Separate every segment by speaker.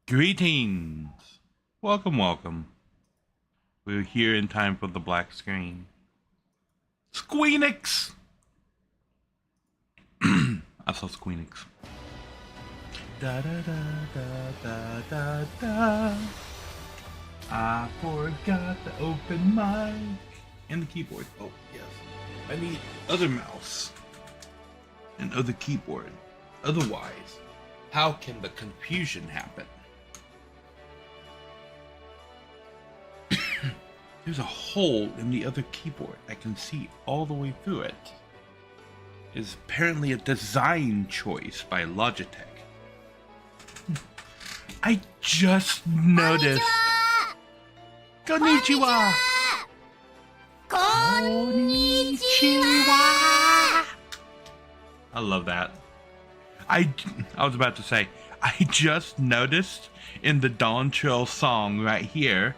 Speaker 1: Greetings. Welcome, welcome. We're here in time for the black screen. Squeenix! I saw Squeenix. Da da da da da da da. I forgot to open mic and the keyboard. Oh, yes. I need other mouse and other keyboard. Otherwise, how can the confusion happen? There's a hole in the other keyboard. I can see all the way through it. It's apparently a design choice by Logitech. I just noticed. Konnichiwa! Konnichiwa! I love that. I was about to say, I just noticed in the Dawn Trail song right here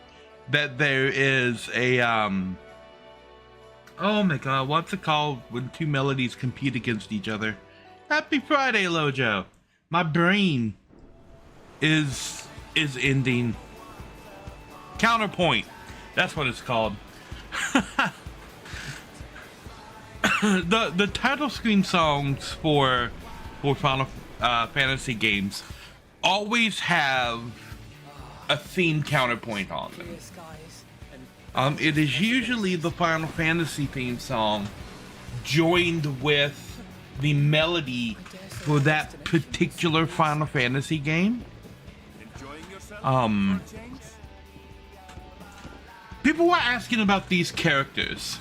Speaker 1: that there is a oh my god, what's it called when two melodies compete against each other? Happy Friday, Lojo. My brain is ending. Counterpoint. That's what it's called. the title screen songs for Final Fantasy games always have a theme counterpoint on them. It is usually the Final Fantasy theme song joined with the melody for that particular Final Fantasy game. People were asking about these characters.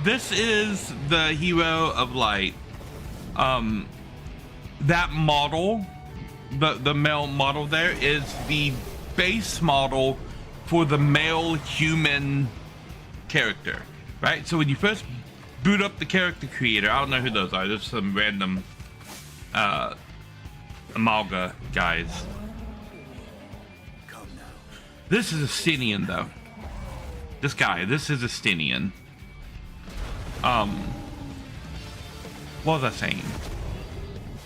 Speaker 1: This is the Hero of Light. That model, the male model there, is the base model for the male human character, right? So when you first boot up the character creator, I don't know who those are, there's some random Amalga guys. This is a Stinian though. This is a Stinian. What was I saying?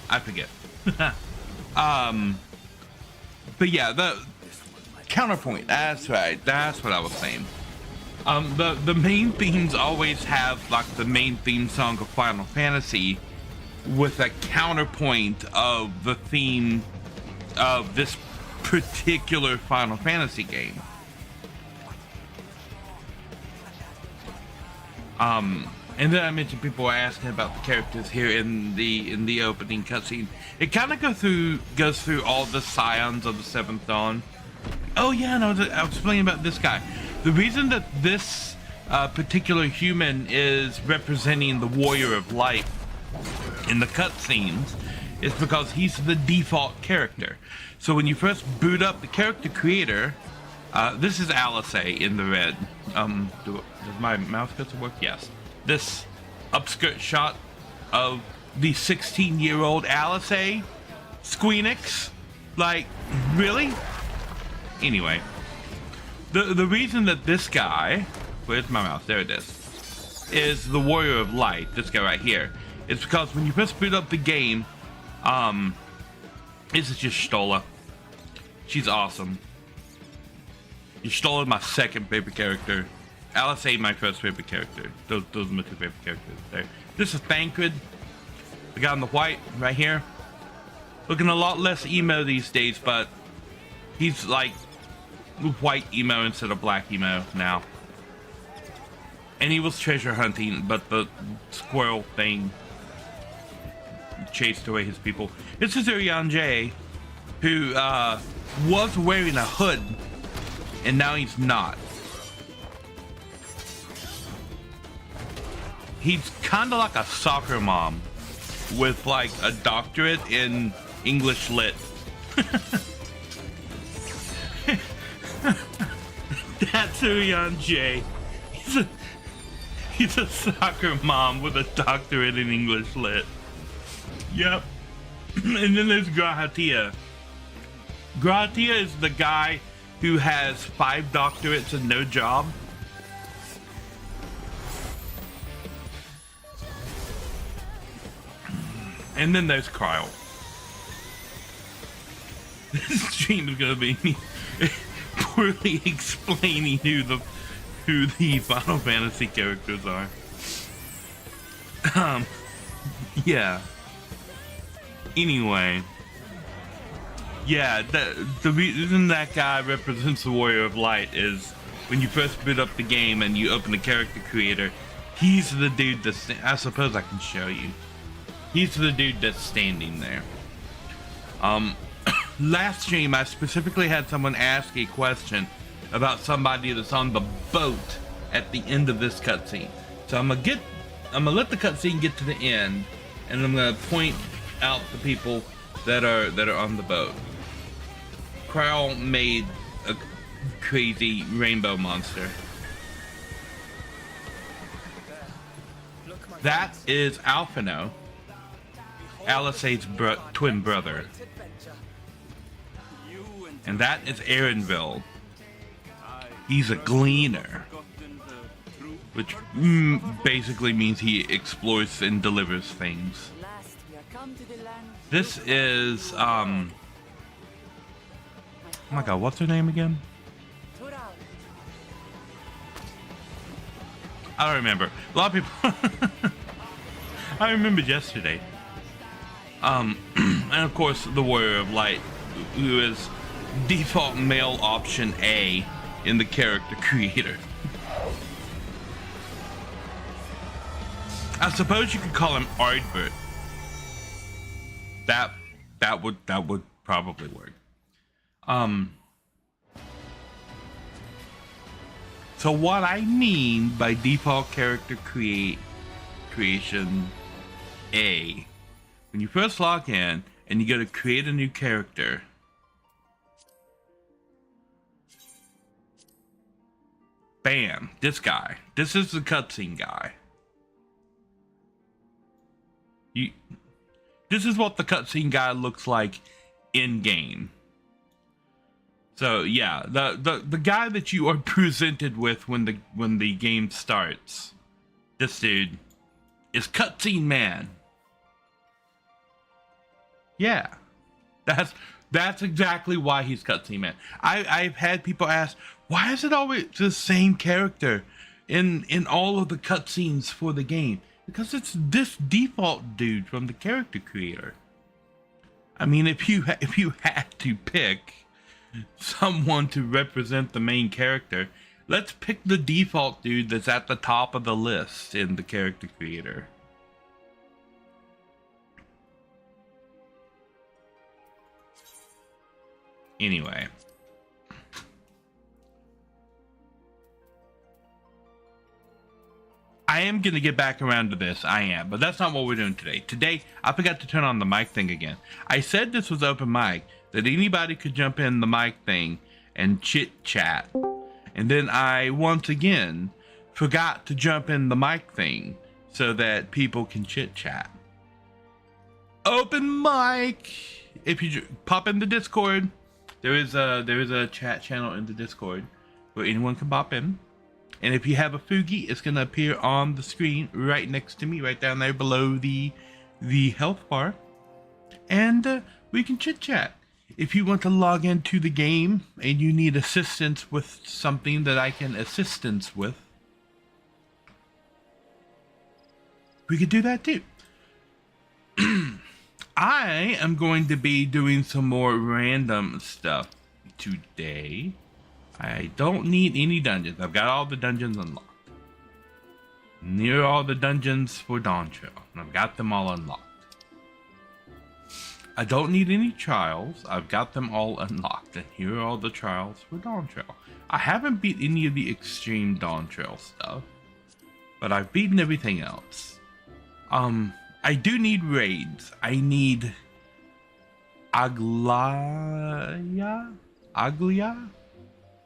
Speaker 1: I forget. But yeah, the counterpoint, that's right, that's what I was saying. The main themes always have like the main theme song of Final Fantasy with a counterpoint of the theme of this particular Final Fantasy game. And then I mentioned people were asking about the characters here in the opening cutscene. It kind of goes through all the scions of the Seventh Dawn. Oh yeah, and I was explaining about this guy. The reason that this particular human is representing the Warrior of Light in the cutscenes is because he's the default character. So when you first boot up the character creator, this is Eorzea in the red. Does my mouse cursor work? Yes. This upskirt shot of the 16-year-old Eorzea Squeenix. Like, really? Anyway, the reason that this guy, where's my mouse? There it is the Warrior of Light. This guy right here. It's because when you first boot up the game, this is just Stola. She's awesome. Stola is my second favorite character. Eorzea, my first favorite character. Those are my two favorite characters there. This is Thancred, the guy in the white right here. Looking a lot less emo these days, but he's like white emo instead of black emo now. And he was treasure hunting, but the squirrel thing chased away his people. This is J, who was wearing a hood, and now he's not. He's kind of like a soccer mom with like a doctorate in English lit. That's Urian J. He's a soccer mom with a doctorate in English lit. Yep. And then there's Grahatia. Grahatia is the guy who has 5 doctorates and no job. And then there's Kryle. This stream is gonna be me poorly explaining who the Final Fantasy characters are. Yeah. Anyway. Yeah, the reason that guy represents the Warrior of Light is when you first boot up the game and you open the character creator, he's the dude that's, I suppose I can show you. He's the dude that's standing there. Last stream I specifically had someone ask a question about somebody that's on the boat at the end of this cutscene. So I'm gonna let the cutscene get to the end, and I'm gonna point out the people that are on the boat. Crowl made a crazy rainbow monster. That is Alphino, Alisaie's twin brother. And that is Erenville. He's a gleaner, which basically means he explores and delivers things. This is, oh my god, what's her name again? I don't remember. A lot of people, I remembered yesterday. And of course, the Warrior of Light, who is default male option A in the character creator. I suppose you could call him Ardbert. That would probably work. So what I mean by default character creation A, when you first log in and you go to create a new character, bam, this guy. This is the cutscene guy. This is what the cutscene guy looks like in game. So yeah, the guy that you are presented with when the game starts, this dude is Cutscene Man. Yeah, that's exactly why he's Cutscene Man. I've had people ask, why is it always the same character in all of the cutscenes for the game? Because it's this default dude from the character creator. I mean, if you had to pick someone to represent the main character, let's pick the default dude that's at the top of the list in the character creator. Anyway. I am going to get back around to this, I am, but that's not what we're doing today. Today, I forgot to turn on the mic thing again. I said this was open mic, that anybody could jump in the mic thing and chit chat. And then I, once again, forgot to jump in the mic thing so that people can chit chat. Open mic! If you pop in the Discord, there is a chat channel in the Discord where anyone can pop in. And if you have a Fugi, it's going to appear on the screen right next to me, right down there below the health bar. And we can chit chat. If you want to log into the game and you need assistance with something that I can assistance with, we could do that too. I am going to be doing some more random stuff today. I don't need any dungeons. I've got all the dungeons unlocked. Near all the dungeons for Dawntrail, and I've got them all unlocked. I don't need any trials. I've got them all unlocked, and here are all the trials for Dawntrail. I haven't beat any of the extreme Dawntrail stuff, but I've beaten everything else. I do need raids. I need Aglia?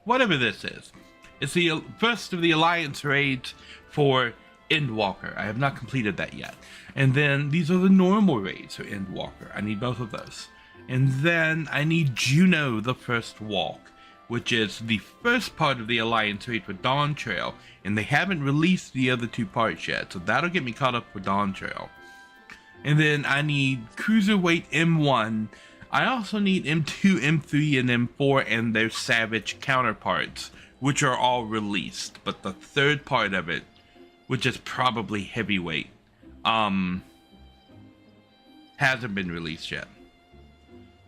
Speaker 1: Whatever this is. It's the first of the Alliance raids for Endwalker. I have not completed that yet. And then these are the normal raids for Endwalker. I need both of those. And then I need Juno the First Walk, which is the first part of the Alliance raid for Dawntrail. And they haven't released the other two parts yet, so that'll get me caught up for Dawntrail. And then I need Cruiserweight M1 I also need M2, M3, and M4 and their savage counterparts, which are all released. But the third part of it, which is probably heavyweight, hasn't been released yet.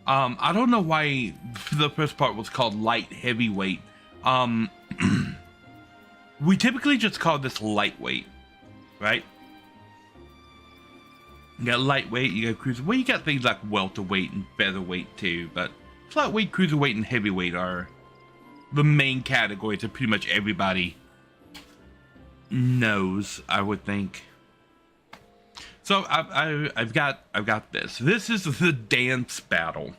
Speaker 1: I don't know why the first part was called light heavyweight. We typically just call this lightweight, right? You got lightweight, you got cruiser. Well, you got things like welterweight and featherweight too, but flatweight, cruiserweight, and heavyweight are the main categories that pretty much everybody knows, I would think. So I've got this. This is the dance battle.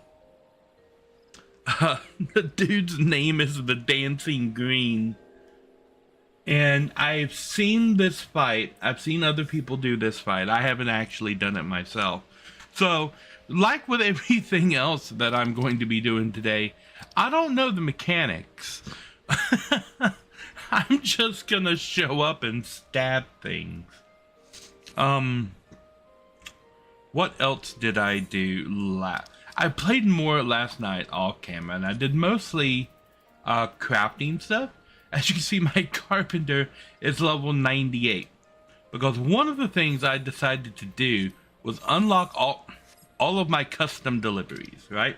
Speaker 1: The dude's name is the Dancing Green. And I've seen this fight. I've seen other people do this fight. I haven't actually done it myself. So, like with everything else that I'm going to be doing today, I don't know the mechanics. I'm just gonna show up and stab things. What else did I do I played more last night off camera, and I did mostly crafting stuff. As you can see, my carpenter is level 98. Because one of the things I decided to do was unlock all of my custom deliveries, right?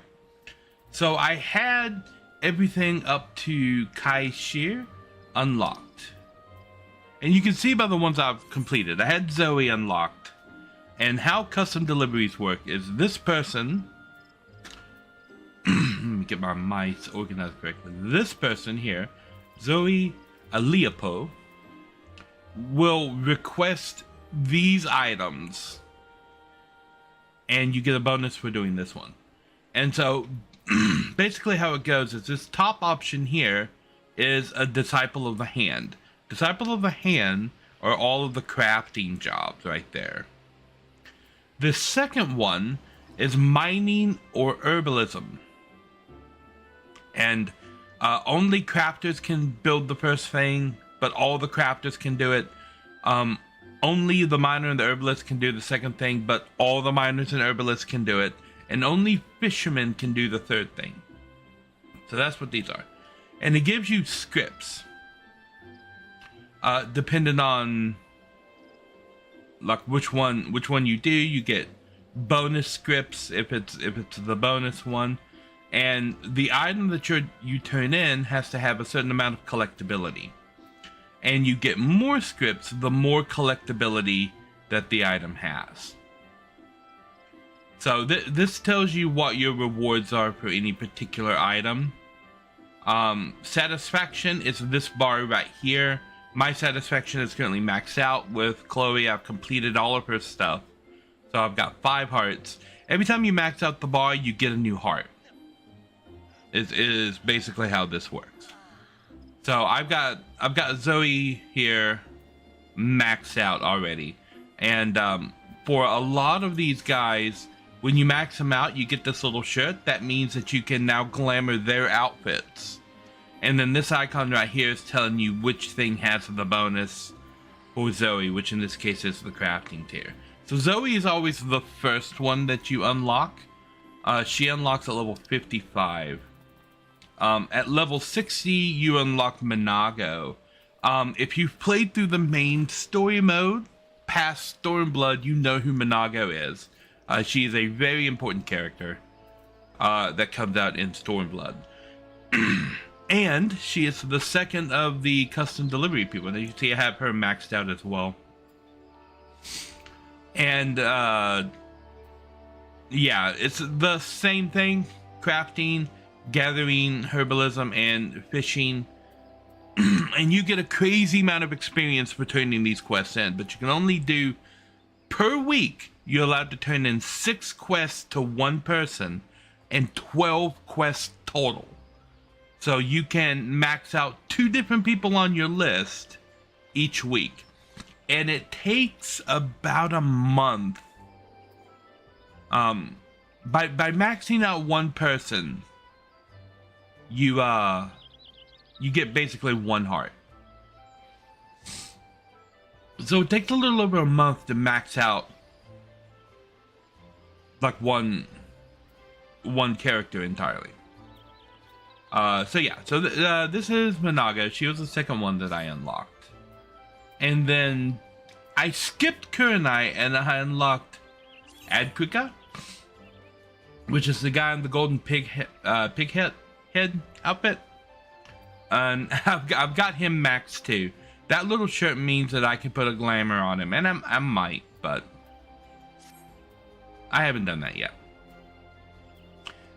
Speaker 1: So I had everything up to Kai Shear unlocked. And you can see by the ones I've completed. I had Zoe unlocked. And how custom deliveries work is this person... Let me get my mice organized correctly. This person here, Zoe Aliapo, will request these items, and you get a bonus for doing this one. And so, basically how it goes is this top option here is a Disciple of the Hand. Disciple of the Hand are all of the crafting jobs right there. The second one is mining or herbalism. And only crafters can build the first thing, but all the crafters can do it. Only the miner and the herbalist can do the second thing, but all the miners and herbalists can do it. And only fishermen can do the third thing. So that's what these are. And it gives you scripts. Depending on like which one you do, you get bonus scripts if it's the bonus one. And the item that you turn in has to have a certain amount of collectability. And you get more scripts the more collectability that the item has. So this tells you what your rewards are for any particular item. Satisfaction is this bar right here. My satisfaction is currently maxed out with Chloe. I've completed all of her stuff. So I've got 5 hearts. Every time you max out the bar, you get a new heart. Is basically how this works. So I've got Zoe here maxed out already, and for a lot of these guys, when you max them out, you get this little shirt. That means that you can now glamour their outfits, and then this icon right here is telling you which thing has the bonus for Zoe, which in this case is the crafting tier. So Zoe is always the first one that you unlock. She unlocks at level 55. At level 60, you unlock Minago. If you've played through the main story mode, past Stormblood, you know who Minago is. She is a very important character that comes out in Stormblood. And she is the second of the custom delivery people. And you can see I have her maxed out as well. And, yeah, it's the same thing. Crafting, gathering, herbalism, and fishing. And you get a crazy amount of experience for turning these quests in. But you can only do, per week, you're allowed to turn in 6 quests to one person and 12 quests total. So you can max out 2 different people on your list each week. And it takes about a month. By maxing out one person, you get basically 1 heart. So it takes a little over a month to max out like one one character entirely. So yeah, so this is Managa. She was the second one that I unlocked. And then I skipped Kurenai and I unlocked Adkrika, which is the guy in the golden pig head outfit. And I've got him maxed too. That little shirt means that I can put a glamour on him, and I might, but I haven't done that yet.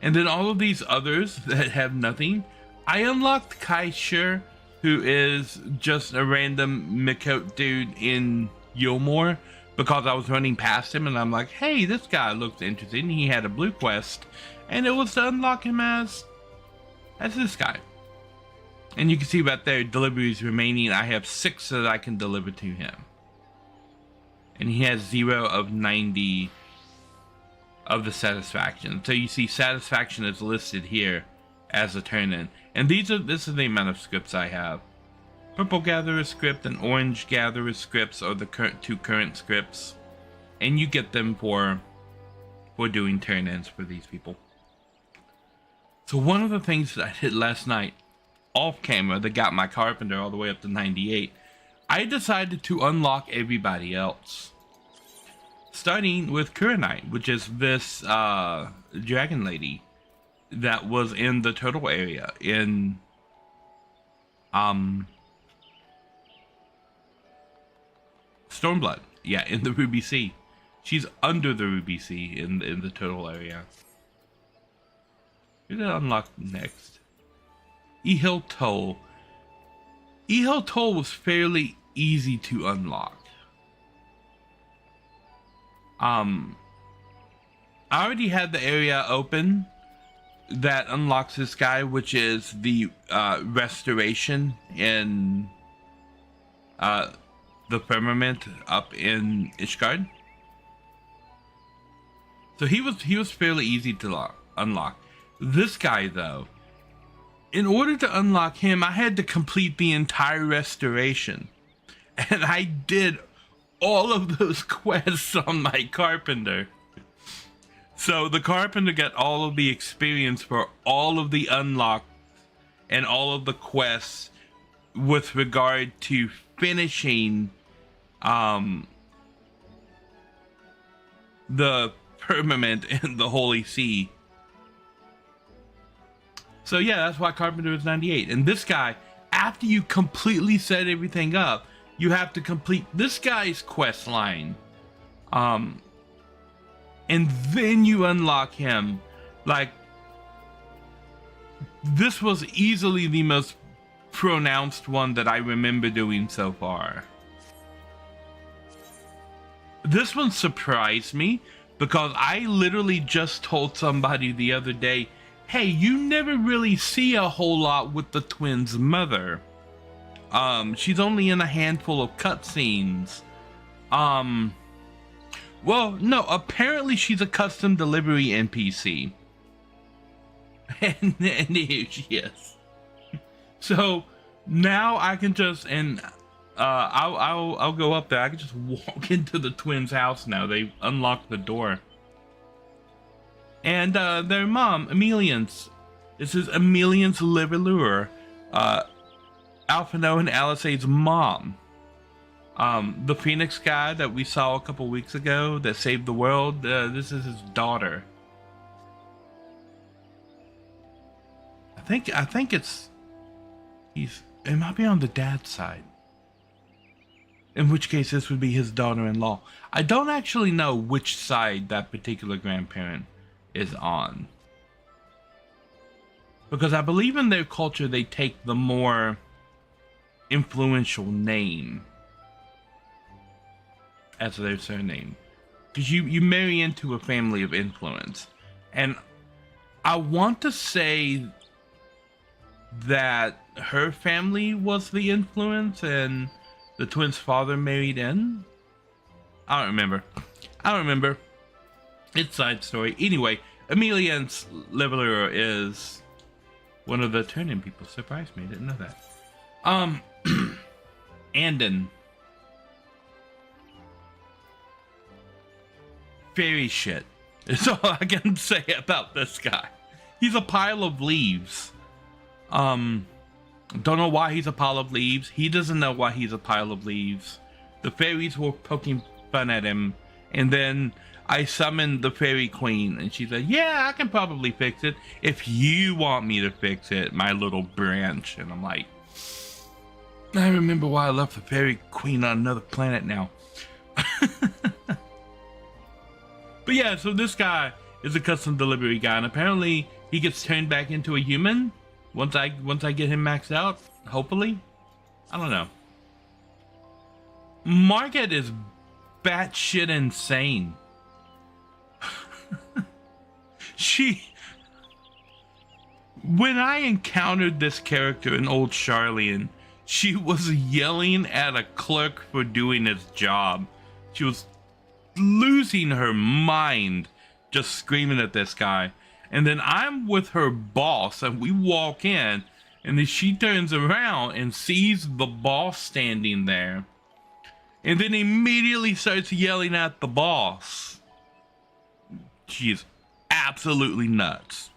Speaker 1: And then all of these others that have nothing, I unlocked Kaishur, who is just a random Mikot dude in Yulmore, because I was running past him and I'm like, hey, this guy looks interesting. He had a blue quest, and it was to unlock him as this guy. And you can see right there, deliveries remaining. I have 6 that I can deliver to him. And he has 0 of 90 of the satisfaction. So you see satisfaction is listed here as a turn-in. And this is the amount of scripts I have. Purple Gatherer script and Orange Gatherer scripts are the two current scripts. And you get them for doing turn-ins for these people. So one of the things that I did last night off camera that got my Carpenter all the way up to 98, I decided to unlock everybody else. Starting with Kurenai, which is this dragon lady that was in the turtle area in Stormblood. Yeah, in the Ruby Sea. She's under the Ruby Sea in the turtle area. Who did I unlock next? Ehil Toll. Ehil Toll was fairly easy to unlock. I already had the area open that unlocks this guy, which is the restoration in the firmament up in Ishgard. So he was fairly easy to unlock. This guy, though, in order to unlock him, I had to complete the entire restoration, and I did all of those quests on my Carpenter. So the Carpenter got all of the experience for all of the unlocks and all of the quests with regard to finishing the firmament in the Holy See. So yeah, that's why Carpenter is 98. And this guy, after you completely set everything up, you have to complete this guy's quest line. And then you unlock him. Like, this was easily the most pronounced one that I remember doing so far. This one surprised me because I literally just told somebody the other day, hey, you never really see a whole lot with the twins' mother. She's only in a handful of cutscenes. Well, no, apparently she's a custom delivery NPC. And here she is. So now I can just, and I'll go up there. I can just walk into the twins' house now. They unlocked the door. And their mom, Emelian's. This is Emelian's Liverlure. Alphino and Alisae's mom. The Phoenix guy that we saw a couple weeks ago that saved the world, this is his daughter. I think it might be on the dad's side. In which case this would be his daughter-in-law. I don't actually know which side that particular grandparent is on. Because I believe in their culture they take the more influential name as their surname, because you marry into a family of influence. And I want to say that her family was the influence and the twins' father married in. I don't remember. It's side story. Anyway, Emelian's Leveler is one of the turn-in people. Surprised me, didn't know that. Andon. Fairy shit. That's all I can say about this guy. He's a pile of leaves. Don't know why he's a pile of leaves. He doesn't know why he's a pile of leaves. The fairies were poking fun at him, and then I summoned the fairy queen, and she said, yeah, I can probably fix it if you want me to fix it, my little branch. And I'm like, I remember why I left the fairy queen on another planet now. But yeah, so this guy is a custom delivery guy, and apparently he gets turned back into a human once I get him maxed out, hopefully. I don't know. Margaret is batshit insane. When I encountered this character in Old Charlian, she was yelling at a clerk for doing his job. She was losing her mind, just screaming at this guy. And then I'm with her boss, and we walk in, and then she turns around and sees the boss standing there, and then immediately starts yelling at the boss. She's absolutely nuts.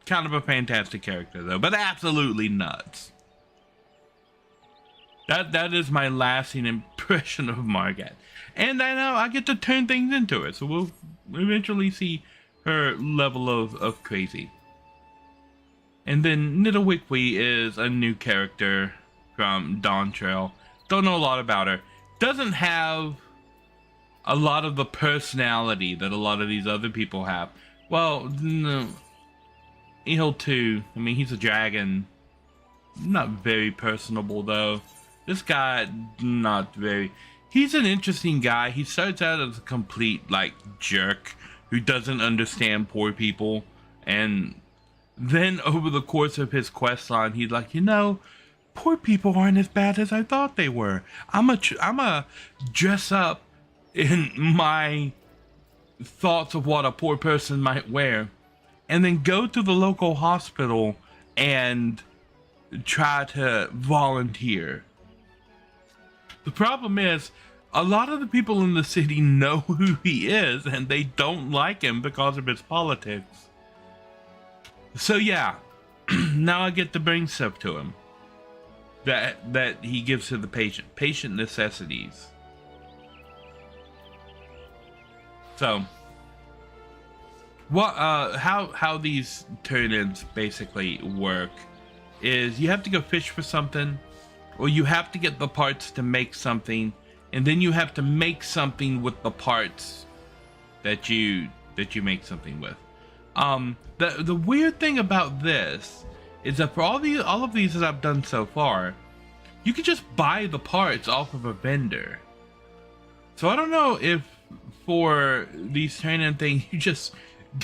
Speaker 1: Kind of a fantastic character though, but absolutely nuts. That is my lasting impression of Margaret. And I know I get to turn things into it, so we'll eventually see her level of crazy. And then Nidawickwe is a new character from Dawn Trail. Don't know a lot about her. Doesn't have a lot of the personality that a lot of these other people have. Well, no. Eel too. I mean, he's a dragon. Not very personable though. This guy, not very. He's an interesting guy. He starts out as a complete like jerk who doesn't understand poor people, and then over the course of his quest line, he's like, you know, poor people aren't as bad as I thought they were. I'm a dress up in my thoughts of what a poor person might wear, and then go to the local hospital and try to volunteer. The problem is, a lot of the people in the city know who he is, and they don't like him because of his politics. So yeah, now I get to bring stuff to him that he gives to the patient necessities. So what how these turn-ins basically work is you have to go fish for something, or you have to get the parts to make something, and then you have to make something with the parts that you make something with. The weird thing about this is that for all of these that I've done so far, you can just buy the parts off of a vendor. So I don't know if for these turn-in things you just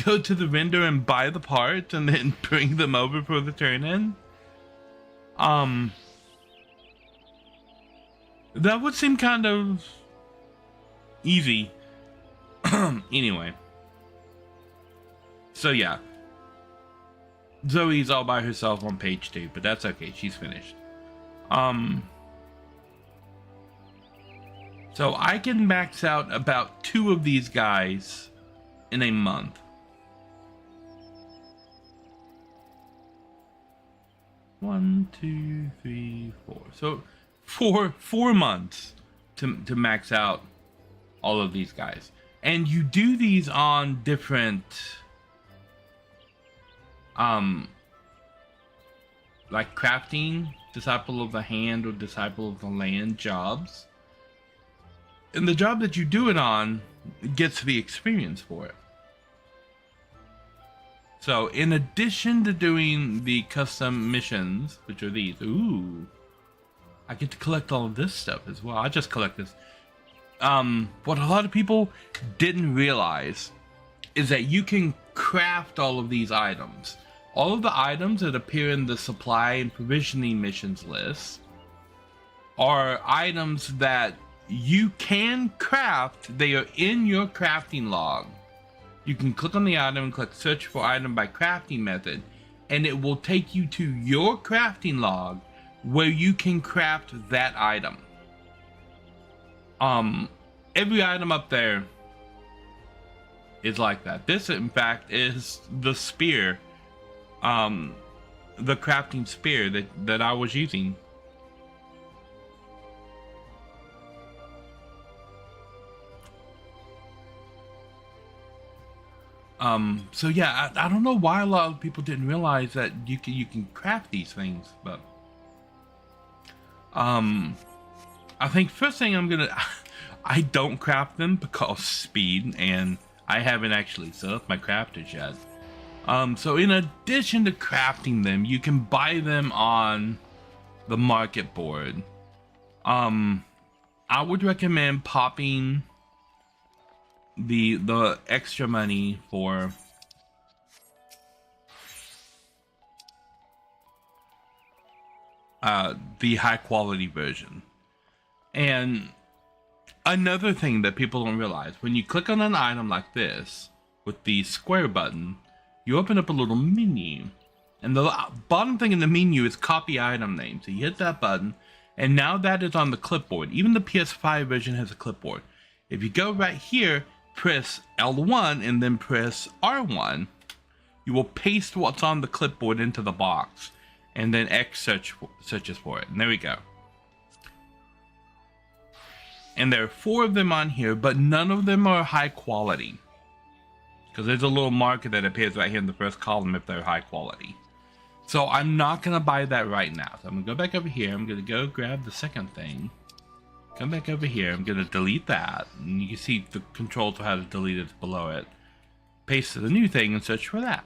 Speaker 1: go to the vendor and buy the parts and then bring them over for the turn-in. That would seem kind of easy. Anyway. So yeah. Zoe's all by herself on page 2, but that's okay, she's finished. So I can max out about 2 of these guys in a month. One, 2, 3, 4. So 4 months to max out all of these guys. And you do these on different like crafting, disciple of the hand or disciple of the land jobs. And the job that you do it on gets the experience for it. So in addition to doing the custom missions, which are these, ooh, I get to collect all of this stuff as well. I just collect this. What a lot of people didn't realize is that you can craft all of these items. All of the items that appear in the supply and provisioning missions list are items that you can craft. They are in your crafting log. You can click on the item and click search for item by crafting method, and it will take you to your crafting log where you can craft that item. Every item up there is like that. This, in fact, is the spear, the crafting spear that I was using. So yeah, I don't know why a lot of people didn't realize that you can craft these things, but I think first thing I don't craft them because speed, and I haven't actually set up my crafters yet. So in addition to crafting them, you can buy them on the market board. I would recommend popping the extra money for the high quality version. And another thing that people don't realize, when you click on an item like this with the square button, you open up a little menu, and the bottom thing in the menu is copy item name. So you hit that button, and now that is on the clipboard. Even the PS5 version has a clipboard. If you go right here, press L1 and then press R1, you will paste what's on the clipboard into the box, and then X searches for it. And there we go. And there are 4 of them on here, but none of them are high quality, because there's a little marker that appears right here in the first column if they're high quality. So I'm not going to buy that right now. So I'm going to go back over here. I'm going to go grab the second thing. Come back over here. I'm going to delete that. And you can see the controls for how to delete it below it. Paste the new thing and search for that.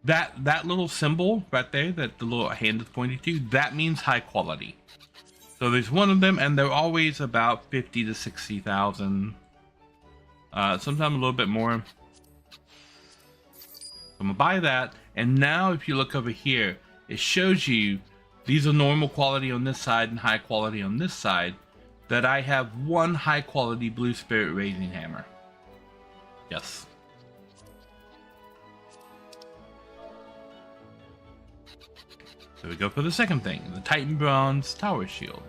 Speaker 1: That little symbol right there, that the little hand is pointing to, that means high quality. So there's one of them, and they're always about 50 to 60,000. Sometimes a little bit more. I'm gonna buy that, and now if you look over here, it shows you these are normal quality on this side and high quality on this side, that I have one high quality Blue Spirit Raising Hammer. Yes. So we go for the second thing, the Titan Bronze Tower Shield.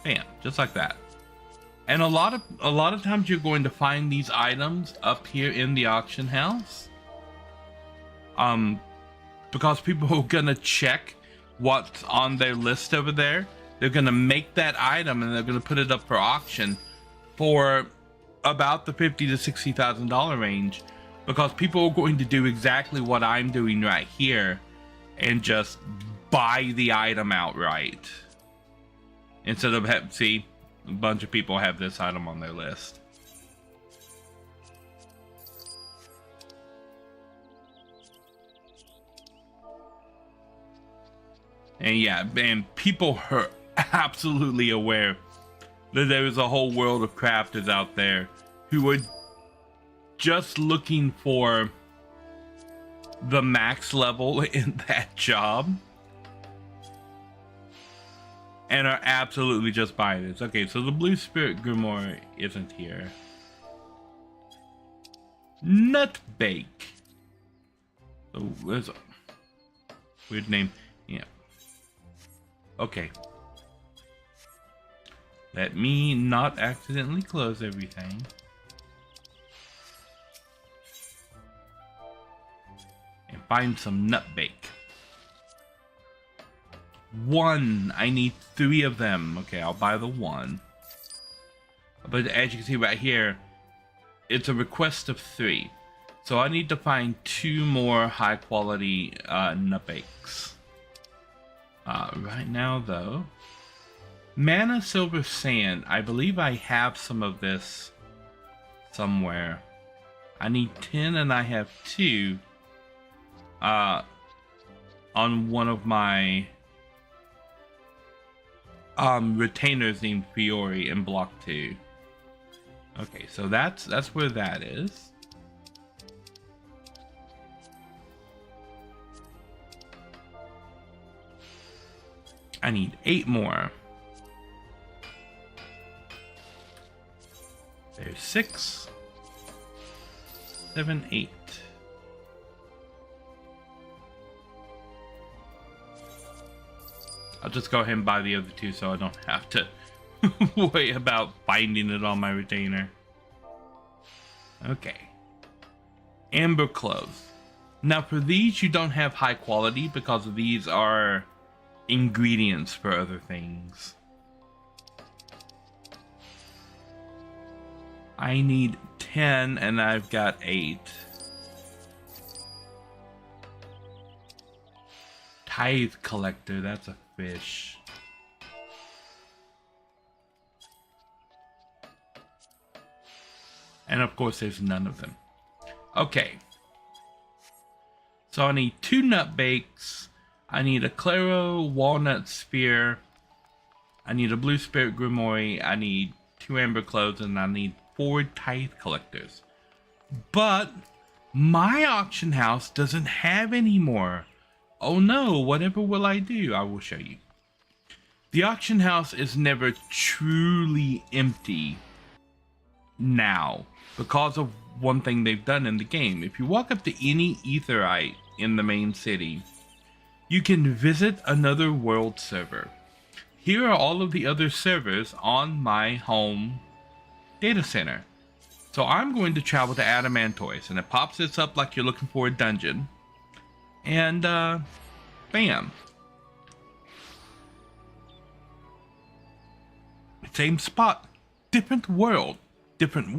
Speaker 1: Bam, just like that. And a lot of times you're going to find these items up here in the auction house. Because people are gonna check what's on their list over there. They're gonna make that item and they're gonna put it up for auction for about the $50,000 to $60,000 range, because people are going to do exactly what I'm doing right here and just buy the item outright. Instead of see, a bunch of people have this item on their list. And yeah, and people are absolutely aware that there is a whole world of crafters out there who are just looking for the max level in that job and are absolutely just buying this. Okay, so the Blue Spirit Grimoire isn't here. Nutbake. Oh, there's a weird name. Yeah. Okay. Let me not accidentally close everything. And find some Nutbake. One. I need 3 of them. Okay, I'll buy the 1. But as you can see right here, it's a request of 3. So I need to find 2 more high quality Nutbakes. Right now though, Mana Silver Sand, I believe I have some of this somewhere. I need 10 and I have 2 on one of my retainers named Fiore in block 2. Okay, so that's where that is. I need 8 more. There's 6, 7, 8. I'll just go ahead and buy the other 2 so I don't have to worry about finding it on my retainer. Okay. Amber clothes. Now for these, you don't have high quality because these are ingredients for other things. I need 10 and I've got 8. Tithe collector, that's a fish. And of course there's none of them. Okay. So I need 2 nut bakes. I need a Claro walnut spear. I need a blue spirit grimoire. I need 2 amber clothes, and I need 4 tithe collectors. But my auction house doesn't have any more. Oh no, whatever will I do? I will show you. The auction house is never truly empty now because of one thing they've done in the game. If you walk up to any aetheryte in the main city, you can visit another world server. Here are all of the other servers on my home data center. So I'm going to travel to Adamantoise, and it pops this up like you're looking for a dungeon. And bam. Same spot, different world, different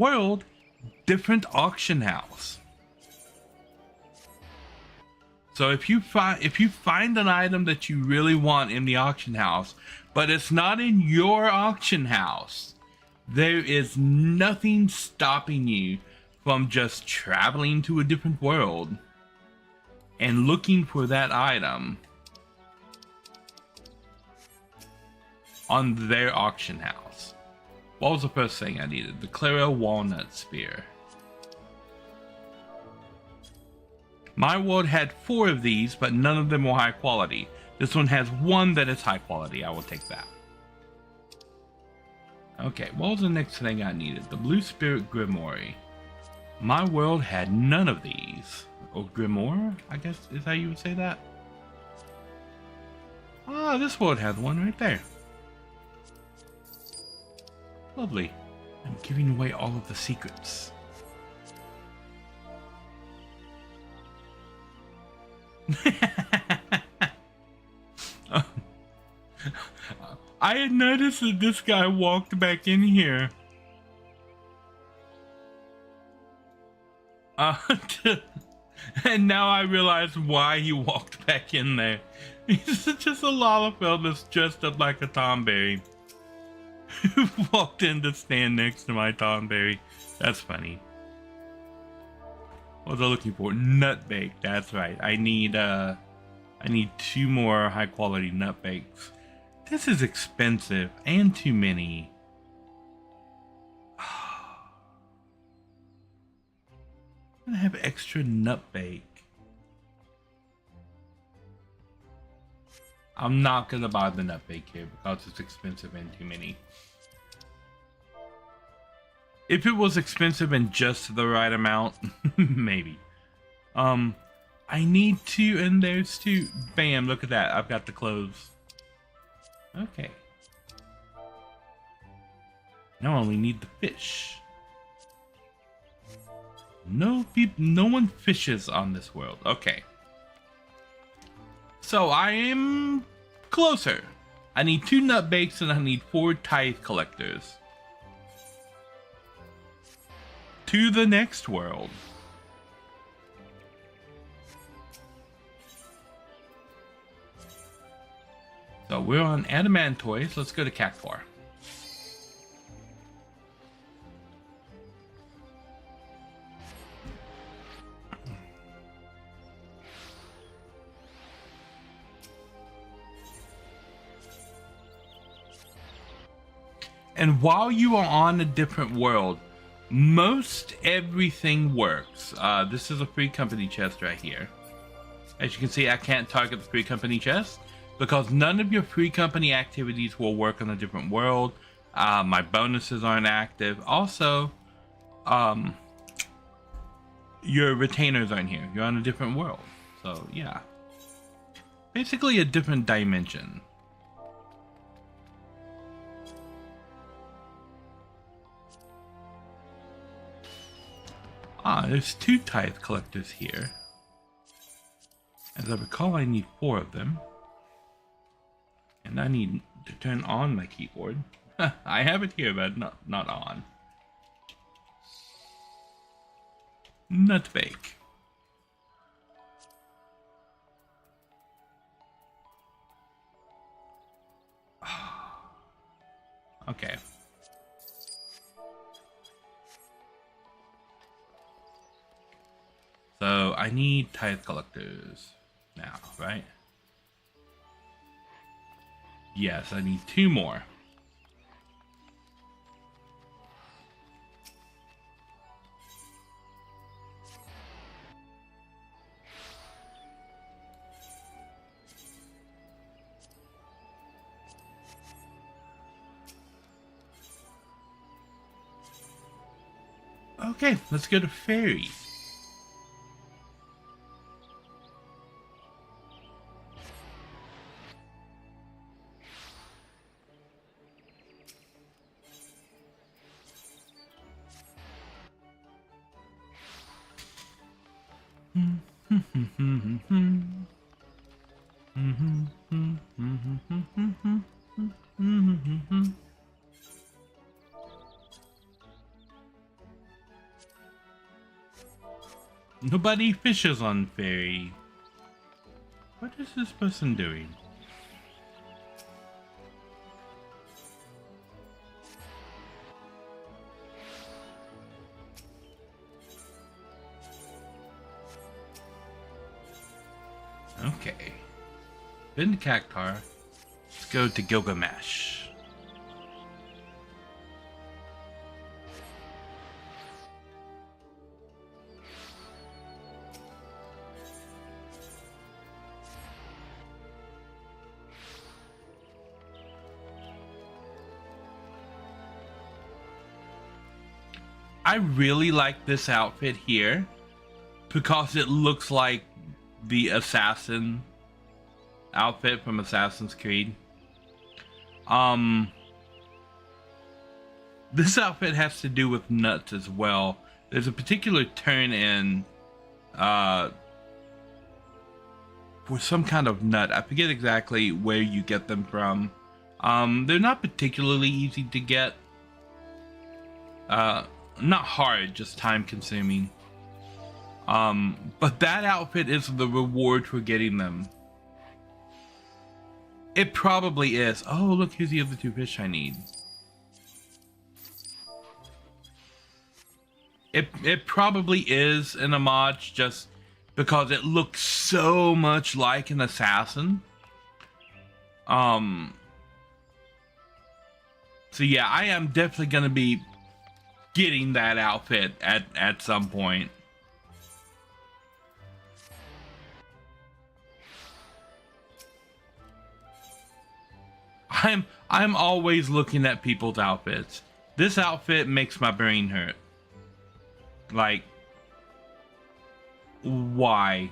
Speaker 1: auction house. So if you find an item that you really want in the auction house, but it's not in your auction house, there is nothing stopping you from just traveling to a different world and looking for that item on their auction house. What was the first thing I needed? The Claro walnut spear. My world had 4 of these, but none of them were high quality. This one has 1 that is high quality. I will take that. Okay, what was the next thing I needed? The blue spirit grimoire. My world had none of these. Or grimoire, I guess is how you would say that. Ah, this world has one right there. Lovely. I'm giving away all of the secrets. I had noticed that this guy walked back in here. And now I realize why he walked back in there. He's just a Lalafell that's dressed up like a Tomberry. Who walked in to stand next to my Tomberry. That's funny. What was I looking for? Nut bake. That's right. I need 2 more high quality nut bakes. This is expensive and too many. I'm gonna have extra nut bake. I'm not gonna buy the nut bake here because it's expensive and too many. If it was expensive and just the right amount, maybe. I need 2 and there's 2. Bam, look at that. I've got the clothes. Okay. Now I only need the fish. No one fishes on this world. Okay. So I am closer. I need 2 nut bakes and I need 4 tithe collectors. To the next world. So we're on Adamantoise. Let's go to Cactuar. And while you are on a different world, most everything works. This is a free company chest right here. As you can see, I can't target the free company chest because none of your free company activities will work on a different world. My bonuses aren't active. Also, your retainers aren't here. You're on a different world. So yeah, basically a different dimension. Ah, there's 2 tithe collectors here. As I recall, I need 4 of them. And I need to turn on my keyboard. I have it here, but not on. Nut bake. Okay. So I need tithe collectors now, right? Yes, I need 2 more. Okay, let's go to Fairy. Nobody fishes on Fairy. What is this person doing? Okay. Been to Cactar. Let's go to Gilgamesh. I really like this outfit here because it looks like the assassin outfit from Assassin's Creed. This outfit has to do with nuts as well. There's a particular turn in for some kind of nut. I forget exactly where you get them from. They're not particularly easy to get. Not hard, just time consuming. But that outfit is the reward for getting them. It probably is. Oh, look, here's the other 2 fish I need. It probably is an homage just because it looks so much like an assassin. So yeah, I am definitely gonna be getting that outfit at some point. I'm always looking at people's outfits. This outfit makes my brain hurt. Like, why?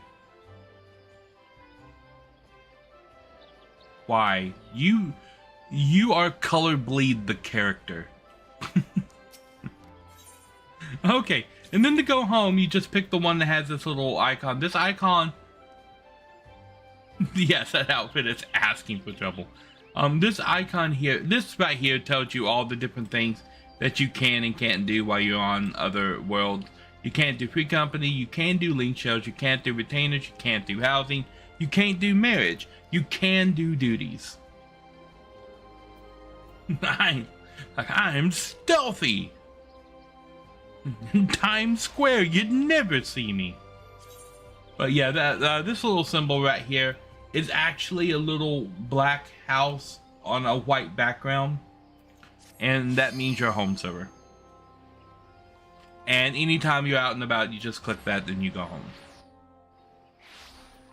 Speaker 1: Why? You are color bleed the character. Okay, and then to go home, you just pick the one that has this little icon. This icon, yes, that outfit is asking for trouble. This icon here, this right here tells you all the different things that you can and can't do while you're on other worlds. You can't do free company, you can do link shows, you can't do retainers, you can't do housing, you can't do marriage, you can do duties. I'm stealthy. In Times Square, you'd never see me. But yeah, that this little symbol right here is actually a little black house on a white background, and that means you're a home server. And anytime you're out and about, you just click that, then you go home.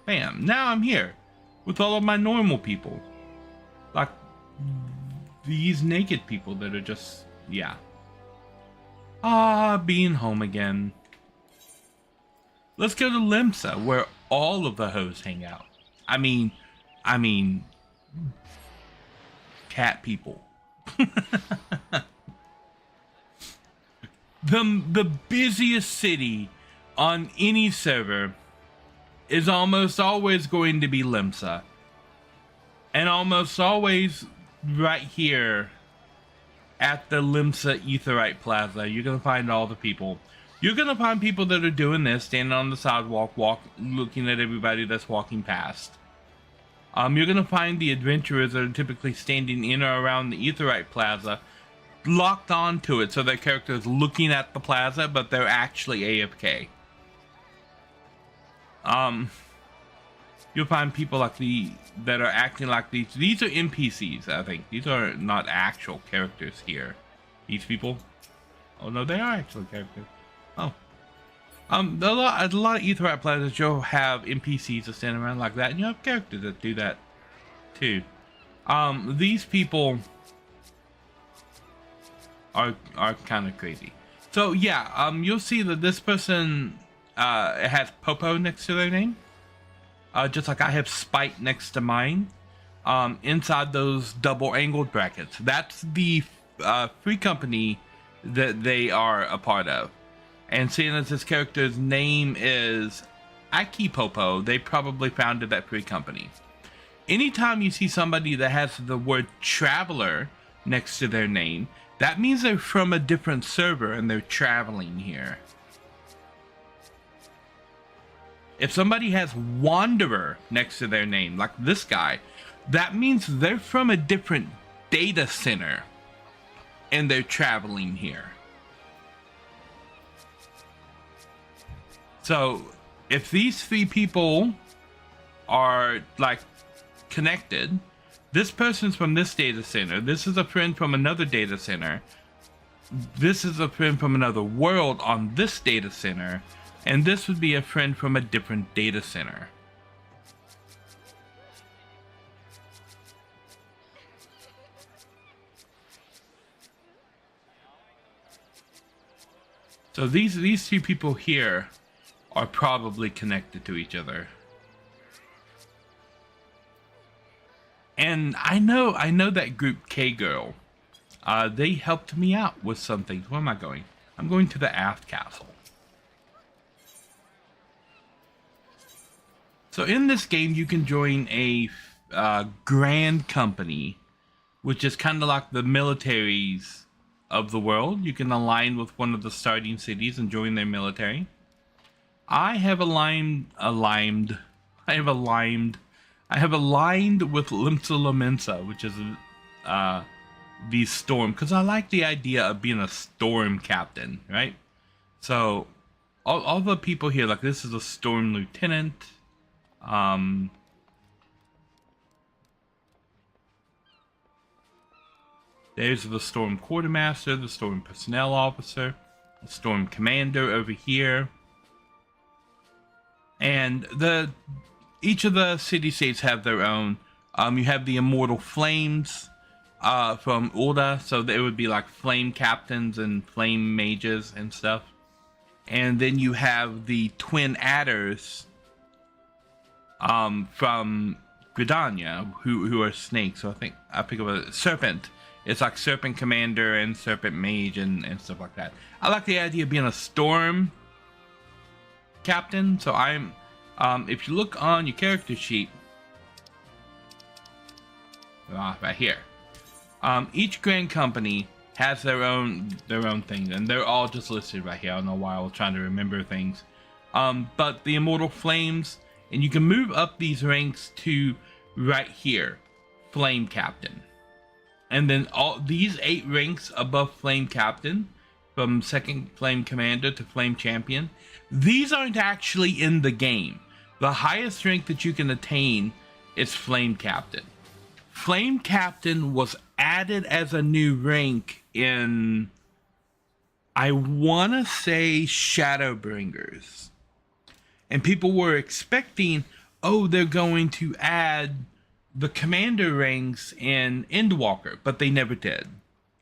Speaker 1: Bam! Now I'm here with all of my normal people, like these naked people that are just, yeah. Ah, being home again. Let's go to Limsa, where all of the hoes hang out. I mean, cat people. the busiest city on any server is almost always going to be Limsa. And almost always right here at the Limsa Aetheryte Plaza, you're going to find all the people. You're going to find people that are doing this, standing on the sidewalk, looking at everybody that's walking past. You're going to find the adventurers that are typically standing in or around the Aetheryte Plaza, locked onto it, so their character is looking at the plaza, but they're actually AFK. You'll find people like that are acting like these. These are NPCs, I think. These are not actual characters here. These people. Oh no, they are actual characters. Oh. A lot of Aetheryte plazas, you'll have NPCs that stand around like that, and you have characters that do that too. These people are kind of crazy. So yeah, you'll see that this person has Popo next to their name. Just like I have Spite next to mine. Inside those double angled brackets. That's the free company that they are a part of. And seeing as this character's name is Aki Popo, they probably founded that free company. Anytime you see somebody that has the word traveler next to their name, that means they're from a different server and they're traveling here. If somebody has wanderer next to their name, like this guy, that means they're from a different data center and they're traveling here. So if these three people are like connected, this person's from this data center, this is a friend from another data center, this is a friend from another world on this data center, and this would be a friend from a different data center. So these two people here are probably connected to each other. And I know that group K-Girl. They helped me out with some things. Where am I going? I'm going to the Aft Castle. So in this game, you can join a grand company, which is kind of like the militaries of the world. You can align with one of the starting cities and join their military. I have aligned with Limsa Lamensa, which is the storm, because I like the idea of being a storm captain, right? So all the people here, like this is a storm lieutenant. There's the storm quartermaster, the storm personnel officer, the storm commander over here. And each of the city-states have their own. You have the immortal flames from Ulda, so there would be like flame captains and flame mages and stuff. And then you have the twin adders from Gridania, who are snakes. So I pick up a serpent. It's like serpent commander and serpent mage and stuff like that. I like the idea of being a storm captain. So I'm if you look on your character sheet right here, each grand company has their own thing, and they're all just listed right here. I don't know why I was trying to remember things, but the immortal flames, and you can move up these ranks to right here, flame captain, and then all these 8 ranks above flame captain, from second flame commander to flame champion, these aren't actually in the game. The highest rank that you can attain is flame captain. Flame captain was added as a new rank in, I want to say, Shadowbringers. And people were expecting, oh, they're going to add the commander ranks in Endwalker, but they never did.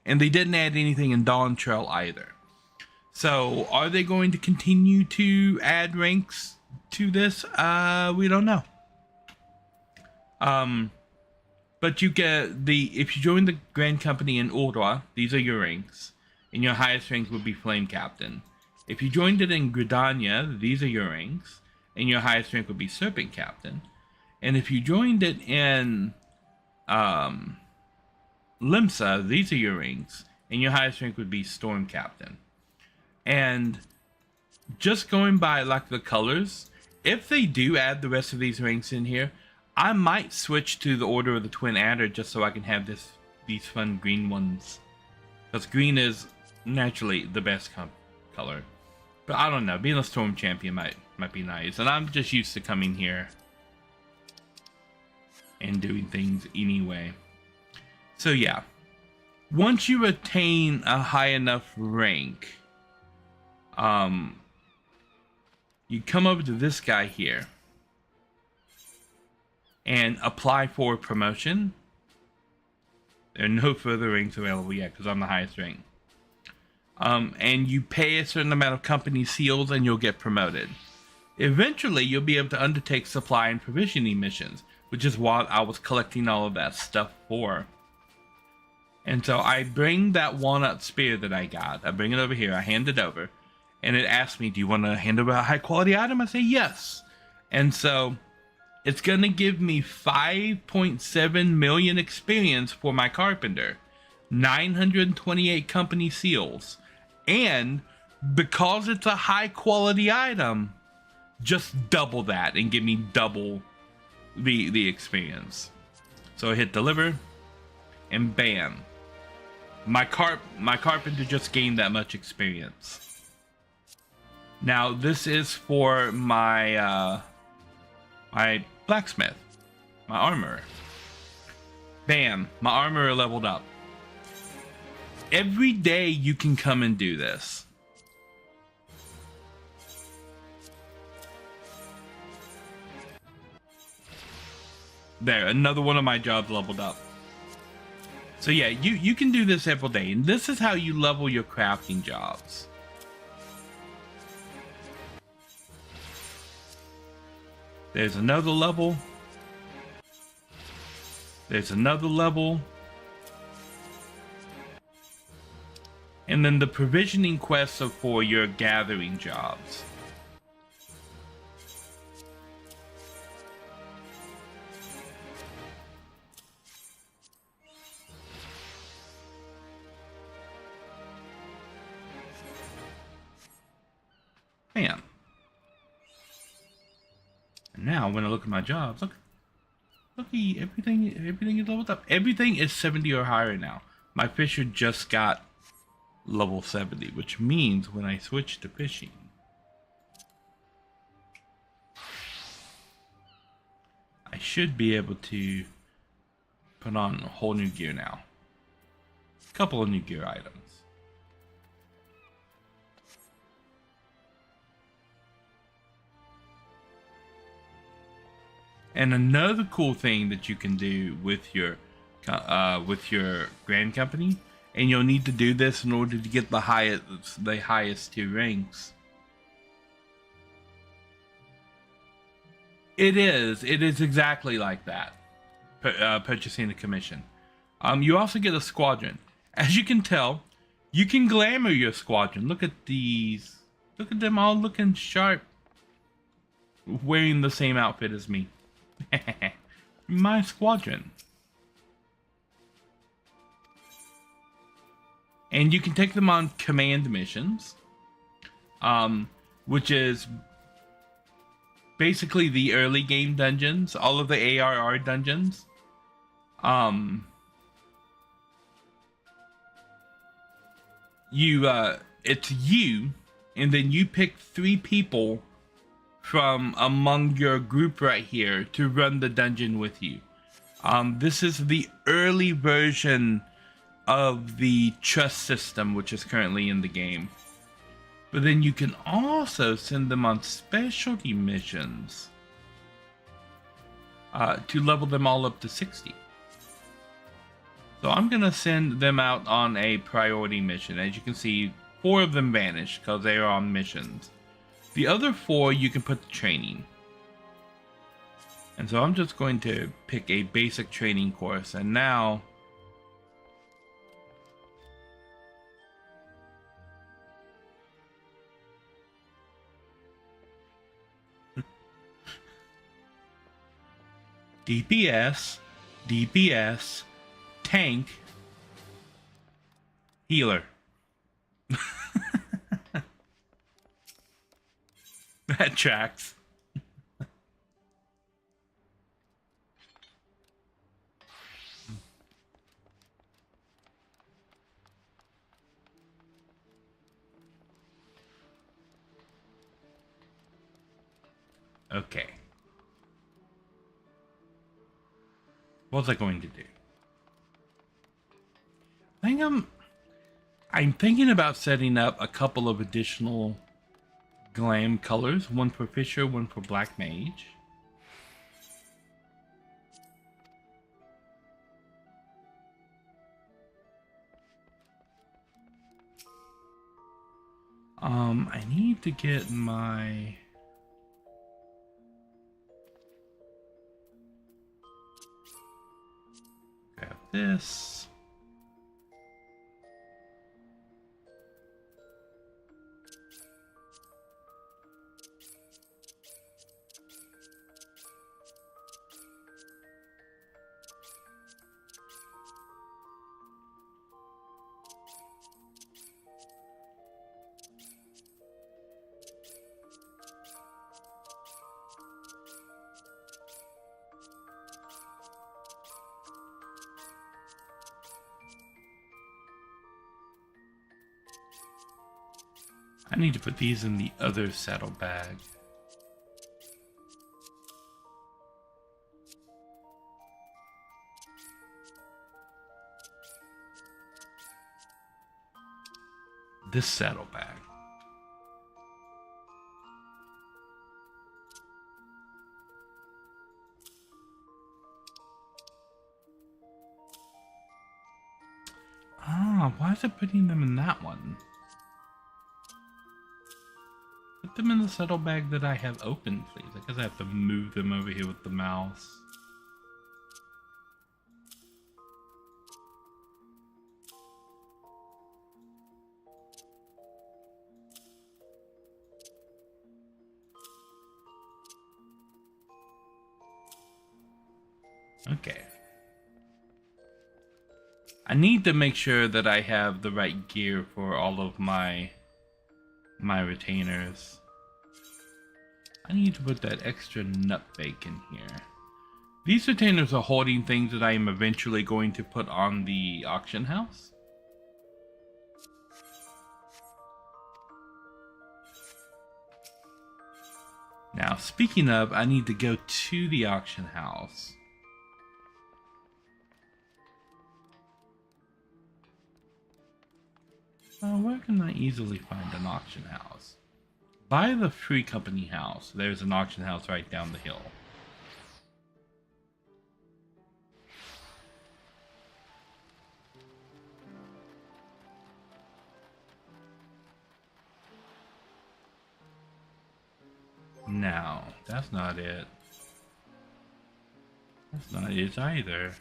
Speaker 1: And they didn't add anything in Dawn Trail either. So, are they going to continue to add ranks to this? We don't know. But you get if you join the Grand Company in Ulda, these are your ranks. and your highest rank would be Flame Captain. If you joined it in Gridania, these are your ranks, and your highest rank would be Serpent Captain. And if you joined it in Limsa, these are your ranks, and your highest rank would be Storm Captain. And just going by like the colors, if they do add the rest of these ranks in here, I might switch to the Order of the Twin Adder just so I can have these fun green ones. Because green is naturally the best color. But I don't know, being a Storm Champion might be nice. And I'm just used to coming here and doing things anyway. So yeah, once you attain a high enough rank, you come over to this guy here and apply for promotion. There are no further ranks available yet because I'm the highest rank. And you pay a certain amount of company seals and you'll get promoted. Eventually, you'll be able to undertake supply and provisioning missions, which is what I was collecting all of that stuff for. And so I bring that walnut spear that I got. I bring it over here. I hand it over. And it asks me, do you want to hand over a high quality item? I say yes. And so it's going to give me 5.7 million experience for my carpenter. 928 company seals. And because it's a high quality item, just double that and give me double the experience. So I hit deliver and bam. My carpenter just gained that much experience. Now this is for my my blacksmith, my armorer. Bam, my armorer leveled up. Every day you can come and do this. There, another one of my jobs leveled up. So yeah, you can do this every day, and this is how you level your crafting jobs. There's another level. There's another level. And then the provisioning quests are for your gathering jobs. Bam. And now when I look at my jobs, looky, everything is leveled up. Everything is 70 or higher now. My fisher just got level 70, which means when I switch to fishing, I should be able to put on a whole new gear now. A couple of new gear items. And another cool thing that you can do with your grand company, and you'll need to do this in order to get the highest tier ranks. It is exactly like that. Purchasing a commission. You also get a squadron. As you can tell, you can glamour your squadron. Look at these. Look at them all looking sharp, wearing the same outfit as me. My squadron. And you can take them on command missions, which is basically the early game dungeons, all of the ARR dungeons. It's you, and then you pick 3 people from among your group right here to run the dungeon with you. This is the early version of the trust system, which is currently in the game. But then you can also send them on specialty missions to level them all up to 60. So I'm gonna send them out on a priority mission. As you can see, 4 of them vanished because they are on missions. The other 4 you can put to training. And so I'm just going to pick a basic training course, and now DPS, DPS, tank, healer. That tracks. Okay. What was I going to do? I think I'm thinking about setting up a couple of additional glam colors, one for Fisher, one for Black Mage. I need to get my grab this. I need to put these in the other saddlebag. This saddlebag. Ah, why is it putting them in that one? Put them in the saddlebag that I have open, please. I guess I have to move them over here with the mouse. Okay. I need to make sure that I have the right gear for all of my retainers. I need to put that extra nut bake in here. These retainers are holding things that I am eventually going to put on the auction house. Now, speaking of, I need to go to the auction house. Where can I easily find an auction house? By the Free Company house, there's an auction house right down the hill. No, that's not it. That's not it either.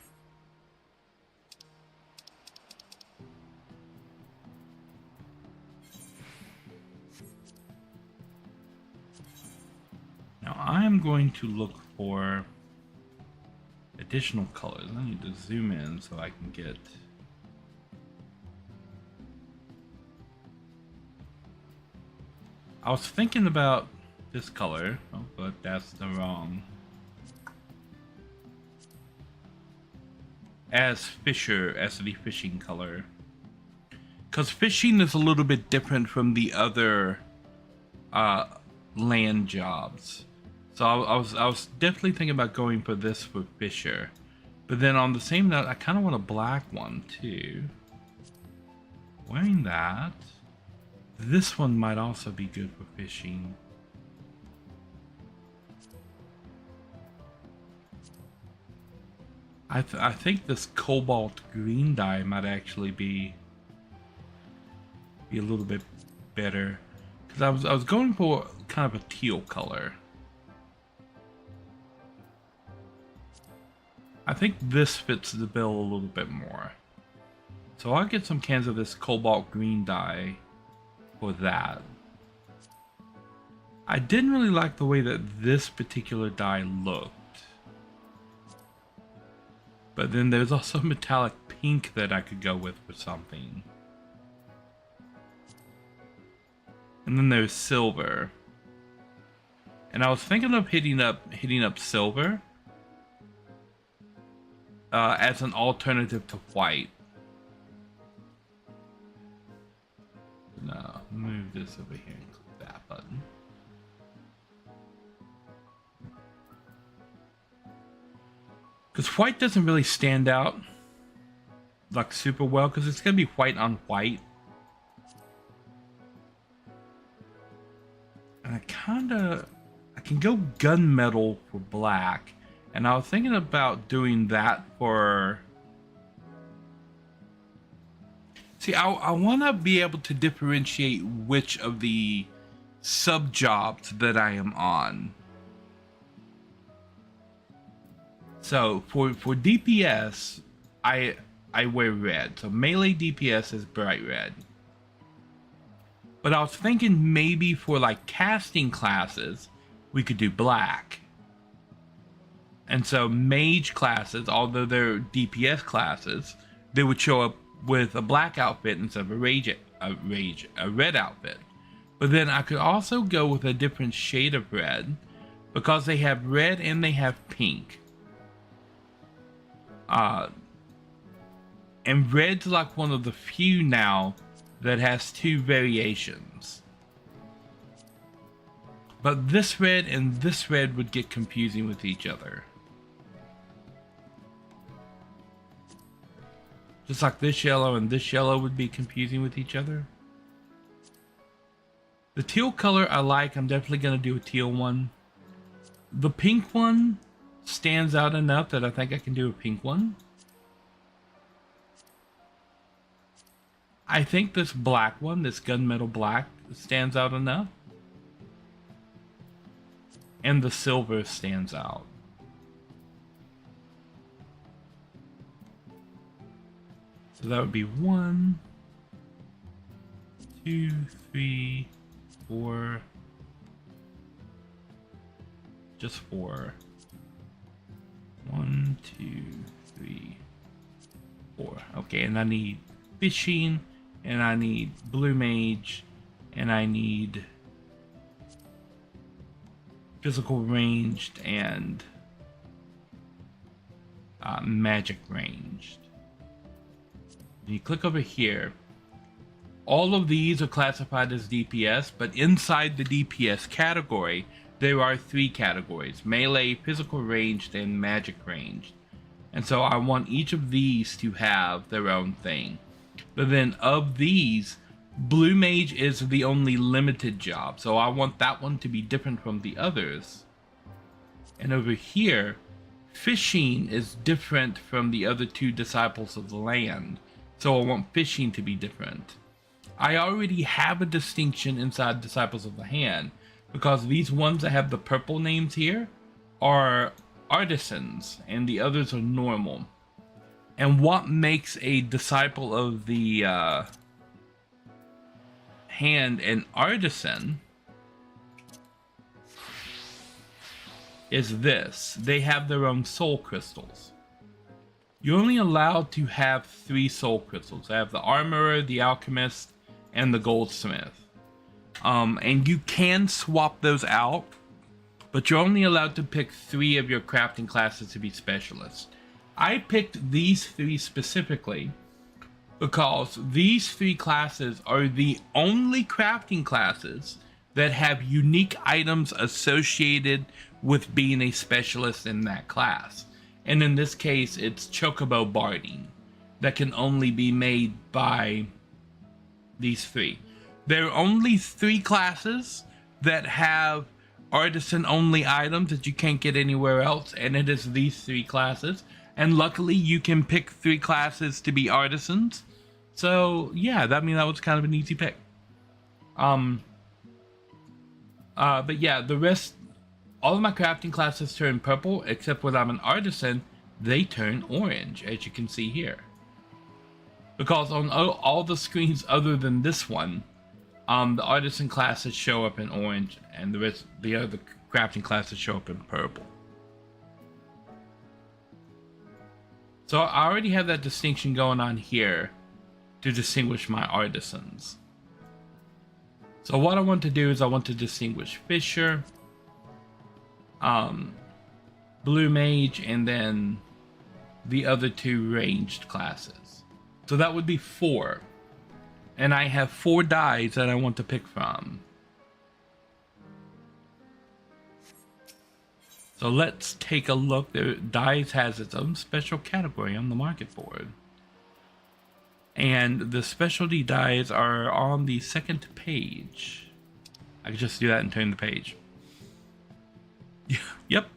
Speaker 1: Now I'm going to look for additional colors. I need to zoom in so I can get... I was thinking about this color, but that's the wrong. As Fisher, as the fishing color. Because fishing is a little bit different from the other land jobs. So I was definitely thinking about going for this for Fisher. But then on the same note, I kind of want a black one too. Wearing that. This one might also be good for fishing. I think this cobalt green dye might actually be a little bit better. Because I was going for kind of a teal color. I think this fits the bill a little bit more. So I'll get some cans of this cobalt green dye for that. I didn't really like the way that this particular dye looked. But then there's also metallic pink that I could go with for something. And then there's silver. And I was thinking of hitting up silver as an alternative to white. No, move this over here and click that button. Because white doesn't really stand out like super well, because it's going to be white on white. And I can go gunmetal for black. And I was thinking about doing that for... See, I want to be able to differentiate which of the sub-jobs that I am on. So, for DPS, I wear red. So, melee DPS is bright red. But I was thinking maybe for like casting classes, we could do black. And so mage classes, although they're DPS classes, they would show up with a black outfit instead of a red outfit. But then I could also go with a different shade of red, because they have red and they have pink. And red's like one of the few now that has two variations. But this red and this red would get confusing with each other. Just like this yellow and this yellow would be confusing with each other. The teal color I like. I'm definitely going to do a teal one. The pink one stands out enough that I think I can do a pink one. I think this black one, this gunmetal black, stands out enough. And the silver stands out. So that would be 1, 2, 3, 4. Just 4. 1, 2, 3, 4. Okay, and I need fishing, and I need blue mage, and I need physical ranged and magic ranged. When you click over here, all of these are classified as DPS, but inside the DPS category, there are 3 categories: melee, physical ranged, and magic ranged. And so I want each of these to have their own thing. But then of these, blue mage is the only limited job, so I want that one to be different from the others. And over here, fishing is different from the other 2 disciples of the land, so I want fishing to be different. I already have a distinction inside disciples of the hand, because these ones that have the purple names here are artisans and the others are normal. And what makes a disciple of the hand an artisan is this: they have their own soul crystals. You're only allowed to have 3 soul crystals. I have the armorer, the alchemist, and the goldsmith. And you can swap those out, but you're only allowed to pick 3 of your crafting classes to be specialists. I picked these 3 specifically because these 3 classes are the only crafting classes that have unique items associated with being a specialist in that class. And in this case, it's chocobo barding that can only be made by these 3. There are only 3 classes that have artisan only items that you can't get anywhere else, and it is these 3 classes. And luckily you can pick 3 classes to be artisans. So yeah, that was kind of an easy pick. But yeah, the rest, all of my crafting classes turn purple, except when I'm an artisan, they turn orange, as you can see here. Because on all the screens other than this one, the artisan classes show up in orange, and the other crafting classes show up in purple. So I already have that distinction going on here to distinguish my artisans. So what I want to do is I want to distinguish Fisher, Blue Mage, and then the other 2 ranged classes. So that would be 4. And I have 4 dies that I want to pick from. So let's take a look. The dice has its own special category on the market board. And the specialty dies are on the 2nd page. I can just do that and turn the page. Yep.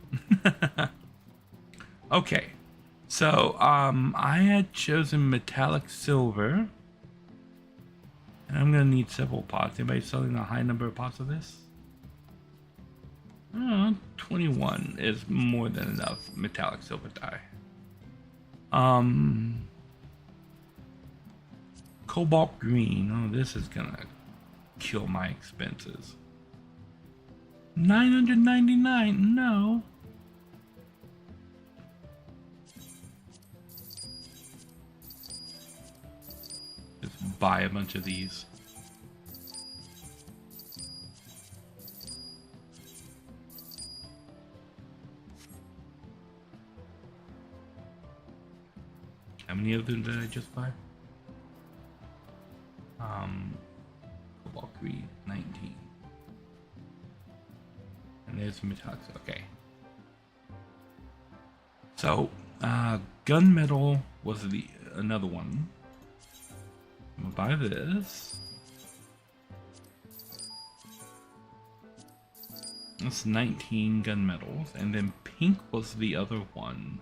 Speaker 1: Okay. So, I had chosen metallic silver. And I'm going to need several pots. Anybody selling a high number of pots of this? 21 is more than enough metallic silver dye. Cobalt green. Oh, this is gonna kill my expenses. 999. No. Just buy a bunch of these. How many of them did I just buy? Cobalt green, 19. And there's metallics. Okay. So, gunmetal was another one. I'm gonna buy this. That's 19 gunmetals, and then pink was the other one.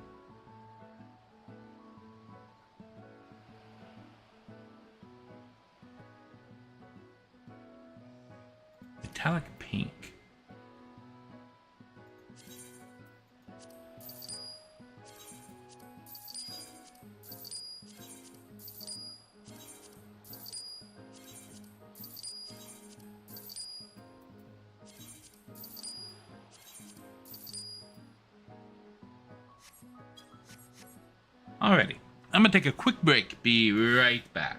Speaker 1: Metallic pink. Alrighty, I'm gonna take a quick break. Be right back.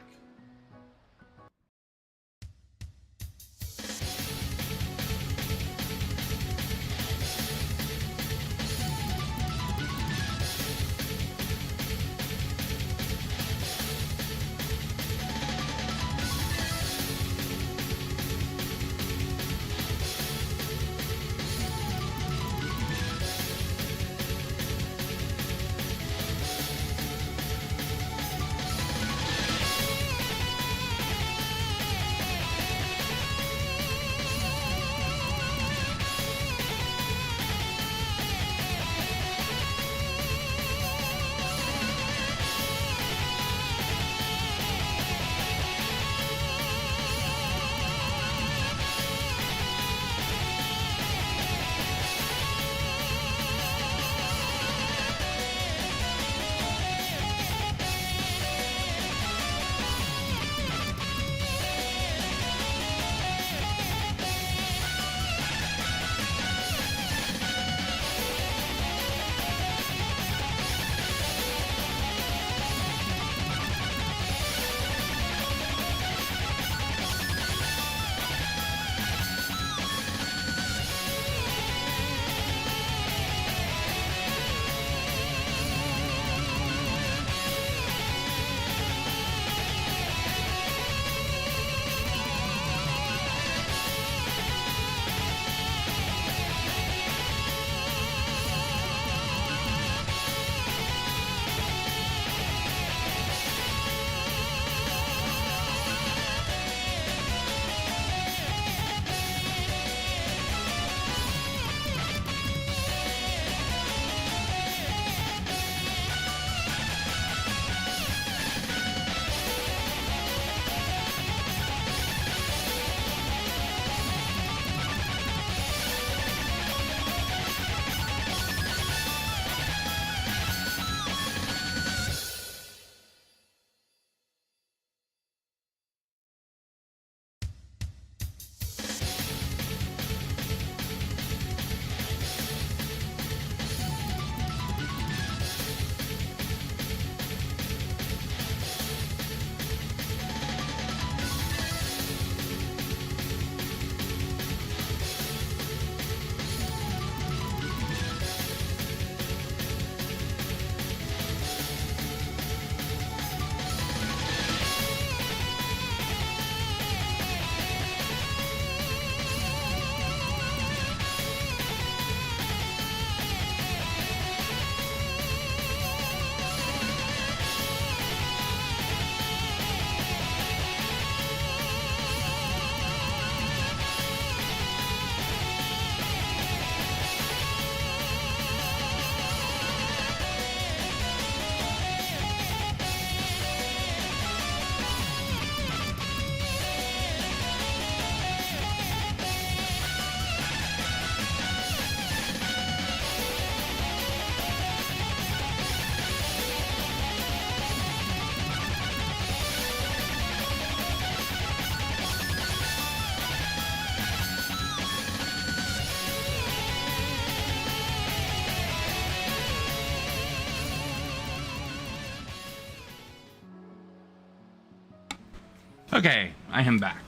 Speaker 1: Okay, I am back.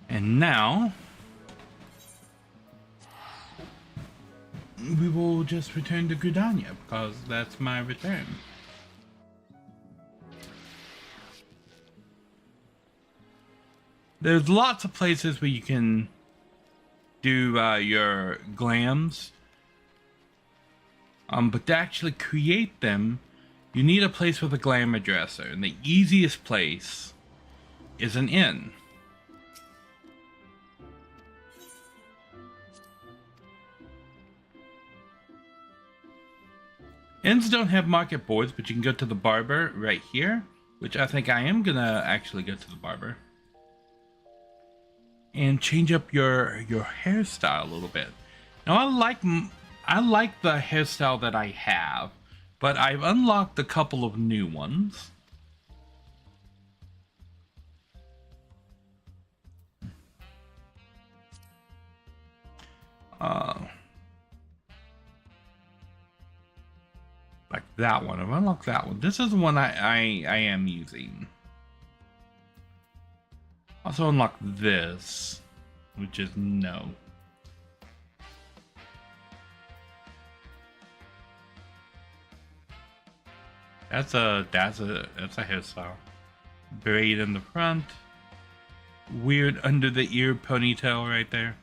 Speaker 1: And now we will just return to Gridania because that's my return. There's lots of places where you can do your glams. But to actually create them, you need a place with a glamour dresser, and the easiest place is an inn. Inns don't have market boards, but you can go to the barber right here, which I think I am gonna actually go to the barber and change up your hairstyle a little bit. Now I like the hairstyle that I have, but I've unlocked a couple of new ones. Like that one. I've unlocked that one. This is the one I am using. Also unlock this, which is no. That's a hairstyle. Braid in the front. Weird under the ear ponytail right there.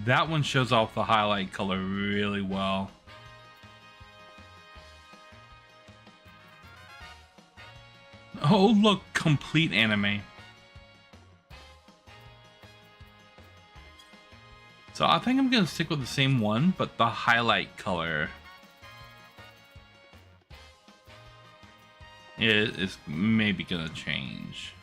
Speaker 1: That one shows off the highlight color really well. Oh, look, complete anime. So I think I'm gonna stick with the same one, but the highlight color is maybe gonna change.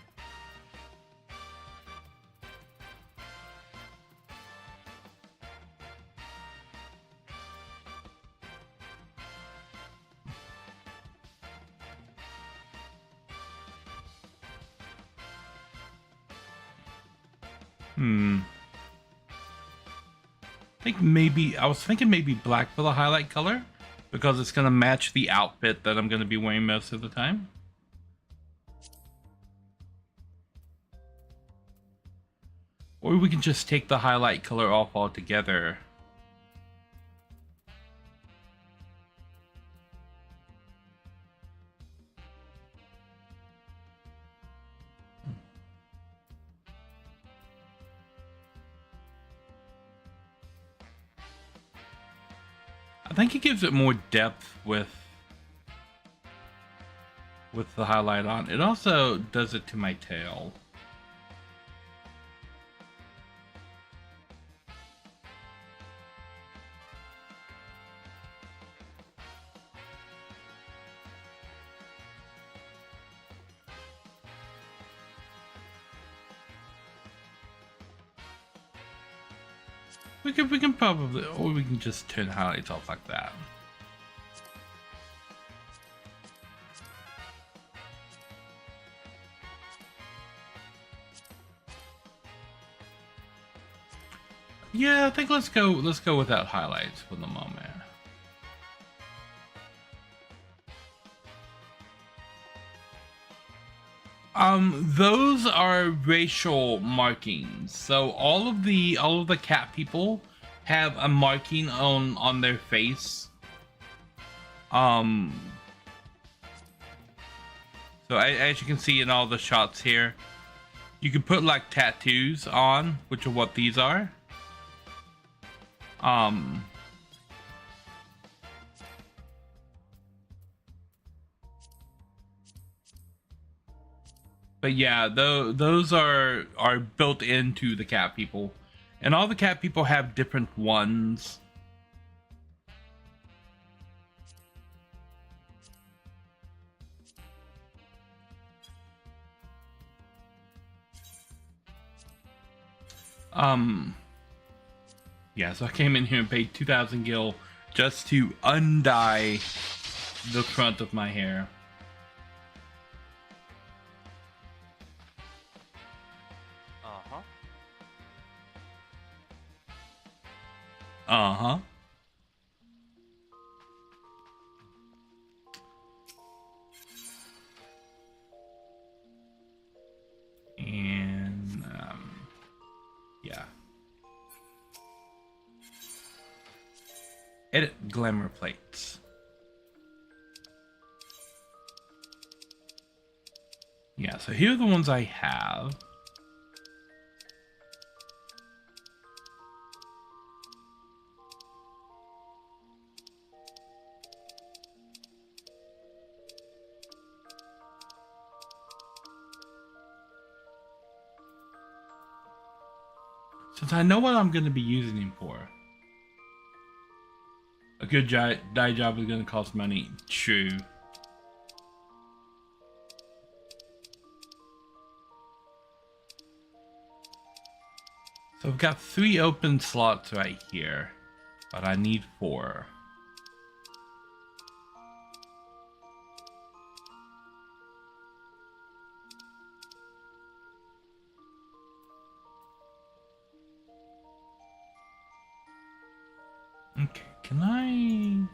Speaker 1: I was thinking maybe black for the highlight color because it's going to match the outfit that I'm going to be wearing most of the time. Or we can just take the highlight color off altogether. I think it gives it more depth with the highlight on. It also does it to my tail. We can probably, or we can just turn highlights off like that. Yeah, I think let's go without highlights for the moment. Those are racial markings. So all of the cat people have a marking on their face. So as you can see in all the shots here, you can put like tattoos on, which are what these are. But yeah, those are built into the cat people, and all the cat people have different ones. Yeah, so I came in here and paid 2,000 gil just to undye the front of my hair. Uh-huh. And, yeah. Edit glamour plates. Yeah, so here are the ones I have. Since I know what I'm going to be using him for. A good dye job is going to cost money. True. So I've got 3 open slots right here, but I need 4. Okay, can I...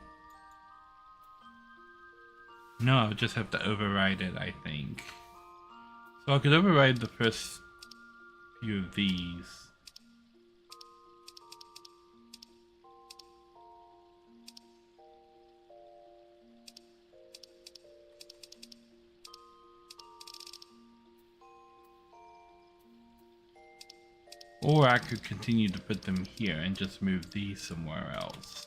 Speaker 1: No, I'll just have to override it, I think. So I could override the first few of these. Or I could continue to put them here and just move these somewhere else.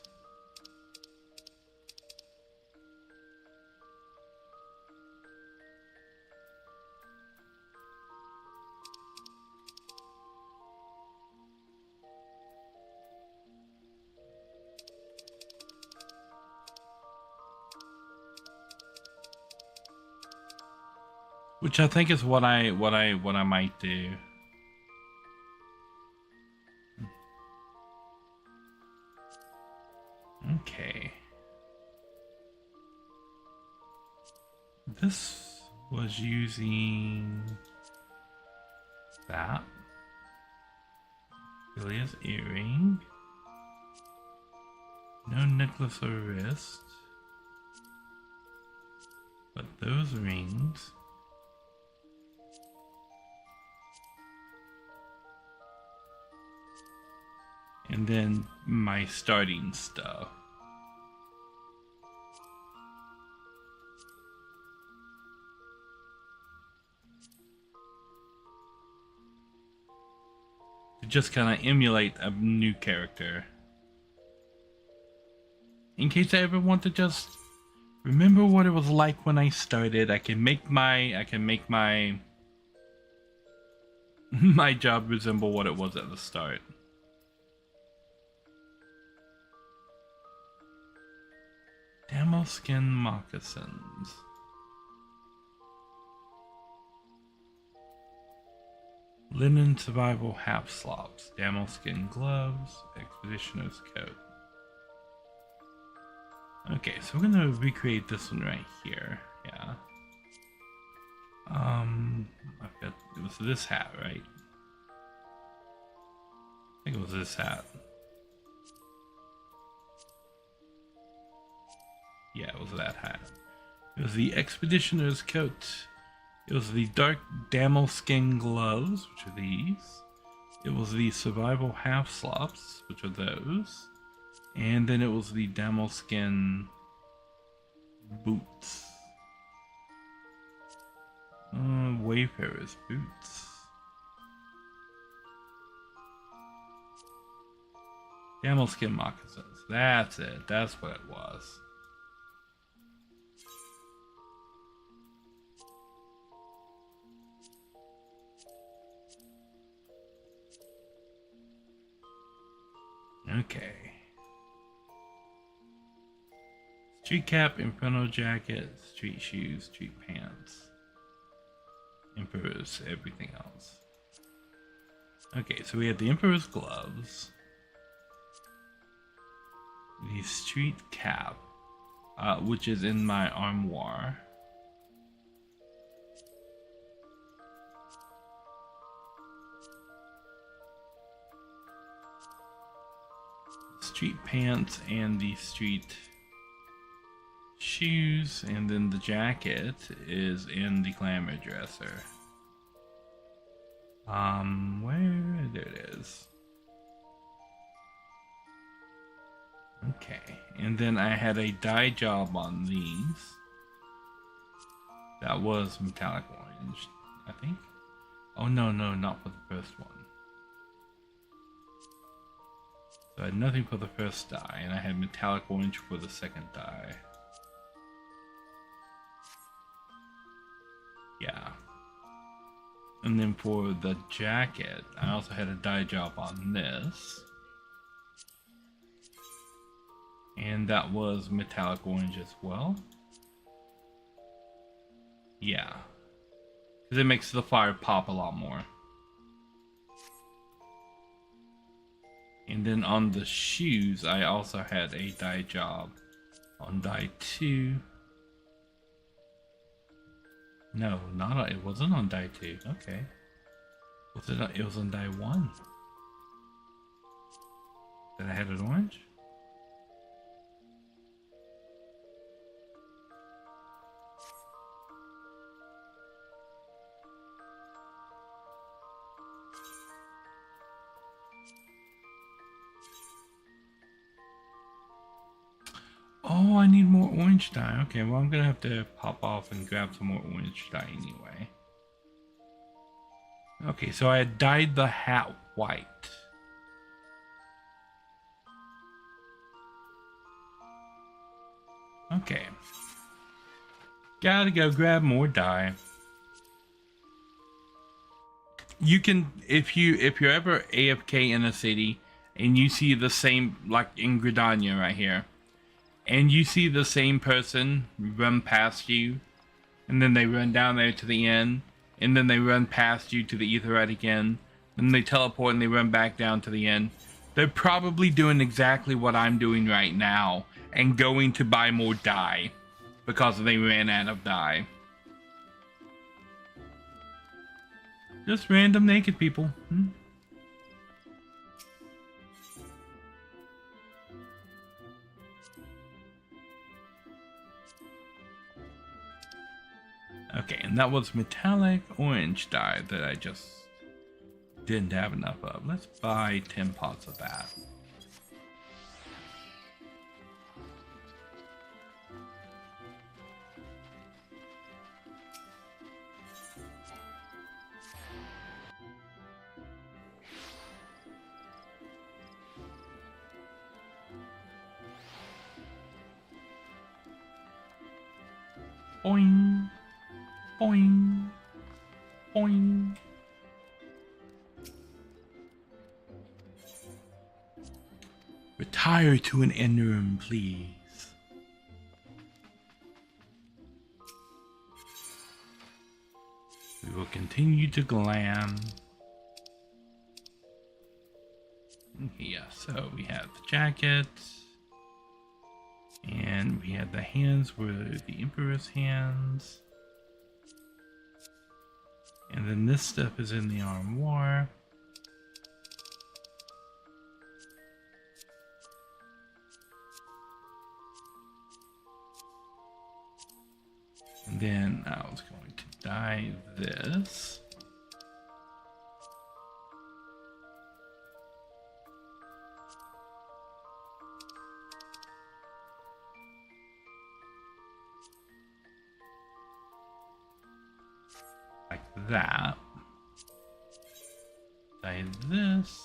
Speaker 1: Which I think is what I might do. Okay. This was using that. Julia's earring. No necklace or wrist. But those rings. And then my starting stuff. To just kind of emulate a new character. In case I ever want to just remember what it was like when I started, I can make my my job resemble what it was at the start. Camel skin moccasins. Linen survival half slops. Camel skin gloves. Expeditioner's coat. Okay, so we're gonna recreate this one right here. Yeah. I've got, it was this hat, right? I think it was this hat. Yeah, it was that hat. It was the Expeditioner's coat. It was the dark camel skin gloves, which are these. It was the survival half slops, which are those. And then it was the camel skin boots. Wayfarer's boots. Camel skin moccasins. That's it. That's what it was. Okay. Street cap, inferno jacket, street shoes, street pants. Emperor's, everything else. Okay, so we have the Emperor's gloves. The street cap, which is in my armoire. street pants and the street shoes, and then the jacket is in the glamour dresser. There it is. Okay, and then I had a dye job on these. That was metallic orange, I think. Oh no, not for the first one. So I had nothing for the first dye, and I had metallic orange for the second dye. Yeah. And then for the jacket, I also had a dye job on this. And that was metallic orange as well. Yeah. Because it makes the fire pop a lot more. And then on the shoes, I also had a dye job on dye 2. No, it wasn't on dye 2. Okay. It was on dye 1. That I had it orange? Oh, I need more orange dye. Okay, well, I'm gonna have to pop off and grab some more orange dye anyway. Okay, so I had dyed the hat white. Okay. Gotta go grab more dye. You can, if you're ever AFK in a city and you see the same, like in Gridania right here, and you see the same person run past you, and then they run down there to the end, and then they run past you to the Aetheryte again, then they teleport and they run back down to the end. They're probably doing exactly what I'm doing right now, and going to buy more dye, because they ran out of dye. Just random naked people. Okay, and that was metallic orange dye that I just didn't have enough of. Let's buy 10 pots of that. Boing, boing, boing. Retire to an end room, please. We will continue to glam. Yeah, so we have the jacket. And we had the hands were the Emperor's hands. And then this stuff is in the armoire. And then I was going to dye this. Like that. Dye this.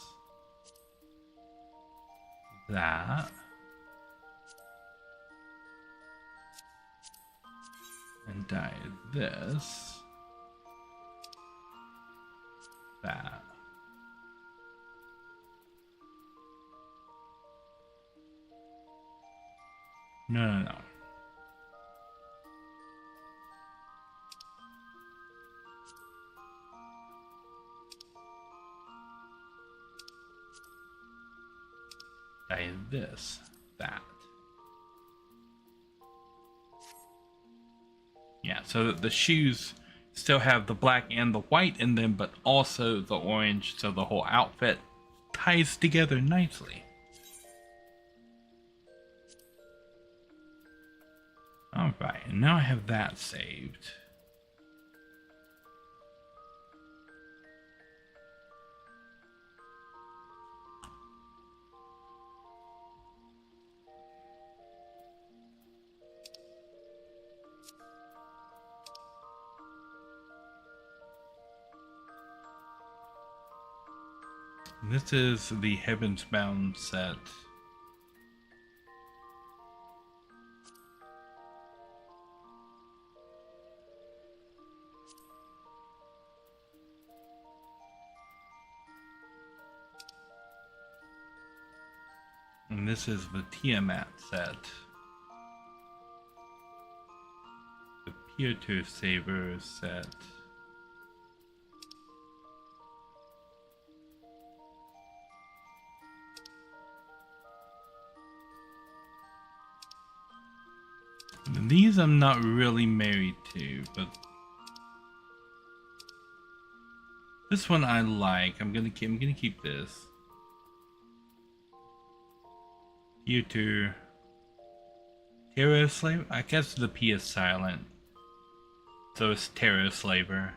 Speaker 1: That. And dye this. That. No. Dye this, that. Yeah, so the shoes still have the black and the white in them, but also the orange, so the whole outfit ties together nicely. Alright, and now I have that saved. This is the Heavens Bound set. And this is the Tiamat set. The Piotr Saber set. These I'm not really married to, but this one I like. I'm gonna keep this. Piotr Terror Slaver? I guess the P is silent. So it's Terror Slaver.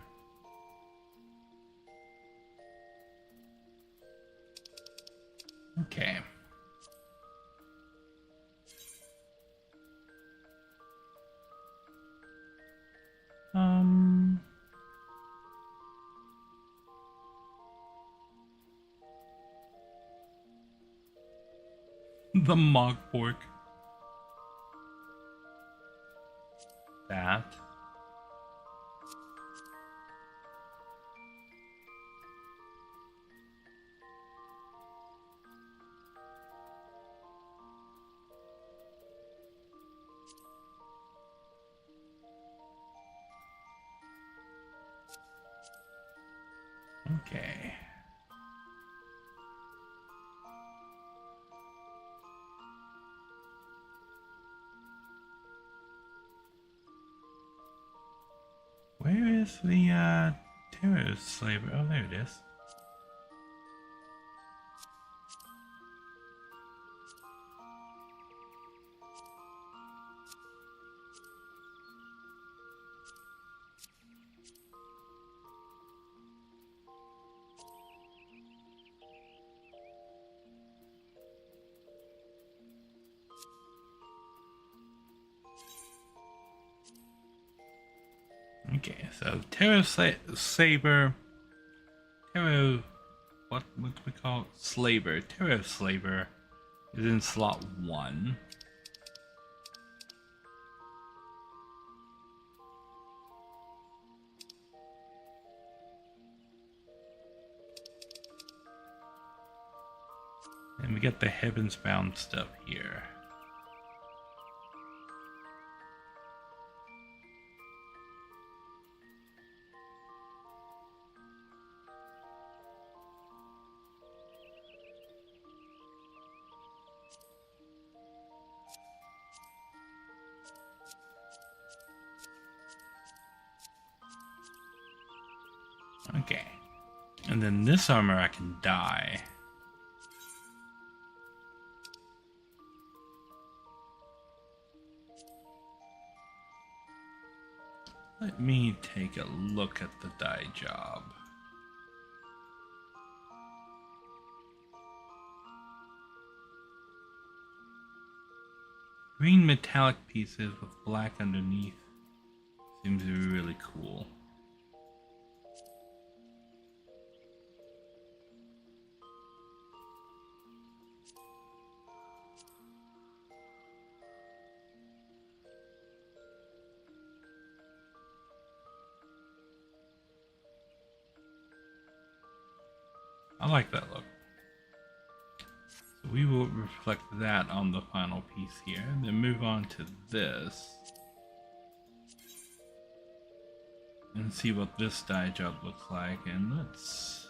Speaker 1: Okay. The Mog Pork. That. Okay. Where is the Terror Slaver? Oh, there it is. Okay, so Terror Saber, Terror, what do we call it? Slaver. Terror Slaver is in slot 1. And we got the Heavens Bound stuff here. Okay, and then this armor I can dye. Let me take a look at the dye job. Green metallic pieces with black underneath. Seems really cool. I like that look. So we will reflect that on the final piece here, and then move on to this. And see what this dye job looks like, and let's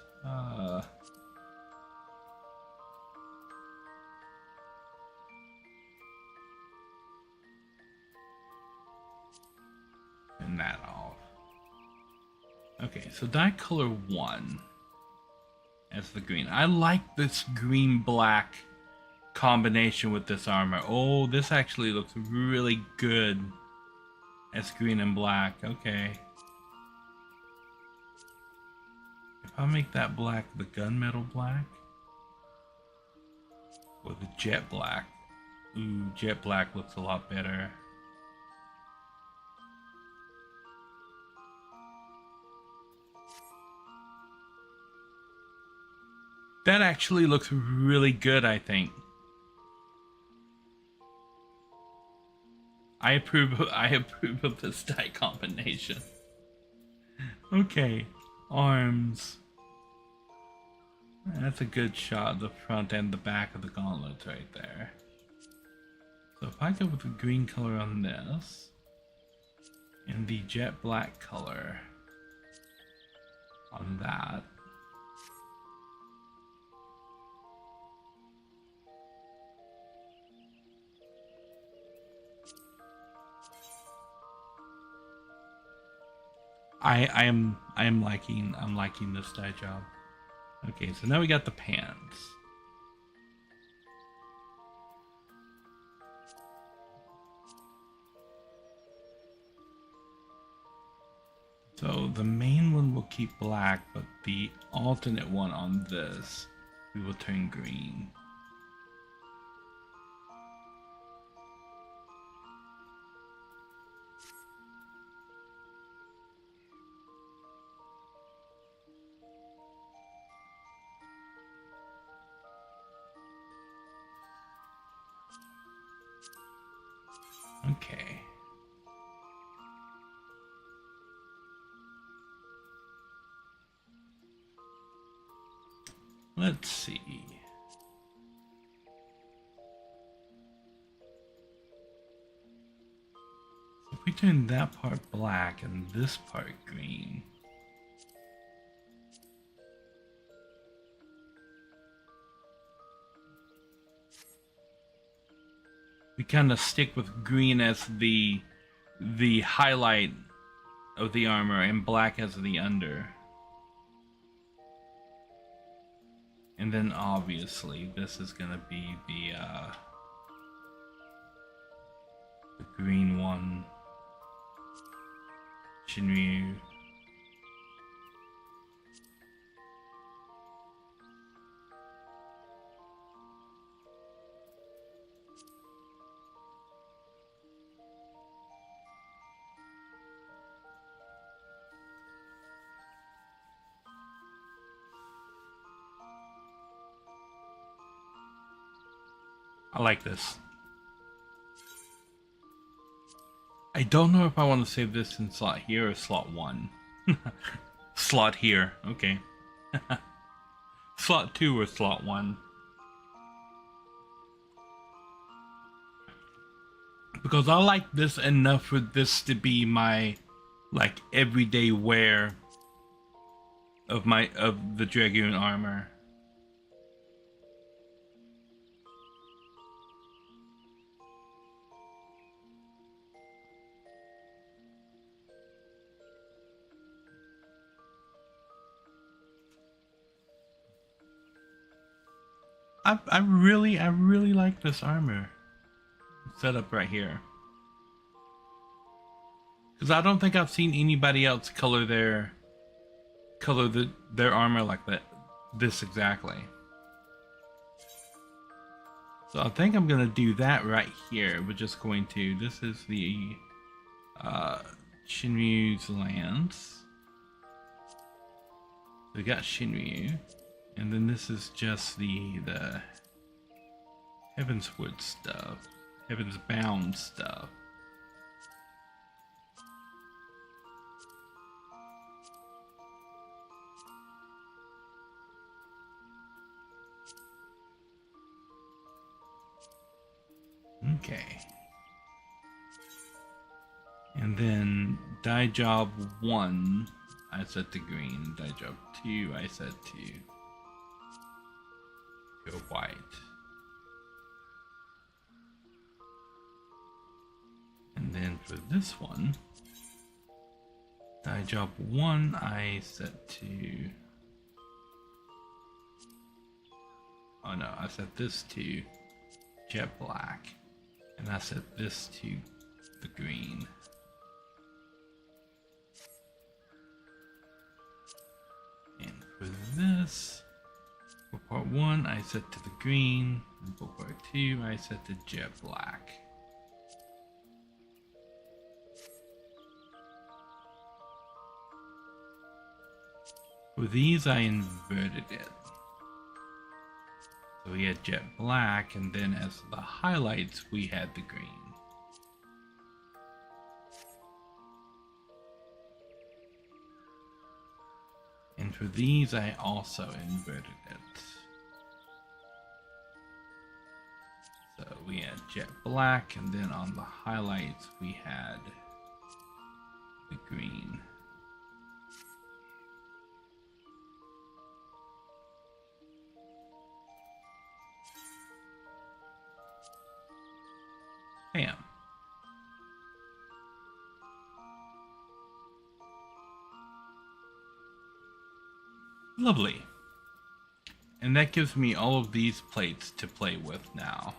Speaker 1: turn that off. Okay, so dye color 1 as the green. I like this green-black combination with this armor. Oh, this actually looks really good as green and black. Okay. If I make that black the gunmetal black, or the jet black. Ooh, jet black looks a lot better. That actually looks really good, I think. I approve of this dye combination. Okay, arms. That's a good shot of the front and the back of the gauntlets right there. So if I go with the green color on this, and the jet black color on that, I'm liking this dye job. Okay, so now we got the pants. So the main one will keep black, but the alternate one on this we will turn green. Okay. Let's see. So if we turn that part black and this part green, we kind of stick with green as the highlight of the armor and black as the under. And then obviously this is gonna be the green one. Shinryu. I like this. I don't know if I want to save this in slot here or slot 1. Slot here, okay. Slot 2 or slot 1. Because I like this enough for this to be my like everyday wear of the Dragoon armor. I really like this armor setup right here. Because I don't think I've seen anybody else color their armor like that, this exactly. So I think I'm gonna do that right here. We're just going to, this is the Shinryu's lance. We got Shinryu. And then this is just the Heavenswood stuff, Heaven's Bound stuff. Okay. And then dye job 1, I set to green. Dye job 2, I set to white. And then for this one, dye job 1, I set to, oh no, I set this to jet black, and I set this to the green. this. For part 1, I set to the green, and for part 2, I set to jet black. For these, I inverted it. So we had jet black, and then as the highlights, we had the green. And for these, I also inverted it. So we had jet black, and then on the highlights, we had the green. Bam. Lovely. And that gives me all of these plates to play with now.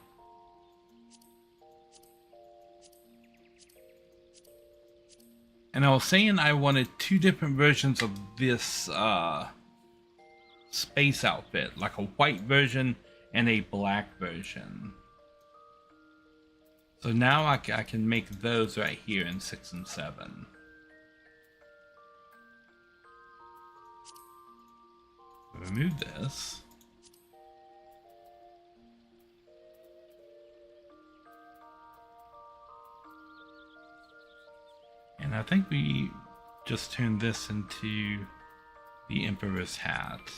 Speaker 1: And I was saying I wanted 2 different versions of this space outfit, like a white version and a black version. So now I can make those right here in 6 and 7. Remove this. And I think we just turned this into the Emperor's hat.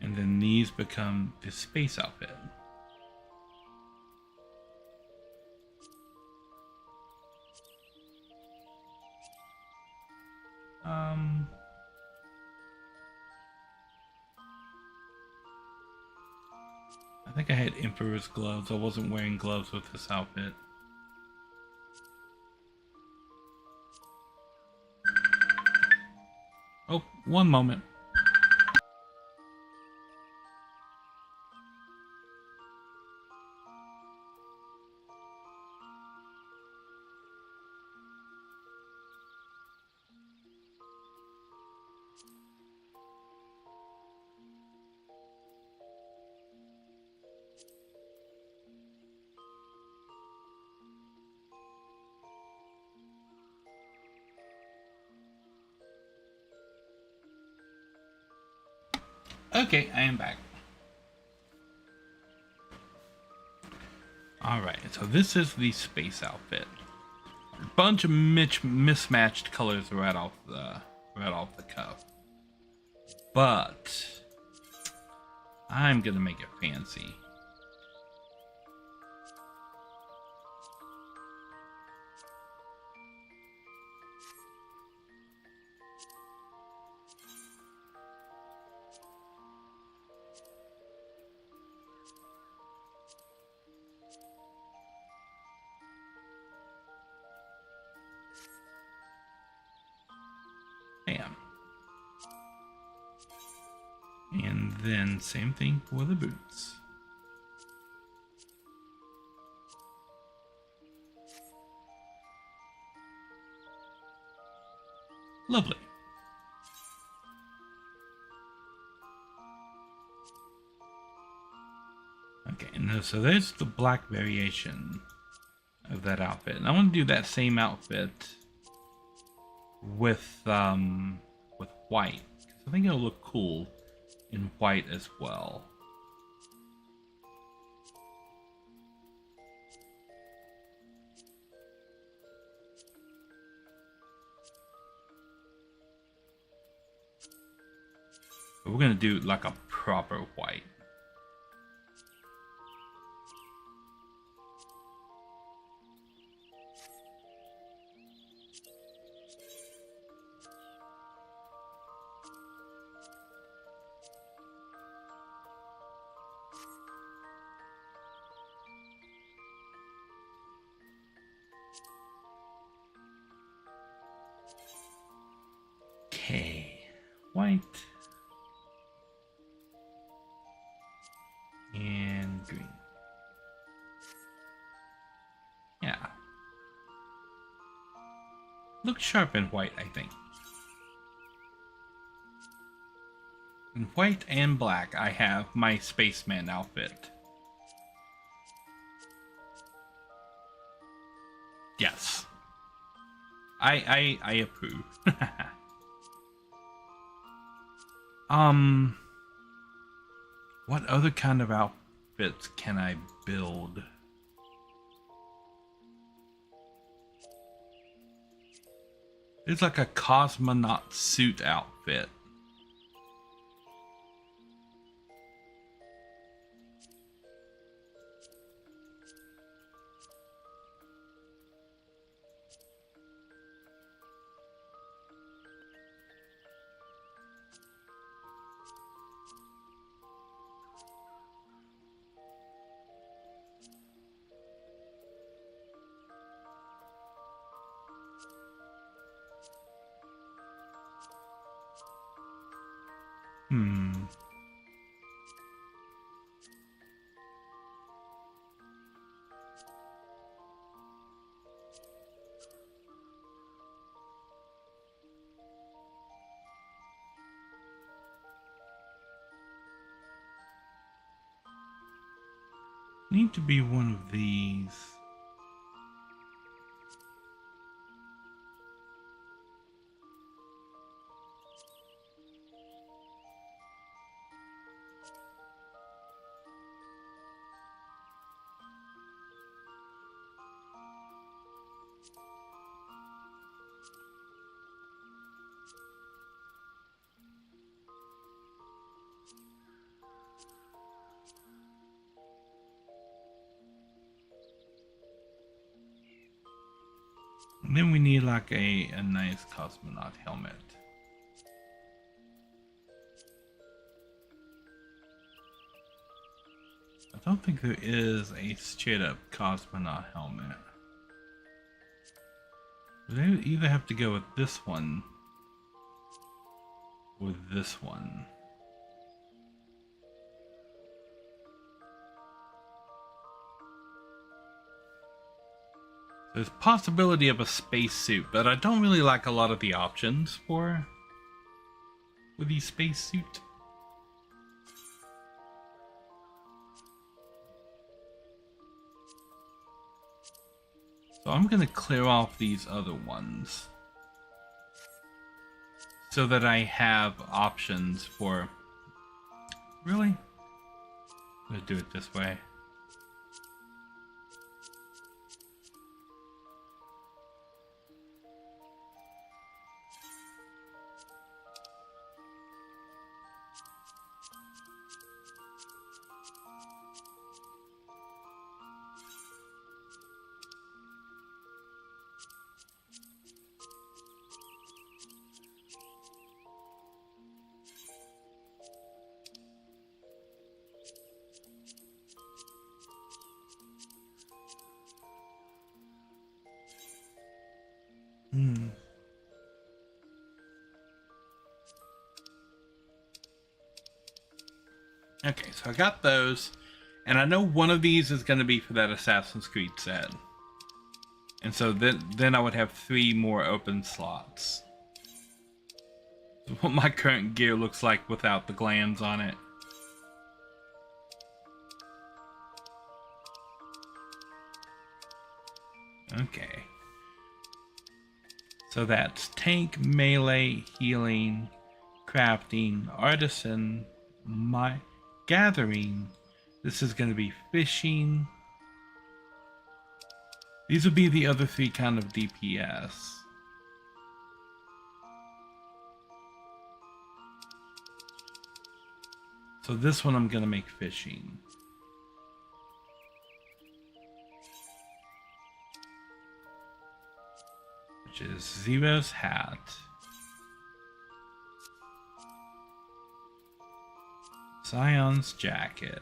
Speaker 1: And then these become the space outfit. I think I had Emperor's gloves. I wasn't wearing gloves with this outfit. Oh, one moment. Okay, I am back. Alright, so this is the space outfit. A bunch of mismatched colors right off the cuff. But I'm gonna make it fancy. Bam. And then same thing for the boots. Lovely. Okay, and so there's the black variation of that outfit. And I want to do that same outfit with white, because I think it'll look cool in white as well. But we're gonna do like a proper white. Okay, white and green. Yeah, looks sharp in white, I think. In white and black, I have my spaceman outfit. Yes. I approve. What other kind of outfits can I build? It's like a cosmonaut suit outfit. Need to be one of these. And then we need like a nice cosmonaut helmet. I don't think there is a straight up cosmonaut helmet. They either have to go with this one or this one. There's possibility of a spacesuit, but I don't really like a lot of the options for the spacesuit. So I'm gonna clear off these other ones so that I have options for. Really? I'm gonna do it this way. Okay, so I got those, and I know one of these is going to be for that Assassin's Creed set. And so then I would have 3 more open slots. What my current gear looks like without the glands on it. Okay. So that's tank, melee, healing, crafting, artisan, gathering. This is going to be fishing. These would be the other 3 kind of DPS. So this one I'm going to make fishing. Which is Zero's hat. Scion's jacket.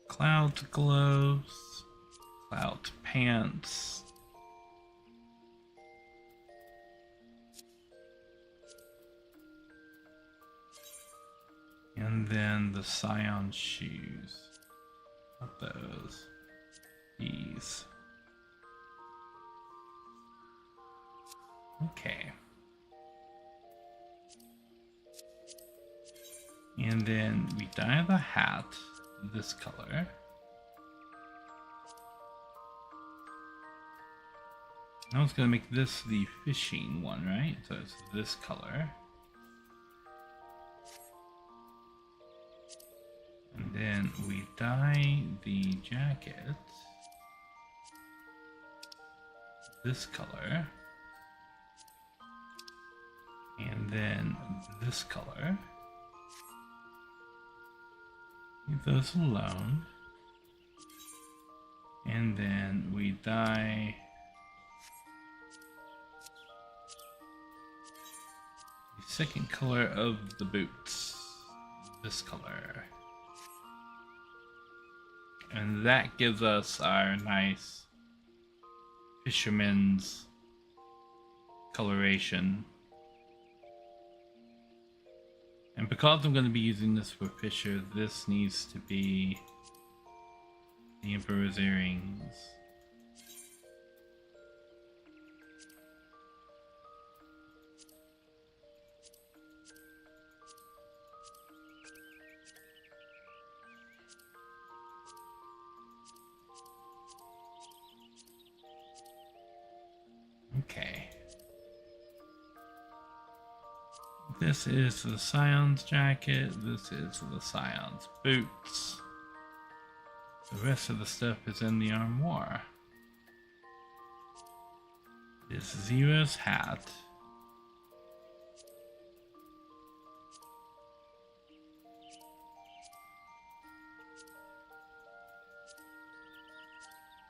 Speaker 1: Cloud gloves. Cloud pants. And then the Scion shoes. Not those. These. these. Okay. And then we dye the hat this color. I was gonna make this the fishing one, right? So it's this color. And then we dye the jacket this color. And then this color. Leave those alone. And then we dye the second color of the boots, this color. And that gives us our nice fisherman's coloration. And because I'm going to be using this for Fisher, this needs to be the Emperor's earrings. Okay. This is the Scion's jacket, this is the Scion's boots. The rest of the stuff is in the armoire. This Zero's hat.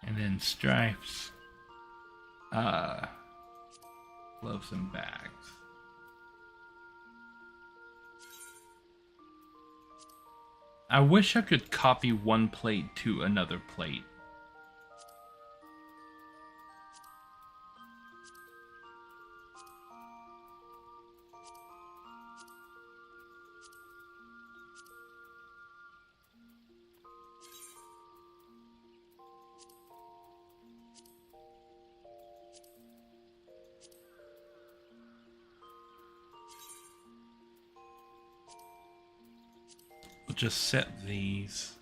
Speaker 1: And then Stripes, gloves and bags. I wish I could copy one plate to another plate. Just set these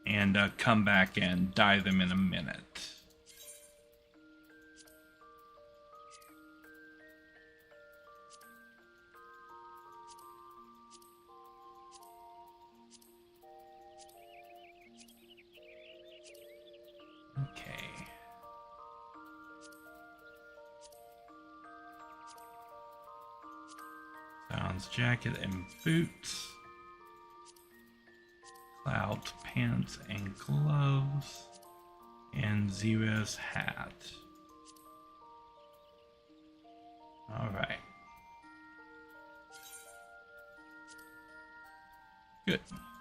Speaker 1: and come back and dye them in a minute. Okay. Sounds jacket and boots. Cloud pants and gloves, and Zero's hat. All right. Good.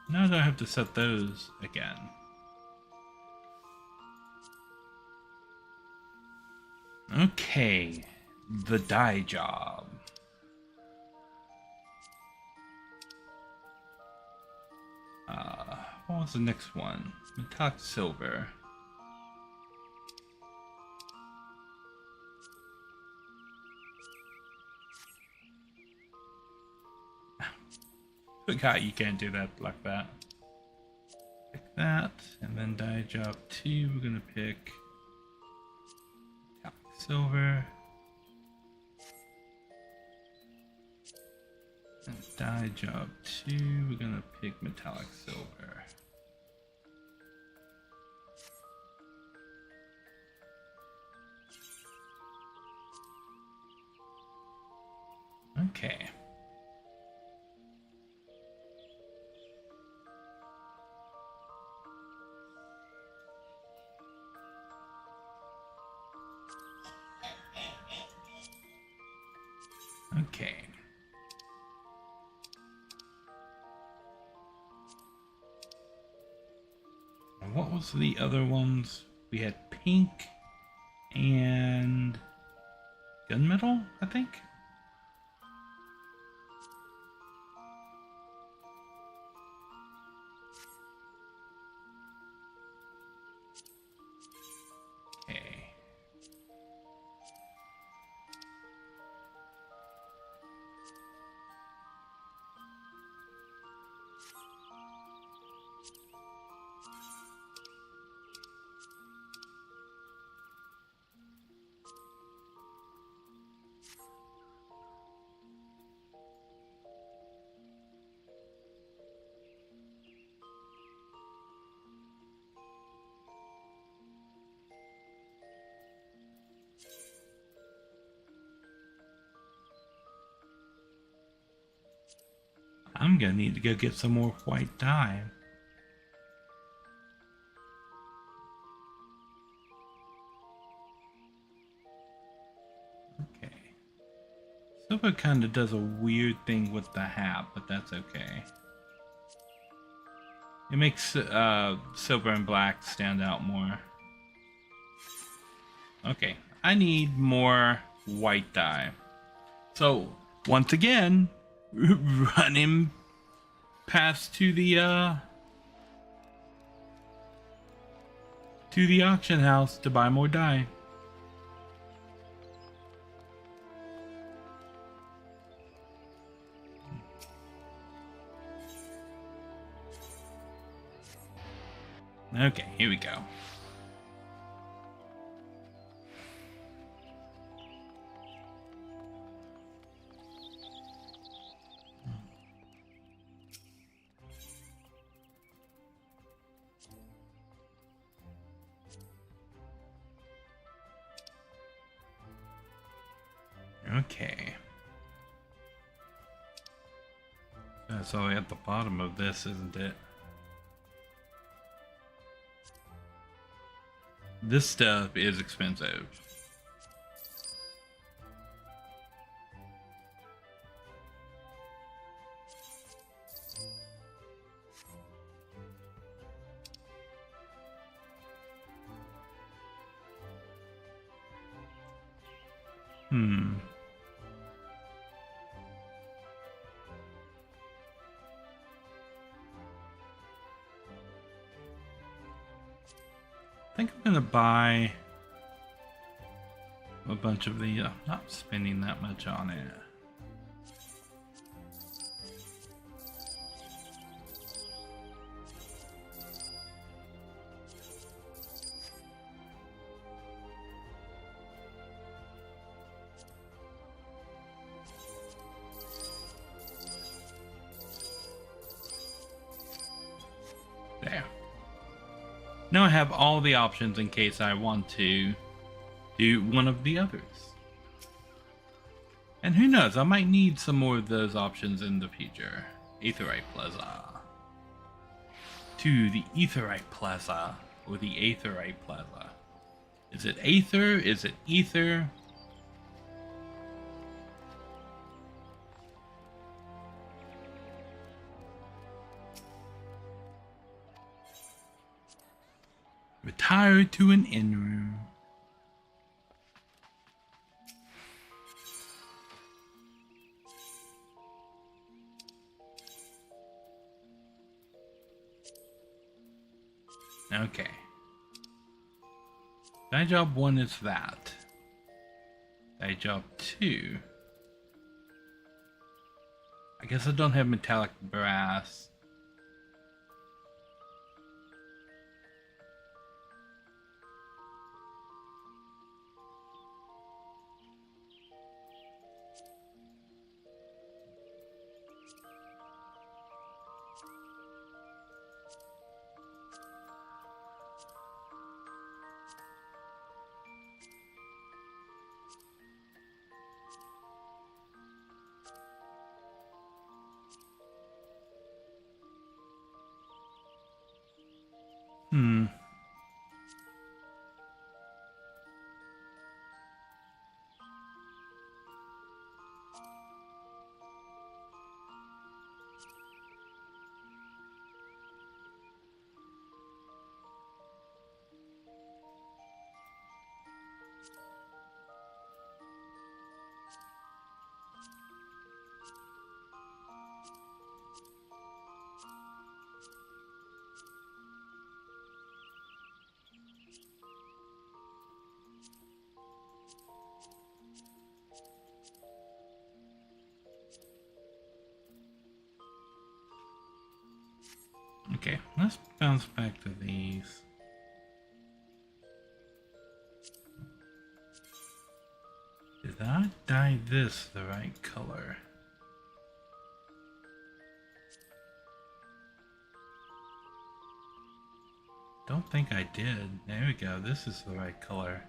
Speaker 1: Now do I have to set those again? Okay, the dye job. What was the next one? Metallic silver. Forgot you can't do that like that. Pick that, and then dye job 2, we're gonna pick metallic silver. And dye job 2, we're gonna pick metallic silver. Okay. Okay. And what was the other ones? We had pink and gunmetal, I think. I'm gonna need to go get some more white dye. Okay. Silver kind of does a weird thing with the hat, but that's okay. It makes silver and black stand out more. Okay, I need more white dye. So, once again, running past to the auction house to buy more dye. Okay, here we go. Okay. That's all at the bottom of this, isn't it? This stuff is expensive. I think I'm gonna buy a bunch of the, not spending that much on it. There. Now I have all the options in case I want to do one of the others. And who knows, I might need some more of those options in the future. Aetheryte Plaza. To the Aetheryte Plaza, or the Aetheryte Plaza. Is it Aether? Is it Ether? Retire to an inn room. Okay. Dye job 1 is that. Dye job 2. I guess I don't have metallic brass. Okay, let's bounce back to these. Did I dye this the right color? Don't think I did. There we go, this is the right color.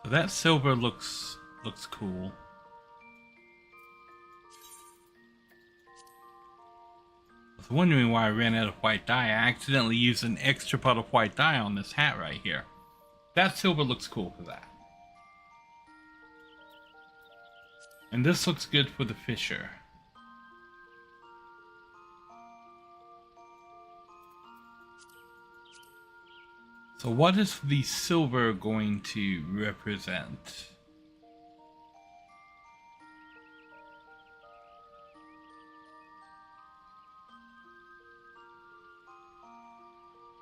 Speaker 2: So that silver looks cool. I was wondering why I ran out of white dye. I accidentally used an extra pot of white dye on this hat right here. That silver looks cool for that. And this looks good for the fisher. So what is the silver going to represent?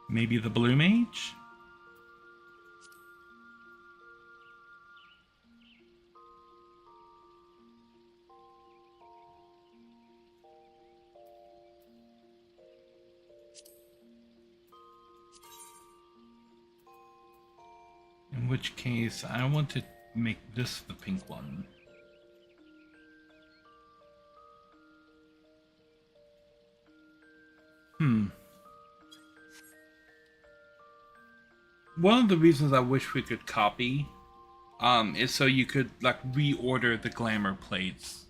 Speaker 2: Maybe the blue mage? In which case, I want to make this the pink one. One of the reasons I wish we could copy is so you could like reorder the glamour plates.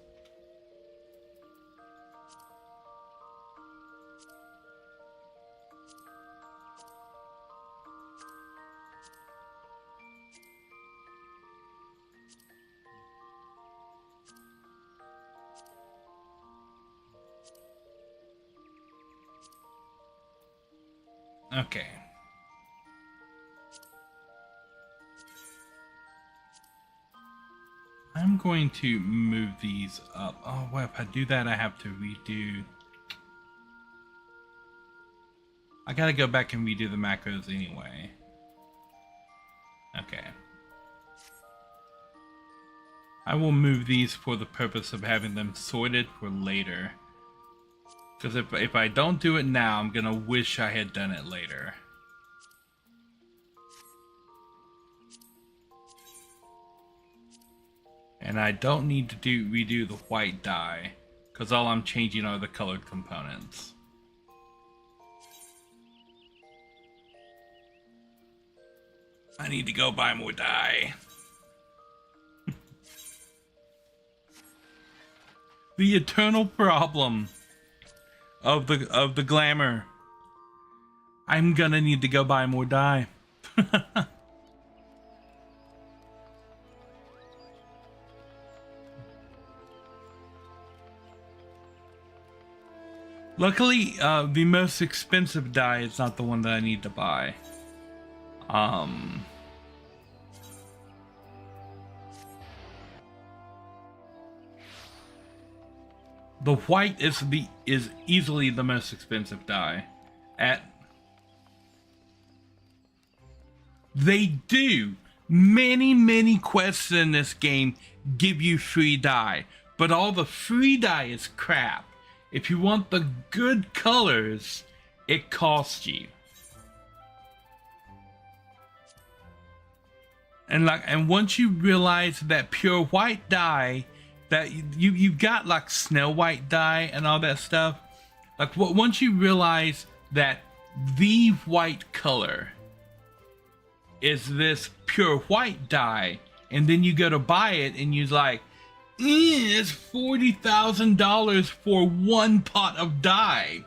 Speaker 2: Okay. I'm going to move these up. Oh, well, if I do that, I have to redo. I gotta go back and redo the macros anyway. Okay. I will move these for the purpose of having them sorted for later. Because if I don't do it now, I'm gonna wish I had done it later. And I don't need to redo the white dye, because all I'm changing are the colored components. I need to go buy more dye. The eternal problem of the glamour. I'm gonna need to go buy more dye. Luckily, the most expensive dye is not the one that I need to buy. The white is easily the most expensive dye. They do. Many quests in this game give you free dye, but all the free dye is crap. If you want the good colors, it costs you. And once you realize that pure white dye, that you've got like Snow White dye and all that stuff, like once you realize that the white color is this pure white dye, and then you go to buy it and you're like, it's $40,000 for one pot of dye,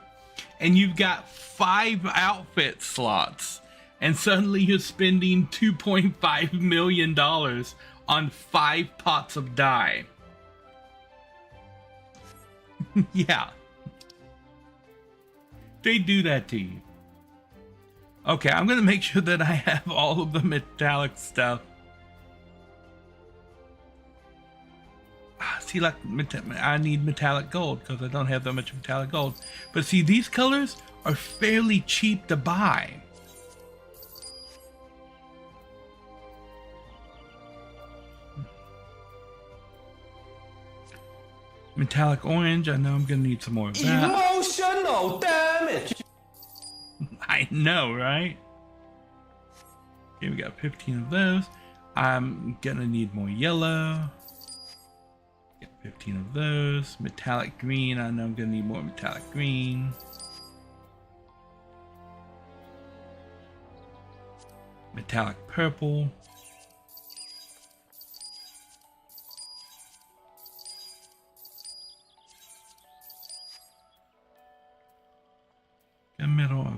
Speaker 2: and you've got 5 outfit slots, and suddenly you're spending $2.5 million on 5 pots of dye. Yeah. They do that to you. Okay, I'm gonna make sure that I have all of the metallic stuff. See, like, I need metallic gold because I don't have that much metallic gold. But see, these colors are fairly cheap to buy. Metallic orange, I know I'm gonna need some more of that.
Speaker 3: Emotional damage!
Speaker 2: I know, right? Okay, we got 15 of those. I'm gonna need more yellow. Get 15 of those. Metallic green, I know I'm gonna need more metallic green. Metallic purple.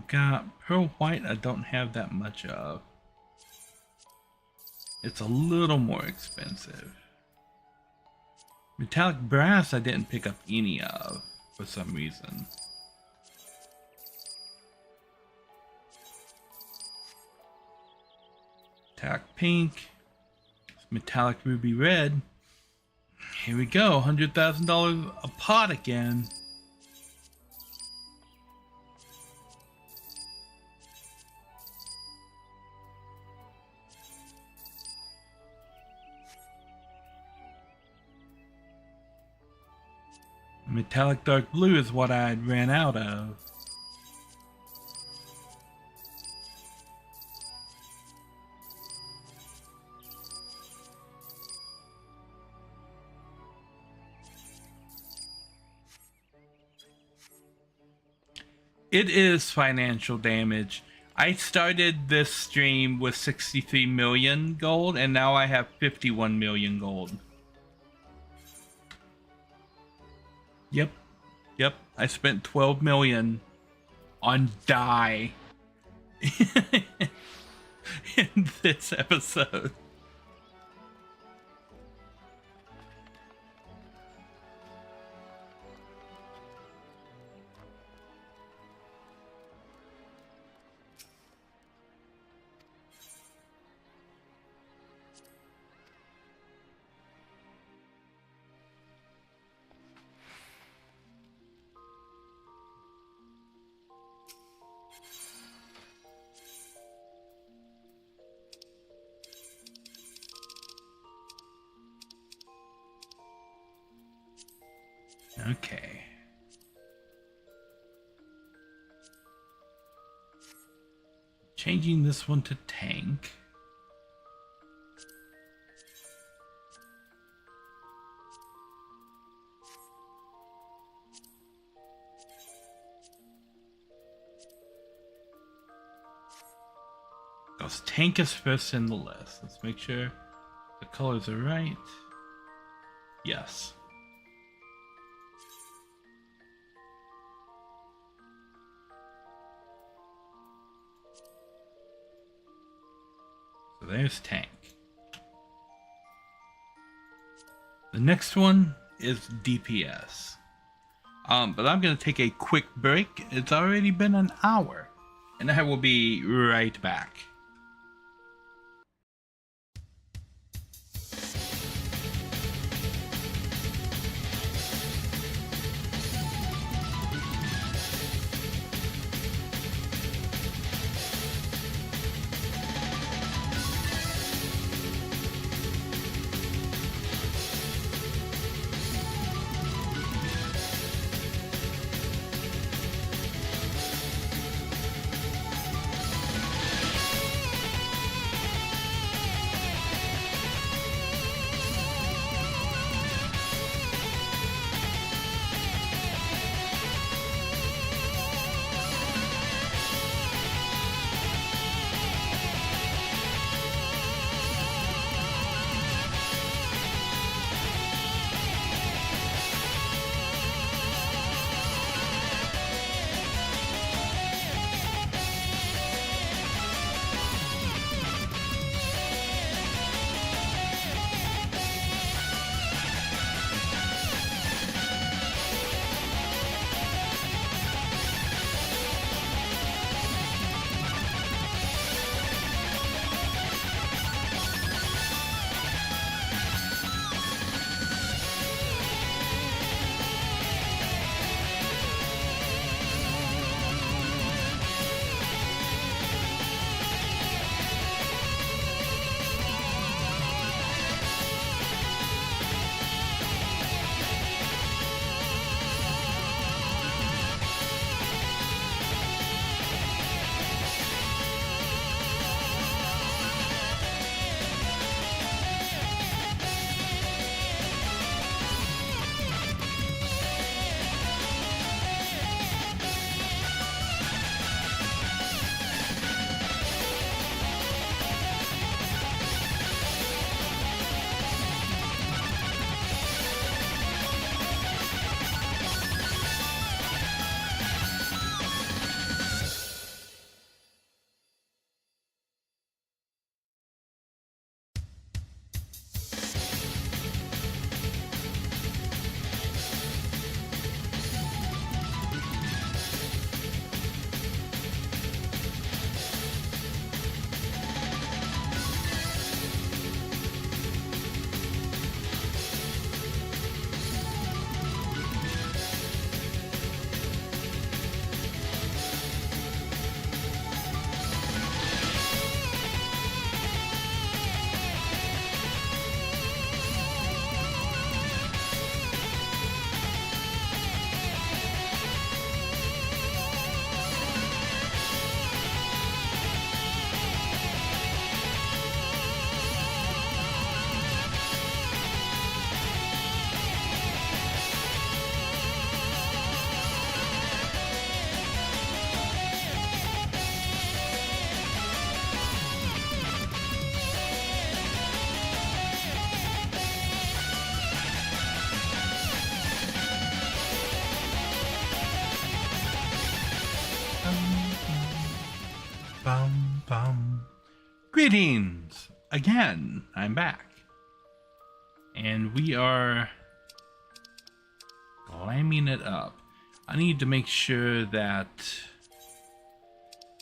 Speaker 2: got pearl white. I don't have that much of. It's a little more expensive. Metallic brass I didn't pick up any of for some reason. Metallic pink. Metallic ruby red. Here we go, $100,000 a pot again. Metallic dark blue is what I ran out of. It is financial damage. I started this stream with 63 million gold and now I have 51 million gold. Yep, I spent 12 million on dye in this episode. Okay. Changing this one to tank. Because tank is first in the list. Let's make sure the colors are right. Yes. So there's tank. The next one is DPS. But I'm going to take a quick break. It's already been an hour. And I will be right back. Greetings! Again, I'm back. And we are glamming it up. I need to make sure that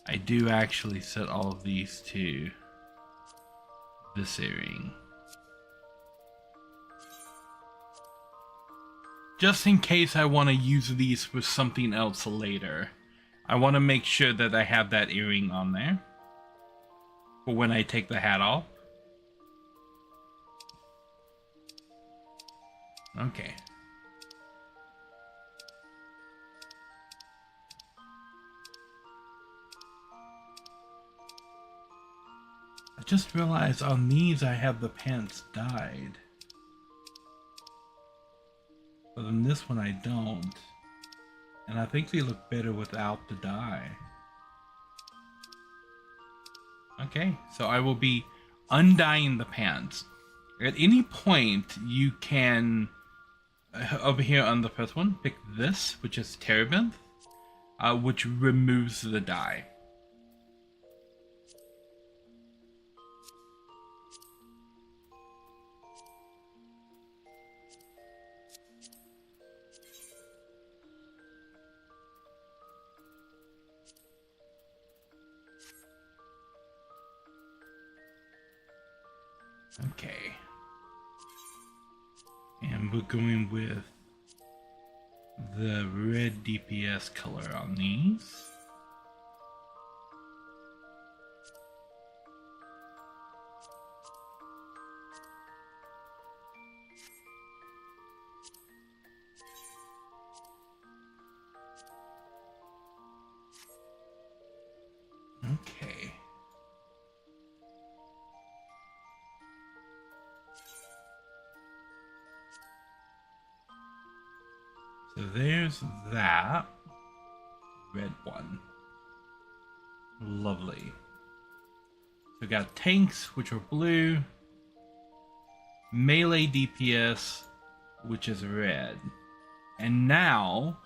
Speaker 2: I do actually set all of these to this earring. Just in case I want to use these for something else later. I want to make sure that I have that earring on there for when I take the hat off. Okay. I just realized on these I have the pants dyed. But on this one I don't. And I think they look better without the dye. Okay, so I will be undying the pants. At any point you can, over here on the first one, pick this, which is Terebinth, which removes the dye. Okay. And we're going with the red DPS color on these. Okay. So there's that red one. Lovely. So we got tanks, which are blue, melee DPS, which is red. And now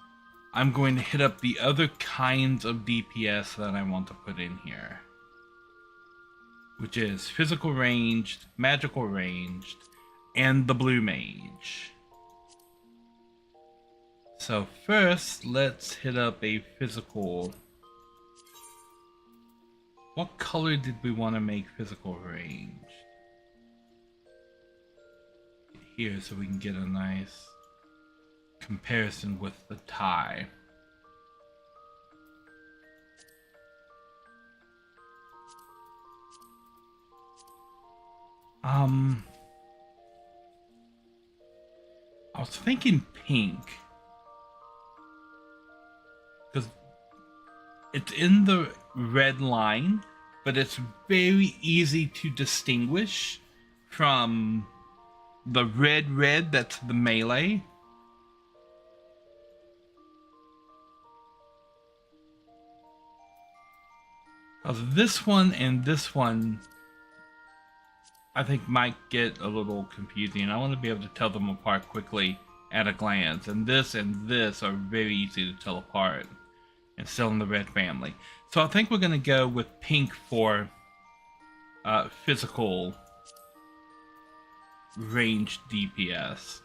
Speaker 2: I'm going to hit up the other kinds of DPS that I want to put in here, which is physical ranged, magical ranged, and the blue mage. So first, let's hit up a physical. What color did we want to make physical ranged? Here, so we can get a nice comparison with the tie. I was thinking pink. Because it's in the red line, but it's very easy to distinguish from the red that's the melee. Because this one and this one, I think might get a little confusing. I want to be able to tell them apart quickly at a glance. And this are very easy to tell apart. And still in the red family. So I think we're going to go with pink for physical ranged DPS.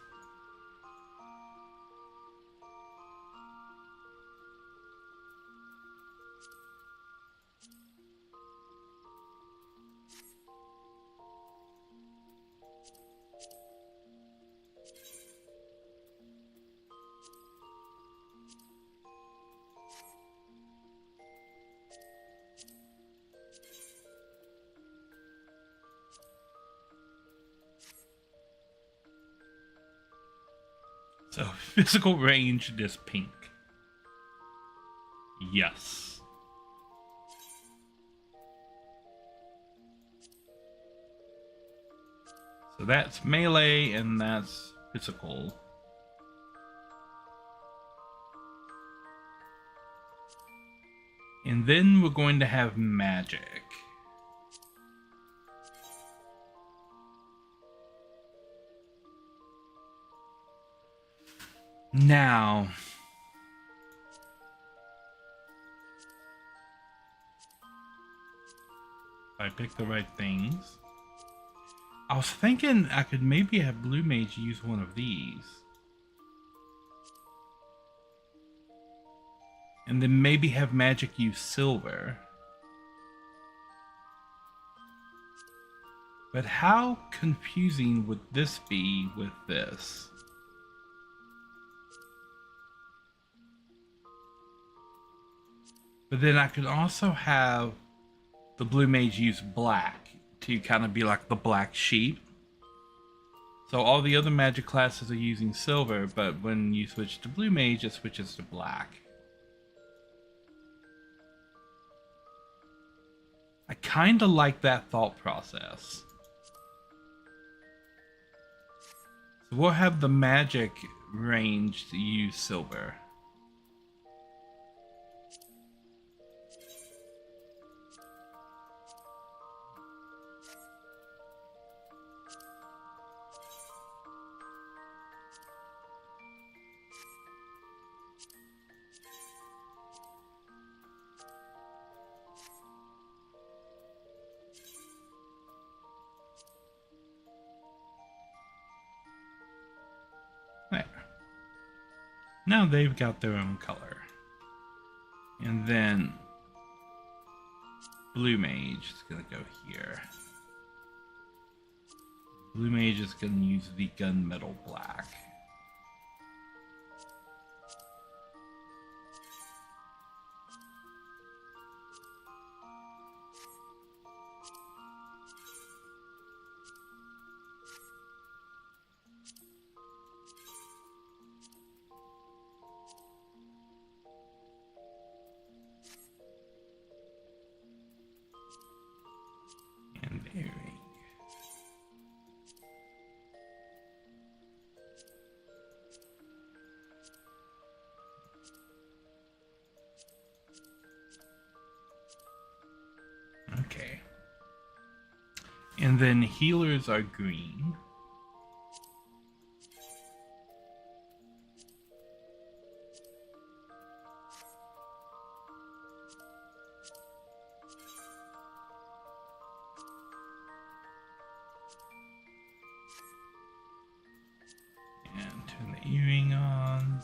Speaker 2: So physical range is pink. Yes. So that's melee and that's physical. And then we're going to have magic. Now, I picked the right things. I was thinking I could maybe have Blue Mage use one of these. And then maybe have Magic use Silver. But how confusing would this be with this? But then I could also have the Blue Mage use black to kind of be like the black sheep. So all the other magic classes are using silver, but when you switch to Blue Mage, it switches to black. I kind of like that thought process. So we'll have the magic range to use silver. There. Now they've got their own color. And then Blue Mage is going to go here. Blue Mage is going to use the gunmetal black. And earring. Okay. And then healers are green. And turn the earring on.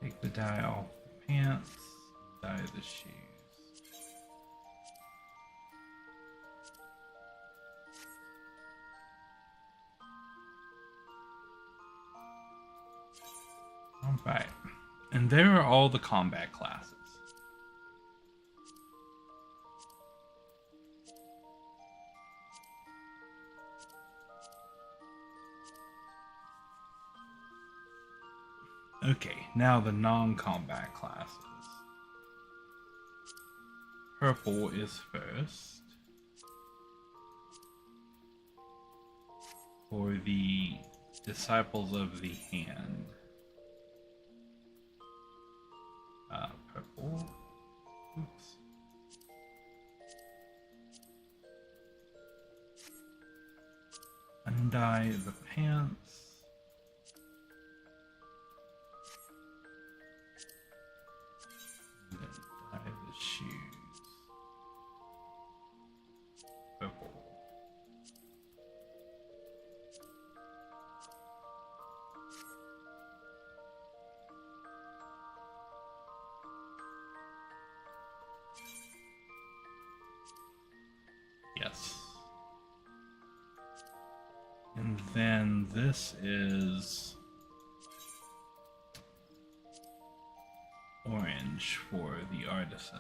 Speaker 2: Take the dye off the pants. Dye the shoes. Alright. And there are all the combat classes. Okay, now the non-combat classes. Purple is first. For the Disciples of the Hand. Purple. Oops. Undye the pants. And then dye the shoes. Purple. Yes. And then this is orange for the artisans.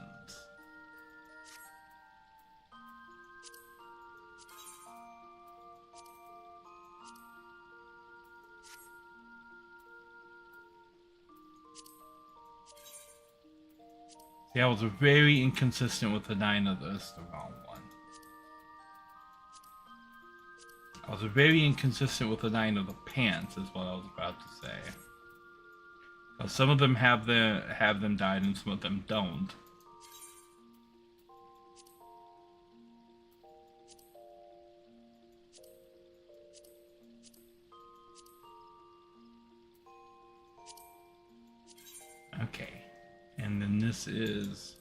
Speaker 2: See, I was very inconsistent with the 9 of this, the wrong one. I was very inconsistent with the 9 of the pants, is what I was about to say. Some of them have them dyed, and some of them don't. Okay, and then this is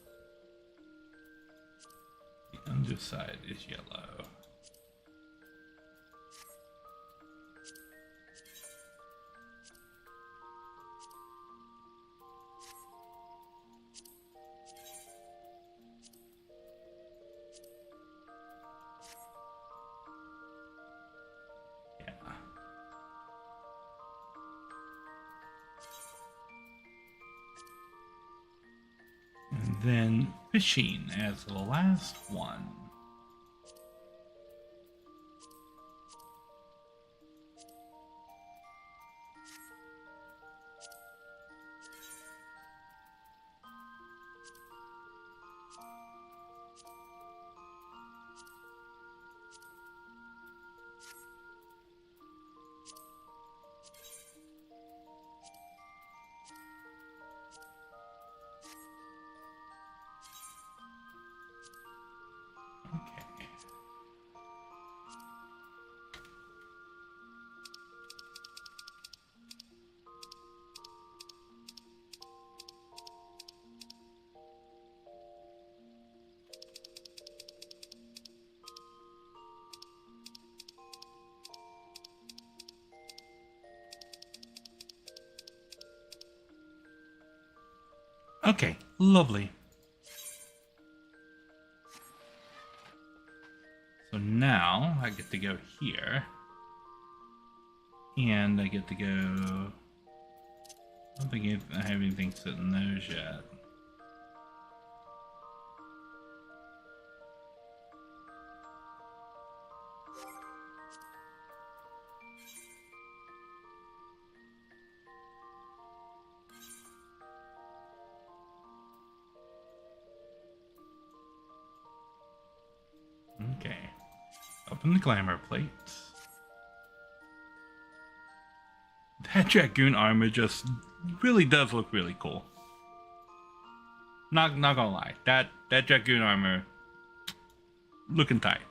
Speaker 2: Underside is yellow. And then fishing as the last one. Okay, lovely. So now I get to go here. And I get to go... I don't think I have anything set in those yet. Okay. Open the glamour plates. That Dragoon armor just really does look really cool. Not gonna lie. That Dragoon armor looking tight.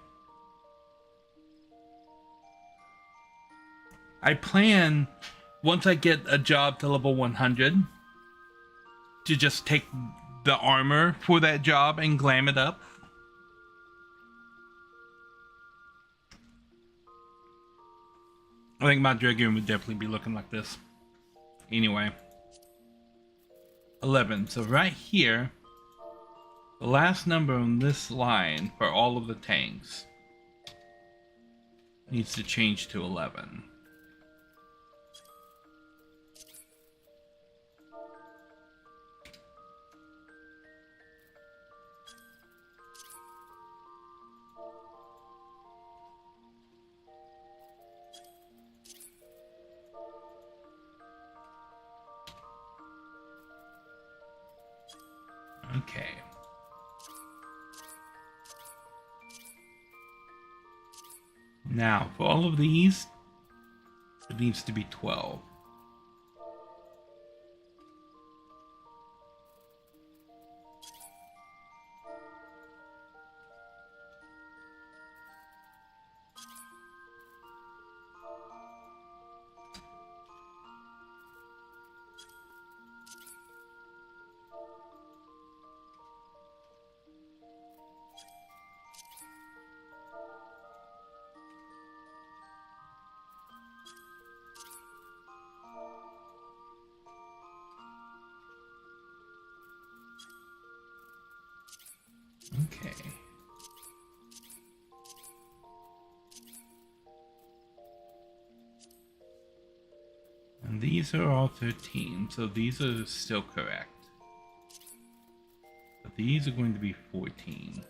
Speaker 2: I plan, once I get a job to level 100, to just take the armor for that job and glam it up. I think my Dragoon would definitely be looking like this. Anyway. 11. So right here, the last number on this line for all of the tanks needs to change to 11. Okay. Now, for all of these, it needs to be 12. Okay. And these are all 13, so these are still correct. But these are going to be 14.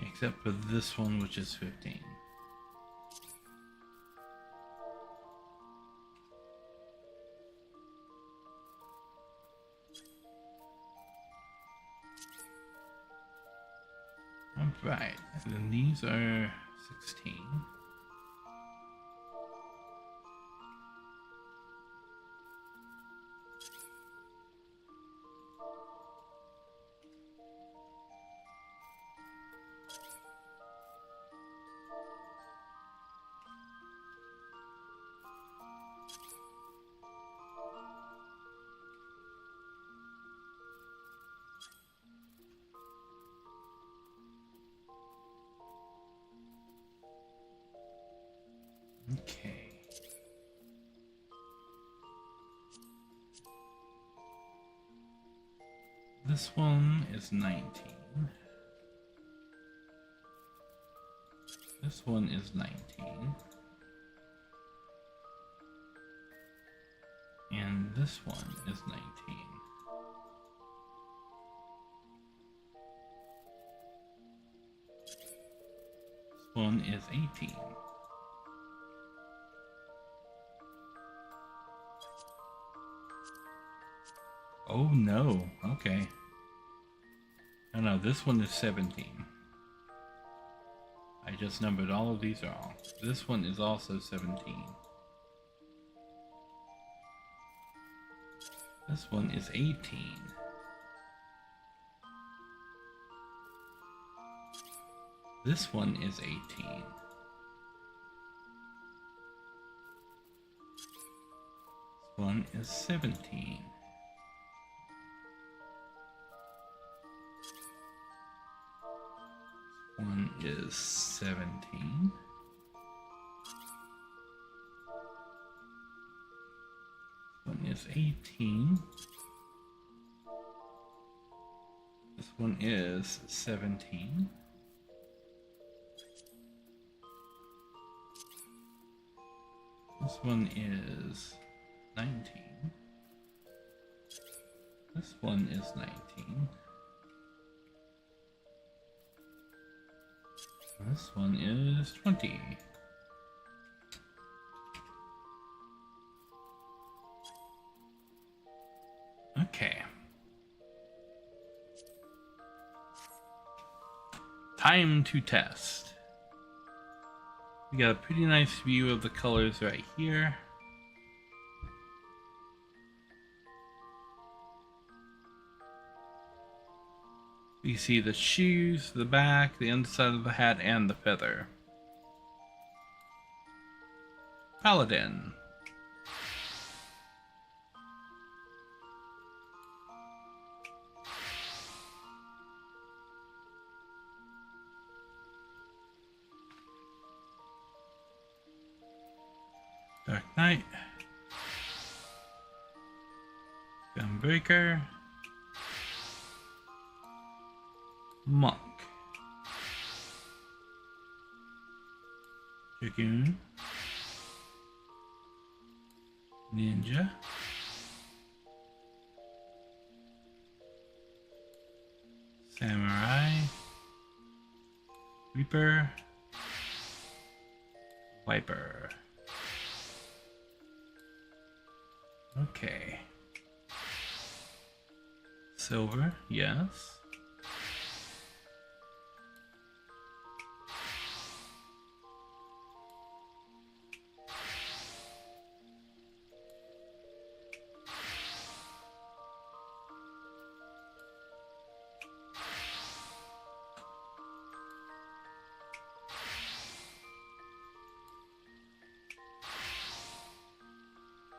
Speaker 2: Except for this one, which is 15. Alright, and then these are 16. Okay. This one is 19. This one is 19. And this one is 19. This one is 18. Oh no, okay. Oh no, this one is 17. I just numbered all of these wrong. This one is also 17. This one is 18. This one is 18. This one is 17. One is 17. One is 18. This one is 17. This one is 19. This one is 19. This one is 20. Okay. Time to test. We got a pretty nice view of the colors right here. You see the shoes, the back, the underside of the hat, and the feather. Paladin. Dark Knight. Gunbreaker. Monk. Dragoon. Ninja. Samurai. Reaper. Viper. Okay. Silver, yes.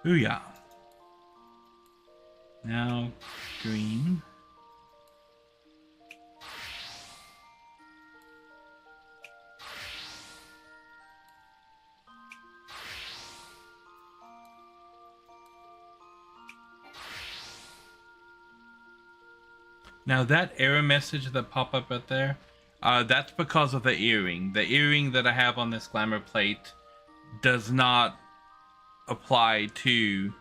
Speaker 2: Booyah. Now, green. Now that error message that pop up right there, that's because of the earring. The earring that I have on this glamour plate does not apply to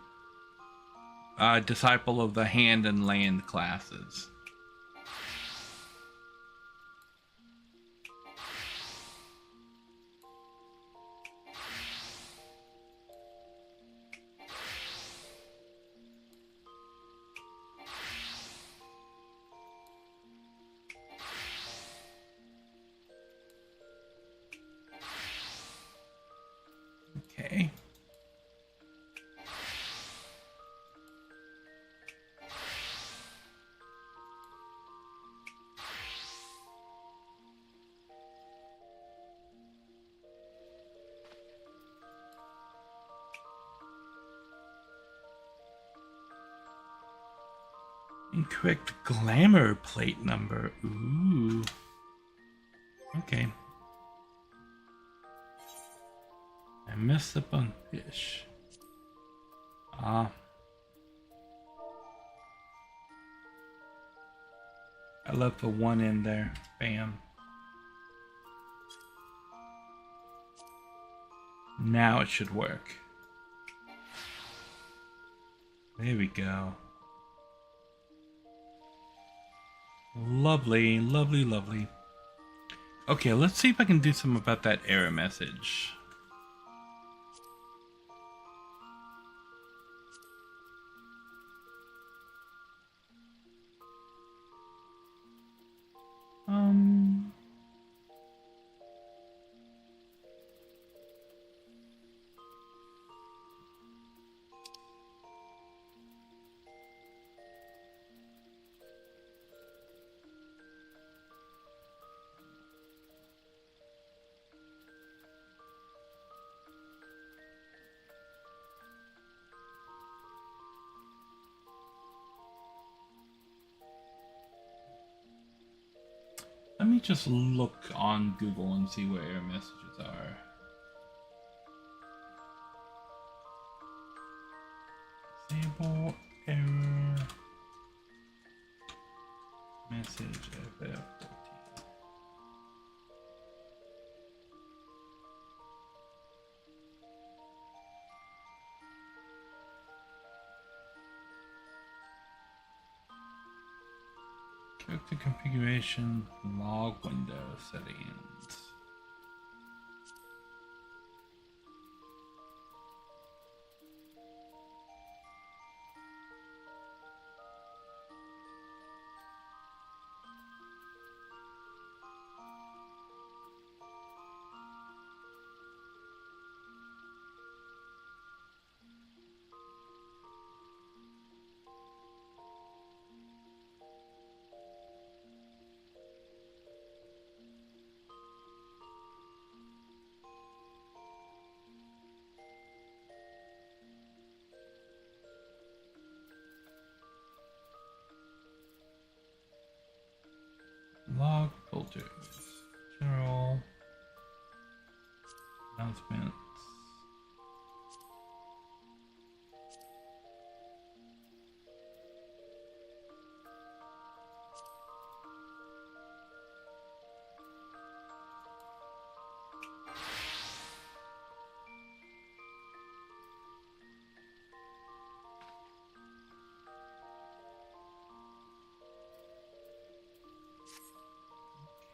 Speaker 2: Disciple of the Hand and Land classes. Okay. Incorrect glamour plate number. Ooh. Okay. I messed up on fish. Ah. I left the one in there. Bam. Now it should work. There we go. Lovely, lovely, lovely. Okay, let's see if I can do something about that error message. Let me just look on Google and see where error messages are. Disable error message FF14. Character configuration, log window settings. Log filters, general, announcements.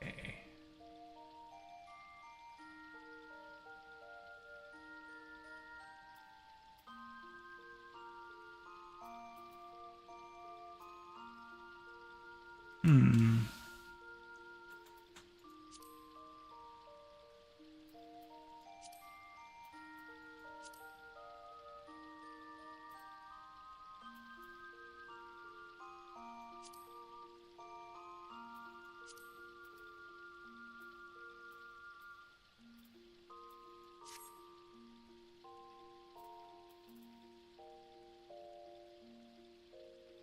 Speaker 2: Okay.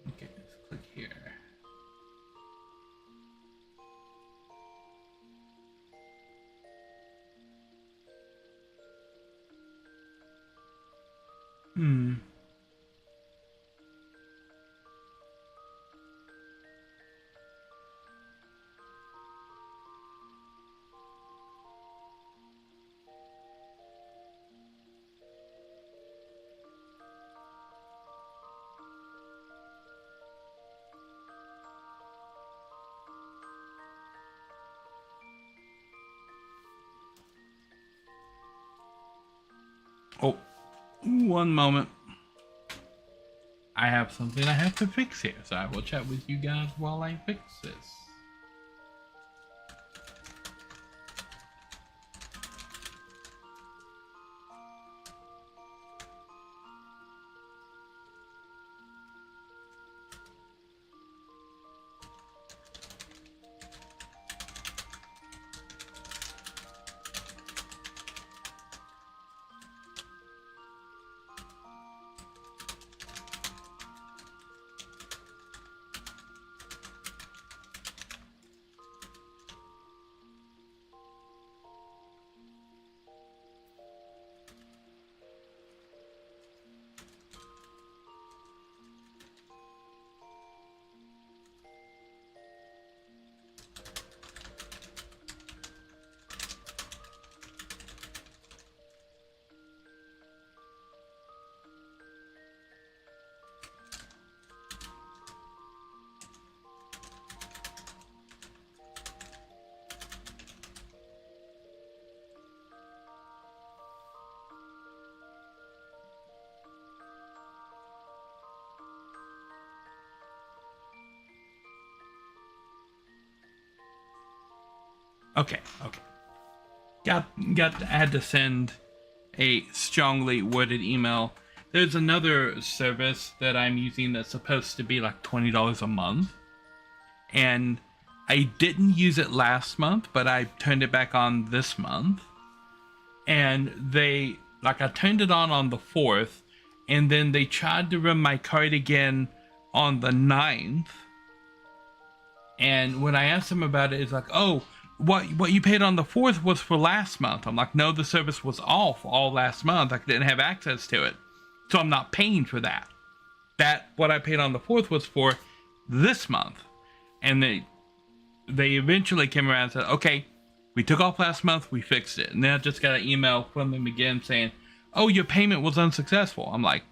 Speaker 2: Okay, let's click here. Oh, one moment. I have something I have to fix here, so I will chat with you guys while I fix this. Okay. I had to send a strongly worded email. There's another service that I'm using that's supposed to be like $20 a month. And I didn't use it last month, but I turned it back on this month. And I turned it on the 4th, and then they tried to run my card again on the 9th. And when I asked them about it, it's like, oh, what you paid on the 4th was for last month. I'm like, no, the service was off all last month. I didn't have access to it. So I'm not paying for that. What I paid on the 4th was for this month. And they eventually came around and said, okay, we took off last month, we fixed it. And then I just got an email from them again saying, oh, your payment was unsuccessful. I'm like,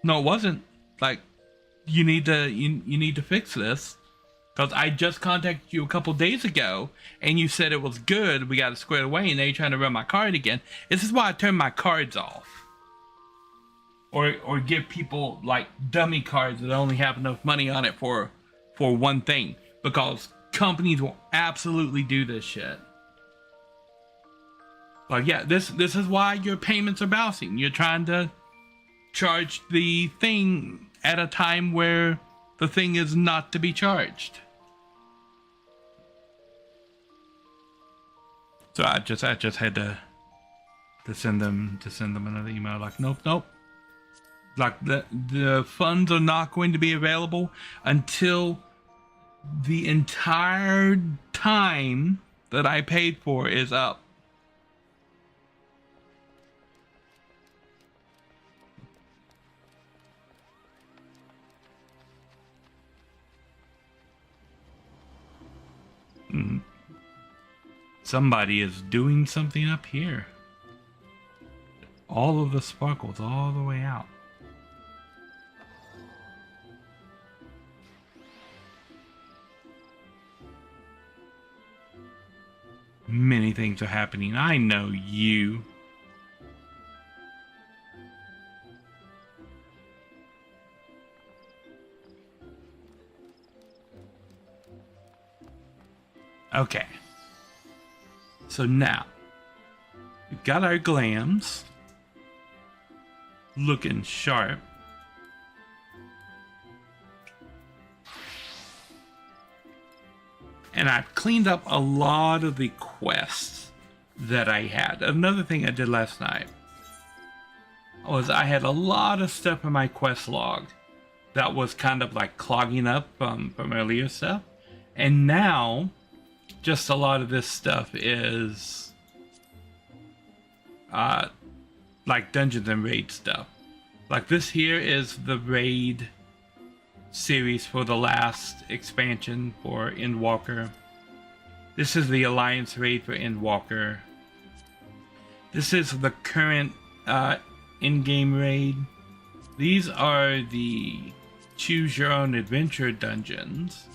Speaker 2: no, it wasn't. Like, you need to fix this. Because I just contacted you a couple days ago, and you said it was good, we got it squared away, and now you're trying to run my card again. This is why I turn my cards off. Or give people, like, dummy cards that only have enough money on it for one thing. Because companies will absolutely do this shit. Like, yeah, this is why your payments are bouncing. You're trying to charge the thing at a time where the thing is not to be charged. So I just had to send them another email like, nope. Like the funds are not going to be available until the entire time that I paid for is up. Somebody is doing something up here. All of the sparkles all the way out. Many things are happening. I know you. Okay. So now, we've got our glams looking sharp. And I've cleaned up a lot of the quests that I had. Another thing I did last night was I had a lot of stuff in my quest log that was kind of like clogging up from earlier stuff. And now, just a lot of this stuff is like Dungeons and Raid stuff. Like this here is the Raid series for the last expansion for Endwalker. This is the Alliance Raid for Endwalker. This is the current in-game raid. These are the Choose Your Own Adventure dungeons.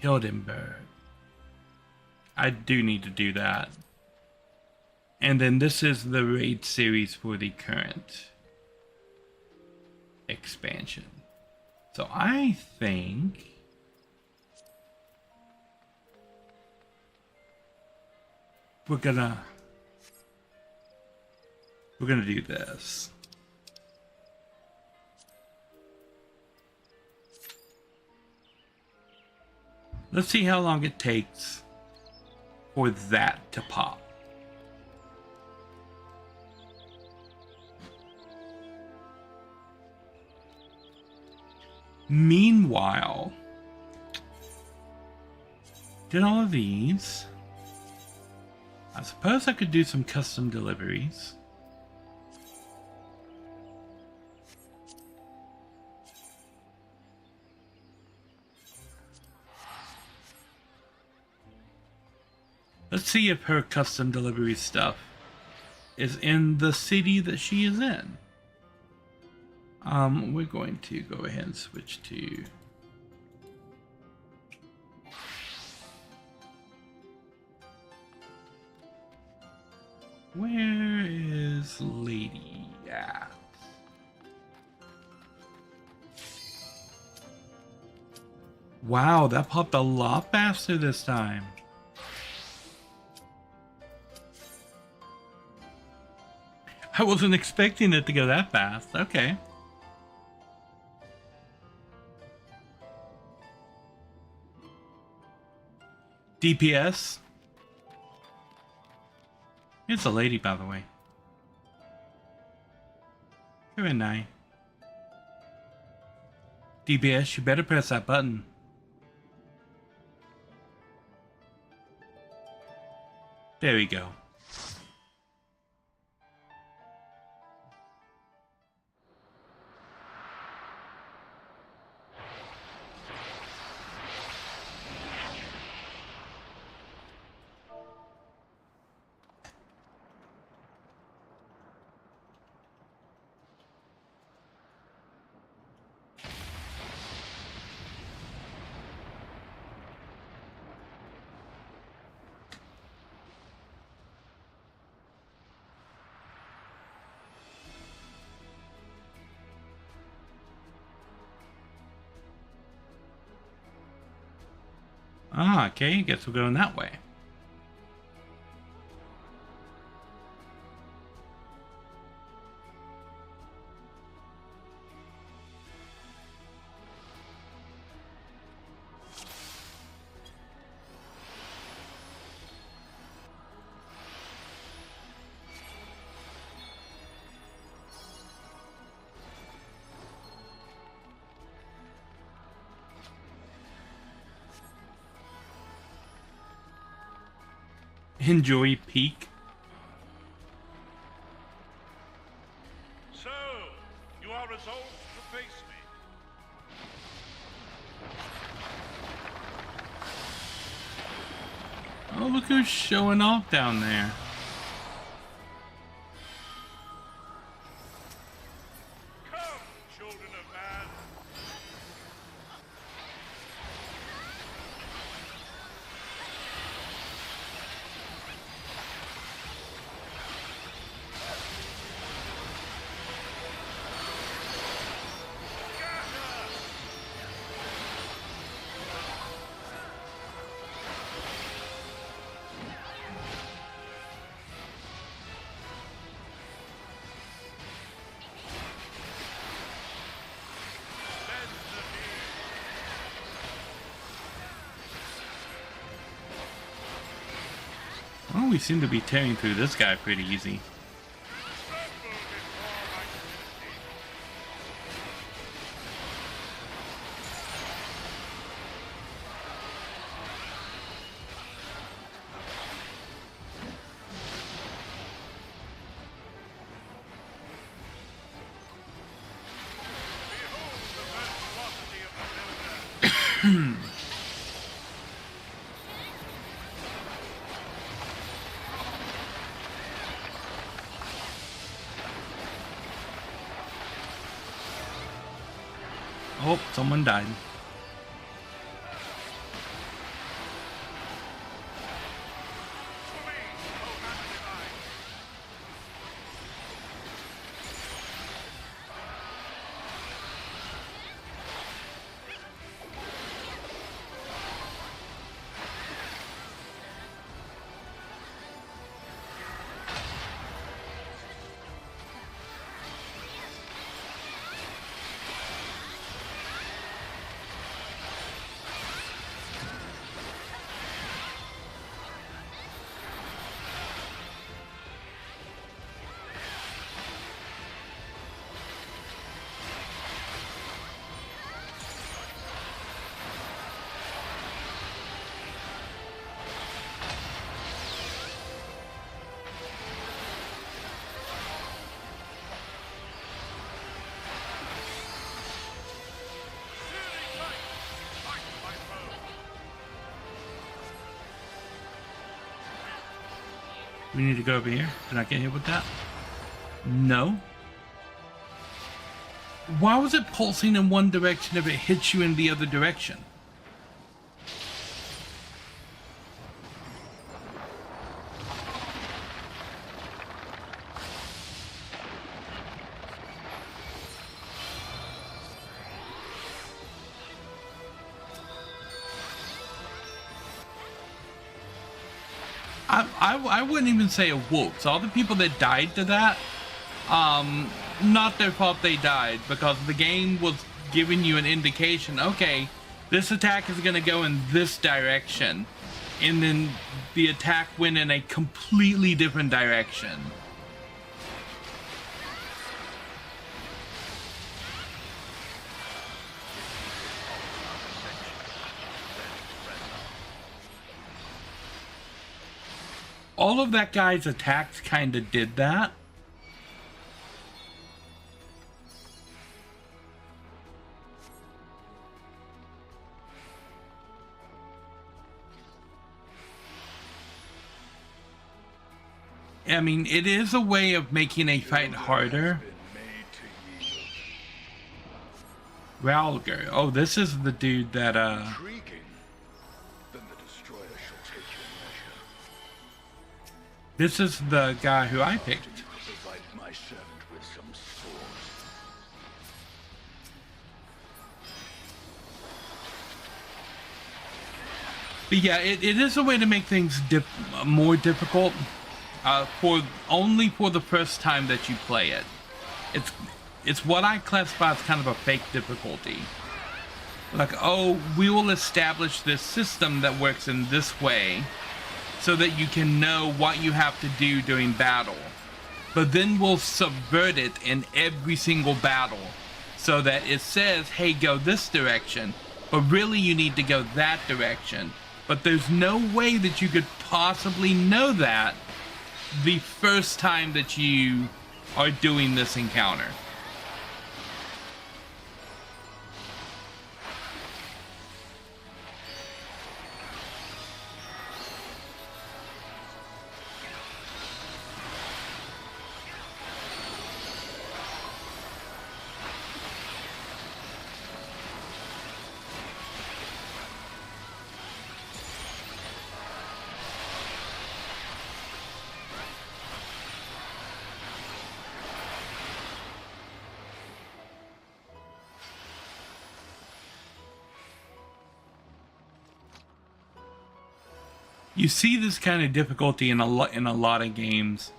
Speaker 2: Hildenberg. I do need to do that. And then this is the raid series for the current expansion. So I think we're gonna do this. Let's see how long it takes for that to pop. Meanwhile, did all of these. I suppose I could do some custom deliveries. Let's see if her custom delivery stuff is in the city that she is in. We're going to go ahead and switch to where is Lady at? Wow, that popped a lot faster this time. I wasn't expecting it to go that fast. Okay. DPS. It's a lady, by the way. Wherein Nari. DPS, you better press that button. There we go. Ah, okay, guess we're going that way. Enjoy peak.
Speaker 4: So, you are resolved to face me.
Speaker 2: Oh, look who's showing off down there.
Speaker 4: Come, children of man.
Speaker 2: Oh, we seem to be tearing through this guy pretty easy. Oh, someone died. We need to go over here. Did I get hit with that? No. Why was it pulsing in one direction if it hits you in the other direction? I wouldn't even say a wolf. So all the people that died to that, not their fault they died, because the game was giving you an indication, okay, this attack is going to go in this direction, and then the attack went in a completely different direction. All of that guy's attacks kind of did that. I mean, it is a way of making a fight harder. Ralger. Oh, this is the dude that,
Speaker 4: Intriguing. Then the destroyer shall take your measure.
Speaker 2: this is the guy who I picked.
Speaker 4: Provide my servant with some swords.
Speaker 2: But yeah, it is a way to make things more difficult, only for the first time that you play it. It's what I classify as kind of a fake difficulty. Like, oh, we will establish this system that works in this way, so that you can know what you have to do during battle. But then we'll subvert it in every single battle, so that it says, hey, go this direction, but really you need to go that direction. But there's no way that you could possibly know that the first time that you are doing this encounter. You see this kind of difficulty in a lot of games,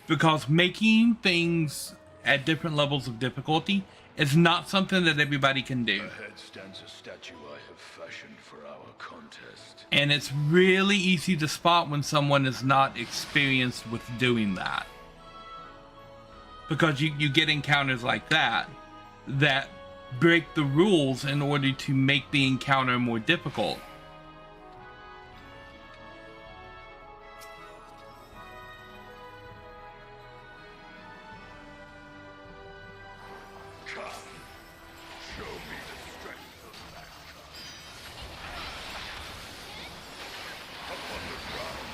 Speaker 2: because making things at different levels of difficulty is not something that everybody can do.
Speaker 4: Ahead stands a statue I have fashioned for our contest.
Speaker 2: And it's really easy to spot when someone is not experienced with doing that. Because you get encounters like that break the rules in order to make the encounter more difficult.
Speaker 4: Come, show me the strength of mankind. Upon the ground.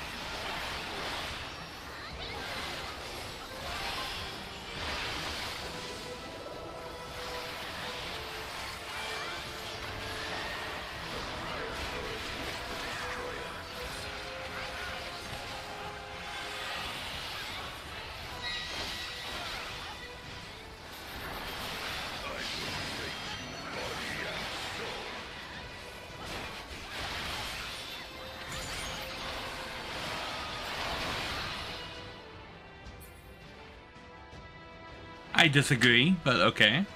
Speaker 2: I disagree, but okay.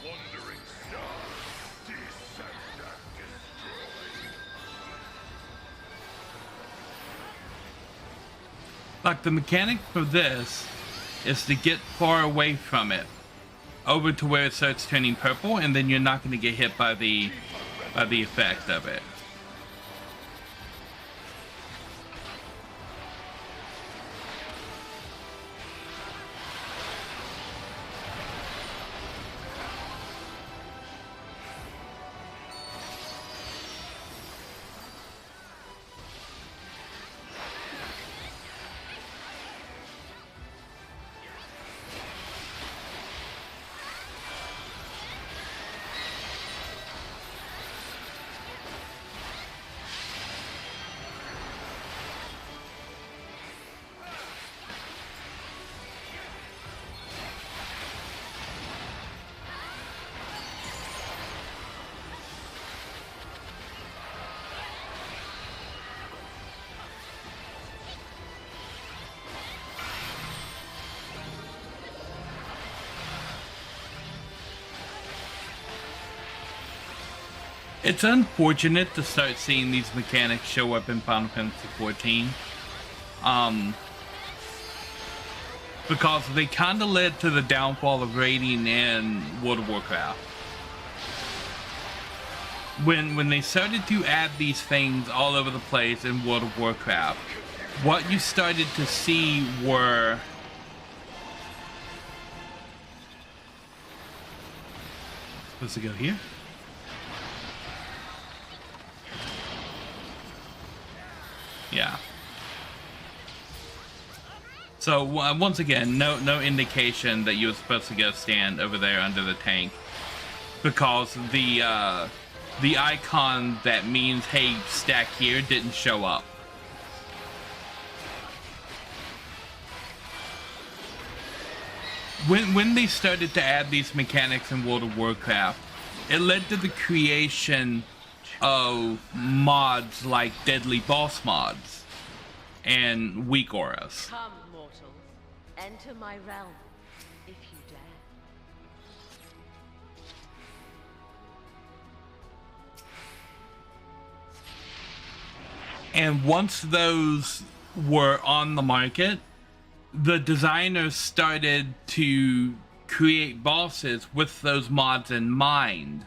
Speaker 4: Wandering stars, descend and destroy.
Speaker 2: Like, the mechanic for this is to get far away from it, over to where it starts turning purple, and then you're not going to get hit by the effect of it. It's unfortunate to start seeing these mechanics show up in Final Fantasy XIV. Because they kind of led to the downfall of raiding in World of Warcraft. When they started to add these things all over the place in World of Warcraft, what you started to see were supposed to go here? Yeah. So once again, no indication that you were supposed to go stand over there under the tank, because the icon that means hey stack here didn't show up. When they started to add these mechanics in World of Warcraft, it led to the creation of mods like deadly boss mods and weak auras.
Speaker 5: Come, mortals, enter my realm, if you dare.
Speaker 2: And once those were on the market, the designers started to create bosses with those mods in mind.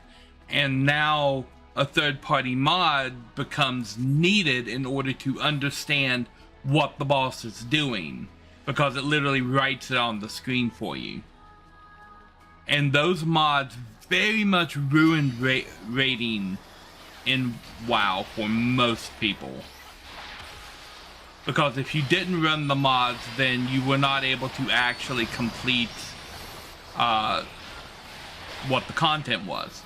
Speaker 2: And now a third-party mod becomes needed in order to understand what the boss is doing, because it literally writes it on the screen for you. And those mods very much ruined raiding in WoW for most people. Because if you didn't run the mods, then you were not able to actually complete what the content was.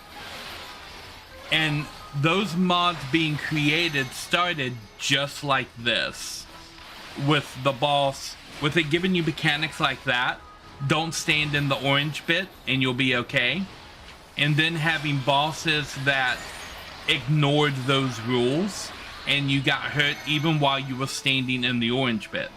Speaker 2: And those mods being created started just like this. With the boss, with it giving you mechanics like that, don't stand in the orange bit and you'll be okay. And then having bosses that ignored those rules and you got hurt even while you were standing in the orange bit.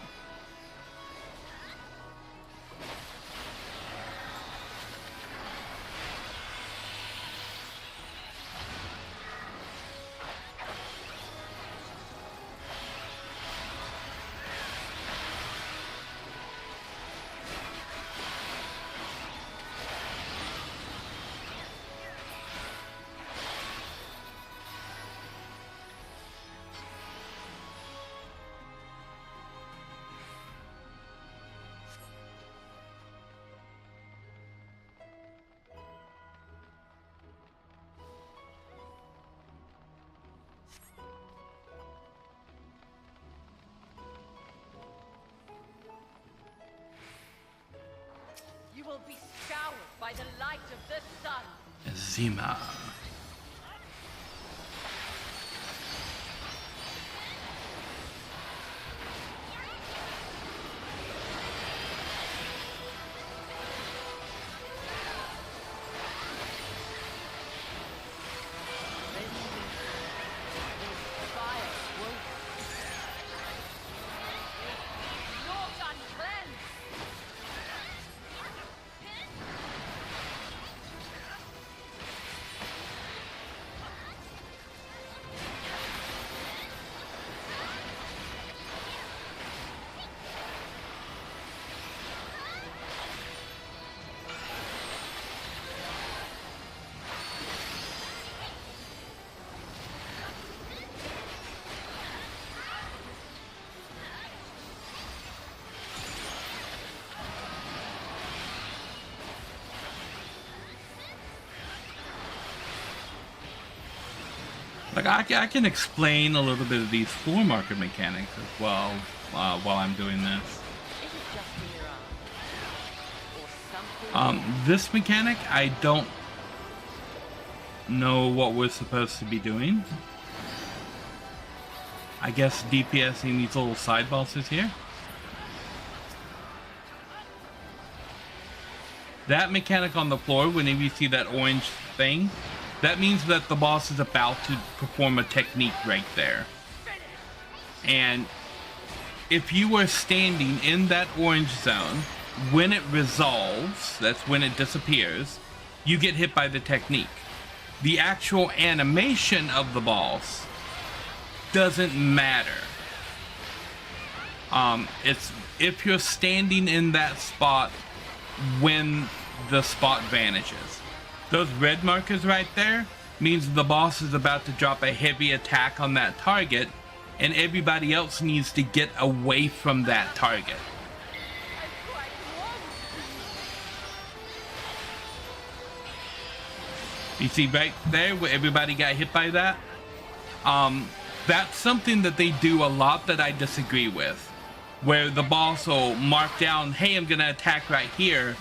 Speaker 5: You will be scoured by the light of the sun.
Speaker 2: Zima. Like I can explain a little bit of these floor marker mechanics as well while I'm doing this.
Speaker 5: Is it just in your arms? Or something?
Speaker 2: This mechanic, I don't know what we're supposed to be doing. I guess DPSing these little side bosses here. That mechanic on the floor, whenever you see that orange thing, that means that the boss is about to perform a technique right there. And if you were standing in that orange zone, when it resolves, that's when it disappears, you get hit by the technique. the actual animation of the boss doesn't matter. It's if you're standing in that spot when the spot vanishes. Those red markers right there means the boss is about to drop a heavy attack on that target, and everybody else needs to get away from that target. You see right there where everybody got hit by that? That's something that they do a lot that I disagree with. Where the boss will mark down, hey, I'm gonna attack right here,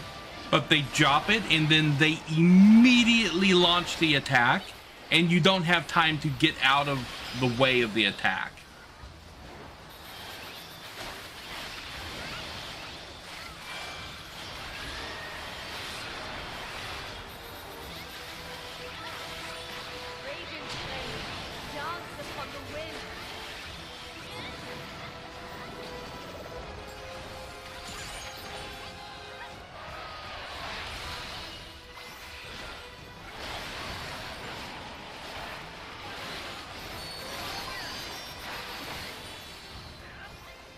Speaker 2: but they drop it and then they immediately launch the attack, and you don't have time to get out of the way of the attack.
Speaker 5: Raging flame, dance upon the wind.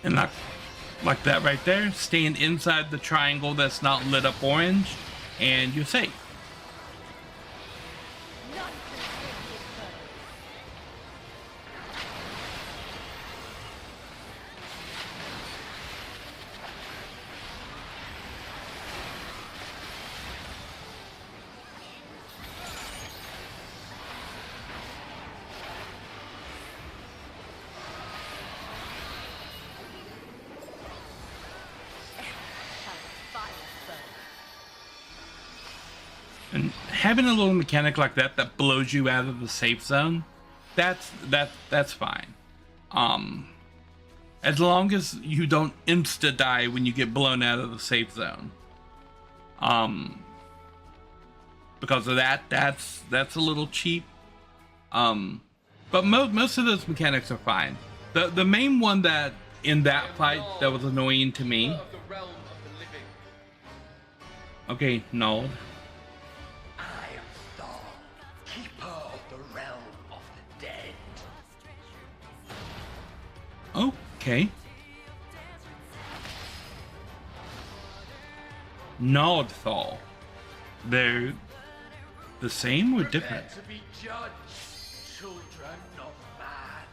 Speaker 2: And like that right there, stand inside the triangle that's not lit up orange, and you're safe.
Speaker 5: None can take his burden. Fire burn.
Speaker 2: And having a little mechanic like that that blows you out of the safe zone, that's fine. As long as you don't insta die when you get blown out of the safe zone. Because of that's a little cheap. But most of those mechanics are fine. The main one that in that fight that was annoying to me.
Speaker 3: Of the realm of the living.
Speaker 2: Okay, no.
Speaker 3: I am Thor, keeper of the realm of the dead.
Speaker 2: Okay. Nordthal. They're the same or different?
Speaker 3: Prepare to be judged, children of man.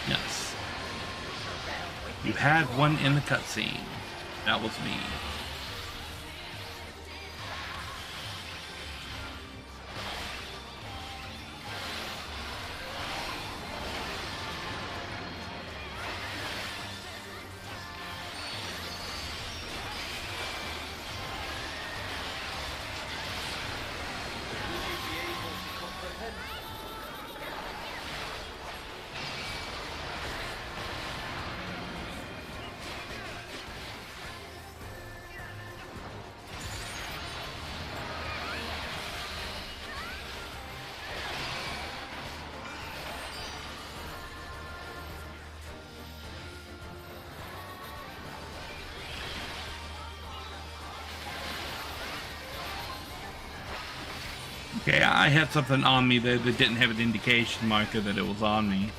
Speaker 2: Yes. You had one in the cutscene. That was me. Okay, I had something on me there that didn't have an indication marker that it was on me.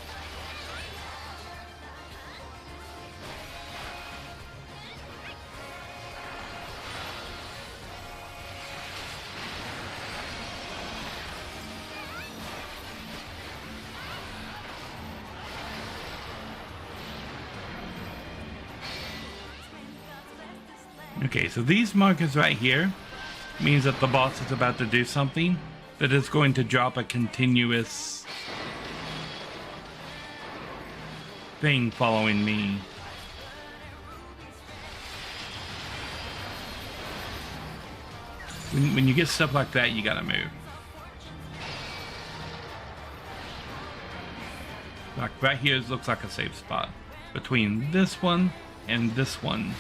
Speaker 2: Okay, so these markers right here means that the boss is about to do something that is going to drop a continuous thing following me. When you get stuff like that, you gotta move. Like right here looks like a safe spot. Between this one and this one.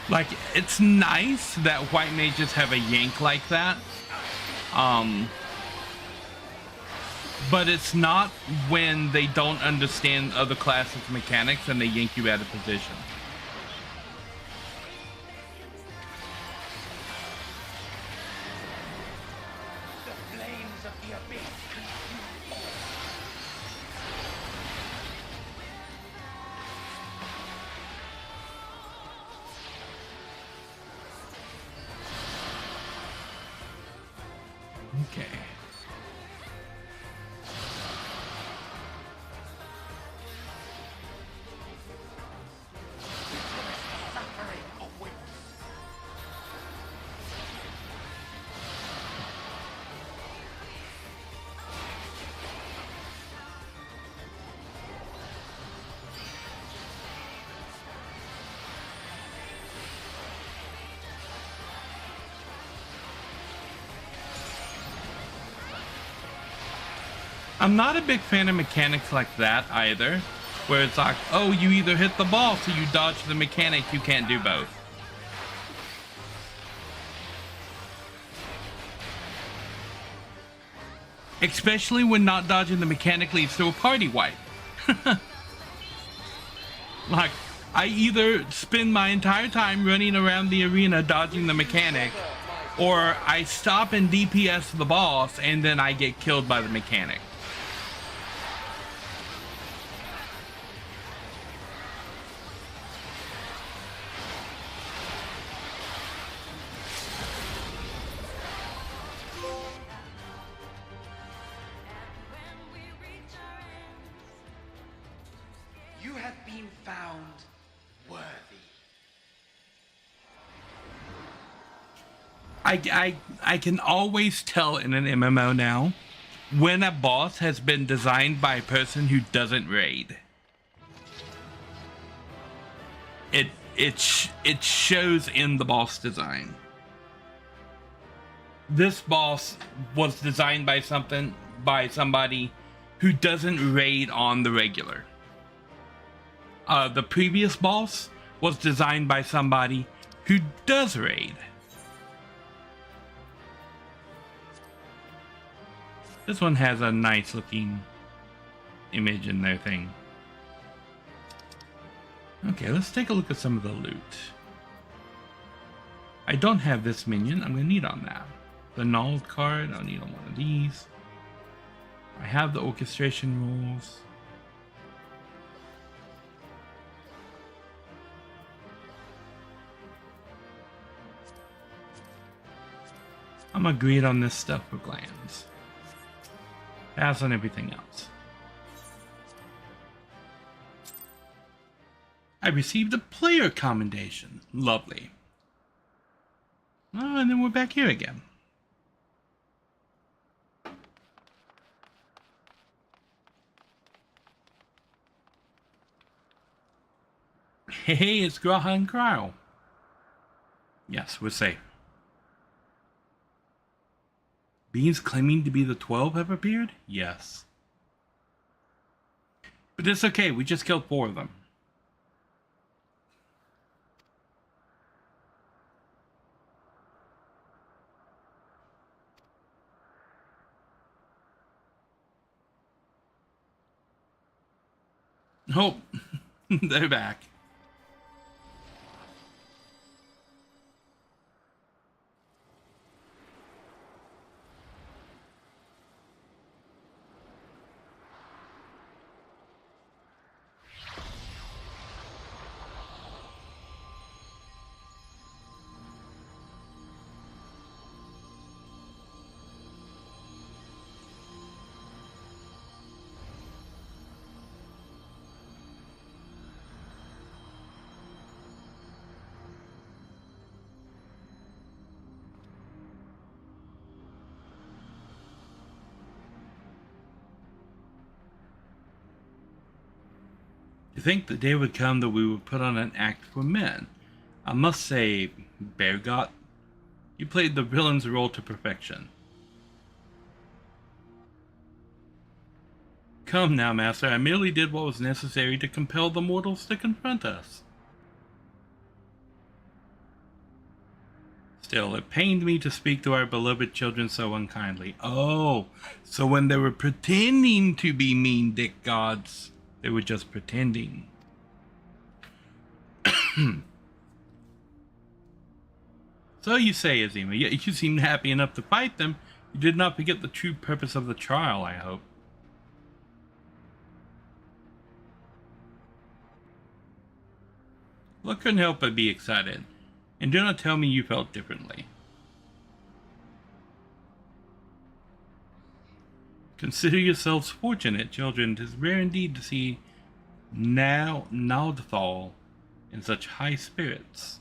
Speaker 2: Like, it's nice that white mages have a yank like that. But it's not when they don't understand other classes' mechanics and they yank you out of position.
Speaker 3: The flames of the abyss consume all.
Speaker 2: Okay.
Speaker 3: Suffering awaits.
Speaker 2: I'm not a big fan of mechanics like that either, where it's like, oh, you either hit the boss or you dodge the mechanic, you can't do both. Especially when not dodging the mechanic leads to a party wipe. Like, I either spend my entire time running around the arena dodging the mechanic, or I stop and DPS the boss and then I get killed by the mechanic.
Speaker 3: You have been found worthy.
Speaker 2: I can always tell in an MMO now when a boss has been designed by a person who doesn't raid. It shows in the boss design. This boss was designed by somebody who doesn't raid on the regular. The previous boss was designed by somebody who does raid. This one has a nice looking image in their thing. Okay, let's take a look at some of the loot. I don't have this minion. I'm going to need on that. The Null card, I'll need on one of these. I have the orchestration rules. I'm agreed on this stuff for glands. Pass on everything else. I received a player commendation. Lovely. Oh, and then we're back here again. Hey, it's Graha and Cryo. Yes, we're safe. Beings claiming to be the 12 have appeared? Yes. But it's okay, we just killed 4 of them. Oh, they're back. You think the day would come that we would put on an act for men? I must say, Beargot, You played the villain's role to perfection. Come now, Master, I merely did what was necessary to compel the mortals to confront us. Still, it pained me to speak to our beloved children so unkindly. Oh, so when they were pretending to be mean dick gods, they were just pretending. So you say, Azima, yet you seemed happy enough to fight them. You did not forget the true purpose of the trial, I hope. Well, I couldn't help but be excited. And do not tell me you felt differently. Consider yourselves fortunate, children. 'Tis rare indeed to see Naudthal in such high spirits.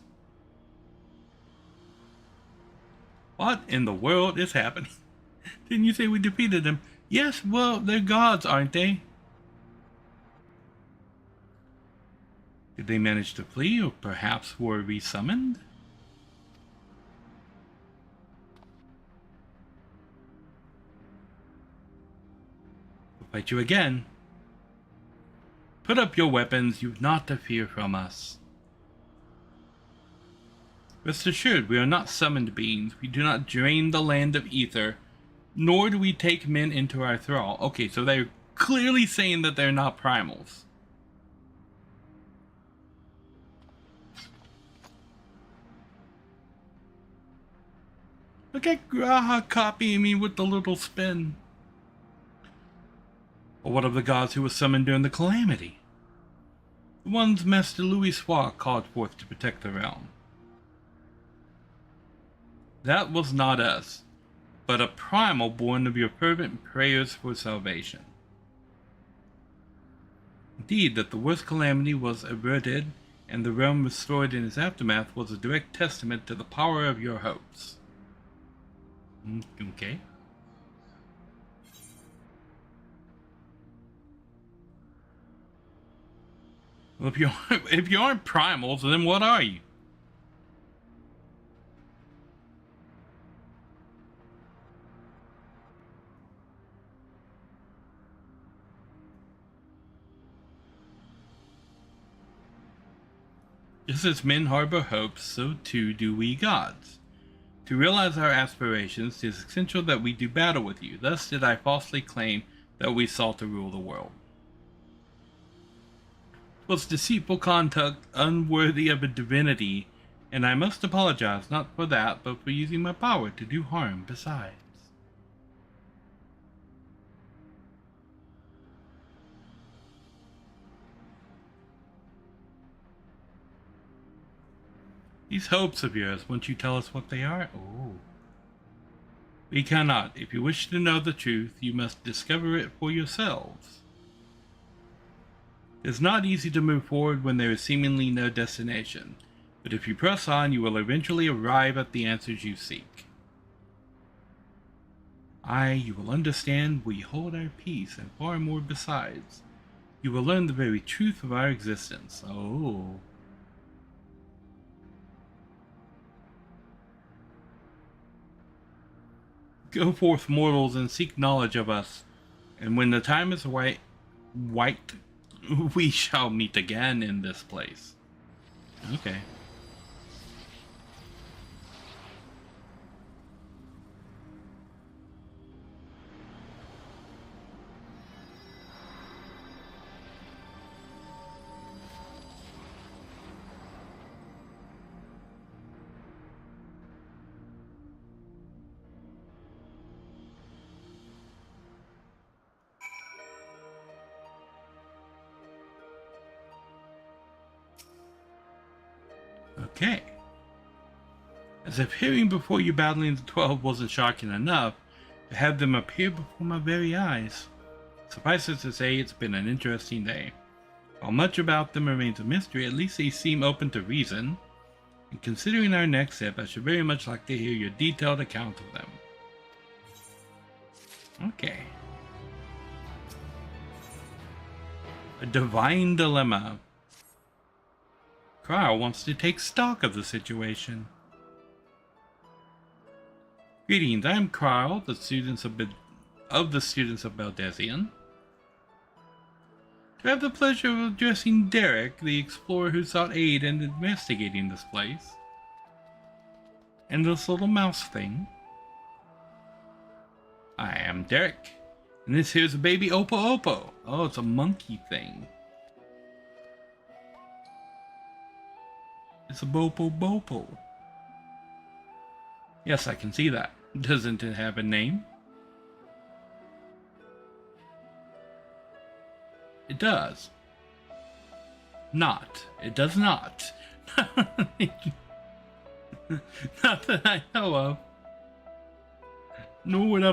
Speaker 2: What in the world is happening? Didn't you say we defeated them? Yes, well, they're gods, aren't they? Did they manage to flee, or perhaps were resummoned? We'll fight you again. Put up your weapons, you've naught to fear from us. Rest assured, we are not summoned beings. We do not drain the land of ether, nor do we take men into our thrall. Okay, so they're clearly saying that they're not primals. Look at Graha copying me with the little spin. Or what of the gods who were summoned during the calamity? The ones Master Louis Soir called forth to protect the realm. That was not us, but a primal born of your fervent prayers for salvation. Indeed, that the worst calamity was averted and the realm restored in its aftermath was a direct testament to the power of your hopes. Okay. Well, if you aren't primals, then what are you? Just as men harbor hopes, so too do we gods. To realize our aspirations, it is essential that we do battle with you. Thus did I falsely claim that we sought to rule the world. It was deceitful conduct unworthy of a divinity, and I must apologize not for that, but for using my power to do harm besides. These hopes of yours, won't you tell us what they are? Oh. We cannot. If you wish to know the truth, you must discover it for yourselves. It is not easy to move forward when there is seemingly no destination, but if you press on, you will eventually arrive at the answers you seek. You will understand we hold our peace and far more besides. You will learn the very truth of our existence. Oh. Go forth, mortals, and seek knowledge of us, and when the time is white, we shall meet again in this place. Okay. Okay. As if hearing before you battling the 12 wasn't shocking enough, to have them appear before my very eyes. Suffice it to say, it's been an interesting day. While much about them remains a mystery, at least they seem open to reason. And considering our next step, I should very much like to hear your detailed account of them. Okay. A divine dilemma. Kyle wants to take stock of the situation. Greetings, I am Carl, the students of the students of Baldesion. I have the pleasure of addressing Derek, the explorer who sought aid in investigating this place. And this little mouse thing. I am Derek, and this here's a baby Oppo Oppo. Oh, it's a monkey thing. It's a Bopo Bopo. Yes, I can see that. Doesn't it have a name? It does. Not. It does not. Not that I know of. Nor would I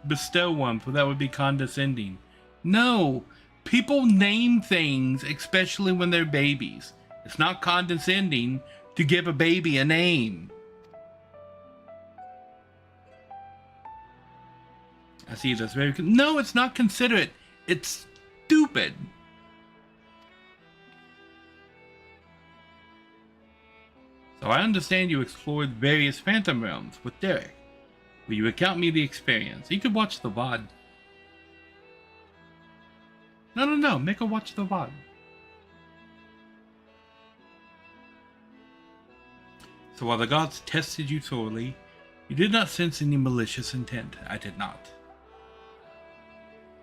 Speaker 2: bestow one, for that would be condescending. No! People name things, especially when they're babies. It's not condescending to give a baby a name. I see that's very... No, it's not considerate. It's stupid. So I understand you explored various Phantom Realms with Derek. Will you account me the experience? You could watch the VOD. No. Make her watch the VOD. So while the gods tested you sorely, you did not sense any malicious intent. I did not.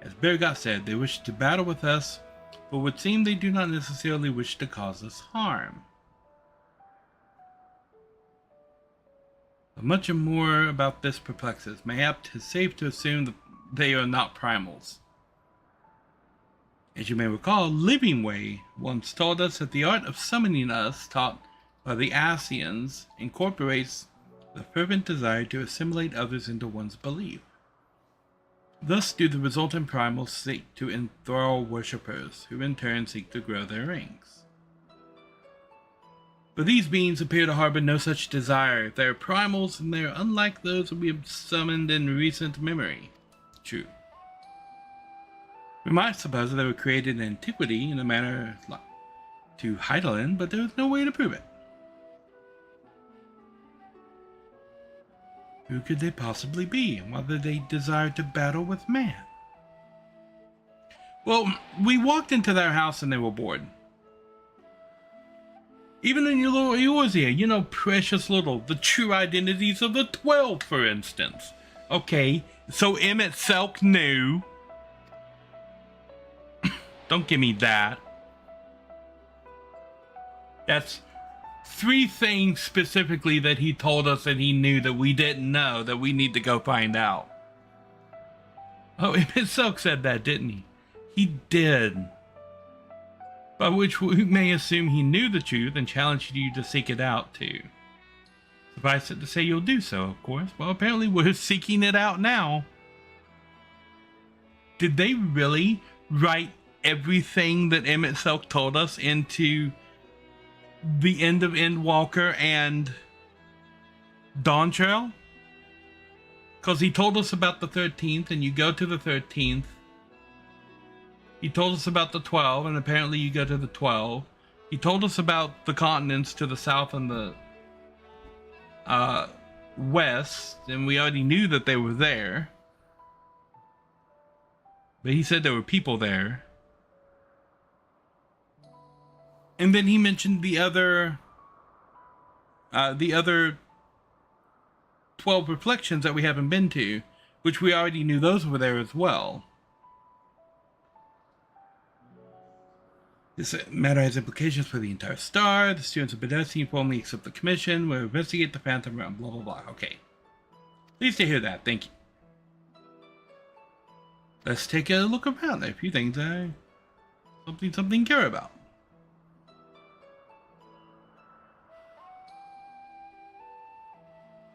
Speaker 2: As Bergot said, they wished to battle with us, but it would seem they do not necessarily wish to cause us harm. But much more about this perplexes. Mayhap 'tis safe to assume that they are not primals. As you may recall, Living Way once told us that the art of summoning us, taught by the Asians, incorporates the fervent desire to assimilate others into one's belief. Thus do the resultant primals seek to enthrall worshippers, who in turn seek to grow their ranks. But these beings appear to harbor no such desire. They are primals, and they are unlike those we have summoned in recent memory. True. We might suppose that they were created in antiquity in a manner to Heidelin, but there is no way to prove it. Who could they possibly be, and whether they desired to battle with man? Well, we walked into their house and they were bored. Even in your little Eorzea, you know, precious little, the true identities of the 12, for instance. Okay, so Emmett Selk knew. Don't give me that. That's 3 things specifically that he told us that he knew that we didn't know, that we need to go find out. Oh, Emmett Selk said that, didn't he? He did. By which we may assume he knew the truth and challenged you to seek it out too. Suffice it to say you'll do so, of course. Well, apparently we're seeking it out now. Did they really write everything that Emmett Selk told us into the end of Endwalker and Dawn Trail? Because he told us about the 13th, and you go to the 13th. He told us about the 12, and apparently you go to the 12. He told us about the continents to the south and the west, and we already knew that they were there. But he said there were people there. And then he mentioned the other 12 reflections that we haven't been to, which we already knew those were there as well. This matter has implications for the entire star. The students of Badesi formally accept the commission. We'll investigate the Phantom Realm, blah, blah, blah. Okay. Pleased to hear that. Thank you. Let's take a look around. There are a few things I... something care about.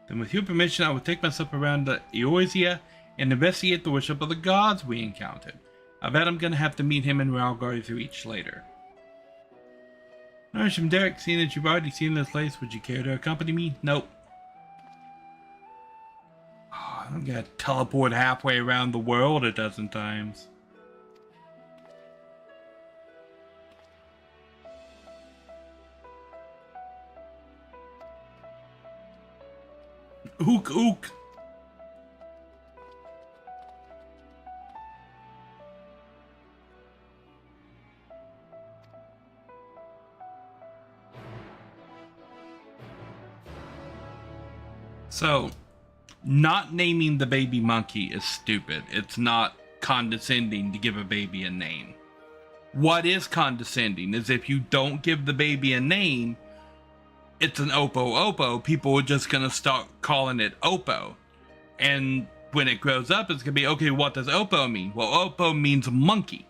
Speaker 2: Then with your permission, I will take myself around the Eorzea and investigate the worship of the gods we encountered. I bet I'm going to have to meet him in Ralgar's Reach later. Narishm, Derek, seeing that you've already seen this place, would you care to accompany me? Nope. Oh, I'm going to teleport halfway around the world a dozen times. Ook, ook. So, not naming the baby monkey is stupid. It's not condescending to give a baby a name. What is condescending is if you don't give the baby a name, it's an Oppo. People are just going to start calling it Oppo. And when it grows up, it's going to be, okay, what does Oppo mean? Well, Oppo means monkey.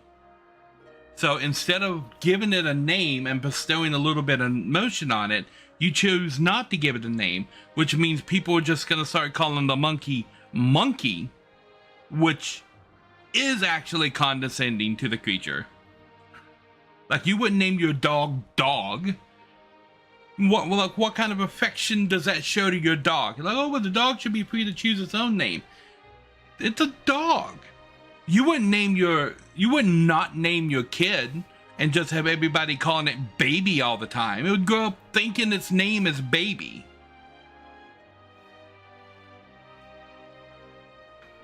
Speaker 2: So instead of giving it a name and bestowing a little bit of emotion on it, you choose not to give it a name, which means people are just going to start calling the monkey, which is actually condescending to the creature. Like, you wouldn't name your dog. What kind of affection does that show to your dog? You're like, oh, well, the dog should be free to choose its own name. It's a dog. You would not name your kid and just have everybody calling it baby all the time. It would grow up thinking its name is baby.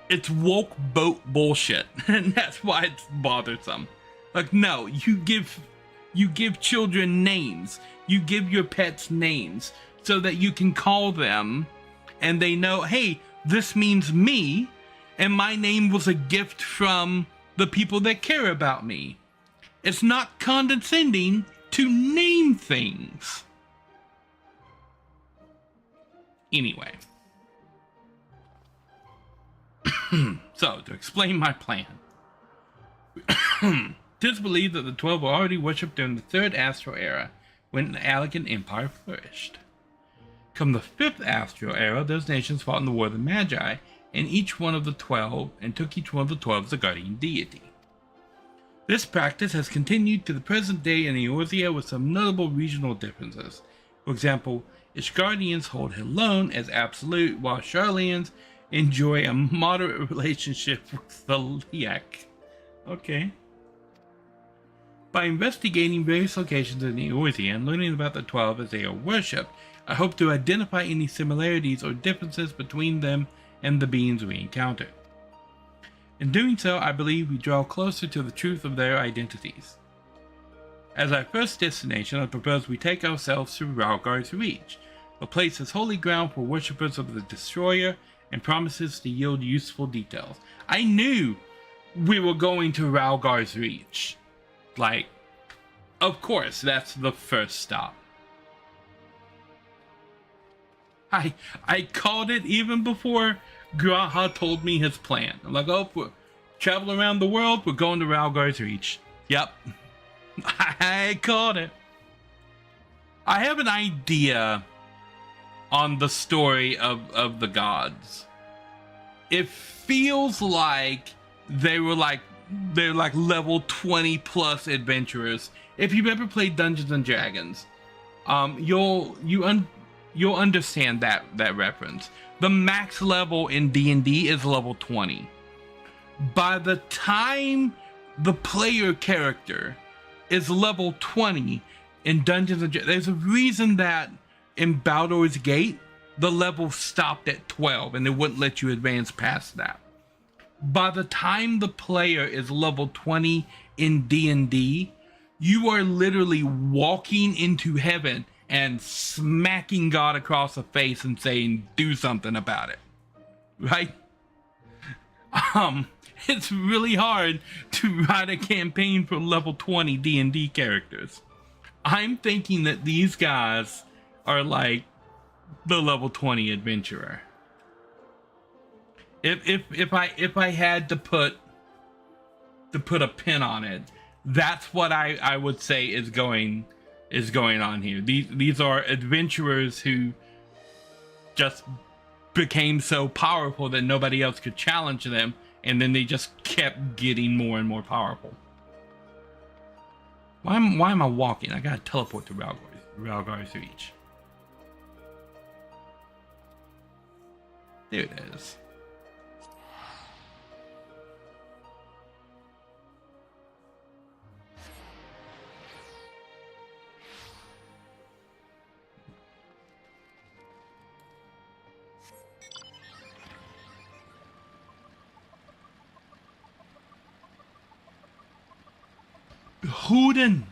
Speaker 2: It's woke boat bullshit, and that's why it's bothersome. Like, no, you give children names. You give your pets names so that you can call them and they know, hey, this means me, and my name was a gift from the people that care about me. It's not condescending to name things. Anyway. So, to explain my plan. It is believed that the 12 were already worshipped during the 3rd Astral Era, when the Allegan Empire flourished. Come the 5th Astral Era, those nations fought in the War of the Magi, and took each one of the 12 as a guardian deity. This practice has continued to the present day in Eorzea with some notable regional differences. For example, Ishgardians hold Helon as absolute, while Sharlayans enjoy a moderate relationship with the Liak. Okay. By investigating various locations in Eorzea and learning about the 12 as they are worshipped, I hope to identify any similarities or differences between them and the beings we encounter. In doing so, I believe we draw closer to the truth of their identities. As our first destination, I propose we take ourselves to Ralgar's Reach, a place as holy ground for worshippers of the Destroyer and promises to yield useful details. I knew we were going to Ralgar's Reach. Like, of course, that's the first stop. I called it even before Graha told me his plan. I'm like, oh, we're traveling around the world, we're going to Ralgar's Reach. Yep. I called it. I have an idea on the story of the gods. It feels like they're like level 20 plus adventurers. If you've ever played Dungeons and Dragons, you'll understand that reference. The max level in D&D is level 20. By the time the player character is level 20 in Dungeons and Dragons, there's a reason that in Baldur's Gate the level stopped at 12 and it wouldn't let you advance past that. By the time the player is level 20 in D&D, you are literally walking into heaven and smacking God across the face and saying, do something about it. Right? It's really hard to write a campaign for level 20 D&D characters. I'm thinking that these guys are like the level 20 adventurer. If I had to put a pin on it, that's what I would say is going on here. These are adventurers who just became so powerful that nobody else could challenge them, and then they just kept getting more and more powerful. Why am I walking? I gotta teleport to Ralgar's Reach. There it is. Hooden.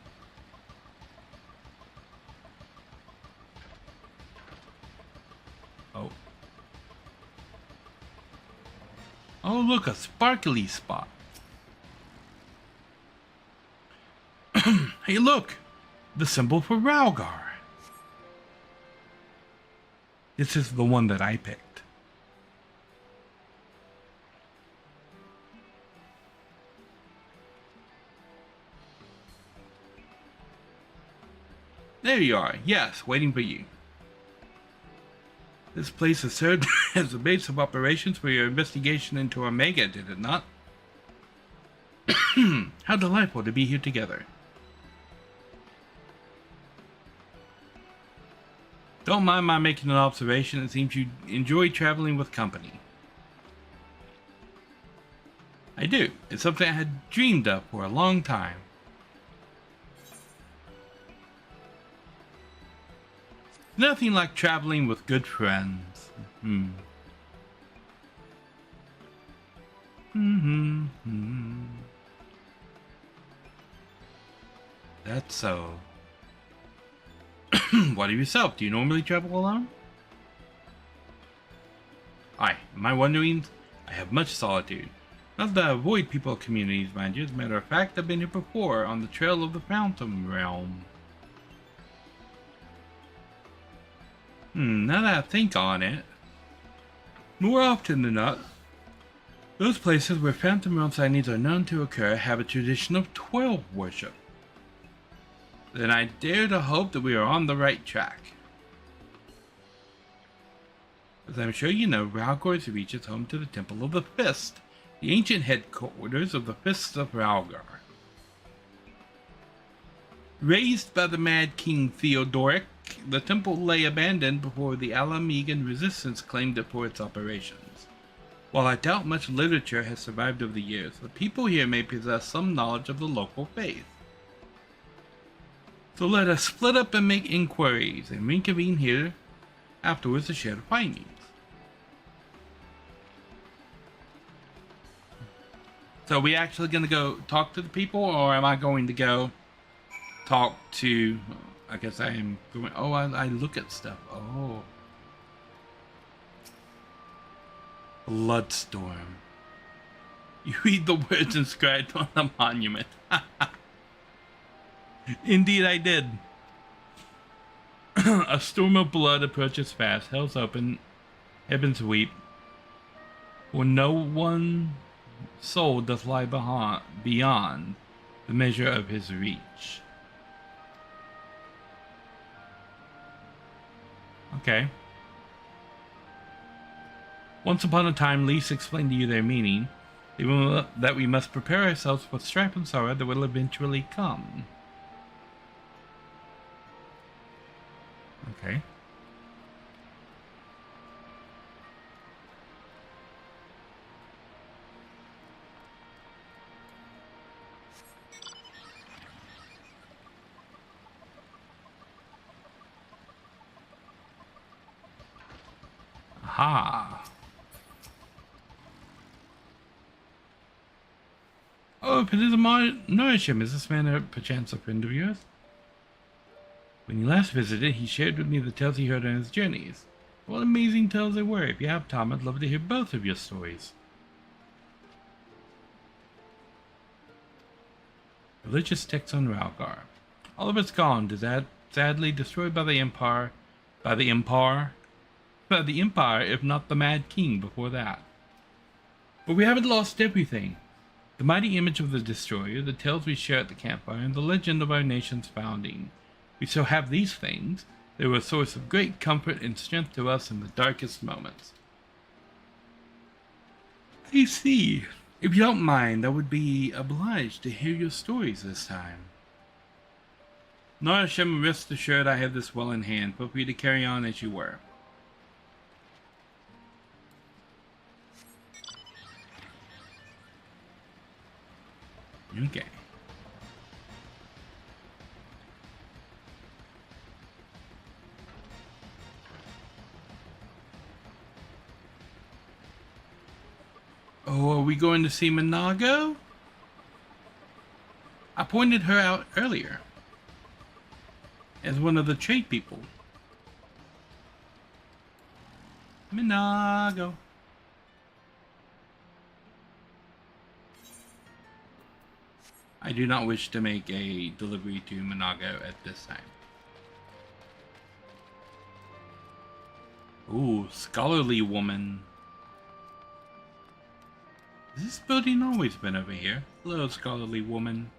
Speaker 2: Oh. Oh, look, a sparkly spot. Hey, look! The symbol for Ralgar. This is the one that I picked. There you are. Yes, waiting for you. This place has served as the base of operations for your investigation into Omega, did it not? How delightful to be here together. Don't mind my making an observation. It seems you enjoy traveling with company. I do. It's something I had dreamed of for a long time. Nothing like traveling with good friends. That's so. What of yourself? Do you normally travel alone? Aye, my wanderings, I have much solitude. Not that I avoid people communities, mind you. As a matter of fact, I've been here before, on the trail of the Phantom Realm. Now that I think on it, more often than not, those places where Phantom Realm sightings are known to occur have a tradition of 12 worship. Then I dare to hope that we are on the right track. As I'm sure you know, Ralgar's Reach is home to the Temple of the Fist, the ancient headquarters of the Fists of Ralgar. Raised by the Mad King Theodoric, the temple lay abandoned before the Alamegan resistance claimed it for its operations. While I doubt much literature has survived over the years, the people here may possess some knowledge of the local faith. So let us split up and make inquiries, and reconvene here afterwards to share the findings. So are we actually going to go talk to the people, or am I going to go talk to... I guess I am going... Oh, I look at stuff. Oh. Bloodstorm. You read the words inscribed on the monument. Indeed I did. A storm of blood approaches fast. Hell's open. Heavens weep. For no one soul doth lie beyond the measure of his reach. Okay. Once upon a time, Lise explained to you their meaning. That we must prepare ourselves for strife and sorrow that will eventually come. Okay. Aha. Oh, if it is a Narishm, is this man perchance a friend of yours? When he last visited, he shared with me the tales he heard on his journeys. What amazing tales they were. If you have time, I'd love to hear both of your stories. Religious texts on Ralgar. All of it's gone, sadly destroyed by the Empire, if not the Mad King before that. But we haven't lost everything. The mighty image of the Destroyer, the tales we share at the campfire, and the legend of our nation's founding. We still have these things. They were a source of great comfort and strength to us in the darkest moments. I see. If you don't mind, I would be obliged to hear your stories this time. Narishm, rest assured I have this well in hand. Feel free to carry on as you were. Okay. Oh, are we going to see Minago? I pointed her out earlier as one of the trade people. Minago. I do not wish to make a delivery to Monago at this time. Ooh, scholarly woman. Has this building always been over here? Hello, scholarly woman.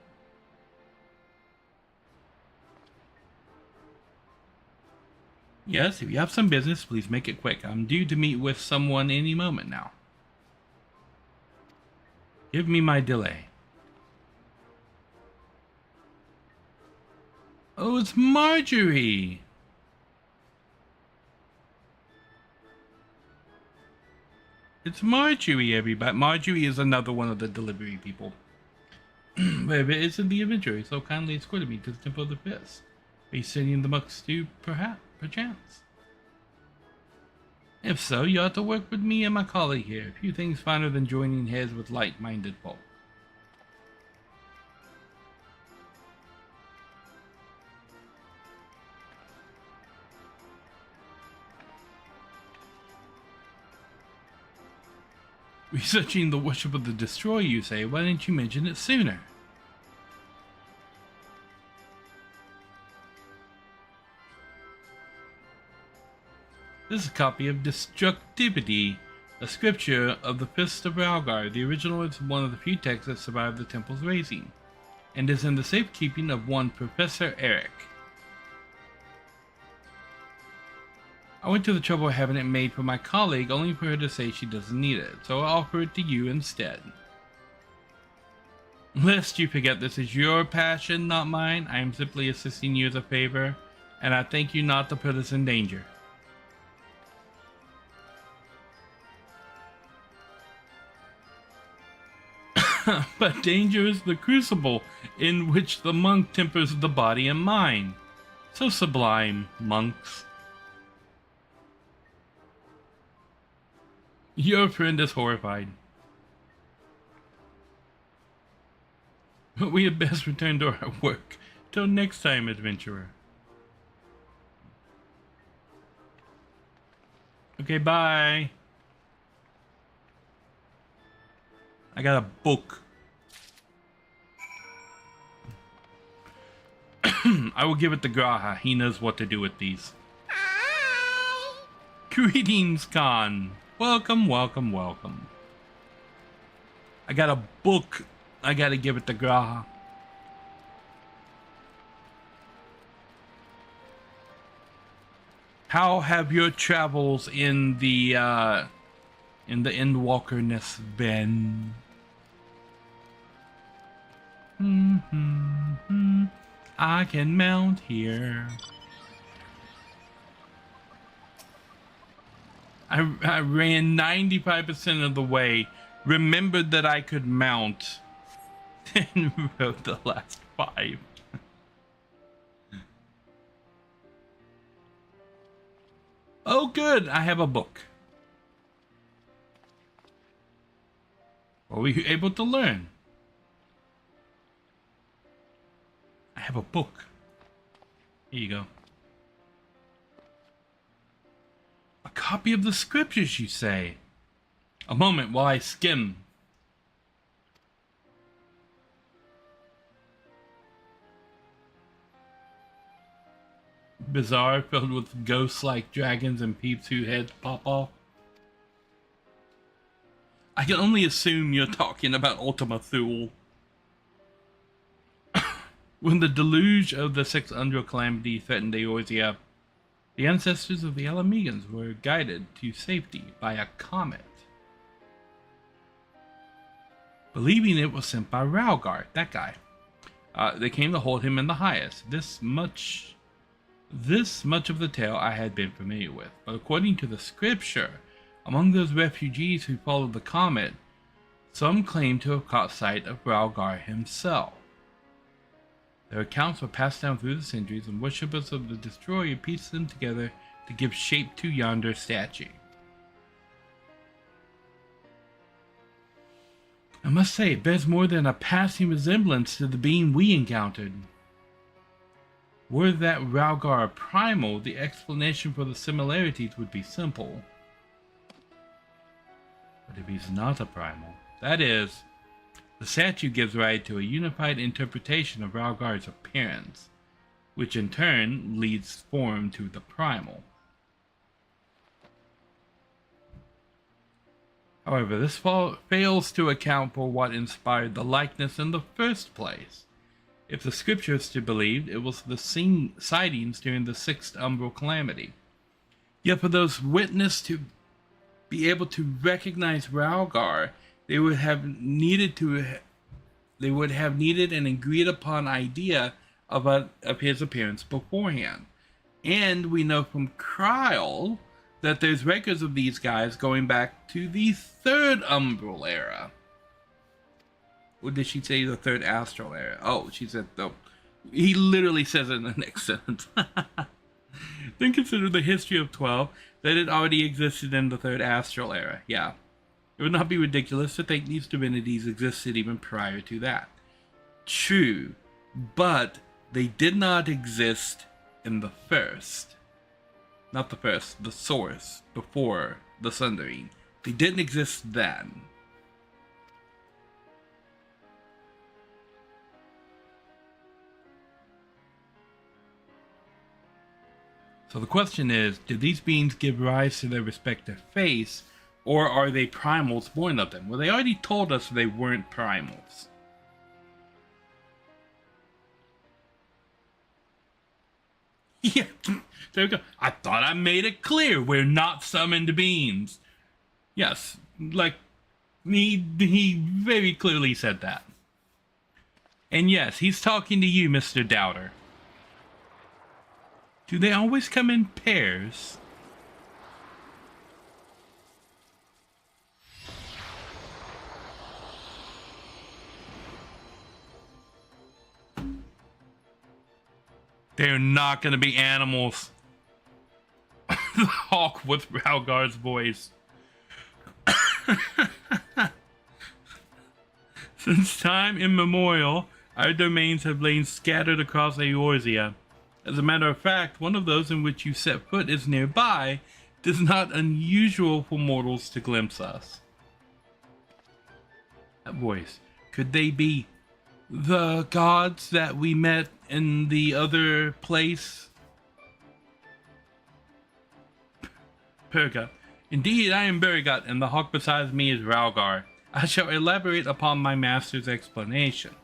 Speaker 2: Yes, if you have some business, please make it quick. I'm due to meet with someone any moment now. Give me my delay. Oh, it's Marjorie! It's Marjorie, everybody. Marjorie is another one of the delivery people. Wherever it is in the inventory, so kindly escorted me to the Temple of the Fist. Are you sending the muck stew, perchance? If so, you ought to work with me and my colleague here. Few things finer than joining heads with like-minded folk. Researching the worship of the Destroyer, you say? Why didn't you mention it sooner? This is a copy of Destructivity, a scripture of the Fist of Ralgar. The original is one of the few texts that survived the temple's razing, and is in the safekeeping of one Professor Eric. I went to the trouble of having it made for my colleague, only for her to say she doesn't need it, so I offer it to you instead. Lest you forget this is your passion, not mine, I am simply assisting you as a favor, and I thank you not to put us in danger. But danger is the crucible in which the monk tempers the body and mind. So sublime, monks. Your friend is horrified. But we had best return to our work. Till next time, adventurer. Okay, bye. I got a book. I will give it to Graha. He knows what to do with these. Greetings, Khan. Welcome, welcome, welcome. I got a book. I gotta give it to Graha. How have your travels in the Endwalkerness been? I can mount here. I ran 95% of the way, remembered that I could mount, and wrote the last 5. Oh good, I have a book. What were you able to learn? I have a book. Here you go. A copy of the scriptures, you say? A moment while I skim. Bizarre, filled with ghosts like dragons and peeps whose heads pop off. I can only assume you're talking about Ultima Thule. When the deluge of the Sixth Undral Calamity threatened Eorzea, the ancestors of the Alamegans were guided to safety by a comet. Believing it was sent by Ralgar, that guy. They came to hold him in the highest. This much of the tale I had been familiar with, but according to the scripture, among those refugees who followed the comet, some claimed to have caught sight of Ralgar himself. Their accounts were passed down through the centuries, and worshippers of the Destroyer pieced them together to give shape to yonder statue. I must say, it bears more than a passing resemblance to the being we encountered. Were that Ralgar a primal, the explanation for the similarities would be simple. But if he's not a primal, that is, The statue gives rise to a unified interpretation of Ralgar's appearance, which in turn leads form to the primal. However, this fails to account for what inspired the likeness in the first place. If the scripture is to be believed, it was the sightings during the Sixth Umbral Calamity. Yet for those witnessed to be able to recognize Ralgar, they would have needed an agreed upon idea of his appearance beforehand. And we know from Kryl that there's records of these guys going back to the Third Umbral Era. Or did she say the Third Astral Era? Oh, she said, though. He literally says it in the next sentence. Then consider the history of 12, that it already existed in the Third Astral Era. Yeah. It would not be ridiculous to think these divinities existed even prior to that. True, but they did not exist in the first. Not the first, the source, before the Sundering. They didn't exist then. So the question is, did these beings give rise to their respective face, or are they primals born of them? Well, they already told us they weren't primals. Yeah, there we go. I thought I made it clear. We're not summoned beings. Yes, like, he very clearly said that. And yes, he's talking to you, Mr. Doubter. Do they always come in pairs? They're not going to be animals. The hawk with Ralgar's voice. Since time immemorial, our domains have lain scattered across Eorzea. As a matter of fact, one of those in which you set foot is nearby. It is not unusual for mortals to glimpse us. That voice. Could they be the gods that we met in the other place? Perga. Indeed, I am Burigat, and the hawk beside me is Ralgar. I shall elaborate upon my master's explanation.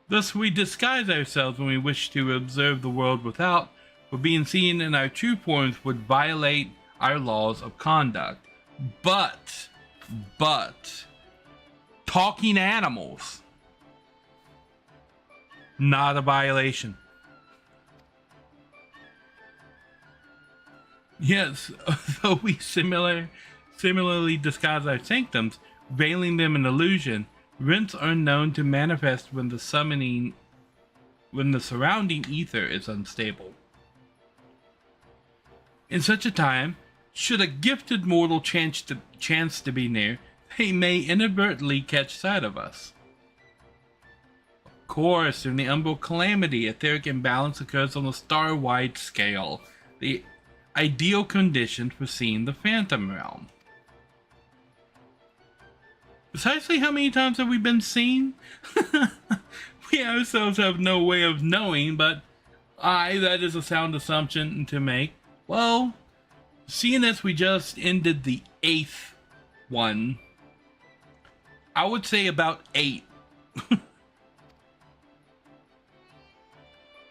Speaker 2: Thus we disguise ourselves when we wish to observe the world without, for being seen in our true forms would violate our laws of conduct. But, talking animals, not a violation. Yes, though we similarly disguise our sanctums, veiling them in illusion, rents are known to manifest when the surrounding ether is unstable. In such a time, should a gifted mortal chance to be near, they may inadvertently catch sight of us. Of course, in the Umbral Calamity, etheric imbalance occurs on a star-wide scale, the ideal condition for seeing the Phantom Realm. Precisely how many times have we been seen? We ourselves have no way of knowing, but that is a sound assumption to make. Well, seeing as we just ended the 8th one, I would say about 8.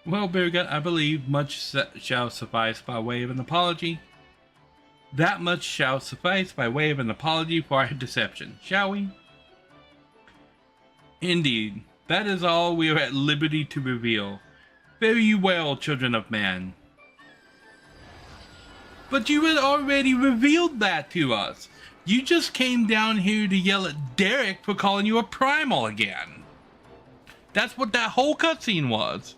Speaker 2: Well, Birgit, I believe much shall suffice by way of an apology. That much shall suffice by way of an apology for our deception, shall we? Indeed, that is all we are at liberty to reveal. Fare you well, children of man. But you had already revealed that to us. You just came down here to yell at Derek for calling you a primal again. That's what that whole cutscene was.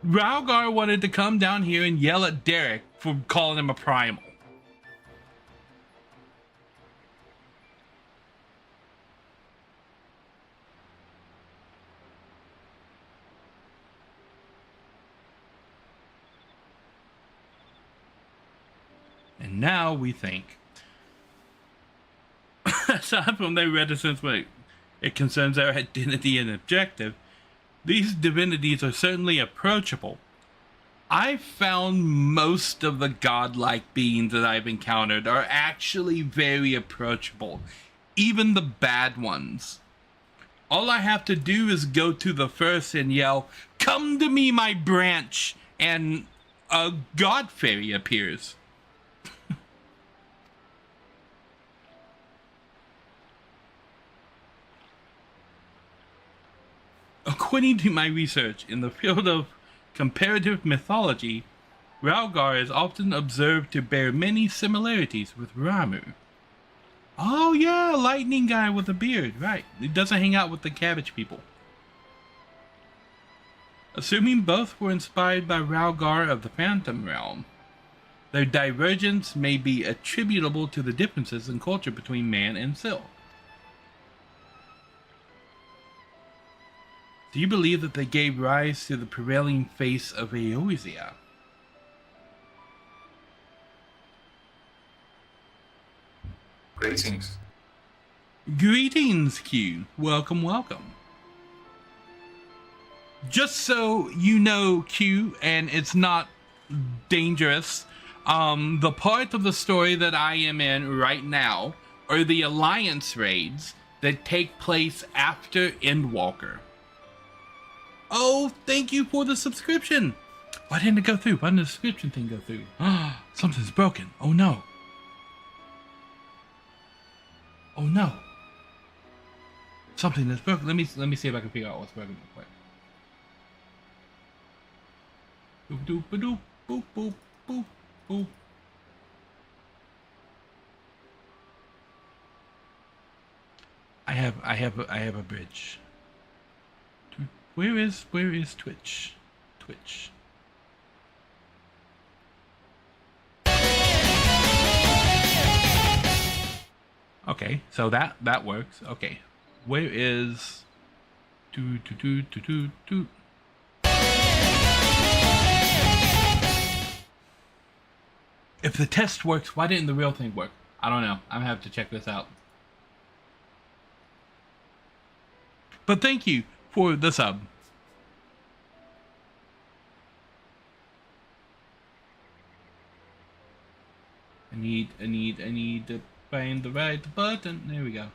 Speaker 2: Ralgar wanted to come down here and yell at Derek for calling him a primal. Now we think. Aside from their reticence, it concerns our identity and objective, these divinities are certainly approachable. I've found most of the godlike beings that I've encountered are actually very approachable, even the bad ones. All I have to do is go to the first and yell, "Come to me, my branch," and a god fairy appears. According to my research in the field of comparative mythology, Rhalgar is often observed to bear many similarities with Ramu. Oh yeah, lightning guy with a beard, right. He doesn't hang out with the cabbage people. Assuming both were inspired by Rhalgar of the Phantom Realm, their divergence may be attributable to the differences in culture between man and Syl. Do you believe that they gave rise to the prevailing face of Eorzea?
Speaker 6: Greetings.
Speaker 2: Greetings, Q. Welcome, welcome. Just so you know, Q, and it's not dangerous, the part of the story that I am in right now are the Alliance raids that take place after Endwalker. Oh, thank you for the subscription. Why didn't it go through? Why didn't the subscription thing go through? Something's broken. Oh no. Oh no. Something is broken. Let me see if I can figure out what's broken real quick. Doop doop doop boop boop boop boop. I have a bridge. Where is Twitch? Twitch. Okay, so that works. Okay, where is do. If the test works, why didn't the real thing work? I don't know. I'm gonna have to check this out. But thank you for the sub. I need to find the right button. There we go.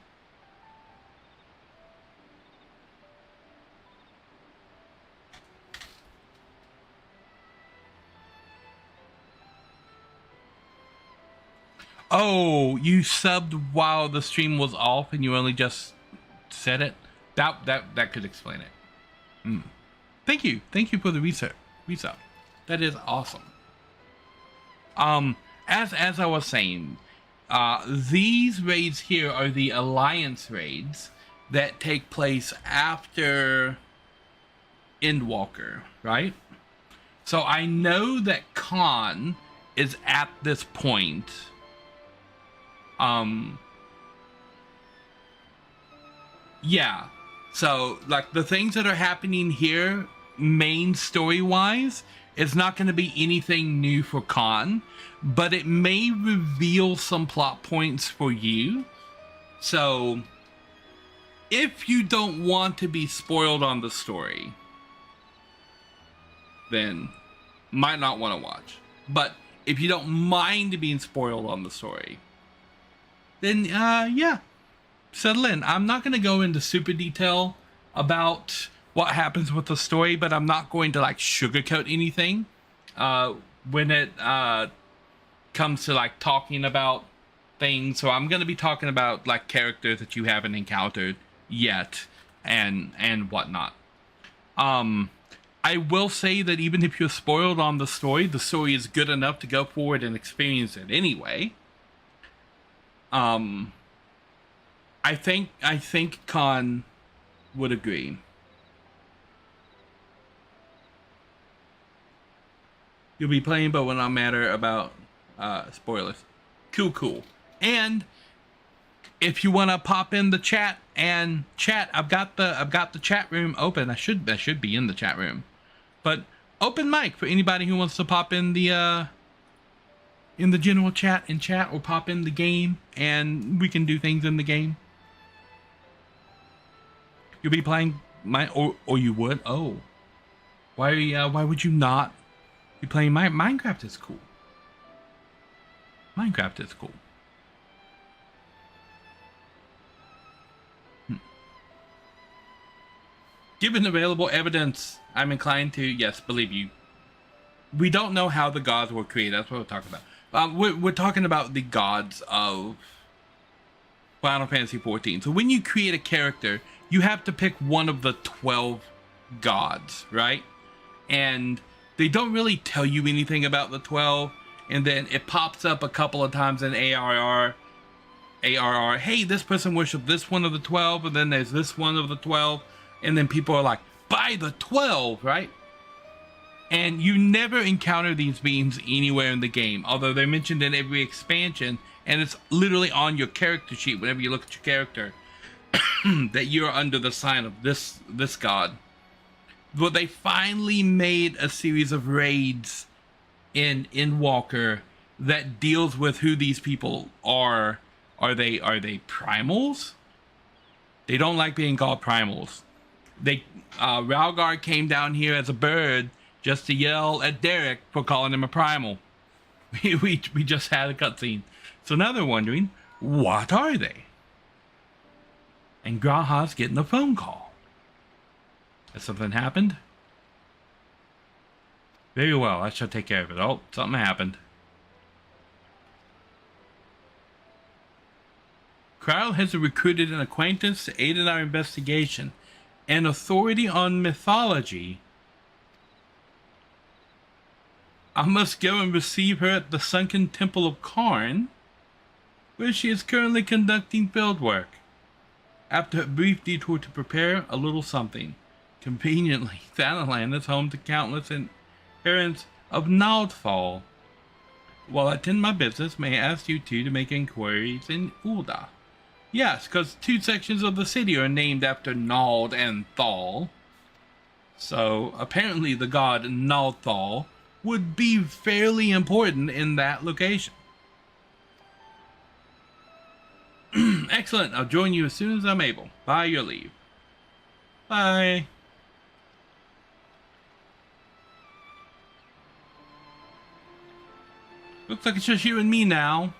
Speaker 2: Oh, you subbed while the stream was off and you only just said it? That could explain it. Thank you for the resub. That is awesome. As I was saying, these raids here are the Alliance raids that take place after Endwalker, right? So I know that Khan is at this point. Yeah. So, like, the things that are happening here, main story-wise, it's not going to be anything new for Khan, but it may reveal some plot points for you. So, if you don't want to be spoiled on the story, then might not want to watch. But if you don't mind being spoiled on the story, then, yeah. Settle in. I'm not going to go into super detail about what happens with the story, but I'm not going to like sugarcoat anything when it comes to like talking about things. So I'm going to be talking about like characters that you haven't encountered yet and whatnot. I will say that even if you're spoiled on the story is good enough to go forward and experience it anyway. I think Khan would agree. You'll be playing, but will not matter about spoilers. Cool. And if you want to pop in the chat and chat, I've got the chat room open. I should be in the chat room, but open mic for anybody who wants to pop in the general chat and chat, or pop in the game and we can do things in the game. You'll be playing or you would? Oh. Why would you not be playing Minecraft is cool. Minecraft is cool. Given available evidence, I'm inclined to, yes, believe you. We don't know how the gods were created. That's what we're talking about. We're talking about the gods of Final Fantasy XIV. So when you create a character, you have to pick one of the 12 gods, right? And they don't really tell you anything about the 12. And then it pops up a couple of times in ARR. Hey, this person worshipped this one of the 12. And then there's this one of the 12. And then people are like, by the 12, right? And you never encounter these beings anywhere in the game, although they're mentioned in every expansion, and it's literally on your character sheet whenever you look at your character that you're under the sign of this god. But they finally made a series of raids in Walker that deals with who these people are. Are they primals? They don't like being called primals. Ralgar came down here as a bird just to yell at Derek for calling him a primal. We just had a cutscene. So now they're wondering, what are they? And Graha's getting a phone call. Has something happened? Very well, I shall take care of it. Oh, something happened. Krile has recruited an acquaintance to aid in our investigation. An authority on mythology. I must go and receive her at the sunken temple of Karn, where she is currently conducting field work. After a brief detour to prepare a little something. Conveniently, Thanalan is home to countless inherents of Naldfall. While I attend my business, may I ask you two to make inquiries in Ul'dah? Yes, because 2 sections of the city are named after Nald and Thal. So, apparently the god Naldthal would be fairly important in that location. Excellent, I'll join you as soon as I'm able. By your leave. Bye. Looks like it's just you and me now.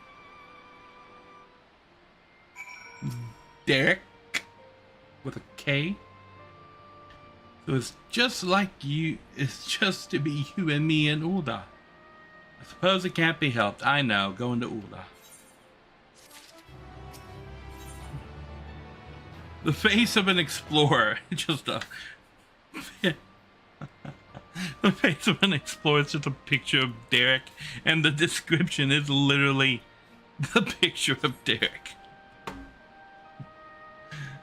Speaker 2: Derek with a K. So it's just like you. It's just to be you and me in Ul'dah. I suppose it can't be helped. I know. Going to Ul'dah. The face of an explorer. Just a. The face of an explorer is just a picture of Derek, and the description is literally the picture of Derek.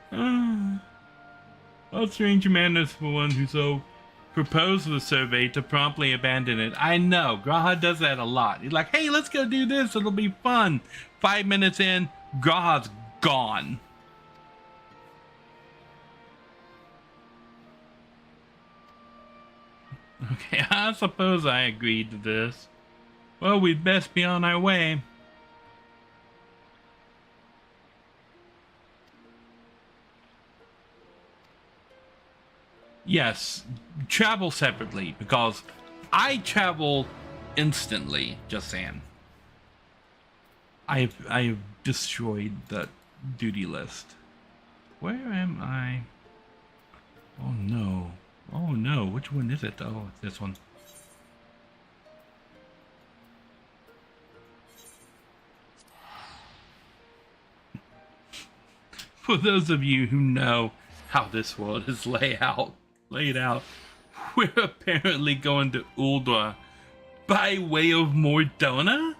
Speaker 2: How strange man is for one who so proposed the survey to promptly abandon it. I know, Graha does that a lot. He's like, hey, let's go do this, it'll be fun. 5 minutes in, Graha's gone. Okay, I suppose I agreed to this. Well, we'd best be on our way. Yes, travel separately, because I travel instantly, just saying. I have destroyed the duty list. Where am I? Oh no. Oh no, which one is it? Oh, it's this one. For those of you who know how this world is laid out, we're apparently going to Ul'dah by way of Mordona?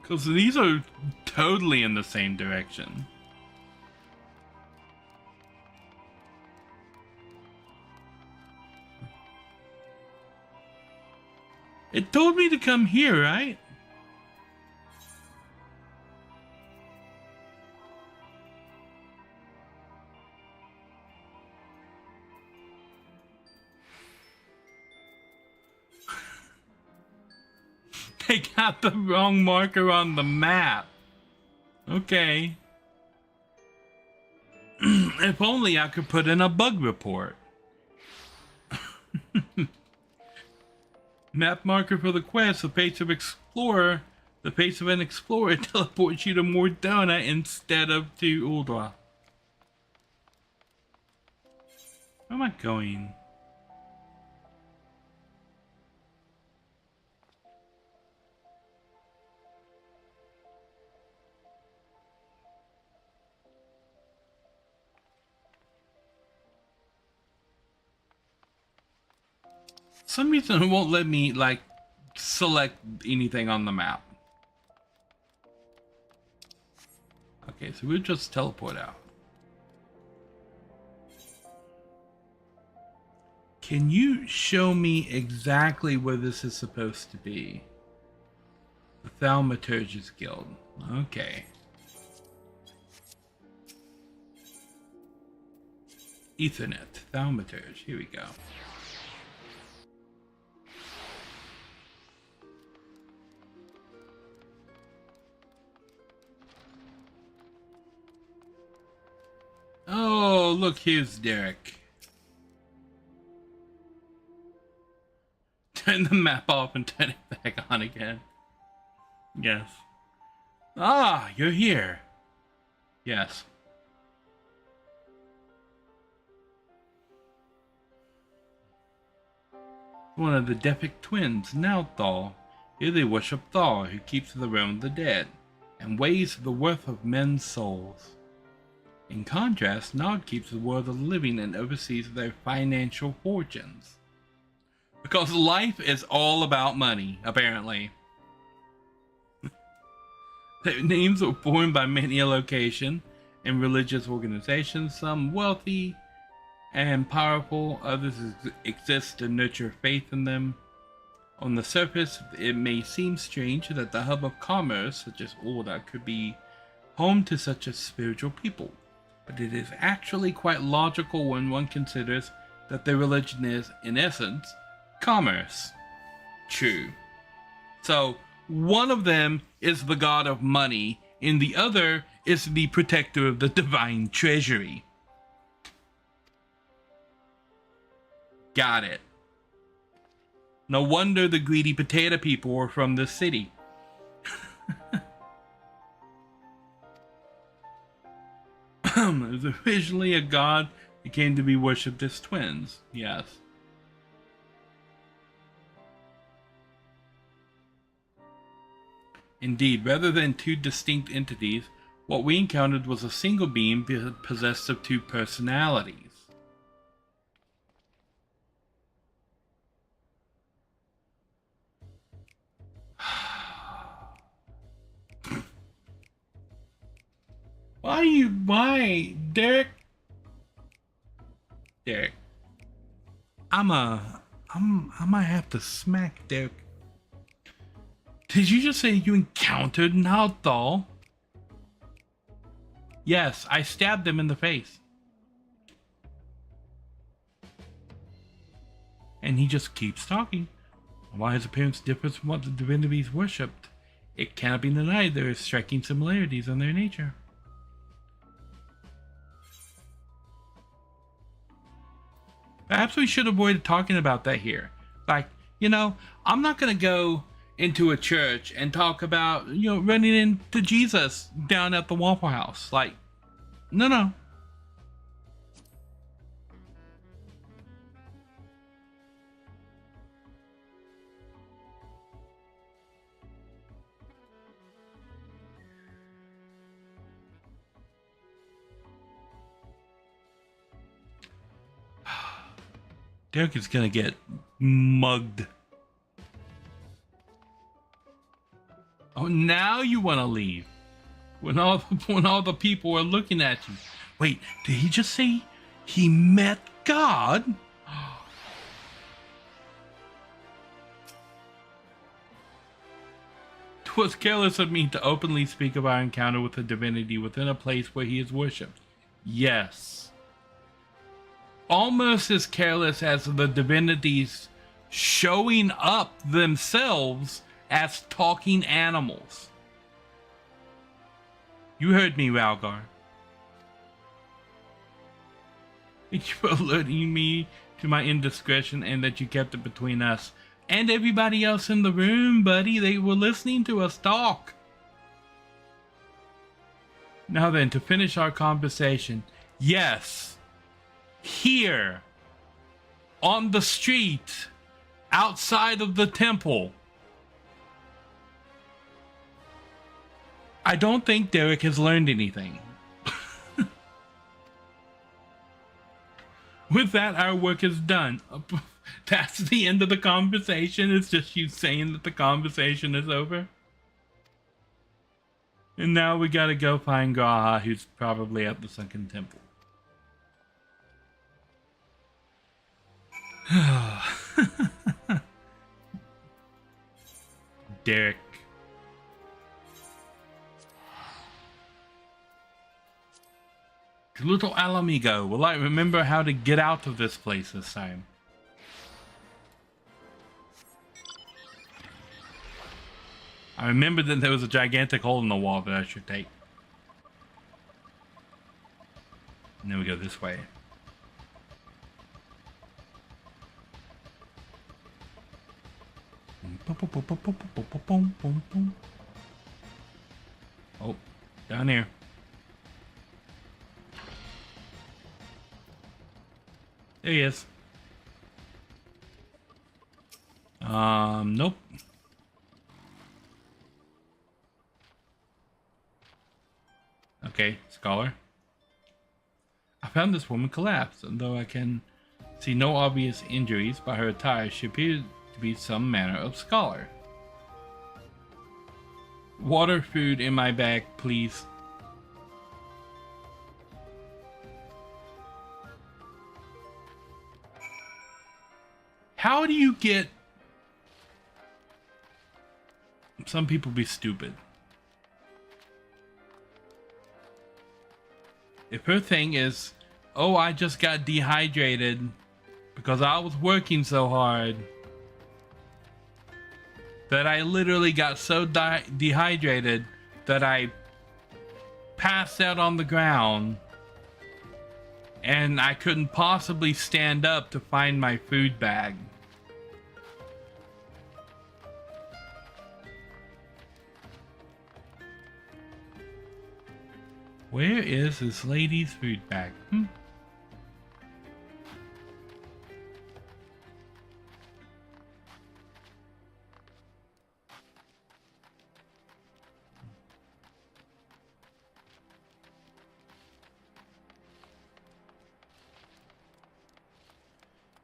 Speaker 2: Because these are totally in the same direction. It told me to come here, right? They got the wrong marker on the map. Okay. If only I could put in a bug report. Map marker for the quest, the face of explorer. The face of an explorer teleports you to Mordana instead of to Uldra. Where am I going? For some reason it won't let me like select anything on the map. Okay, so we'll just teleport out. Can you show me exactly where this is supposed to be? The Thaumaturge's Guild. Okay. Ethernet. Thaumaturge. Here we go. Oh, look, here's Derek. Turn the map off and turn it back on again. Yes. Ah, you're here. Yes. One of the Depic twins, now Thal. Here they worship Thal, who keeps the realm of the dead, and weighs the worth of men's souls. In contrast, Nod keeps the world of the living and oversees their financial fortunes. Because life is all about money, apparently. Their names were formed by many a location and religious organizations, some wealthy and powerful, others exist to nurture faith in them. On the surface, it may seem strange that the hub of commerce, such as Ulda, could be home to such a spiritual people. But it is actually quite logical when one considers that their religion is, in essence, commerce. True. So, one of them is the god of money, and the other is the protector of the divine treasury. Got it. No wonder the greedy potato people were from this city. It was originally a god that came to be worshipped as twins. Yes. Indeed, rather than two distinct entities, what we encountered was a single being possessed of two personalities. Why, Derek? Derek. I might have to smack Derek. Did you just say you encountered Nalthal? Yes, I stabbed him in the face. And he just keeps talking. While his appearance differs from what the divinities worshipped, it cannot be denied there are striking similarities in their nature. Perhaps we should avoid talking about that here. Like, you know, I'm not going to go into a church and talk about, you know, running into Jesus down at the Waffle House. Like, no. Derek is gonna get mugged. Oh, now you want to leave when all the people are looking at you. Wait, did he just say he met God? Twas careless of me to openly speak of our encounter with a divinity within a place where he is worshipped. Yes. Almost as careless as the divinities showing up themselves as talking animals. You heard me, Ralgar. Thank you for alerting me to my indiscretion and that you kept it between us and everybody else in the room, buddy. They were listening to us talk. Now then, to finish our conversation. Yes. Here. On the street. Outside of the temple. I don't think Derek has learned anything. With that, our work is done. That's the end of the conversation. It's just you saying that the conversation is over. And now we gotta go find Graha, who's probably at the Sunken Temple. Derek. Little Alamigo, will I remember how to get out of this place this time? I remember that there was a gigantic hole in the wall that I should take. And then we go this way. Oh, down here. There he is. Nope. Okay, scholar. I found this woman collapsed, and though I can see no obvious injuries by her attire, she appeared to be some manner of scholar. Water, food in my bag, please. How do you get... Some people be stupid. If her thing is, oh, I just got dehydrated because I was working so hard that I literally got so dehydrated that I passed out on the ground and I couldn't possibly stand up to find my food bag. Where is this lady's food bag?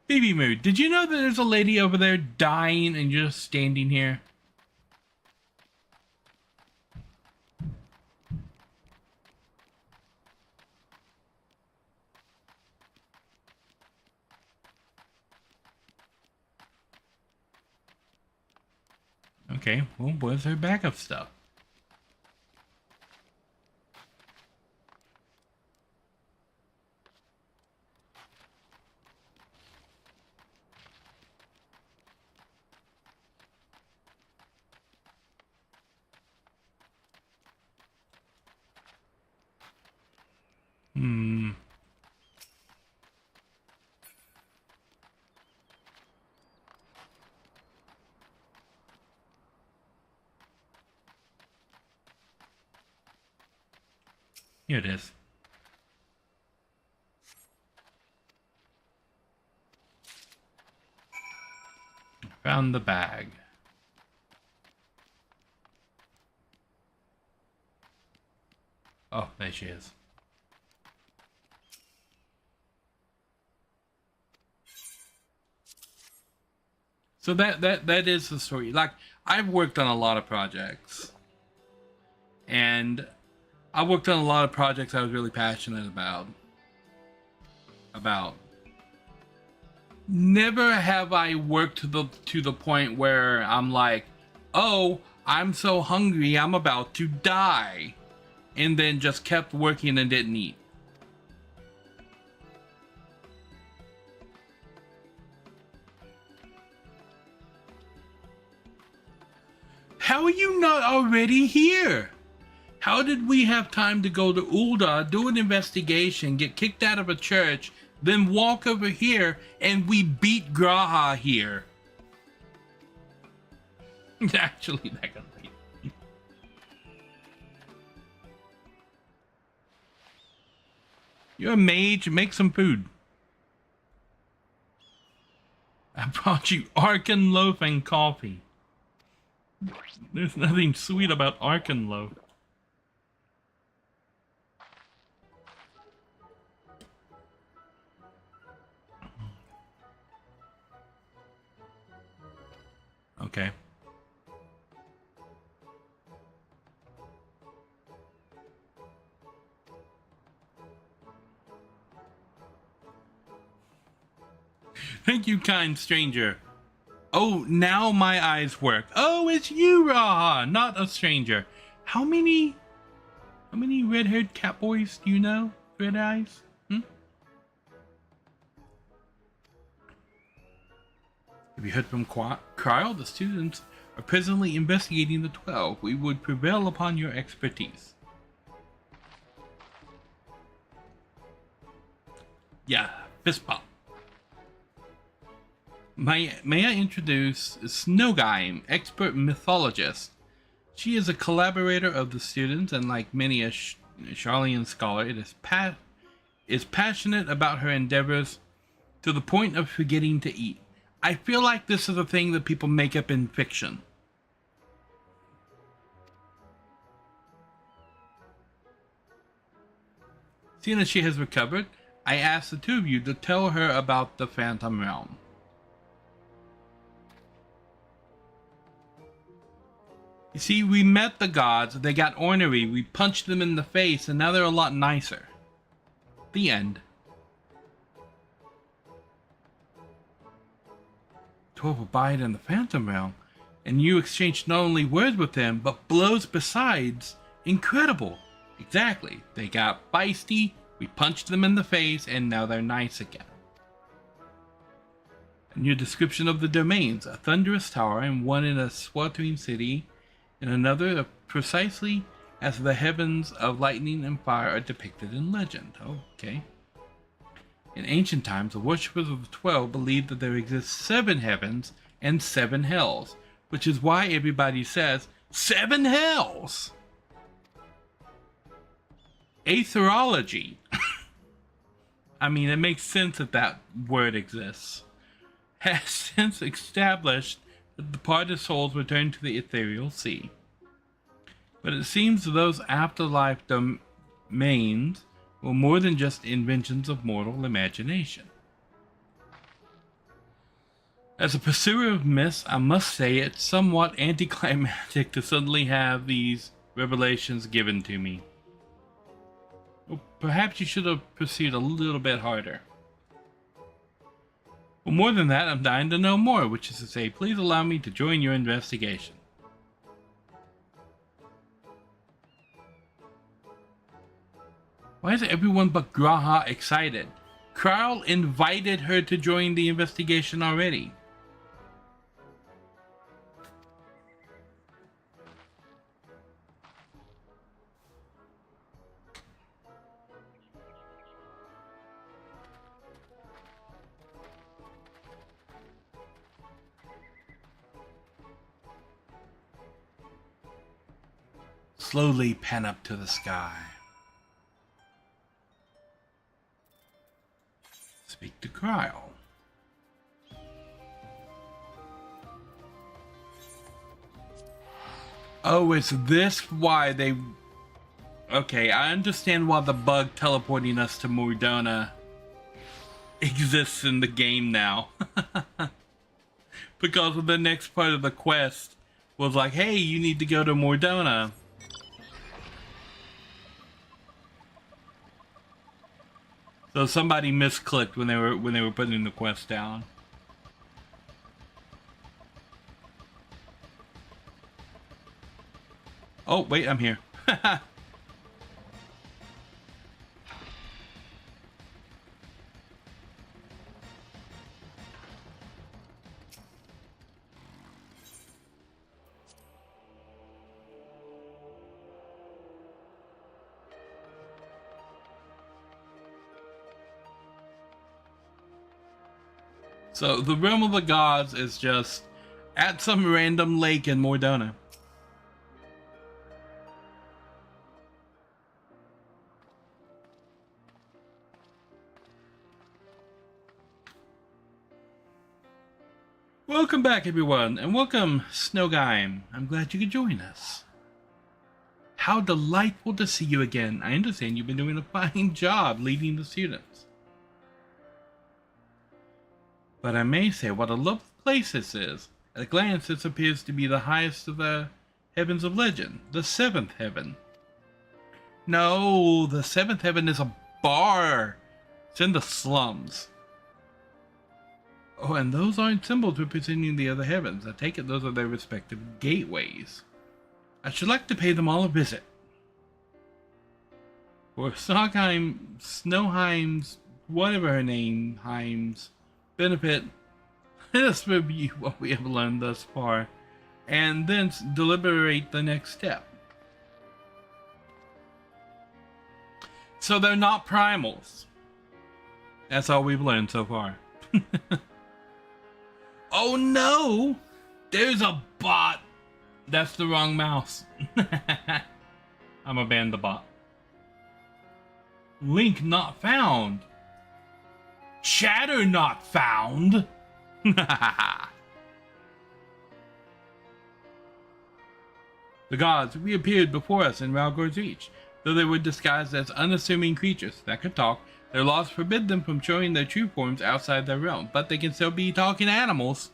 Speaker 2: Baby Mood, did you know that there's a lady over there dying and you're just standing here? Okay, well, where's her backup stuff? Here it is. Found the bag. Oh, there she is. So that is the story. Like, I've worked on a lot of projects. And I worked on a lot of projects I was really passionate about. Never have I worked to the point where I'm like, oh, I'm so hungry, I'm about to die. And then just kept working and didn't eat. How are you not already here? How did we have time to go to Ulda, do an investigation, get kicked out of a church, then walk over here and we beat Graha here. Actually, that gonna be. You're a mage, make some food. I brought you Arkan loaf and coffee. There's nothing sweet about Arkan loaf. Okay. Thank you, kind stranger. Oh, now my eyes work. Oh, it's you, Raha, not a stranger. How many red-haired cat boys do you know? Red eyes? Hmm? Have you heard from Kyle? The students are presently investigating the 12. We would prevail upon your expertise. Yeah, fist pump. May I introduce Snowgime, expert mythologist. She is a collaborator of the students, and like many a Charlian scholar, is passionate about her endeavors to the point of forgetting to eat. I feel like this is a thing that people make up in fiction. Seeing that she has recovered, I asked the two of you to tell her about the Phantom Realm. You see, we met the gods, they got ornery, we punched them in the face, and now they're a lot nicer. The end. 12 abide in the Phantom Realm, and you exchanged not only words with them, but blows besides. Incredible. Exactly. They got feisty, we punched them in the face, and now they're nice again. And your description of the domains, a thunderous tower and one in a sweltering city, and another precisely as the heavens of lightning and fire are depicted in legend. Okay. In ancient times, the worshippers of the 12 believed that there exist 7 heavens and 7 hells, which is why everybody says 7 hells. Aetherology. I mean, it makes sense that that word exists. Has since established that the parted souls return to the ethereal sea. But it seems those afterlife domains were more than just inventions of mortal imagination. As a pursuer of myths, I must say it's somewhat anticlimactic to suddenly have these revelations given to me. Well, perhaps you should have pursued a little bit harder. Well, more than that, I'm dying to know more, which is to say, please allow me to join your investigation. Why is everyone but Graha excited? Kral invited her to join the investigation already. Slowly pan up to the sky. Speak to Kyle. Oh, is this why they... Okay, I understand why the bug teleporting us to Mordona exists in the game now. Because of the next part of the quest was like, hey, you need to go to Mordona. So somebody misclicked when they were putting the quest down. Oh, wait, I'm here. So the realm of the gods is just at some random lake in Mordona. Welcome back, everyone, and welcome, Snowgime. I'm glad you could join us. How delightful to see you again. I understand you've been doing a fine job leading the students. But I may say what a lovely place this is. At a glance, this appears to be the highest of the heavens of legend, the seventh heaven. No, the seventh heaven is a bar. It's in the slums. Oh, and those aren't symbols representing the other heavens. I take it those are their respective gateways. I should like to pay them all a visit. For Snowheim's, whatever her name, Heim's benefit, let us review what we have learned thus far, and then deliberate the next step. So they're not primals. That's all we've learned so far. Oh no! There's a bot! That's the wrong mouse. I'm a ban the bot. Link not found. Chatter not found. The gods reappeared before us in Ralgor's Reach. Though they were disguised as unassuming creatures that could talk, their laws forbid them from showing their true forms outside their realm, but they can still be talking animals.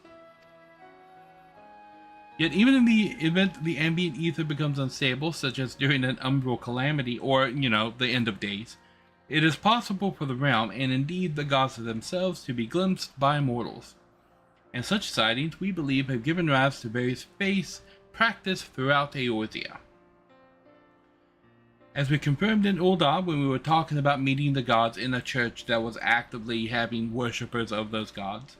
Speaker 2: Yet even in the event the ambient ether becomes unstable, such as during an umbral calamity or, the end of days, it is possible for the realm, and indeed the gods themselves, to be glimpsed by mortals. And such sightings, we believe, have given rise to various faiths practiced throughout Eorzea. As we confirmed in Ul'dah when we were talking about meeting the gods in a church that was actively having worshippers of those gods,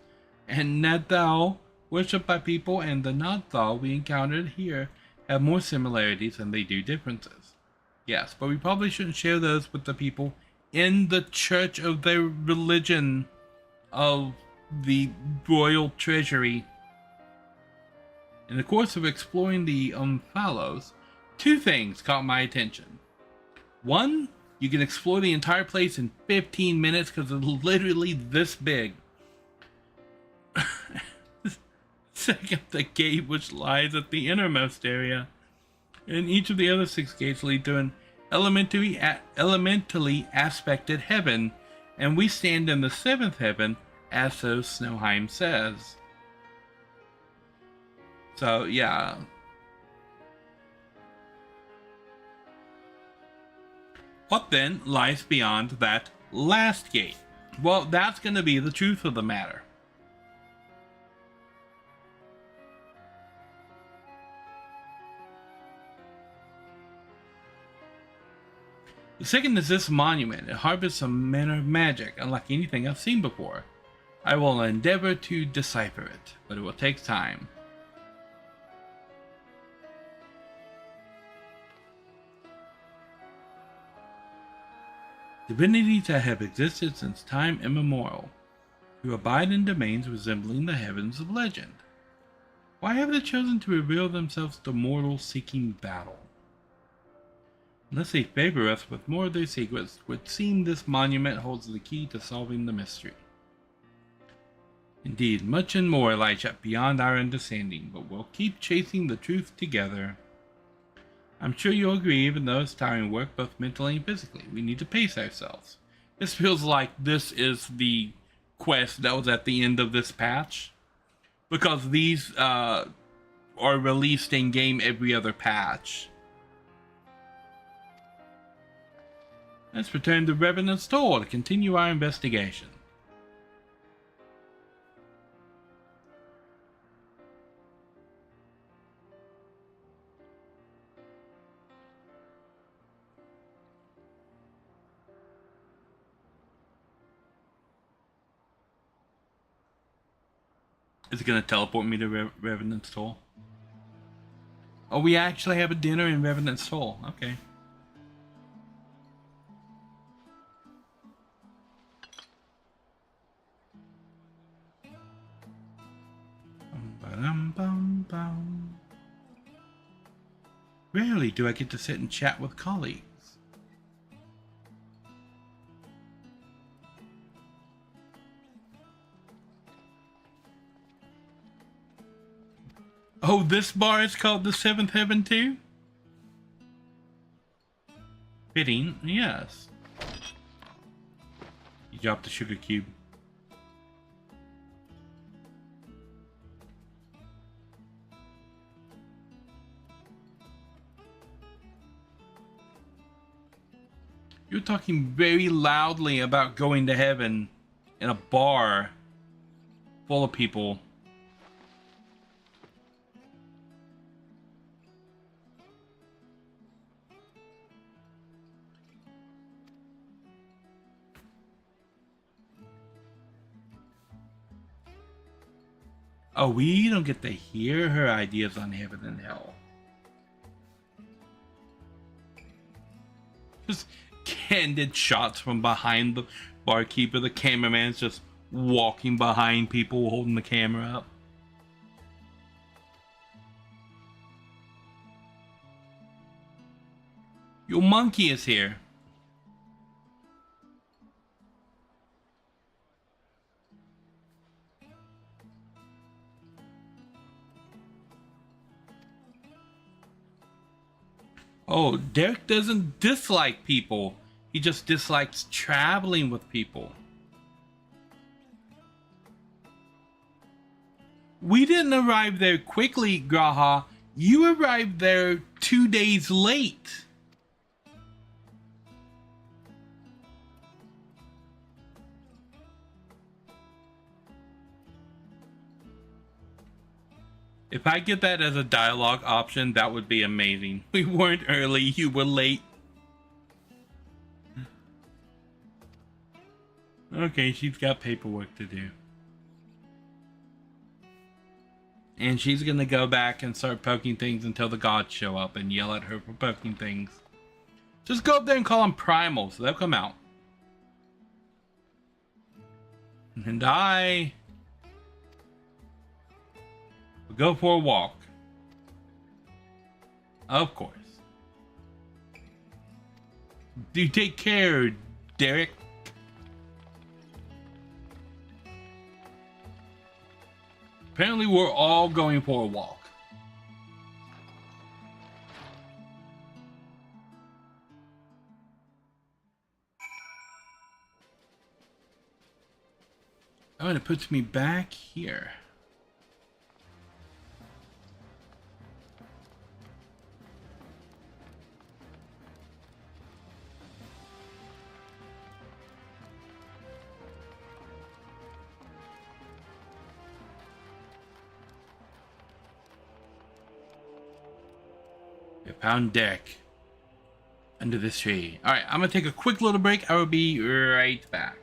Speaker 2: and Nadthal, worshipped by people, and the Nadthal we encountered here have more similarities than they do differences. Yes, but we probably shouldn't share those with the people in the church of their religion of the royal treasury. In the course of exploring the Umphalos, two things caught my attention. One, you can explore the entire place in 15 minutes because it's literally this big. Second, the gate which lies at the innermost area. And each of the other 6 gates lead to an elementally aspected heaven, and we stand in the 7th heaven, as so Snowheim says. So, yeah. What then lies beyond that last gate? Well, that's going to be the truth of the matter. The second is this monument. It harbors some manner of magic, unlike anything I've seen before. I will endeavor to decipher it, but it will take time. Divinities that have existed since time immemorial, who abide in domains resembling the heavens of legend. Why have they chosen to reveal themselves to mortals seeking battle? Unless they favor us with more of their secrets, it would seem this monument holds the key to solving the mystery. Indeed, much and more lies yet beyond our understanding, but we'll keep chasing the truth together. I'm sure you'll agree, even though it's tiring work both mentally and physically, we need to pace ourselves. This feels like this is the quest that was at the end of this patch, because these are released in-game every other patch. Let's return to Revenant's Toll to continue our investigation. Is it going to teleport me to Revenant's Toll? Oh, we actually have a dinner in Revenant's Toll. Okay. bum. Rarely do I get to sit and chat with colleagues. Oh, this bar is called the Seventh Heaven too? Fitting, yes. You dropped the sugar cube. You're talking very loudly about going to heaven in a bar full of people. Oh, we don't get to hear her ideas on heaven and hell. Just candid shots from behind the barkeeper. The cameraman's just walking behind people holding the camera up. Your monkey is here. Oh, Derek doesn't dislike people. He just dislikes traveling with people. We didn't arrive there quickly, Graha. You arrived there 2 days late. If I get that as a dialogue option, that would be amazing. We weren't early, you were late. Okay, she's got paperwork to do. And she's gonna go back and start poking things until the gods show up and yell at her for poking things. Just go up there and call them primals, they'll come out. And I will go for a walk. Of course. Do take care, Derek. Apparently we're all going for a walk. Oh, and it puts me back here. We found Derek under this tree. All right, I'm gonna take a quick little break. I will be right back.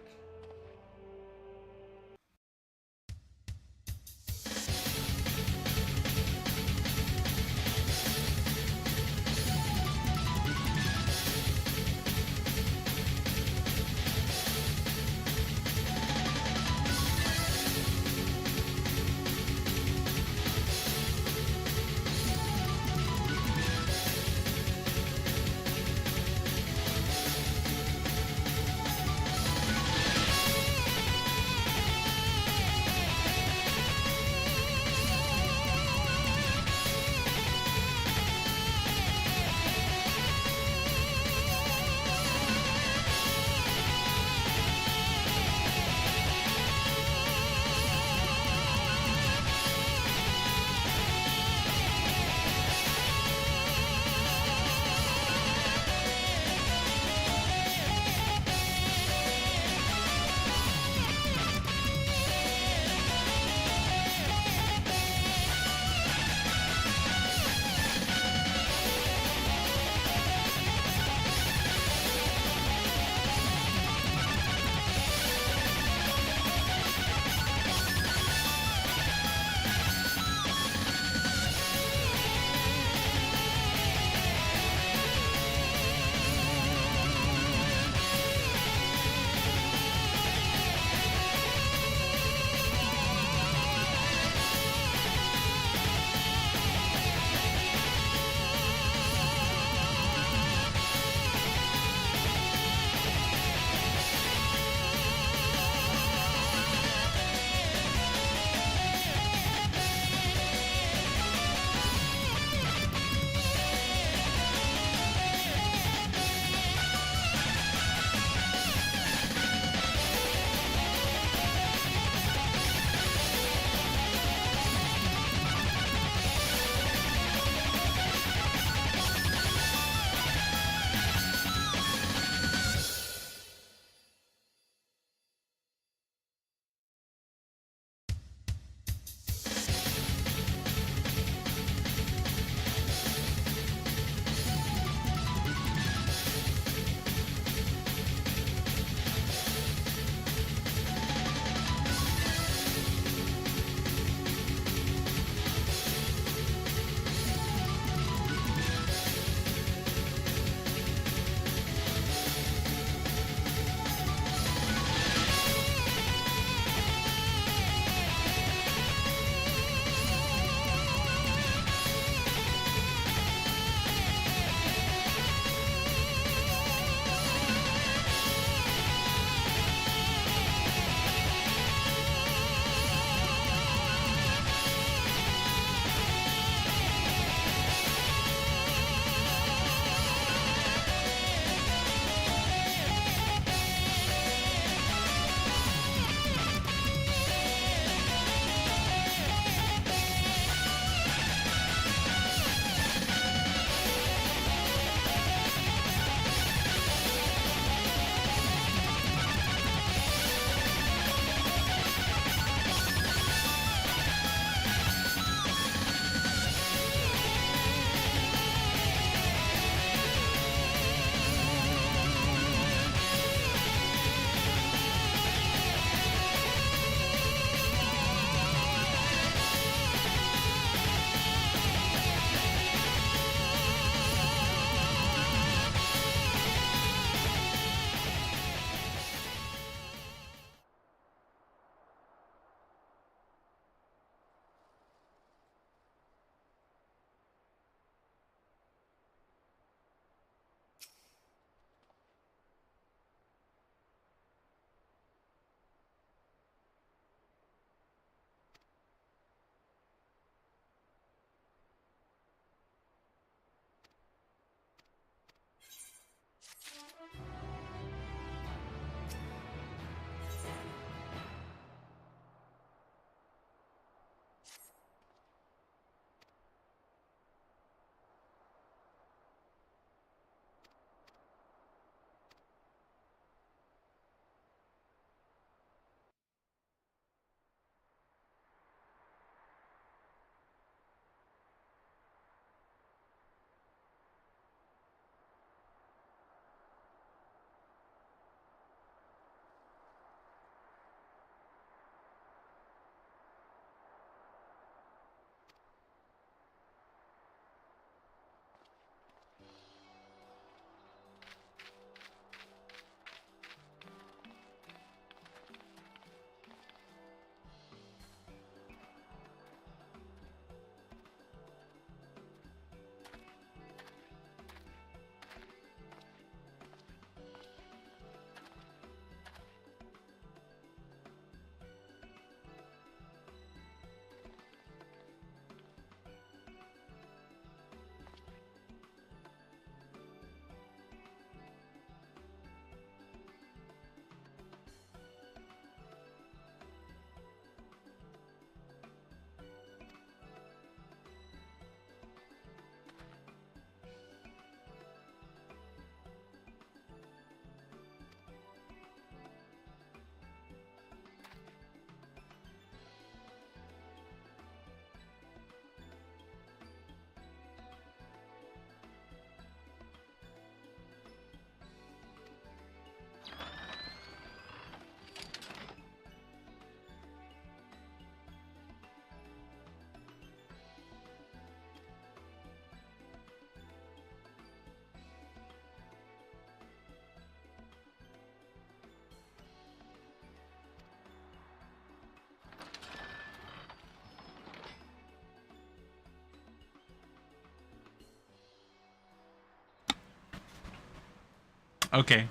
Speaker 2: Okay.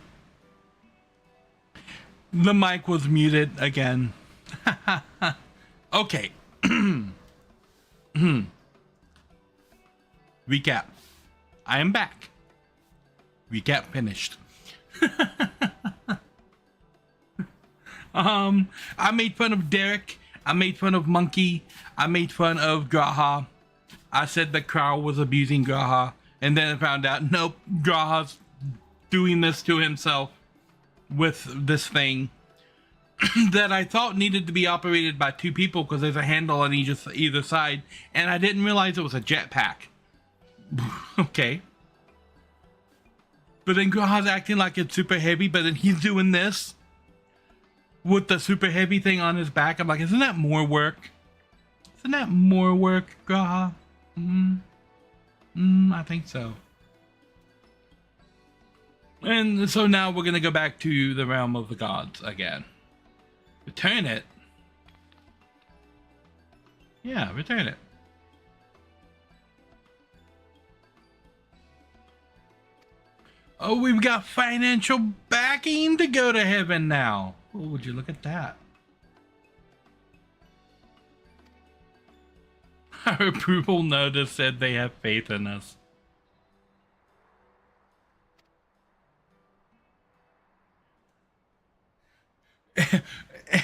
Speaker 2: The mic was muted again. Okay. Recap. I am back. Recap finished. I made fun of Derek. I made fun of Monkey. I made fun of Graha. I said that Carl was abusing Graha. And then I found out, nope, Graha's doing this to himself with this thing that I thought needed to be operated by 2 people because there's a handle on either side. And I didn't realize it was a jetpack. Okay. But then Graha's acting like it's super heavy, but then he's doing this with the super heavy thing on his back. I'm like, isn't that more work? Isn't that more work, Graha? I think so. And so now we're gonna go back to the realm of the gods again. Return it. Yeah, return it. Oh, we've got financial backing to go to heaven now. Oh, would you look at that? Our approval notice said they have faith in us.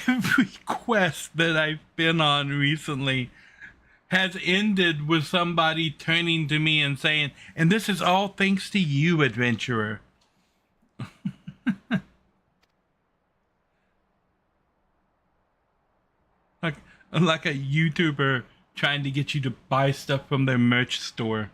Speaker 2: Every quest that I've been on recently has ended with somebody turning to me and saying, and this is all thanks to you, adventurer. like a YouTuber trying to get you to buy stuff from their merch store.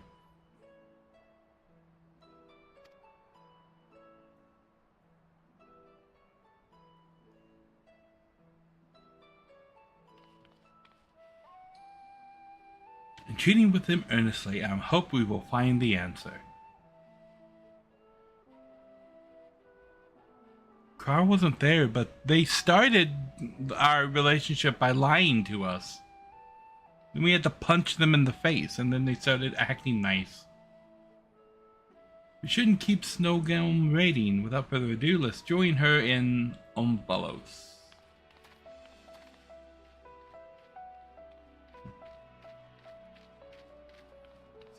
Speaker 2: Entreating with him earnestly, I hope we will find the answer. Carl wasn't there, but they started our relationship by lying to us. And we had to punch them in the face, and then they started acting nice. We shouldn't keep Snowgum waiting. Without further ado, let's join her in Omphalos.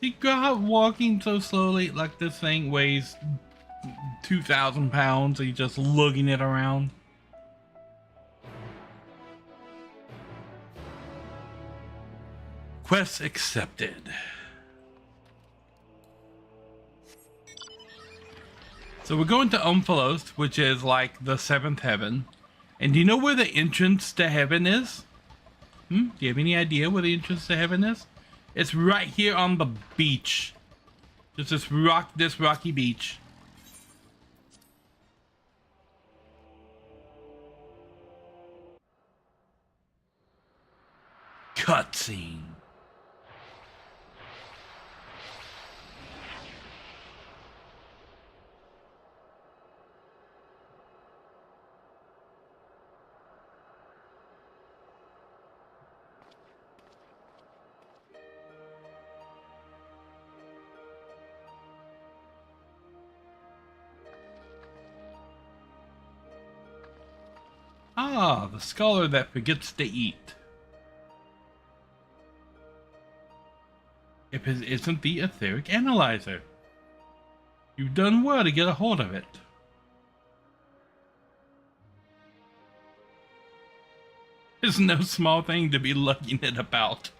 Speaker 2: See, God walking so slowly, like this thing weighs 2,000 pounds, he's just lugging it around. Quest accepted. So we're going to Omphalos, which is like the 7th heaven. And do you know where the entrance to heaven is? Do you have any idea where the entrance to heaven is? It's right here on the beach. Just this rocky beach. Cutscene. Ah, the scholar that forgets to eat. If it isn't the etheric analyzer. You've done well to get a hold of it. It's no small thing to be lugging it about.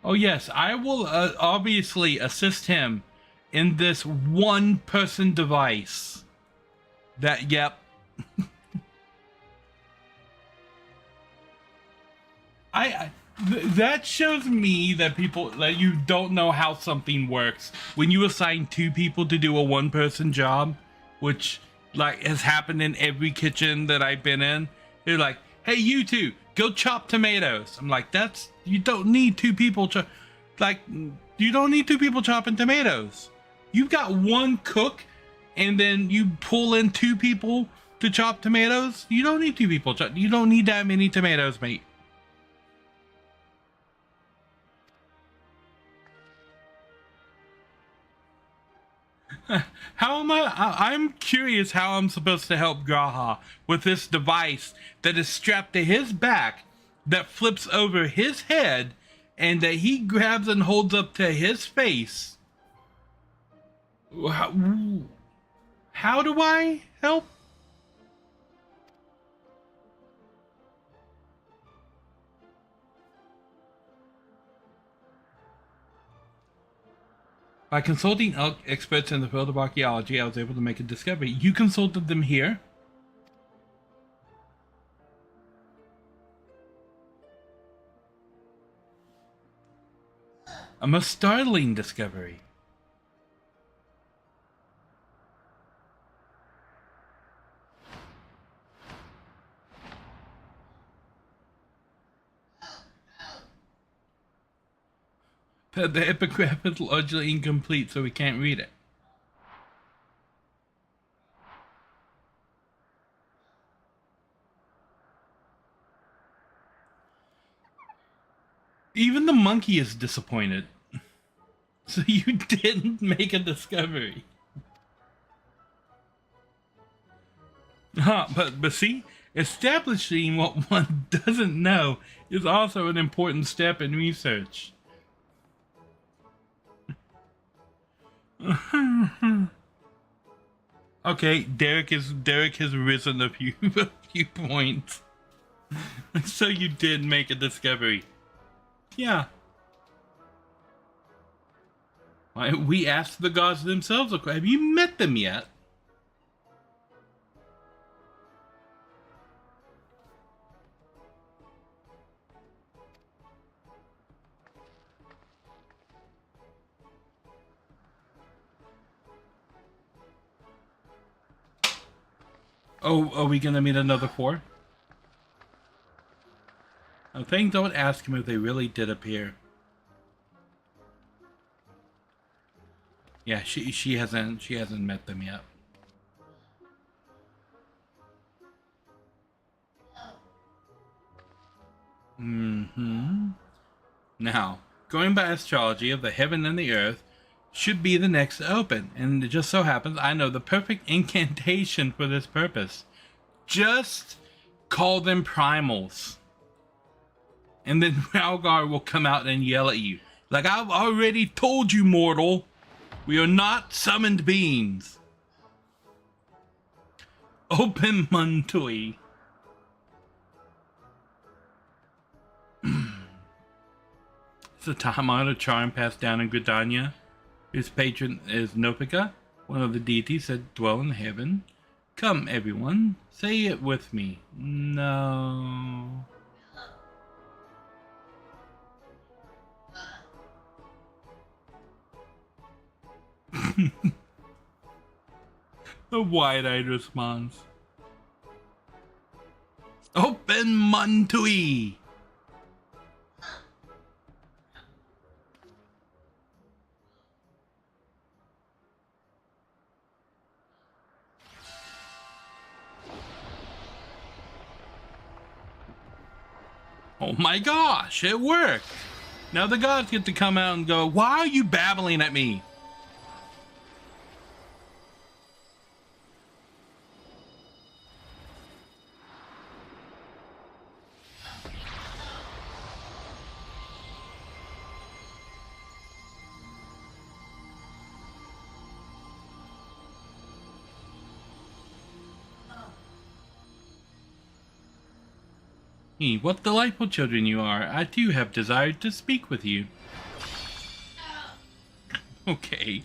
Speaker 2: Oh yes, I will obviously assist him in this one-person device. That, yep. That shows me that you don't know how something works. When you assign 2 people to do a one-person job, which like has happened in every kitchen that I've been in, they're like, "Hey, you 2, go chop tomatoes." I'm like, you don't need 2 people you don't need 2 people chopping tomatoes. You've got one cook, and then you pull in 2 people to chop tomatoes. You don't need 2 people. You don't need that many tomatoes, mate. How am I'm curious how I'm supposed to help Graha with this device that is strapped to his back, that flips over his head, and that he grabs and holds up to his face. How do I help? By consulting experts in the field of archaeology, I was able to make a discovery. You consulted them here? A most startling discovery. The epigraph is largely incomplete, so we can't read it. Even the monkey is disappointed. So you didn't make a discovery. But see, establishing what one doesn't know is also an important step in research. Okay, Derek has risen a few points. So you did make a discovery. Yeah. We asked the gods themselves. Have you met them yet? Oh, are we gonna meet another 4? I think don't ask him if they really did appear. Yeah, she hasn't met them yet. Now, going by astrology of the heaven and the earth should be the next to open, and it just so happens I know the perfect incantation for this purpose. Just call them primals. And then Ralgar will come out and yell at you. Like, I've already told you, mortal, we are not summoned beings. Open Muntui. It's a time-honored charm passed down in Gridania. His patron is Nopika, one of the deities that dwell in heaven. Come, everyone, say it with me. No. The wide-eyed response. Open Muntui. Oh my gosh, it worked! Now the gods get to come out and go, why are you babbling at me? What delightful children you are. I too have desired to speak with you. Okay.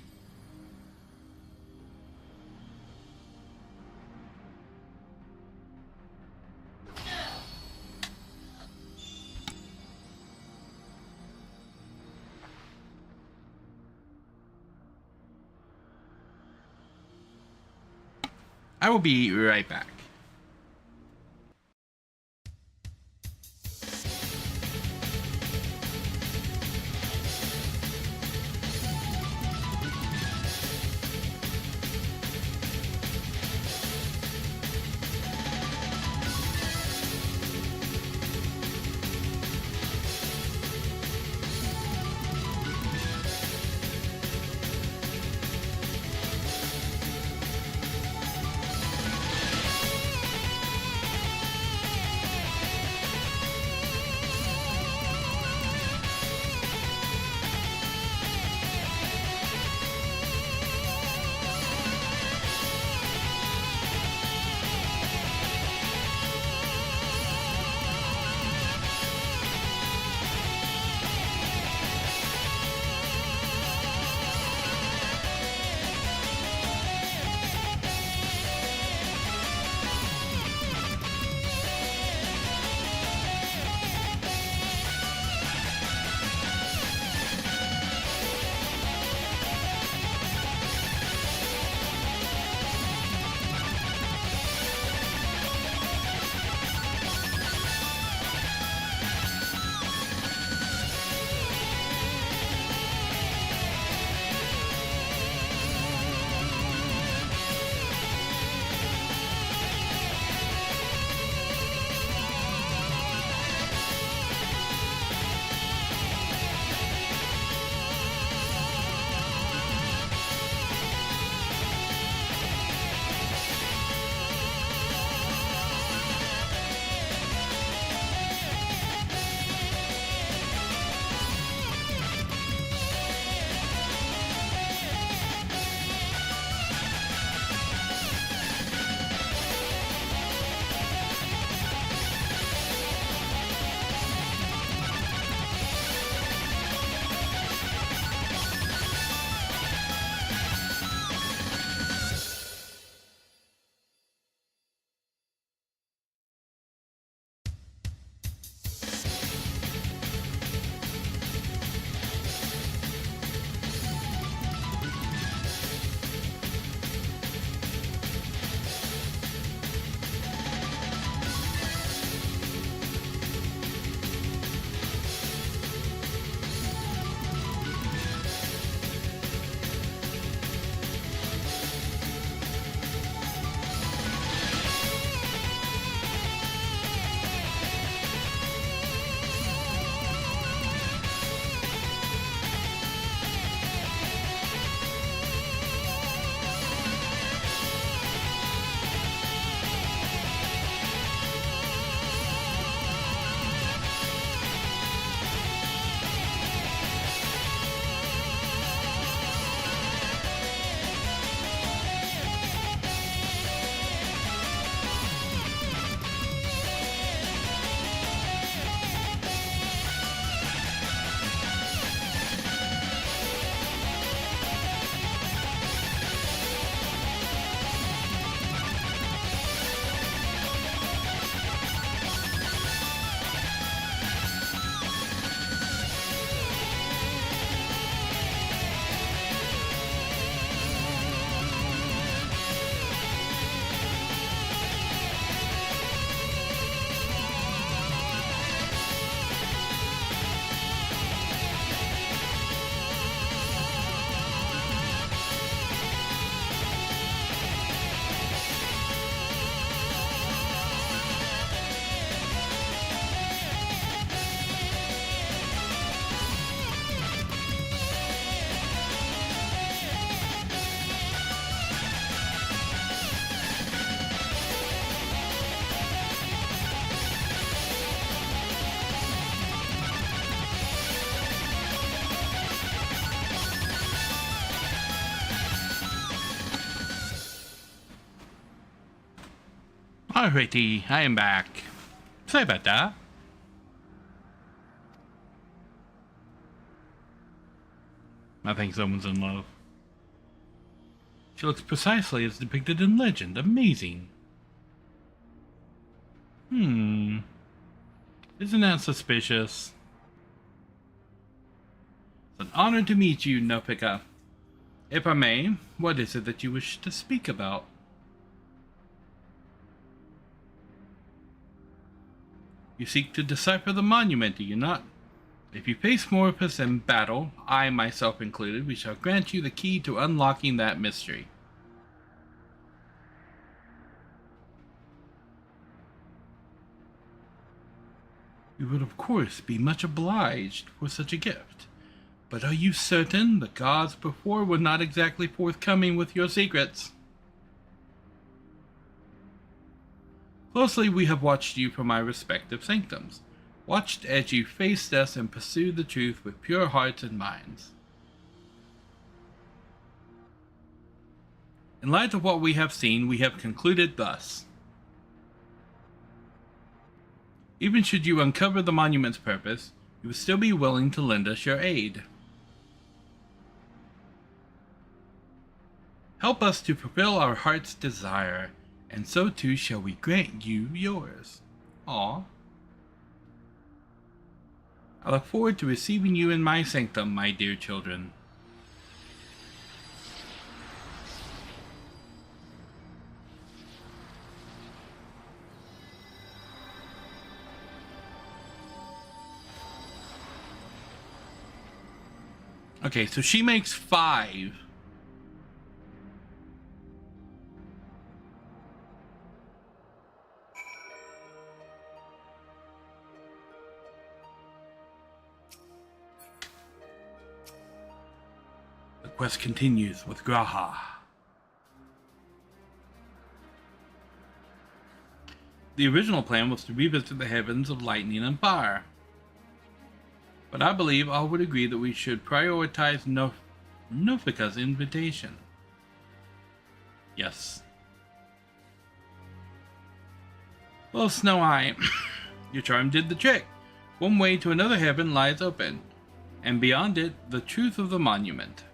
Speaker 2: I will be right back. Alrighty, I am back. Sorry about that. I think someone's in love. She looks precisely as depicted in legend. Amazing. Isn't that suspicious? It's an honor to meet you, Nopika. If I may, what is it that you wish to speak about? You seek to decipher the monument, do you not? If you face Morpus in battle, I myself included, we shall grant you the key to unlocking that mystery. We would of course be much obliged for such a gift. But are you certain the gods before were not exactly forthcoming with your secrets? Closely we have watched you from our respective sanctums, watched as you faced us and pursued the truth with pure hearts and minds. In light of what we have seen, we have concluded thus. Even should you uncover the monument's purpose, you would still be willing to lend us your aid. Help us to fulfill our heart's desire, and so too shall we grant you yours. Aw. I look forward to receiving you in my sanctum, my dear children. Okay, so she makes 5. The quest continues with Graha. The original plan was to revisit the heavens of lightning and fire. But I believe all would agree that we should prioritize Nofika's invitation. Yes. Well, Snow Eye, your charm did the trick. One way to another heaven lies open, and beyond it, the truth of the monument.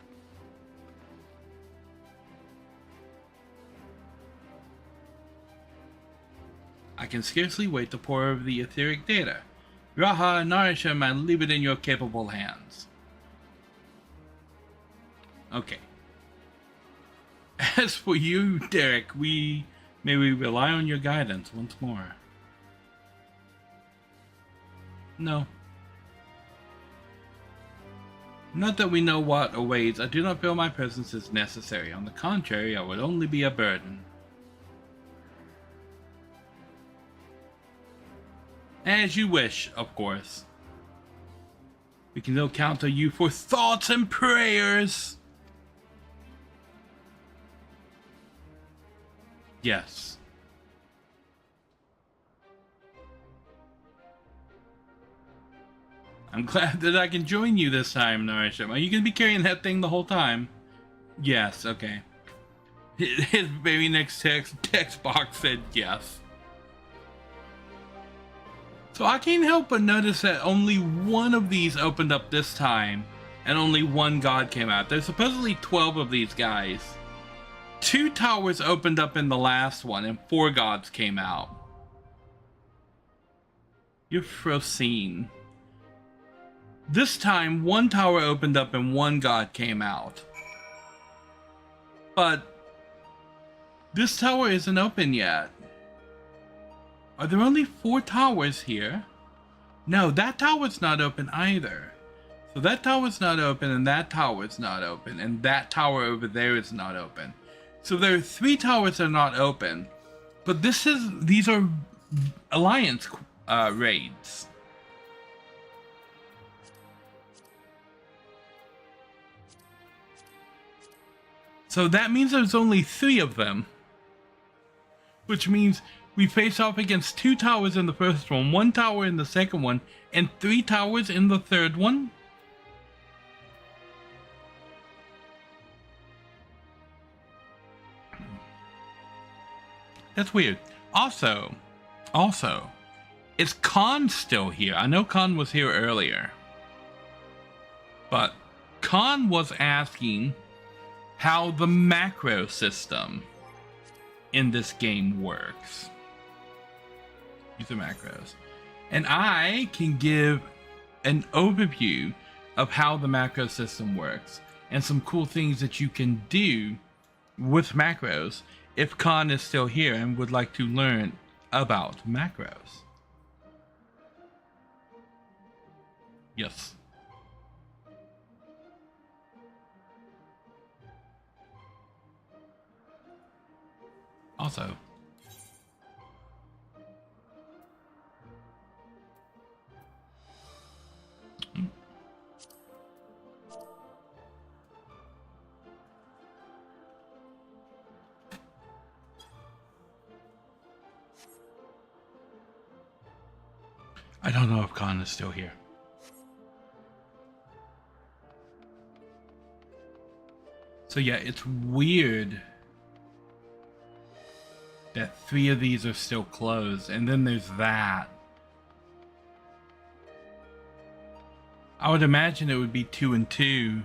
Speaker 2: I can scarcely wait to pour over the etheric data. Raha and Narishm, and leave it in your capable hands. Okay. As for you, Derek, may we rely on your guidance once more. No. Not that we know what awaits, I do not feel my presence is necessary. On the contrary, I would only be a burden. As you wish, of course. We can still count on you for thoughts and prayers. Yes. I'm glad that I can join you this time, Narishm. Are you going to be carrying that thing the whole time? Yes, okay. His very next text box said yes. So I can't help but notice that only one of these opened up this time, and only one god came out. There's supposedly 12 of these guys. 2 towers opened up in the last one, and 4 gods came out. You're Frosine. This time, 1 tower opened up and 1 god came out. But this tower isn't open yet. Are there only 4 towers here? No, that tower's not open either. So that tower's not open, and that tower's not open, and that tower over there is not open. So there are 3 towers that are not open. But these are Alliance raids. So that means there's only 3 of them. Which means we face off against 2 towers in the first one, 1 tower in the second one, and 3 towers in the third one? That's weird. Also, is Khan still here? I know Khan was here earlier, but Khan was asking how the macro system in this game works. Use the macros. And I can give an overview of how the macro system works and some cool things that you can do with macros if Khan is still here and would like to learn about macros. Yes. Also, I don't know if Khan is still here. So yeah, it's weird that 3 of these are still closed, and then there's that. I would imagine it would be 2 and 2.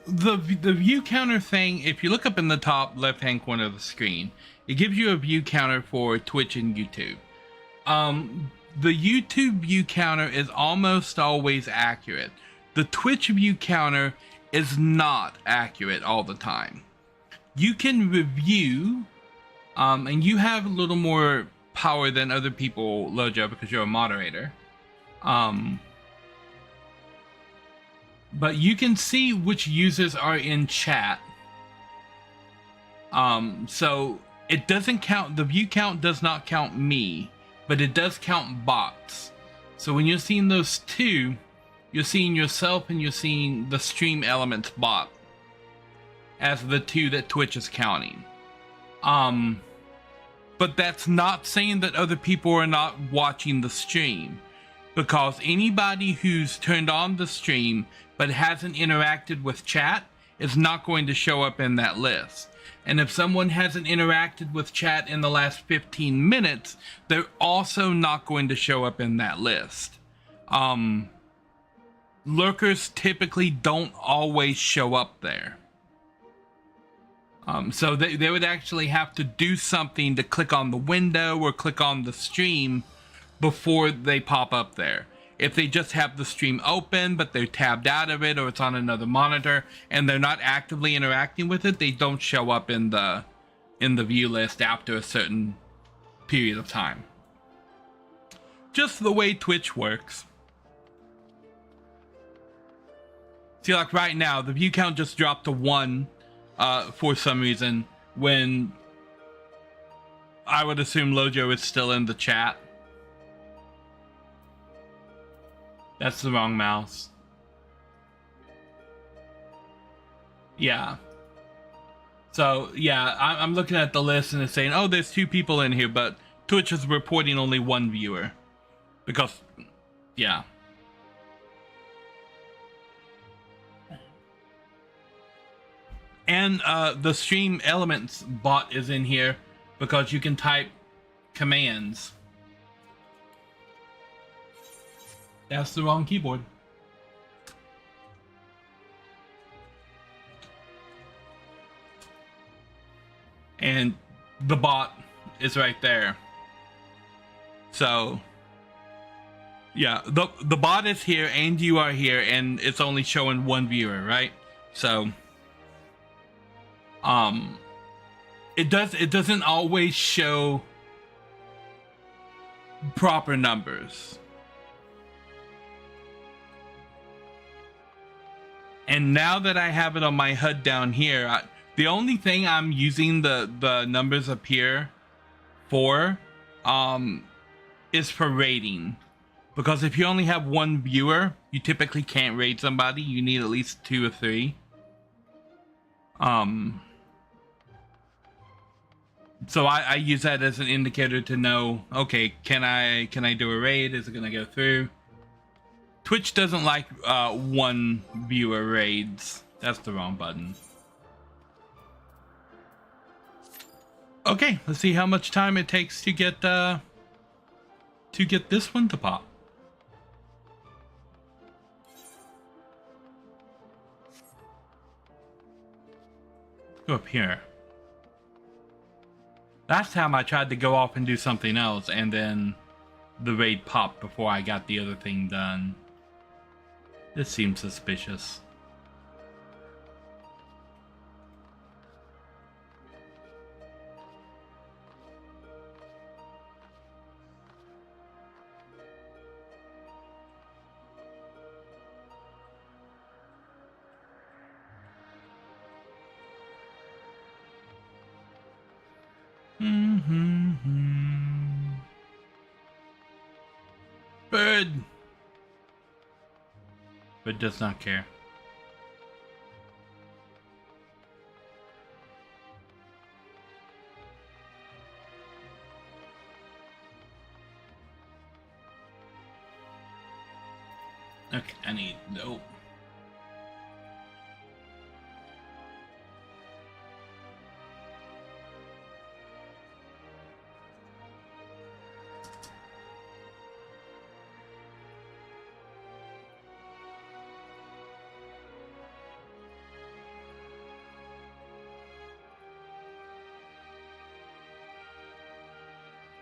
Speaker 2: The view counter thing, if you look up in the top left hand corner of the screen, it gives you a view counter for Twitch and YouTube. The YouTube view counter is almost always accurate. The Twitch view counter is not accurate all the time. You can review, and you have a little more power than other people, Lojo, because you're a moderator. But you can see which users are in chat. So it doesn't count, the view count does not count me, but it does count bots. So when you're seeing those 2, you're seeing yourself and you're seeing the stream elements bot as the 2 that Twitch is counting. But that's not saying that other people are not watching the stream, because anybody who's turned on the stream but hasn't interacted with chat is not going to show up in that list. And if someone hasn't interacted with chat in the last 15 minutes, they're also not going to show up in that list. Lurkers typically don't always show up there. So they would actually have to do something to click on the window or click on the stream before they pop up there. If they just have the stream open but they're tabbed out of it, or it's on another monitor and they're not actively interacting with it, they don't show up in the view list after a certain period of time. Just the way Twitch works. See, like right now, the view count just dropped to 1 for some reason, when I would assume Lojo is still in the chat. That's the wrong mouse. Yeah. So, yeah, I'm looking at the list and it's saying, oh, there's 2 people in here, but Twitch is reporting only 1 viewer. Because, yeah. And the stream elements bot is in here because you can type commands. That's the wrong keyboard. And the bot is right there. So, yeah, the bot is here and you are here, and it's only showing 1 viewer, right? So, it doesn't always show proper numbers. And now that I have it on my HUD down here, the only thing I'm using the numbers up here for is for rating. Because if you only have 1 viewer, you typically can't rate somebody. You need at least 2 or 3. So I use that as an indicator to know, okay, can I do a raid? Is it gonna go through? Twitch doesn't like one viewer raids. That's the wrong button. Okay, let's see how much time it takes to get this one to pop. Go up here. Last time I tried to go off and do something else, and then the raid popped before I got the other thing done. This seems suspicious. Bird. Bird does not care. Okay, I need nope.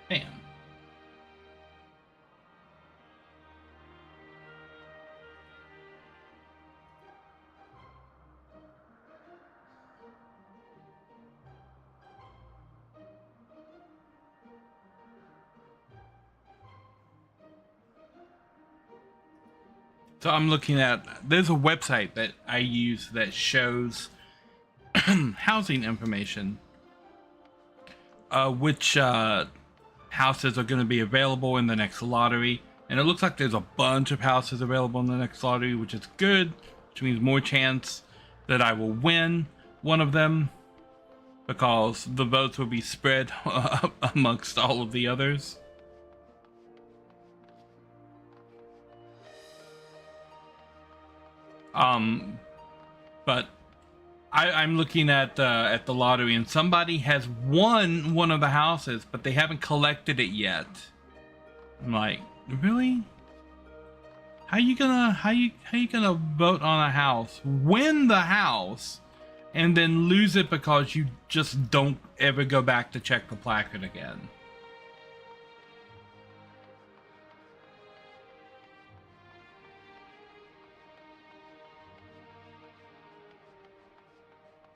Speaker 2: Bam. So I'm looking at, there's a website that I use that shows housing information, which houses are going to be available in the next lottery. And it looks like there's a bunch of houses available in the next lottery, which is good, which means more chance that I will win one of them, because the votes will be spread amongst all of the others. But I'm looking at the lottery, and somebody has won one of the houses, but they haven't collected it yet. I'm like, really? How you gonna vote on a house, win the house, and then lose it because you just don't ever go back to check the placard again?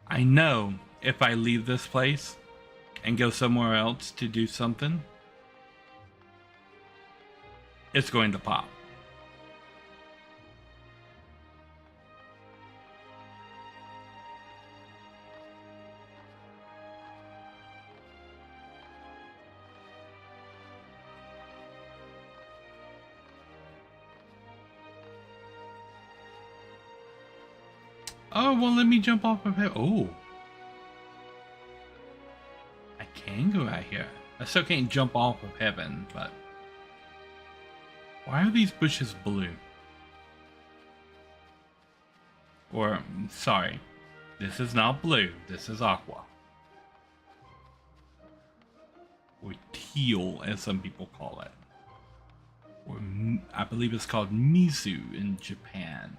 Speaker 2: I know if I leave this place and go somewhere else to do something, it's going to pop. Oh, well, let me jump off of heaven. Oh. I can go out here. I still can't jump off of heaven, but... Why are these bushes blue? Or, sorry. This is not blue. This is aqua. Or teal, as some people call it. Or, I believe it's called mizu in Japan.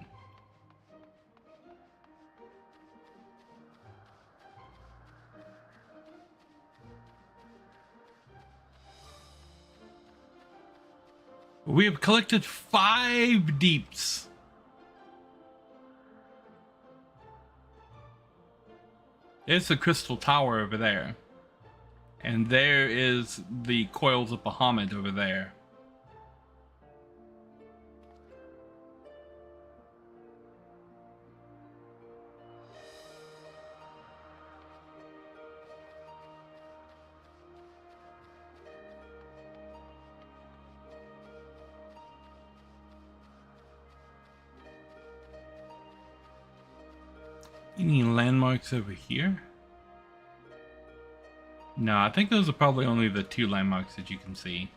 Speaker 2: We have collected 5 deeps. There's the crystal tower over there. And there is the coils of Bahamut over there. Any landmarks over here? No, I think those are probably only the 2 landmarks that you can see.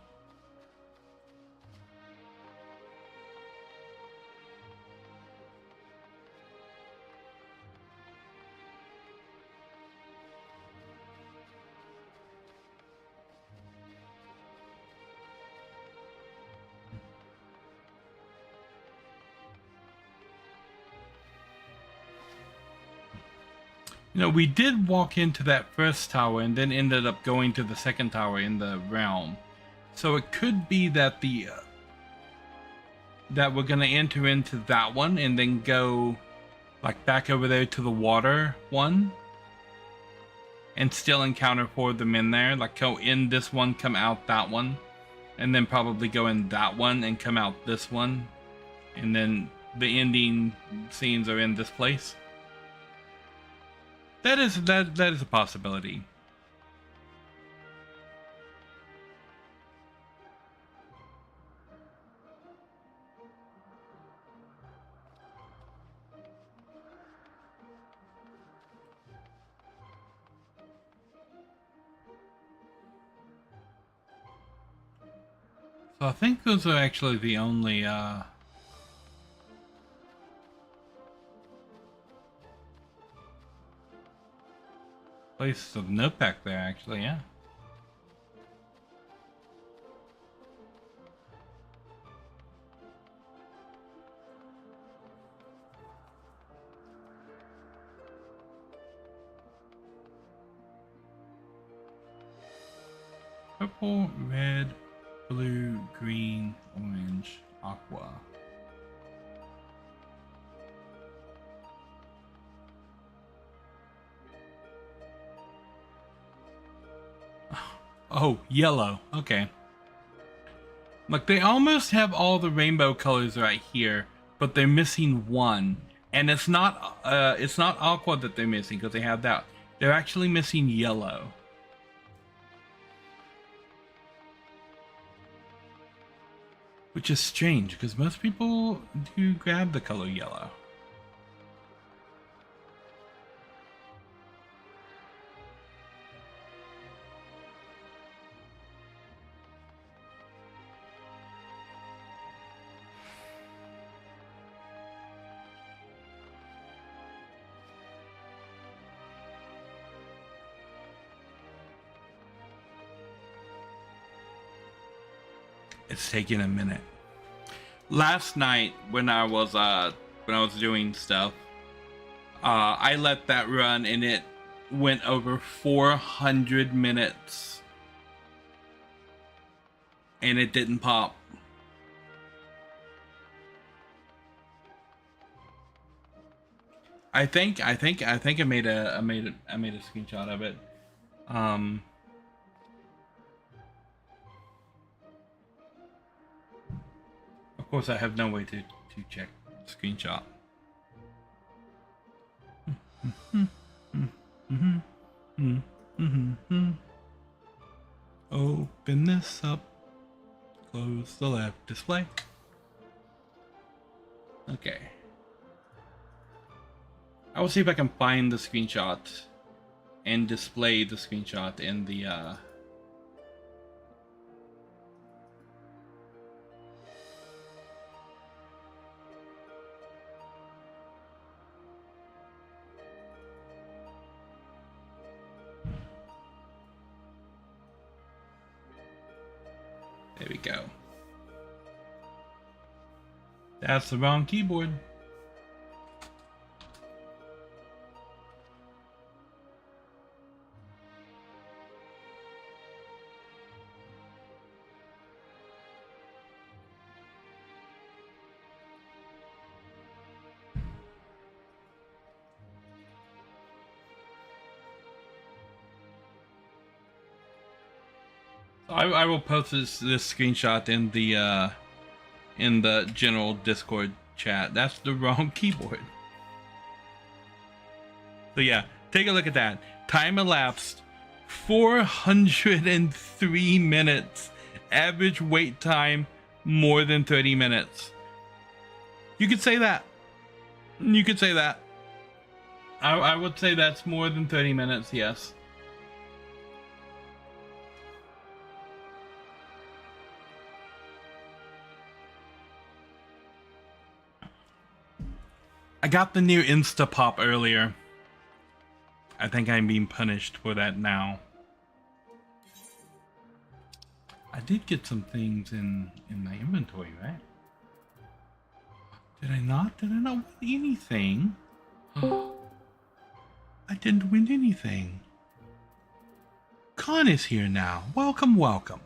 Speaker 2: You know, we did walk into that first tower and then ended up going to the second tower in the realm. So it could be that that we're gonna enter into that one and then go like back over there to the water one and still encounter 4 of them in there. Like go in this one, come out that one, and then probably go in that one and come out this one, and then the ending scenes are in this place. That is a possibility. So I think those are actually the only places of note back there, actually, yeah. Purple, red, blue, green, orange, aqua. Oh, yellow. Okay. Look, they almost have all the rainbow colors right here, but they're missing one. And it's not aqua that they're missing because they have that. They're actually missing yellow. Which is strange because most people do grab the color yellow. It's taking a minute. Last night when I was doing stuff, I let that run and it went over 400 minutes and it didn't pop. I think I made a screenshot of it. Of course, I have no way to check the screenshot. Open this up. Close the left display. Okay. I will see if I can find the screenshot and display the screenshot in the there we go. That's the wrong keyboard. I will post this screenshot in the general Discord chat. That's the wrong keyboard. So yeah, take a look at that. Time elapsed 403 minutes. Average wait time more than 30 minutes. You could say that. You could say that. I would say that's more than 30 minutes, yes. I got the new Insta Pop earlier. I think I'm being punished for that now. I did get some things in my inventory, right? Did I not? Did I not want anything? I didn't win anything. Khan is here now. Welcome, welcome.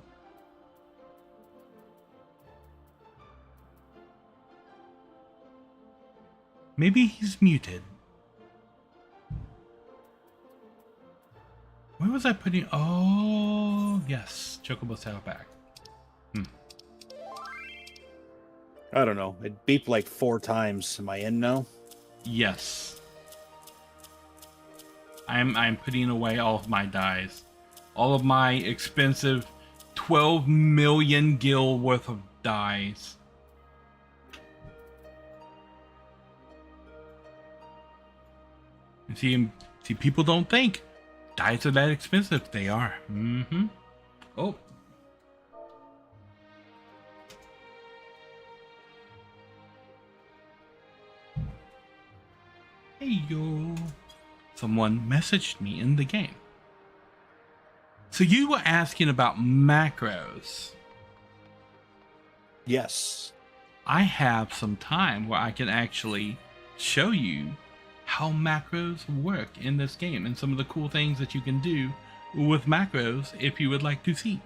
Speaker 2: Maybe he's muted. Where was I putting? Oh, yes. Chocobo Saddleback.
Speaker 6: I don't know. It beeped like 4 times. Am I in now?
Speaker 2: Yes. I'm putting away all of my dies. All of my expensive 12 million gil worth of dies. And see, people don't think dies are that expensive. They are. Mm-hmm. Oh. Hey, yo. Someone messaged me in the game. So you were asking about macros.
Speaker 6: Yes.
Speaker 2: I have some time where I can actually show you how macros work in this game and some of the cool things that you can do with macros if you would like to see.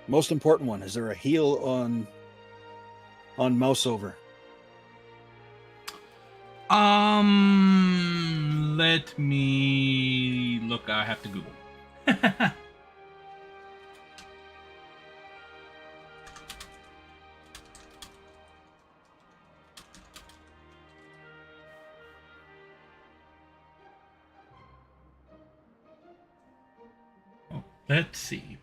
Speaker 6: Most important one. Is there a heal on mouse over?
Speaker 2: Let me look. I have to Google. Oh, let's see.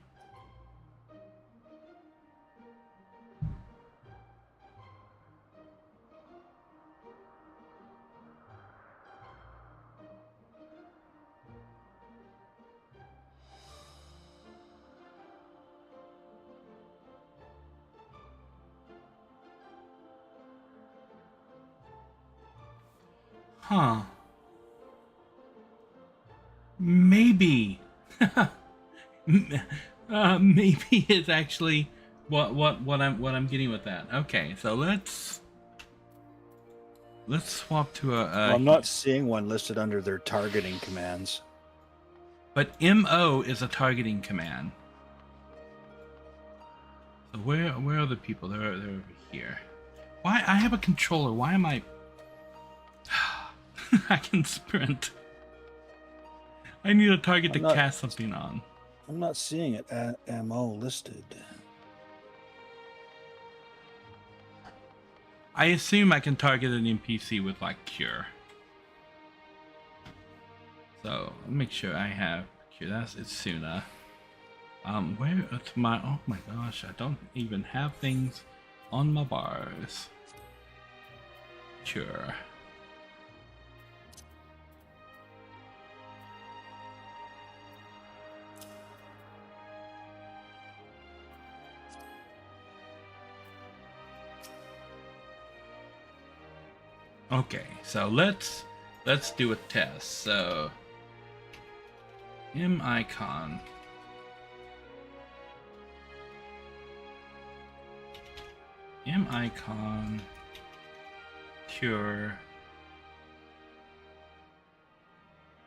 Speaker 2: Huh. Maybe. Maybe it's actually what I'm getting with that. Okay, so let's swap to a.
Speaker 6: Well, I'm not seeing one listed under their targeting commands.
Speaker 2: But MO is a targeting command. So where are the people? They're over here. Why I have a controller? Why am I? I can sprint. I need a target to cast something on.
Speaker 6: I'm not seeing it at MO listed.
Speaker 2: I assume I can target an NPC with like Cure. So make sure I have Cure. That's Suna. Where it's my? Oh my gosh! I don't even have things on my bars. Cure. Okay, so let's do a test. So M icon. M icon cure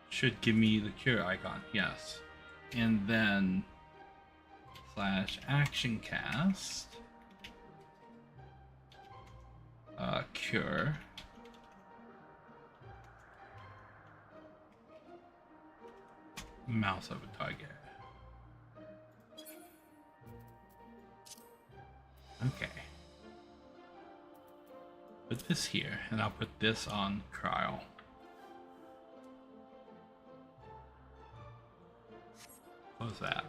Speaker 2: should give me the cure icon, yes. And then slash action cast cure. Mouse over target. Okay. Put this here, and I'll put this on Cryo. Close that.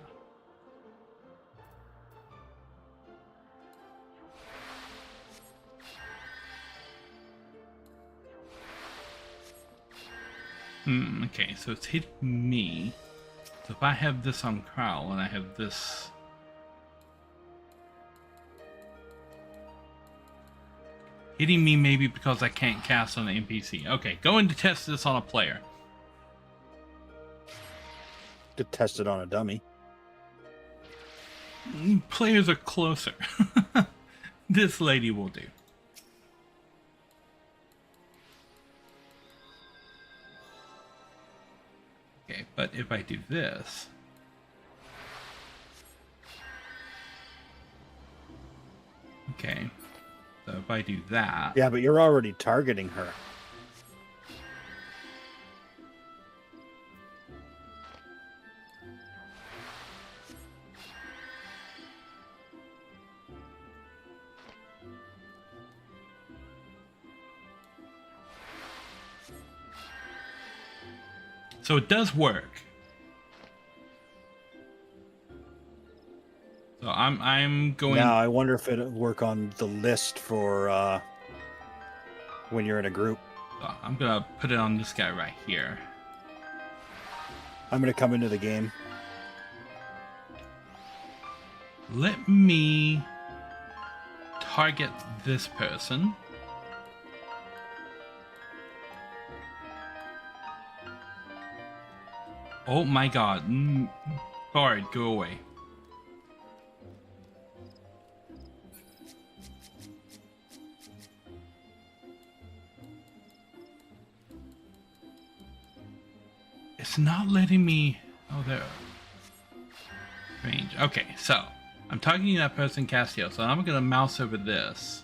Speaker 2: Okay, so it's hitting me. So if I have this on Cryo and I have this... hitting me maybe because I can't cast on the NPC. Okay, going to test this on a player.
Speaker 6: To test it on a dummy.
Speaker 2: Players are closer. This lady will do. Okay, but if I do this... Okay, so if I do that...
Speaker 6: Yeah, but you're already targeting her.
Speaker 2: So it does work. So I'm going...
Speaker 6: Now, I wonder if it'll work on the list for when you're in a group.
Speaker 2: So I'm gonna put it on this guy right here.
Speaker 6: I'm going to come into the game.
Speaker 2: Let me target this person. Oh my god. Bard, go away. It's not letting me... Oh, there. Range. Okay, so I'm targeting that person, Castiel, so I'm gonna mouse over this.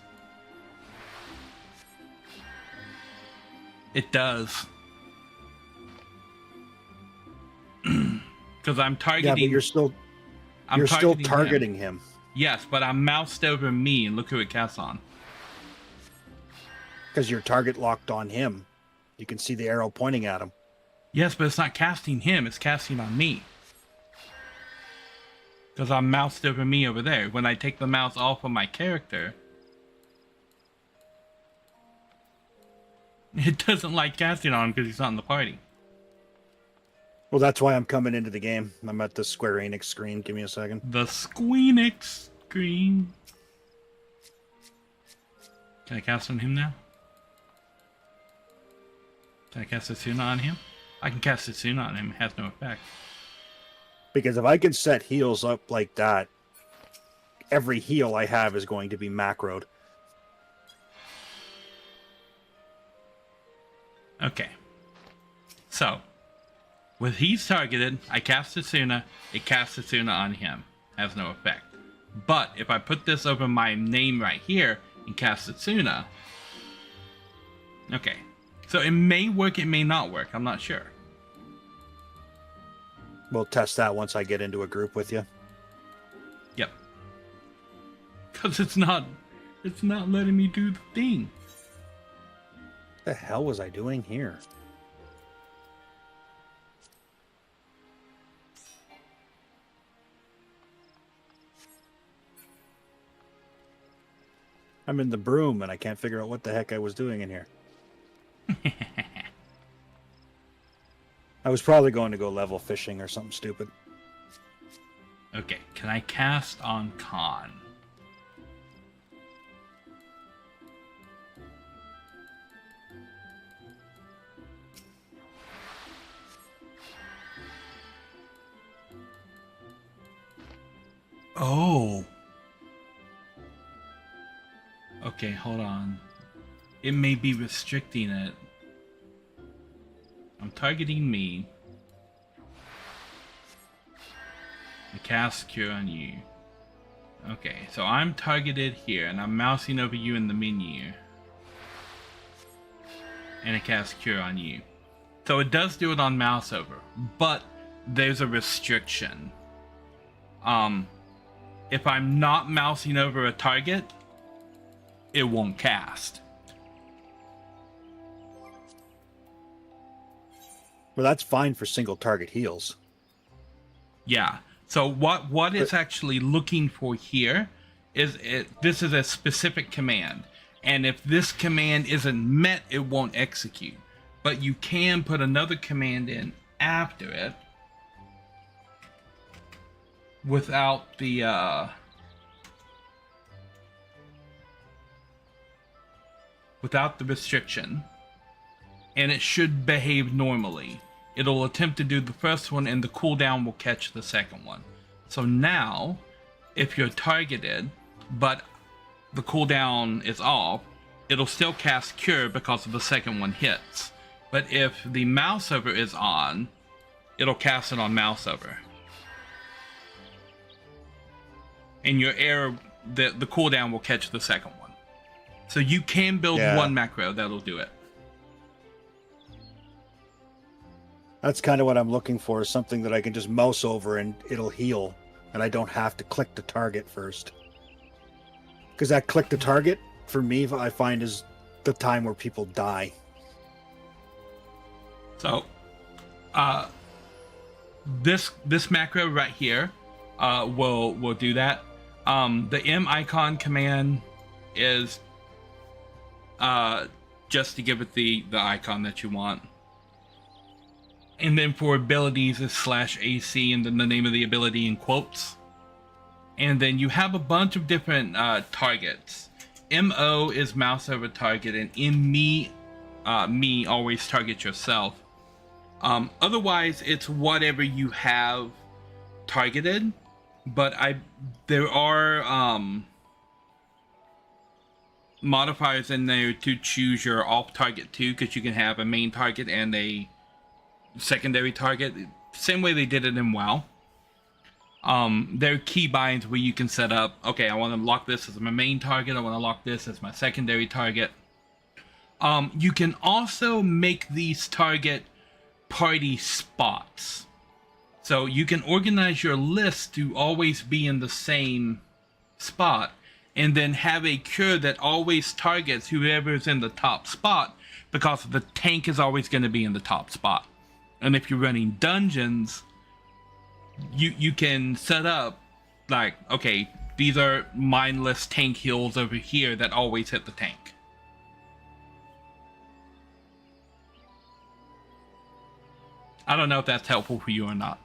Speaker 2: It does. Because I'm targeting...
Speaker 6: Yeah, but you're still targeting him.
Speaker 2: Yes, but I'm moused over me, and look who it casts on.
Speaker 6: Because your target locked on him. You can see the arrow pointing at him.
Speaker 2: Yes, but it's not casting him, it's casting on me. Because I'm moused over me over there. When I take the mouse off of my character, it doesn't like casting on him because he's not in the party.
Speaker 6: Well, that's why I'm coming into the game. I'm at the Square Enix screen. Give me a second.
Speaker 2: The Squeenix screen. Can I cast on him now? Can I cast Asuna on him? I can cast Asuna on him. It has no effect.
Speaker 6: Because if I can set heals up like that, every heal I have is going to be macroed.
Speaker 2: Okay. So, with he's targeted, I cast Asuna, it casts Asuna on him. Has no effect. But if I put this over my name right here and cast Asuna... Okay. So it may work, it may not work. I'm not sure.
Speaker 6: We'll test that once I get into a group with you.
Speaker 2: Yep. Because it's not letting me do the thing.
Speaker 6: What the hell was I doing here? I'm in the broom and I can't figure out what the heck I was doing in here. I was probably going to go level fishing or something stupid.
Speaker 2: Okay, can I cast on Khan? Oh. Okay, hold on. It may be restricting it. I'm targeting me. I cast Cure on you. Okay, so I'm targeted here, and I'm mousing over you in the menu. And I cast Cure on you. So it does do it on mouse over, but there's a restriction. If I'm not mousing over a target, it won't cast.
Speaker 6: Well, that's fine for single target heals.
Speaker 2: Yeah. So what it's actually looking for here is this is a specific command. And if this command isn't met, it won't execute. But you can put another command in after it without the restriction. And it should behave normally. It'll attempt to do the first one and the cooldown will catch the second one. So now, if you're targeted, but the cooldown is off, it'll still cast Cure because the second one hits. But if the mouse over is on, it'll cast it on mouse over. And your arrow, the cooldown will catch the second one. So you can build one macro that'll do it.
Speaker 6: That's kind of what I'm looking for, is something that I can just mouse over and it'll heal, and I don't have to click the target first. Because that click the target, for me, I find is the time where people die.
Speaker 2: So, this macro right here will do that. The M icon command is just to give it the icon that you want. And then for abilities is /AC and then the name of the ability in quotes. And then you have a bunch of different targets. MO is mouse over target, and in me always target yourself. Otherwise, it's whatever you have targeted. But there are modifiers in there to choose your off target too, because you can have a main target and a secondary target, same way they did it in WoW. There are key binds where you can set up, okay, I want to lock this as my main target, I want to lock this as my secondary target. You can also make these target party spots. So you can organize your list to always be in the same spot, and then have a cure that always targets whoever's in the top spot, because the tank is always going to be in the top spot. And if you're running dungeons, you can set up like, okay, these are mindless tank heals over here that always hit the tank. I don't know if that's helpful for you or not.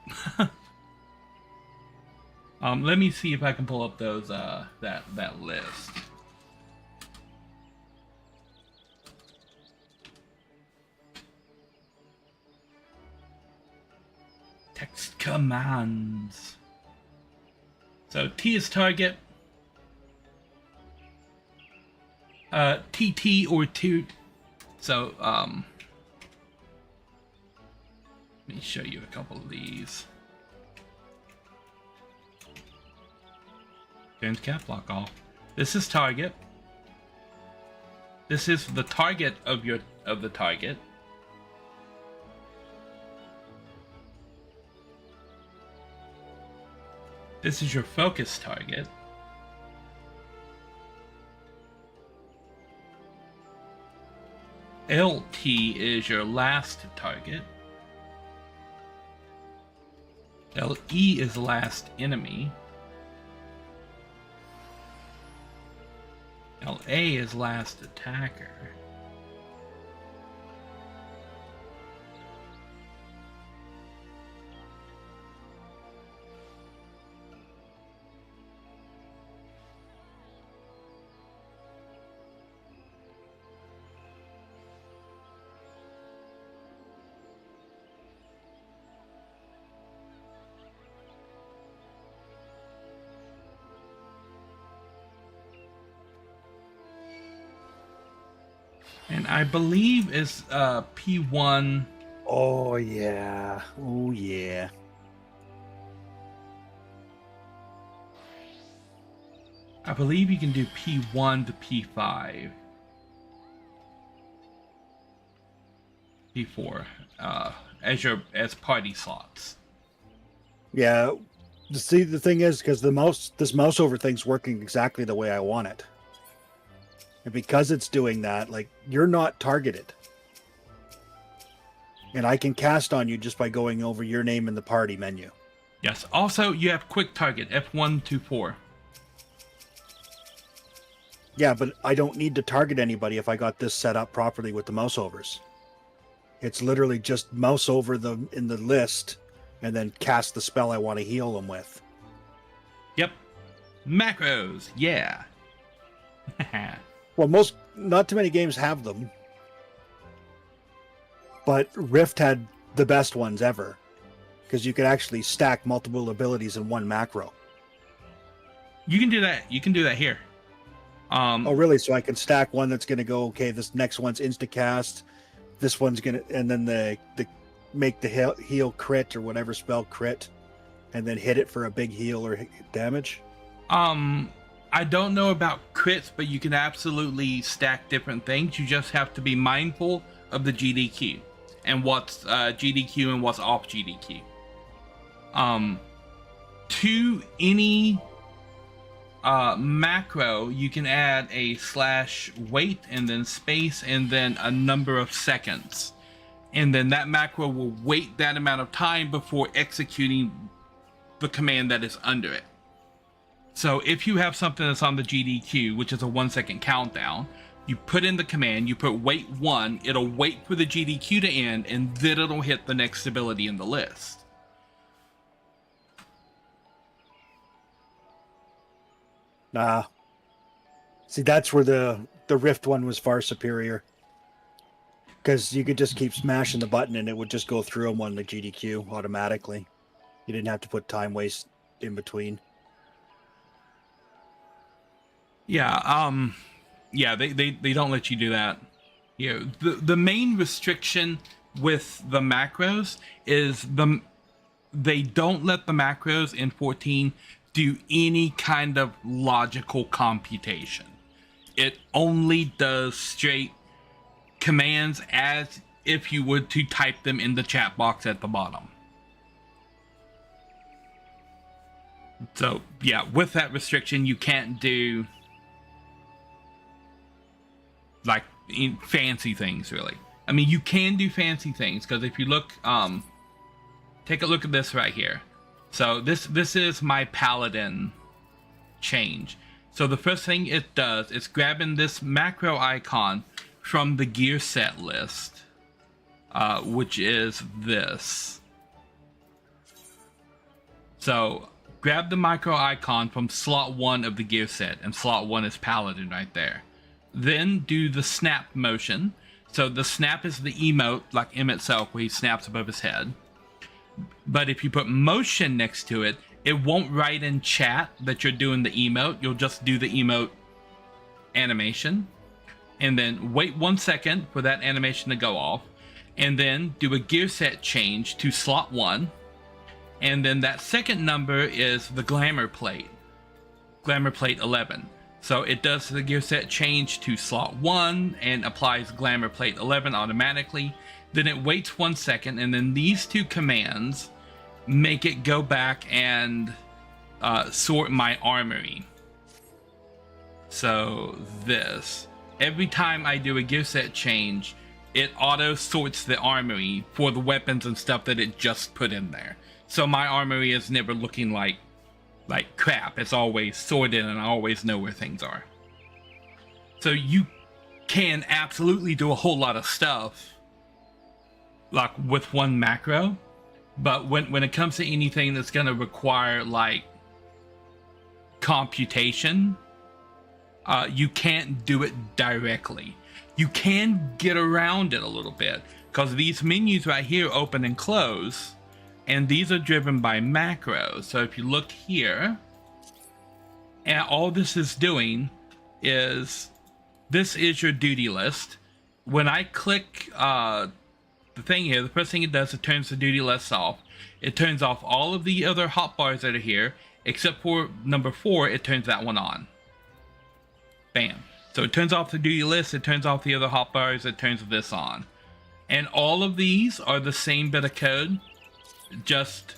Speaker 2: Let me see if I can pull up those that list. Text commands. So T is target. TT or toot. So let me show you a couple of these. Turn cap lock off. This is target. This is the target of the target. This is your focus target. LT is your last target. LE is last enemy. LA is last attacker. And I believe is P1.
Speaker 6: Oh yeah. Oh yeah.
Speaker 2: I believe you can do P1 to P5. P4 as party slots.
Speaker 6: Yeah. See, the thing is, because this mouse over thing's working exactly the way I want it. And because it's doing that, like, you're not targeted. And I can cast on you just by going over your name in the party menu.
Speaker 2: Yes. Also, you have quick target, F1 to 4.
Speaker 6: Yeah, but I don't need to target anybody if I got this set up properly with the mouse overs. It's literally just mouse over in the list and then cast the spell I want to heal them with.
Speaker 2: Yep. Macros, yeah.
Speaker 6: Well, not too many games have them. But Rift had the best ones ever. Because you could actually stack multiple abilities in one macro.
Speaker 2: You can do that. You can do that here.
Speaker 6: Oh, really? So I can stack one that's going to go, okay, this next one's instacast. This one's going to, and then the make the heal crit or whatever spell crit, and then hit it for a big heal or damage?
Speaker 2: I don't know about crits, but you can absolutely stack different things. You just have to be mindful of the GDQ and what's GDQ and what's off GDQ. To any macro, you can add a /weight and then space and then a number of seconds. And then that macro will wait that amount of time before executing the command that is under it. So if you have something that's on the GDQ, which is a 1 second countdown, you put in the command, you put wait 1, it'll wait for the GDQ to end, and then it'll hit the next ability in the list.
Speaker 6: See, that's where the Rift one was far superior. Because you could just keep smashing the button and it would just go through them on the GDQ automatically. You didn't have to put time waste in between.
Speaker 2: Yeah, they don't let you do that. You know, the main restriction with the macros is they don't let the macros in 14 do any kind of logical computation. It only does straight commands as if you would to type them in the chat box at the bottom. So yeah, with that restriction, you can't do like fancy things really. I mean, you can do fancy things because if you look, take a look at this right here. So this is my paladin change. So the first thing it does is grabbing this macro icon from the gear set list, which is this. So grab the micro icon from slot 1 of the gear set, and slot 1 is paladin right there. Then do the snap motion. So the snap is the emote, like M itself, where he snaps above his head. But if you put motion next to it, it won't write in chat that you're doing the emote. You'll just do the emote animation. And then wait 1 second for that animation to go off. And then do a gear set change to slot 1. And then that second number is the glamour plate. Glamour plate 11. So it does the gear set change to slot 1 and applies glamour plate 11 automatically. Then it waits 1 second, and then these two commands make it go back and sort my armory. So this, every time I do a gear set change, it auto sorts the armory for the weapons and stuff that it just put in there. So my armory is never looking like crap. It's always sorted and I always know where things are. So you can absolutely do a whole lot of stuff like with one macro, but when it comes to anything that's going to require like computation, you can't do it directly. You can get around it a little bit because these menus right here open and close, and these are driven by macros. So if you look here, and all this is doing is, this is your duty list. When I click the thing here, the first thing it does, it turns the duty list off. It turns off all of the other hotbars that are here, except for number 4, it turns that one on. Bam. So it turns off the duty list, it turns off the other hotbars, it turns this on. And all of these are the same bit of code, just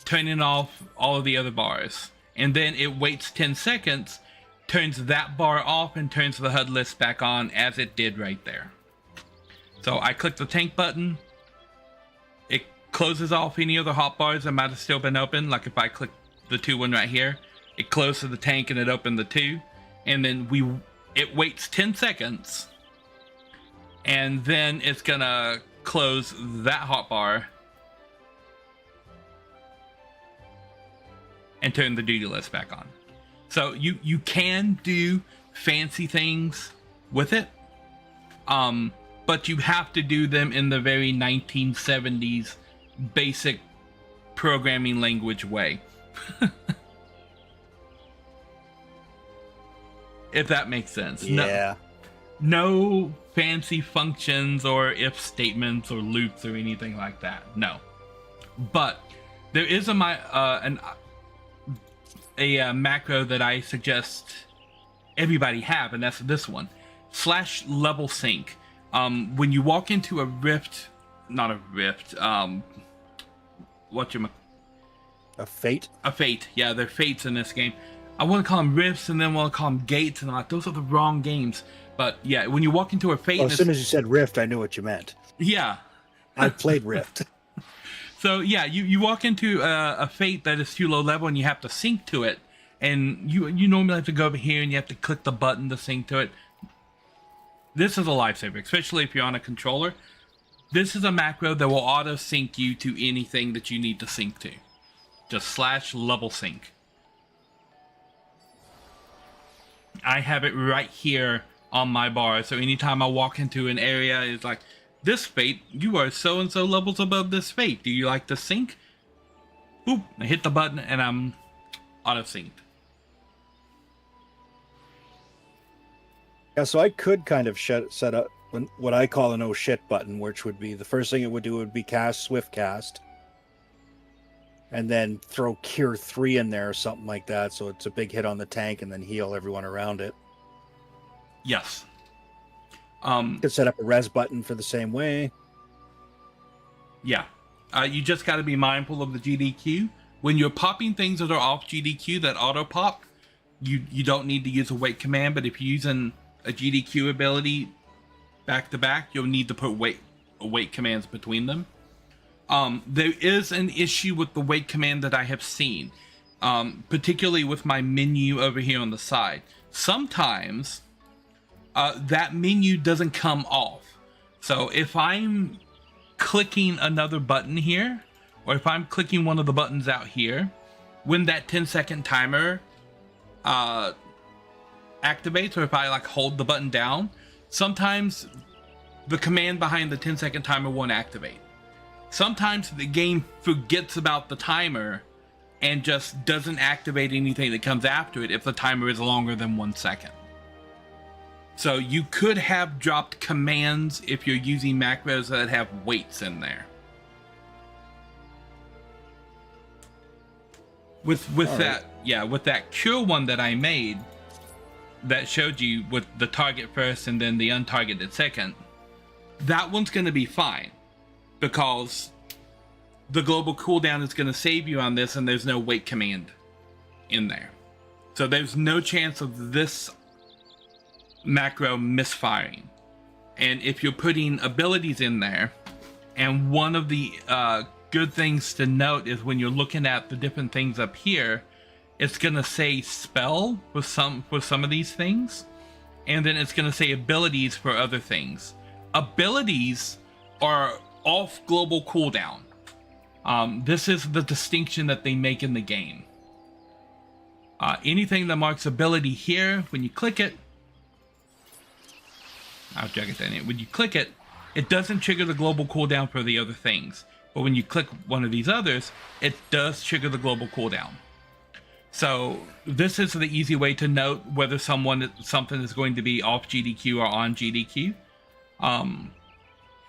Speaker 2: turning off all of the other bars. And then it waits 10 seconds, turns that bar off, and turns the HUD list back on as it did right there. So I click the tank button, it closes off any other hotbars that might have still been open. Like if I click the 2 one right here, it closes the tank and it opened the 2. And then it waits 10 seconds, and then it's gonna close that hotbar and turn the duty list back on. So you can do fancy things with it, but you have to do them in the very 1970s basic programming language way. If that makes sense.
Speaker 6: Yeah.
Speaker 2: No fancy functions or if statements or loops or anything like that. No. But there is a macro that I suggest everybody have, and that's this one. /level sync. When you walk into a rift, not a rift, a
Speaker 6: fate?
Speaker 2: A fate, yeah, they're fates in this game. I want to call them rifts and then want to call them gates, and I'm like, those are the wrong games. But yeah, when you walk into a fate...
Speaker 6: Well, as soon as you said rift, I knew what you meant.
Speaker 2: Yeah.
Speaker 6: I played rift.
Speaker 2: So yeah, you walk into a fate that is too low level and you have to sync to it. And you normally have to go over here and you have to click the button to sync to it. This is a lifesaver, especially if you're on a controller. This is a macro that will auto sync you to anything that you need to sync to. Just /level sync. I have it right here on my bar, so anytime I walk into an area, it's like, this fate, you are so and so levels above this fate. Do you like to sync? Boop, I hit the button and I'm auto synced.
Speaker 6: Yeah, so I could kind of set up what I call an oh shit button, which would be the first thing it would do would be cast Swift Cast. And then throw Cure 3 in there or something like that, so it's a big hit on the tank and then heal everyone around it.
Speaker 2: Yes.
Speaker 6: Could set up a res button for the same way.
Speaker 2: Yeah. You just got to be mindful of the GDQ. When you're popping things that are off GDQ that auto pop, you don't need to use a wait command, but if you're using a GDQ ability back to back, you'll need to put wait commands between them. There is an issue with the wait command that I have seen, particularly with my menu over here on the side. Sometimes that menu doesn't come off. So if I'm clicking another button here, or if I'm clicking one of the buttons out here, when that 10-second timer activates, or if I like hold the button down, sometimes the command behind the 10-second timer won't activate. Sometimes the game forgets about the timer and just doesn't activate anything that comes after it if the timer is longer than 1 second. So you could have dropped commands if you're using macros that have waits in there. With that cure one that I made that showed you with the target first and then the untargeted second, that one's going to be fine because the global cooldown is going to save you on this and there's no wait command in there. So there's no chance of this macro misfiring. And if you're putting abilities in there, and one of the good things to note is when you're looking at the different things up here, it's gonna say spell for some of these things, and then it's gonna say abilities for other things. Abilities are off global cooldown. This is the distinction that they make in the game. Anything that marks ability here, when you click it, I'll drag it down here. When you click it, it doesn't trigger the global cooldown for the other things. But when you click one of these others, it does trigger the global cooldown. So this is the easy way to note whether something is going to be off GDQ or on GDQ.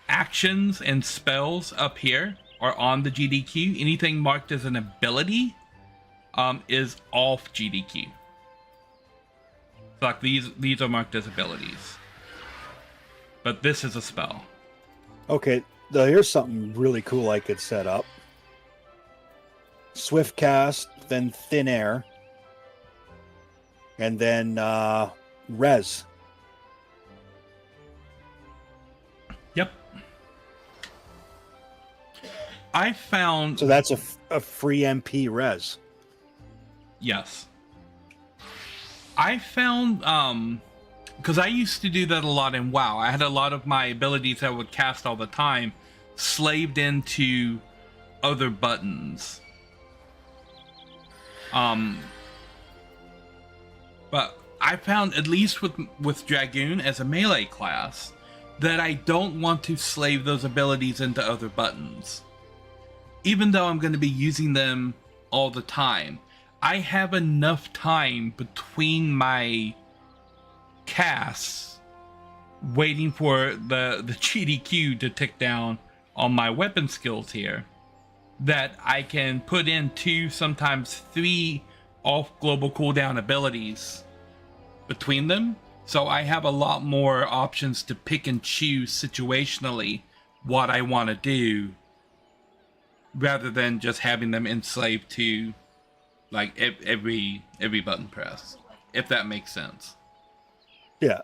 Speaker 2: Actions and spells up here are on the GDQ. Anything marked as an ability is off GDQ. So like these are marked as abilities. But this is a spell.
Speaker 6: Okay, now here's something really cool I could set up. Swift cast, then thin air, and then res.
Speaker 2: Yep. I found...
Speaker 6: So that's a free MP res.
Speaker 2: Yes. I found... because I used to do that a lot in WoW. I had a lot of my abilities that I would cast all the time slaved into other buttons. But I found, at least with Dragoon as a melee class, that I don't want to slave those abilities into other buttons. Even though I'm going to be using them all the time, I have enough time between my casts waiting for the GDQ to tick down on my weapon skills here, that I can put in 2, sometimes 3 off global cooldown abilities between them. So I have a lot more options to pick and choose situationally what I want to do, rather than just having them enslaved to like every button press, if that makes sense.
Speaker 6: Yeah.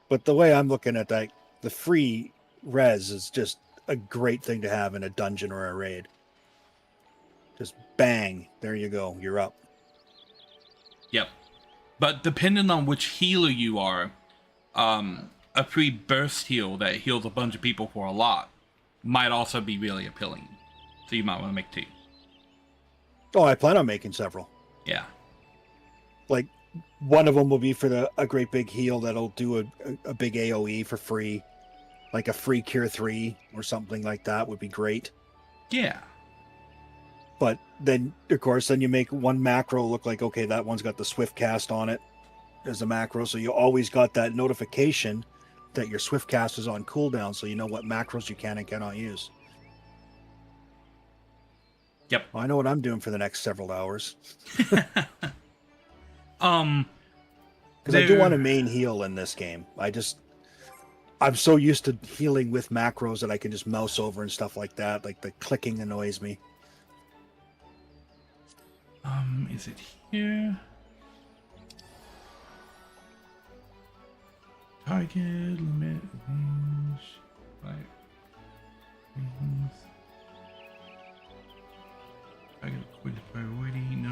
Speaker 6: But the way I'm looking at that, the free res is just a great thing to have in a dungeon or a raid. Just bang, there you go, you're up.
Speaker 2: Yep. But depending on which healer you are, a free burst heal that heals a bunch of people for a lot might also be really appealing. So you might want to make 2.
Speaker 6: Oh, I plan on making several.
Speaker 2: Yeah.
Speaker 6: Like, one of them will be for a great big heal that'll do a big AoE for free. Like a free Cure 3 or something like that would be great.
Speaker 2: Yeah.
Speaker 6: But then, of course, then you make one macro look like, okay, that one's got the Swift Cast on it as a macro. So you always got that notification that your Swift Cast is on cooldown, so you know what macros you can and cannot use.
Speaker 2: Yep.
Speaker 6: Well, I know what I'm doing for the next several hours. Because I do want a main heal in this game. I'm so used to healing with macros that I can just mouse over and stuff like that. Like the clicking annoys me.
Speaker 2: Is it here? Target, limit, range, right. Target with priority, no.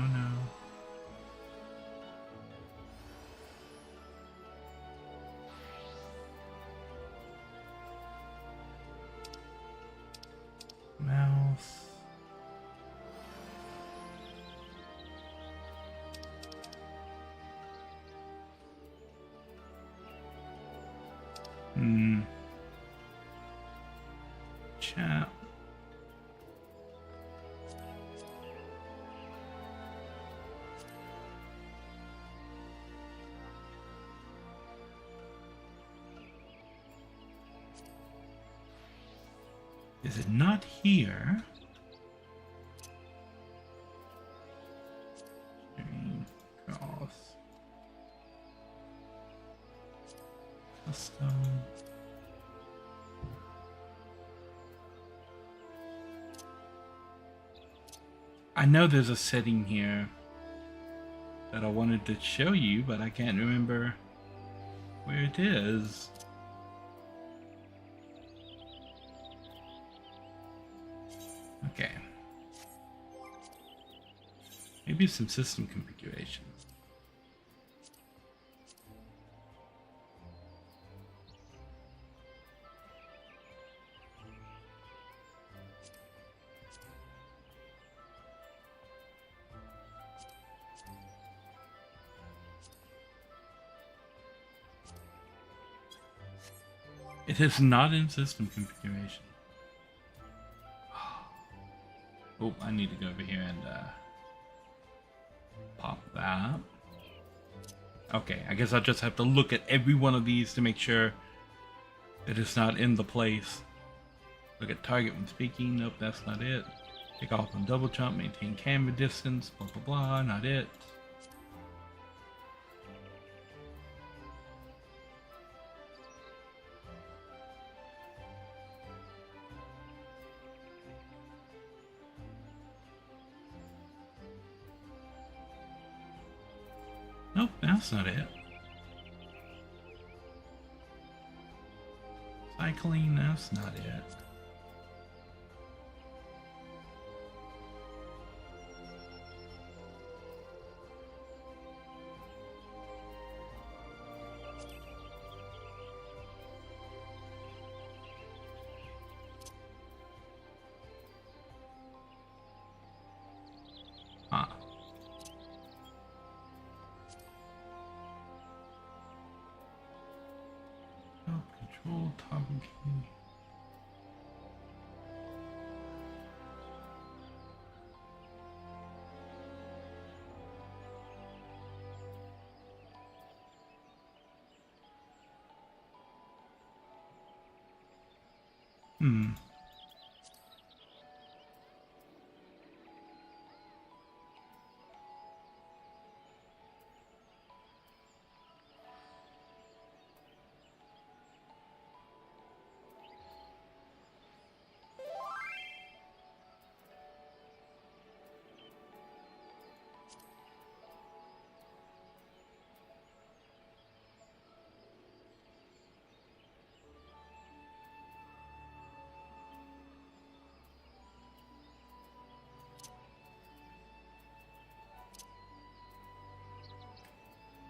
Speaker 2: Mouse. Chat. Is it not here? Cross. Custom. I know there's a setting here that I wanted to show you, but I can't remember where it is. Okay. Maybe some system configuration. It is not in system configuration. Oh, I need to go over here and pop that. Okay, I guess I'll just have to look at every one of these to make sure that it's not in the place. Look at target when speaking. Nope, that's not it. Take off on double jump, maintain camera distance, blah blah blah, not it. Nope, that's not it. Cycling, that's not it. Huh. Control toggle key. Hmm.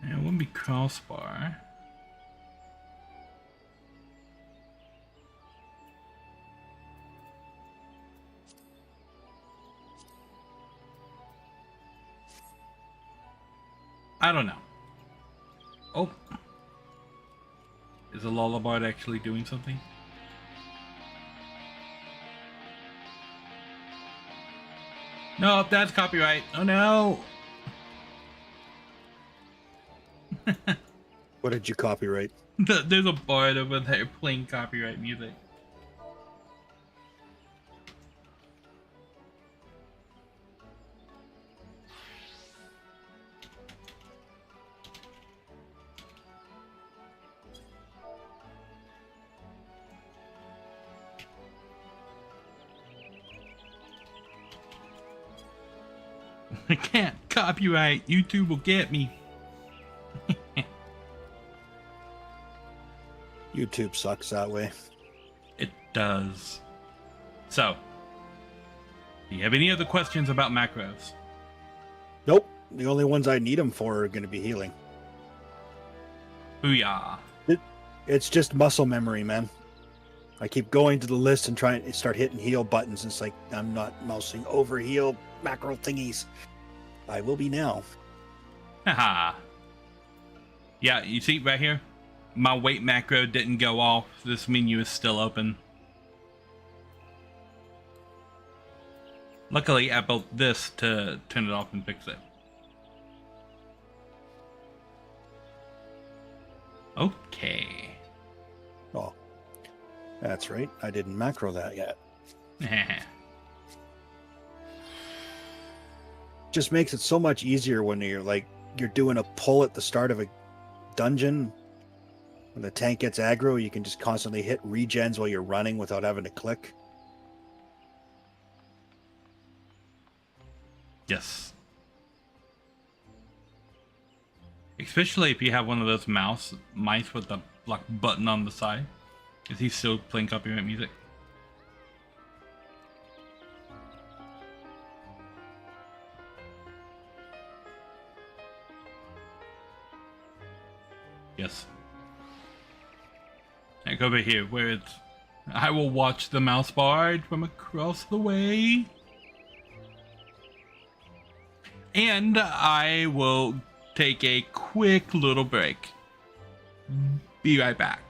Speaker 2: It wouldn't be crossbar. I don't know. Oh. Is the lullaby actually doing something? No, that's copyright. Oh no.
Speaker 6: What did you copyright?
Speaker 2: There's a bard over there playing copyright music. I can't copyright. YouTube will get me.
Speaker 6: YouTube sucks that way.
Speaker 2: It does. So, do you have any other questions about macros?
Speaker 6: Nope. The only ones I need them for are going to be healing.
Speaker 2: Booyah.
Speaker 6: It's just muscle memory, man. I keep going to the list and trying to start hitting heal buttons. It's like I'm not mousing over heal macro thingies. I will be now.
Speaker 2: Haha. Yeah, you see right here? My wait macro didn't go off. This menu is still open. Luckily, I built this to turn it off and fix it. Okay.
Speaker 6: Oh, that's right. I didn't macro that yet. Just makes it so much easier when you're doing a pull at the start of a dungeon. When the tank gets aggro, you can just constantly hit regens while you're running without having to click.
Speaker 2: Yes. Especially if you have one of those mice with the like button on the side. Is he still playing copyright music? Yes. Like over here, where it's... I will watch the mouse bard from across the way. And I will take a quick little break. Be right back.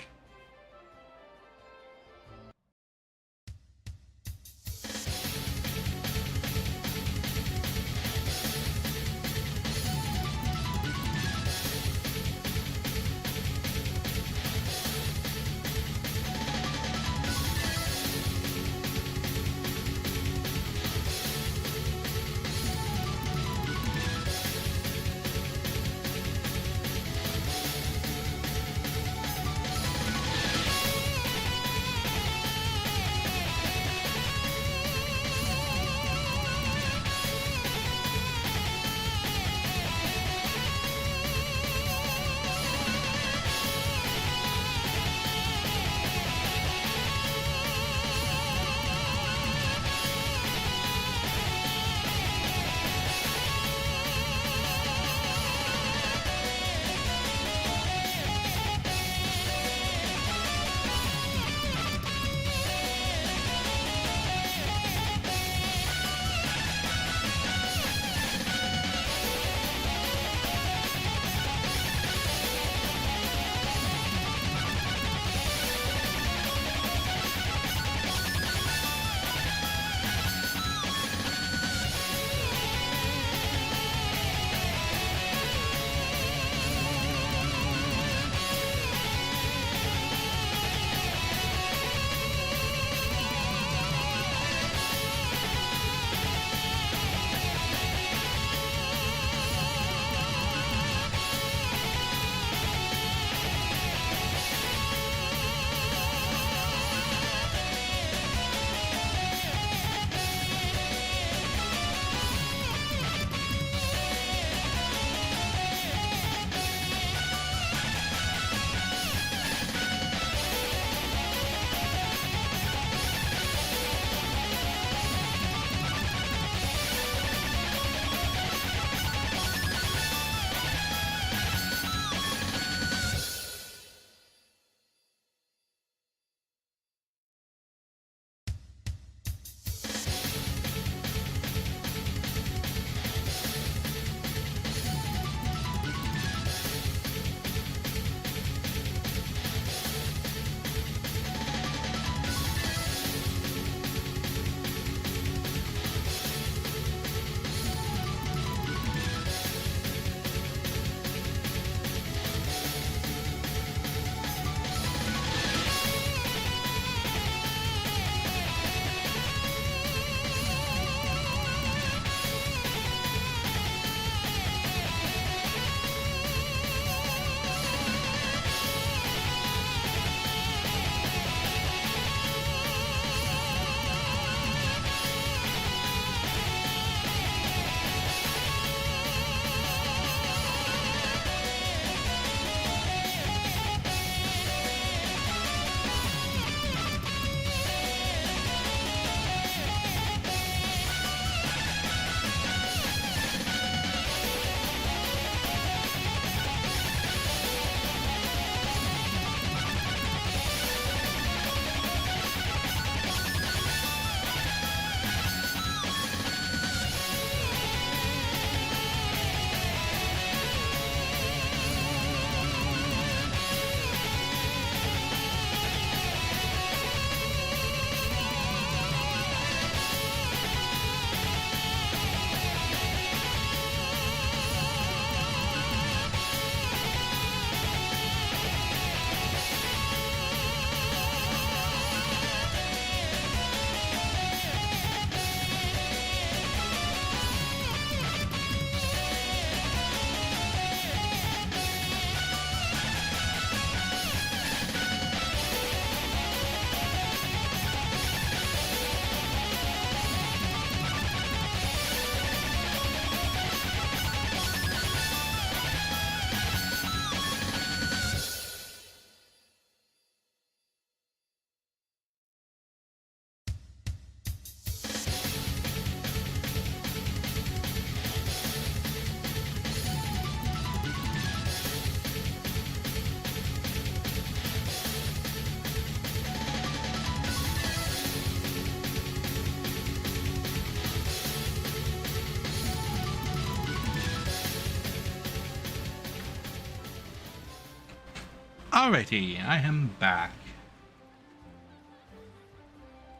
Speaker 2: Alrighty, I am back.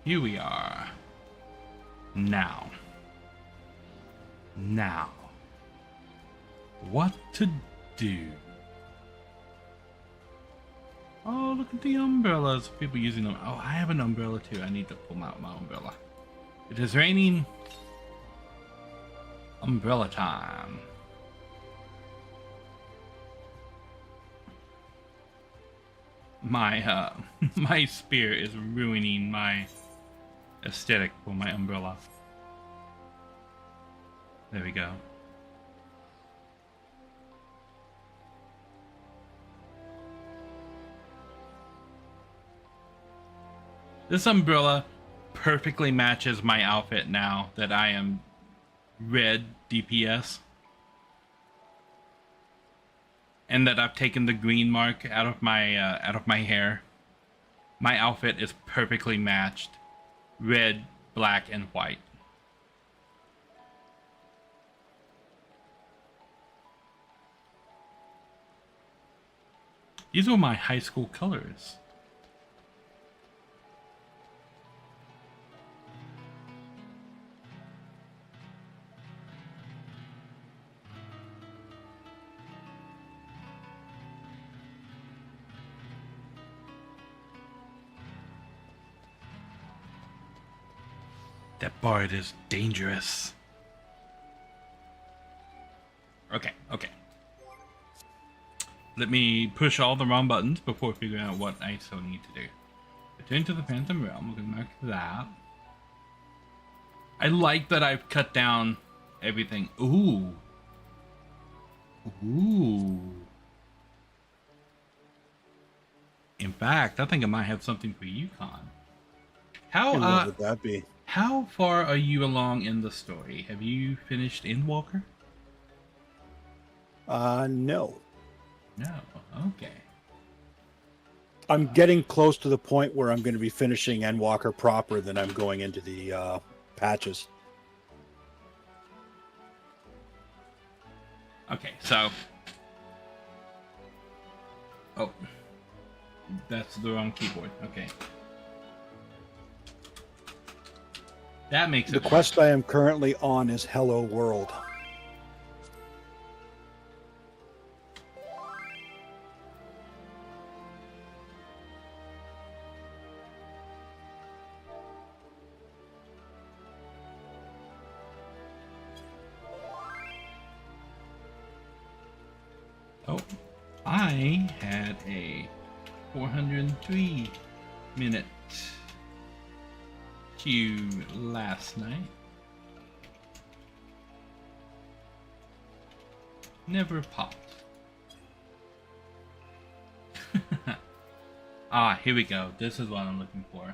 Speaker 2: Here we are. Now. What to do? Oh, look at the umbrellas. People using them. Oh, I have an umbrella too. I need to pull out my umbrella. It is raining. Umbrella time. My my spear is ruining my aesthetic for my umbrella. There we go. This umbrella perfectly matches my outfit now that I am red DPS. And that I've taken the green mark out of my hair. My outfit is perfectly matched. Red, black, and white. These were my high school colors. That bard is dangerous. Okay. Let me push all the wrong buttons before figuring out what I still need to do. Return to the Phantom Realm. We can mark that. I like that I've cut down everything. Ooh. In fact, I think I might have something for you, Con.
Speaker 6: What would that be?
Speaker 2: How far are you along in the story? Have you finished Endwalker?
Speaker 6: No.
Speaker 2: No. Okay.
Speaker 6: I'm getting close to the point where I'm going to be finishing Endwalker proper, then I'm going into the patches.
Speaker 2: Okay, so... Oh. That's the wrong keyboard. Okay. That makes
Speaker 6: The
Speaker 2: it...
Speaker 6: quest I am currently on is Hello World.
Speaker 2: Oh, I had a 403 minute queue last night. Never popped. Ah, here we go. This is what I'm looking for.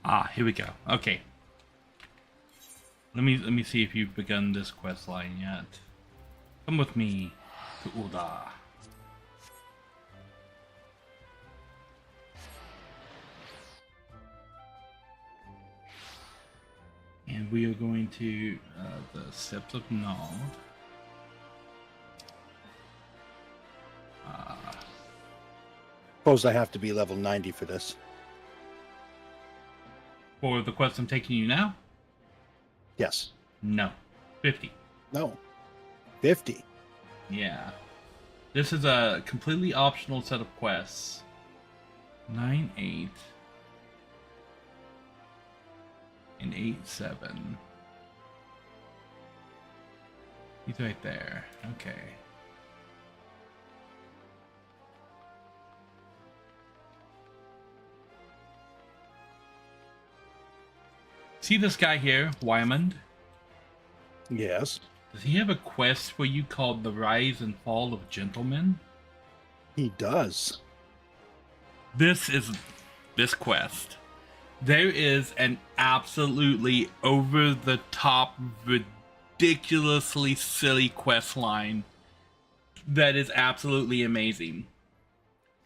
Speaker 2: Ah, here we go. Okay. Let me see if you've begun this quest line yet. Come with me to Ulda. And we are going to the Steps of Nod.
Speaker 6: Suppose I have to be level 90 for this.
Speaker 2: For the quest I'm taking you now?
Speaker 6: Yes.
Speaker 2: No. 50.
Speaker 6: No. 50.
Speaker 2: Yeah. This is a completely optional set of quests. 9-8 and 8-7. He's right there. Okay. See this guy here, Wyman?
Speaker 6: Yes.
Speaker 2: Does he have a quest for you called The Rise and Fall of Gentlemen?
Speaker 6: He does.
Speaker 2: This is this quest. There is an absolutely over-the-top, ridiculously silly quest line that is absolutely amazing.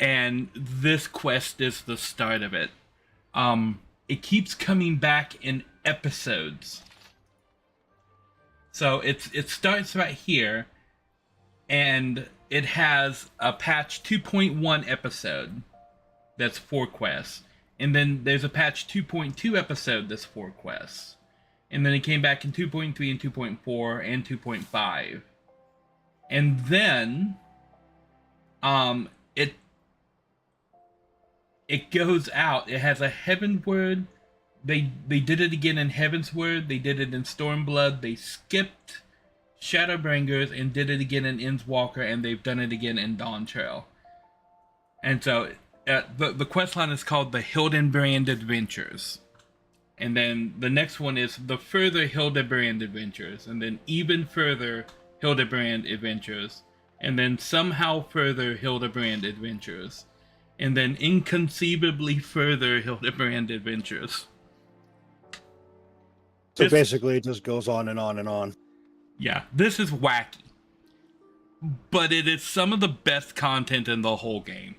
Speaker 2: And this quest is the start of it. It keeps coming back in episodes. So it starts right here, and it has a patch 2.1 episode that's 4 quests. And then there's a patch 2.2 episode that's 4 quests. And then it came back in 2.3 and 2.4 and 2.5. And then it goes out. It has a Heavenward. They did it again in Heavensward. They did it in Stormblood. They skipped Shadowbringers and did it again in Innswalker, and they've done it again in Dawntrail. And so the quest line is called the Hildenbrand Adventures. And then the next one is the Further Hildebrand Adventures, and then Even Further Hildebrand Adventures, and then Somehow Further Hildebrand Adventures, and then Inconceivably Further Hildebrand Adventures.
Speaker 6: So basically, it just goes on and on and on.
Speaker 2: Yeah, this is wacky. But it is some of the best content in the whole game.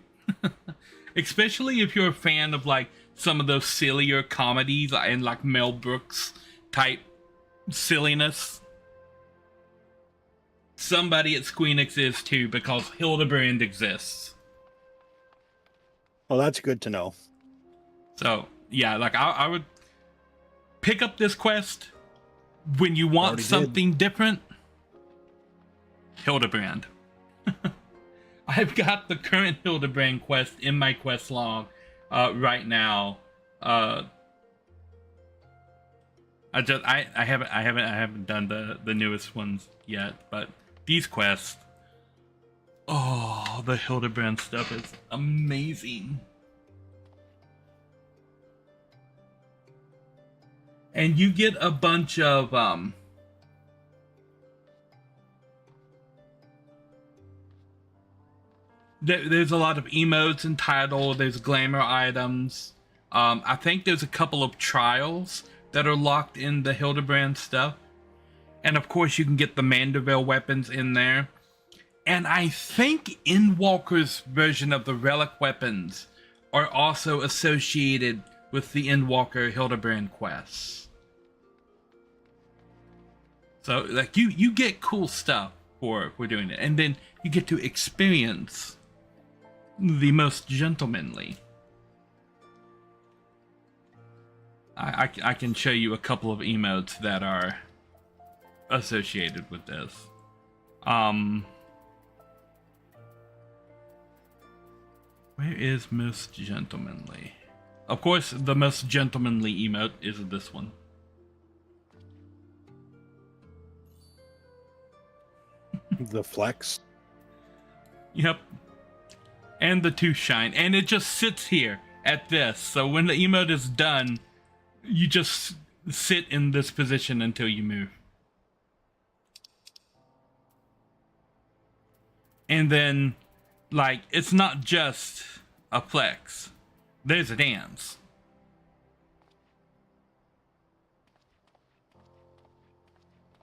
Speaker 2: Especially if you're a fan of, like, some of those sillier comedies and, like, Mel Brooks type silliness. Somebody at Squeenix is too, because Hildebrand exists.
Speaker 6: Well, that's good to know.
Speaker 2: So, yeah, like, I would pick up this quest when you want something different. Hildebrand. I've got the current Hildebrand quest in my quest log right now. I haven't done the newest ones yet, but these quests, oh, the Hildebrand stuff is amazing. And you get a bunch of there's a lot of emotes and title. There's glamour items. I think there's a couple of trials that are locked in the Hildebrand stuff. And of course you can get the Manderville weapons in there. And I think Endwalker's version of the relic weapons are also associated with the Endwalker Hildebrand quests. So like you get cool stuff for doing it. And then you get to experience the most gentlemanly. I can show you a couple of emotes that are associated with this. Where is most gentlemanly? Of course, the most gentlemanly emote is this one.
Speaker 6: The flex.
Speaker 2: Yep. And the 2 shine. And it just sits here at this. So when the emote is done, you just sit in this position until you move. And then, like, it's not just a flex. There's a dance.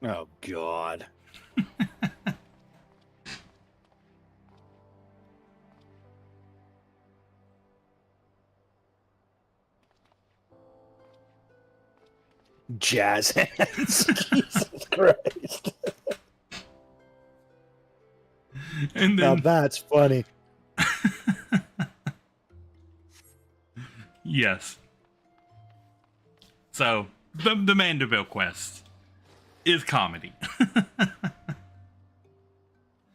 Speaker 6: Oh, God. Jazz hands. Jesus Christ.
Speaker 2: And then,
Speaker 6: now that's funny.
Speaker 2: Yes. So, the Manderville quest is comedy.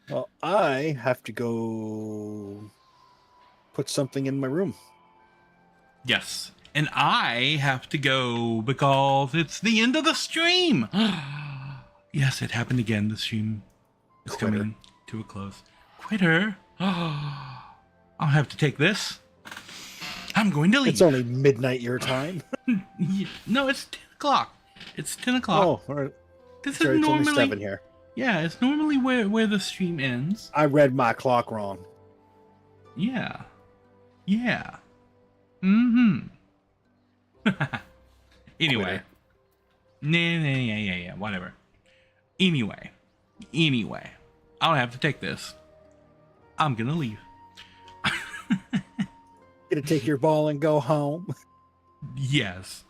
Speaker 6: Well, I have to go put something in my room.
Speaker 2: Yes. And I have to go because it's the end of the stream. Yes, it happened again. The stream is coming to a close. Quitter. I'll have to take this. I'm going to leave.
Speaker 6: It's only midnight your time.
Speaker 2: No, it's 10 o'clock. It's 10 o'clock.
Speaker 6: Oh, all right.
Speaker 2: This
Speaker 6: Sorry,
Speaker 2: is
Speaker 6: it's
Speaker 2: normally
Speaker 6: only 7 here.
Speaker 2: Yeah, it's normally where the stream ends.
Speaker 6: I read my clock wrong.
Speaker 2: Yeah. Yeah. Mm-hmm. Anyway.
Speaker 6: Quitter.
Speaker 2: Yeah, whatever. Anyway. I don't have to take this. I'm gonna leave.
Speaker 6: Gonna take your ball and go home.
Speaker 2: Yes.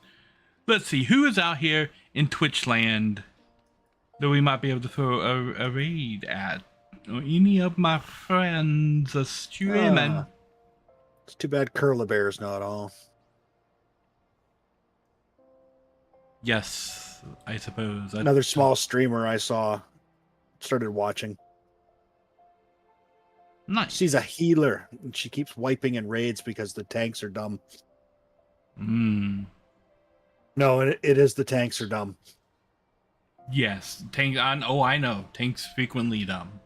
Speaker 2: Let's see, who is out here in Twitch land that we might be able to throw a raid at? Or any of my friends are streaming.
Speaker 6: It's too bad Curly Bear's not on.
Speaker 2: Yes, I suppose.
Speaker 6: Another small streamer I saw started watching.
Speaker 2: Nice.
Speaker 6: She's a healer, and she keeps wiping in raids because the tanks are dumb. No, it is the tanks are dumb.
Speaker 2: Yes, tank. I know. Tanks frequently dumb.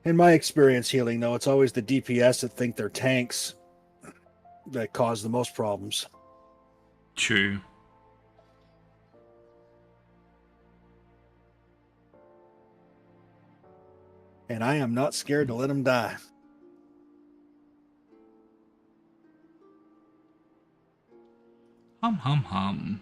Speaker 6: In my experience healing, though, it's always the DPS that think they're tanks that cause the most problems.
Speaker 2: True.
Speaker 6: And I am not scared to let them die.
Speaker 2: Hum.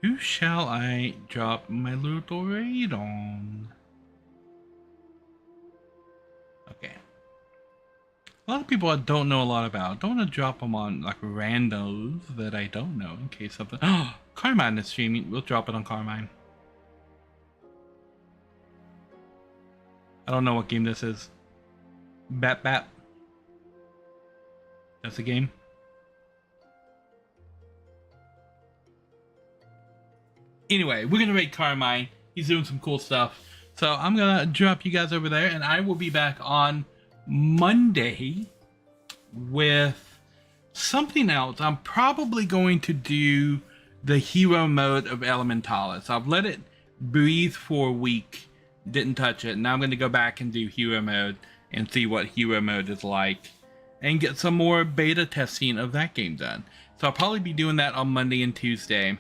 Speaker 2: Who shall I drop my little raid on? Okay. A lot of people I don't know a lot about. Don't want to drop them on like randos that I don't know in case something. Oh, Carmine is streaming. We'll drop it on Carmine. I don't know what game this is. Bat. That's the game. Anyway, we're gonna raid Carmine. He's doing some cool stuff. So I'm gonna drop you guys over there, and I will be back on Monday with something else. I'm probably going to do the hero mode of Elementalis. I've let it breathe for a week, didn't touch it. Now I'm going to go back and do hero mode and see what hero mode is like and get some more beta testing of that game done. So I'll probably be doing that on Monday and Tuesday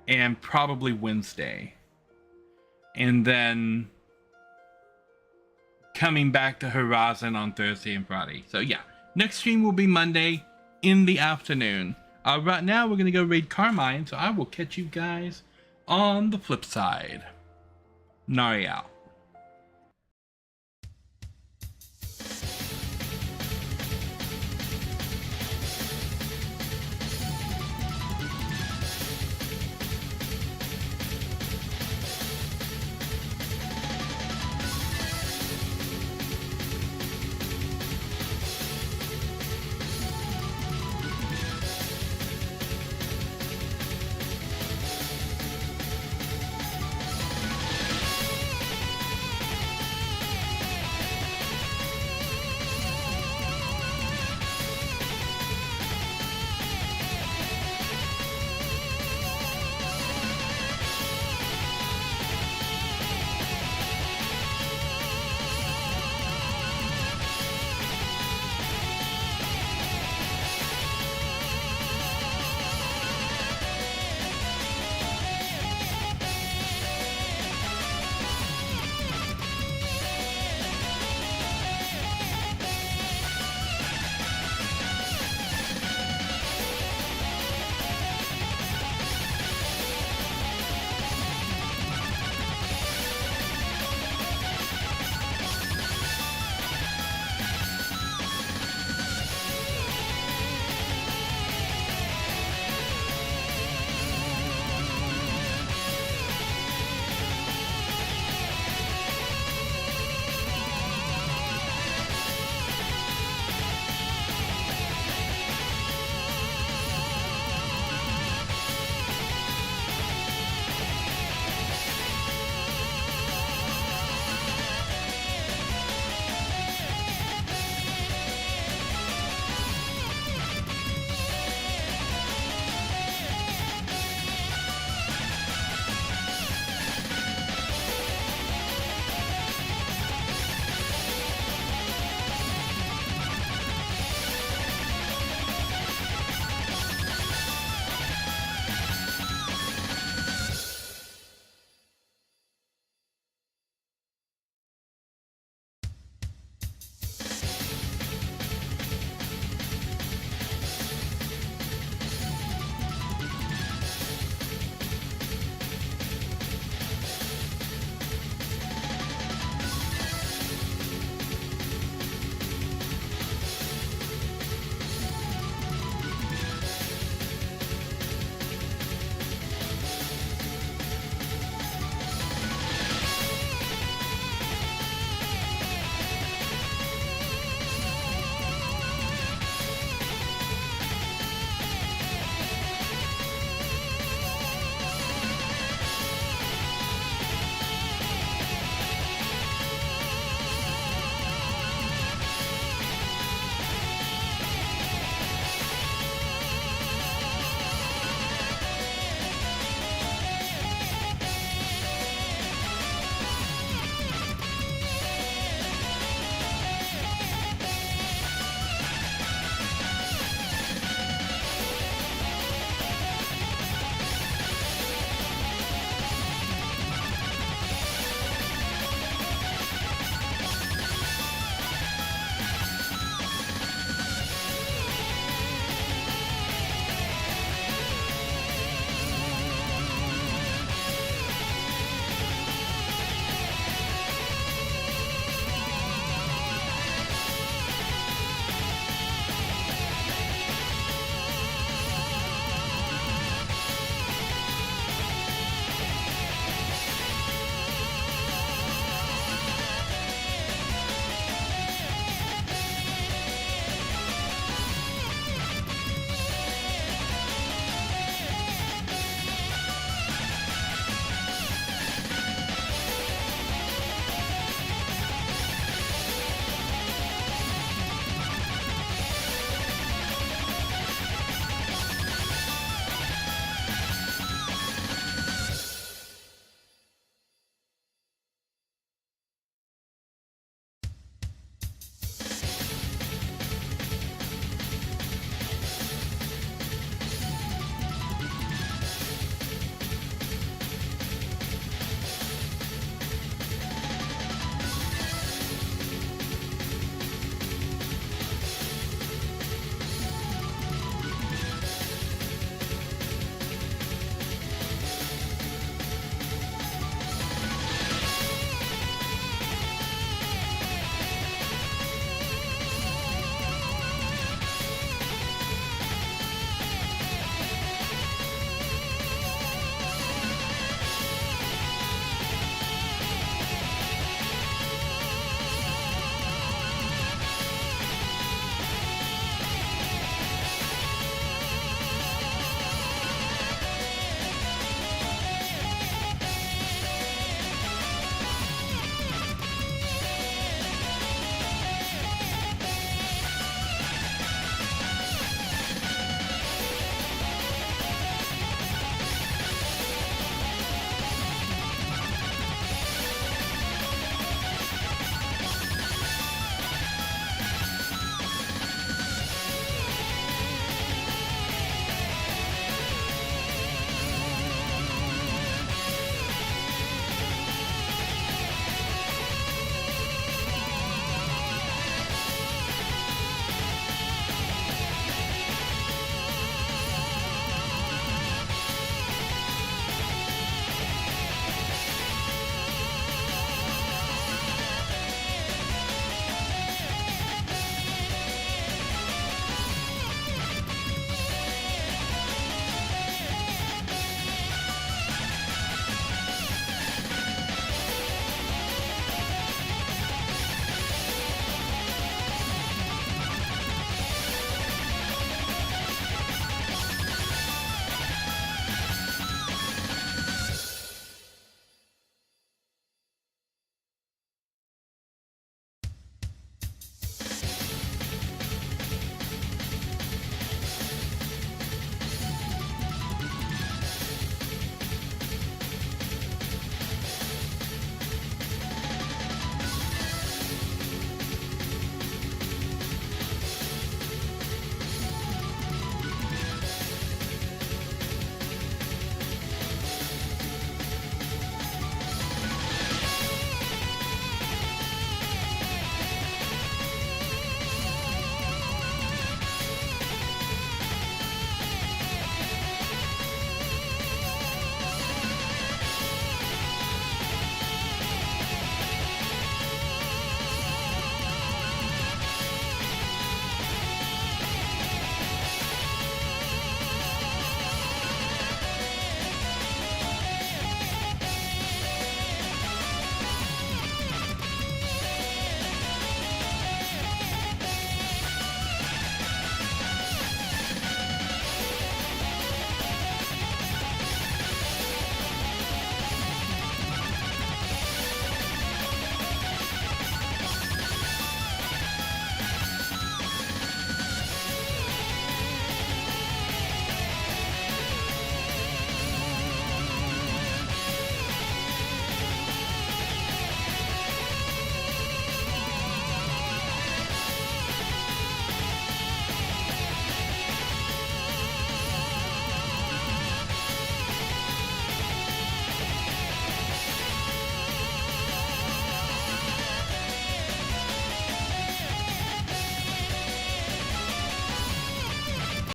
Speaker 2: and probably Wednesday. And then coming back to Horizon on Thursday and Friday. So yeah, next stream will be Monday in the afternoon. Right now we're going to go raid Carmine, so I will catch you guys on the flip side. Nari out.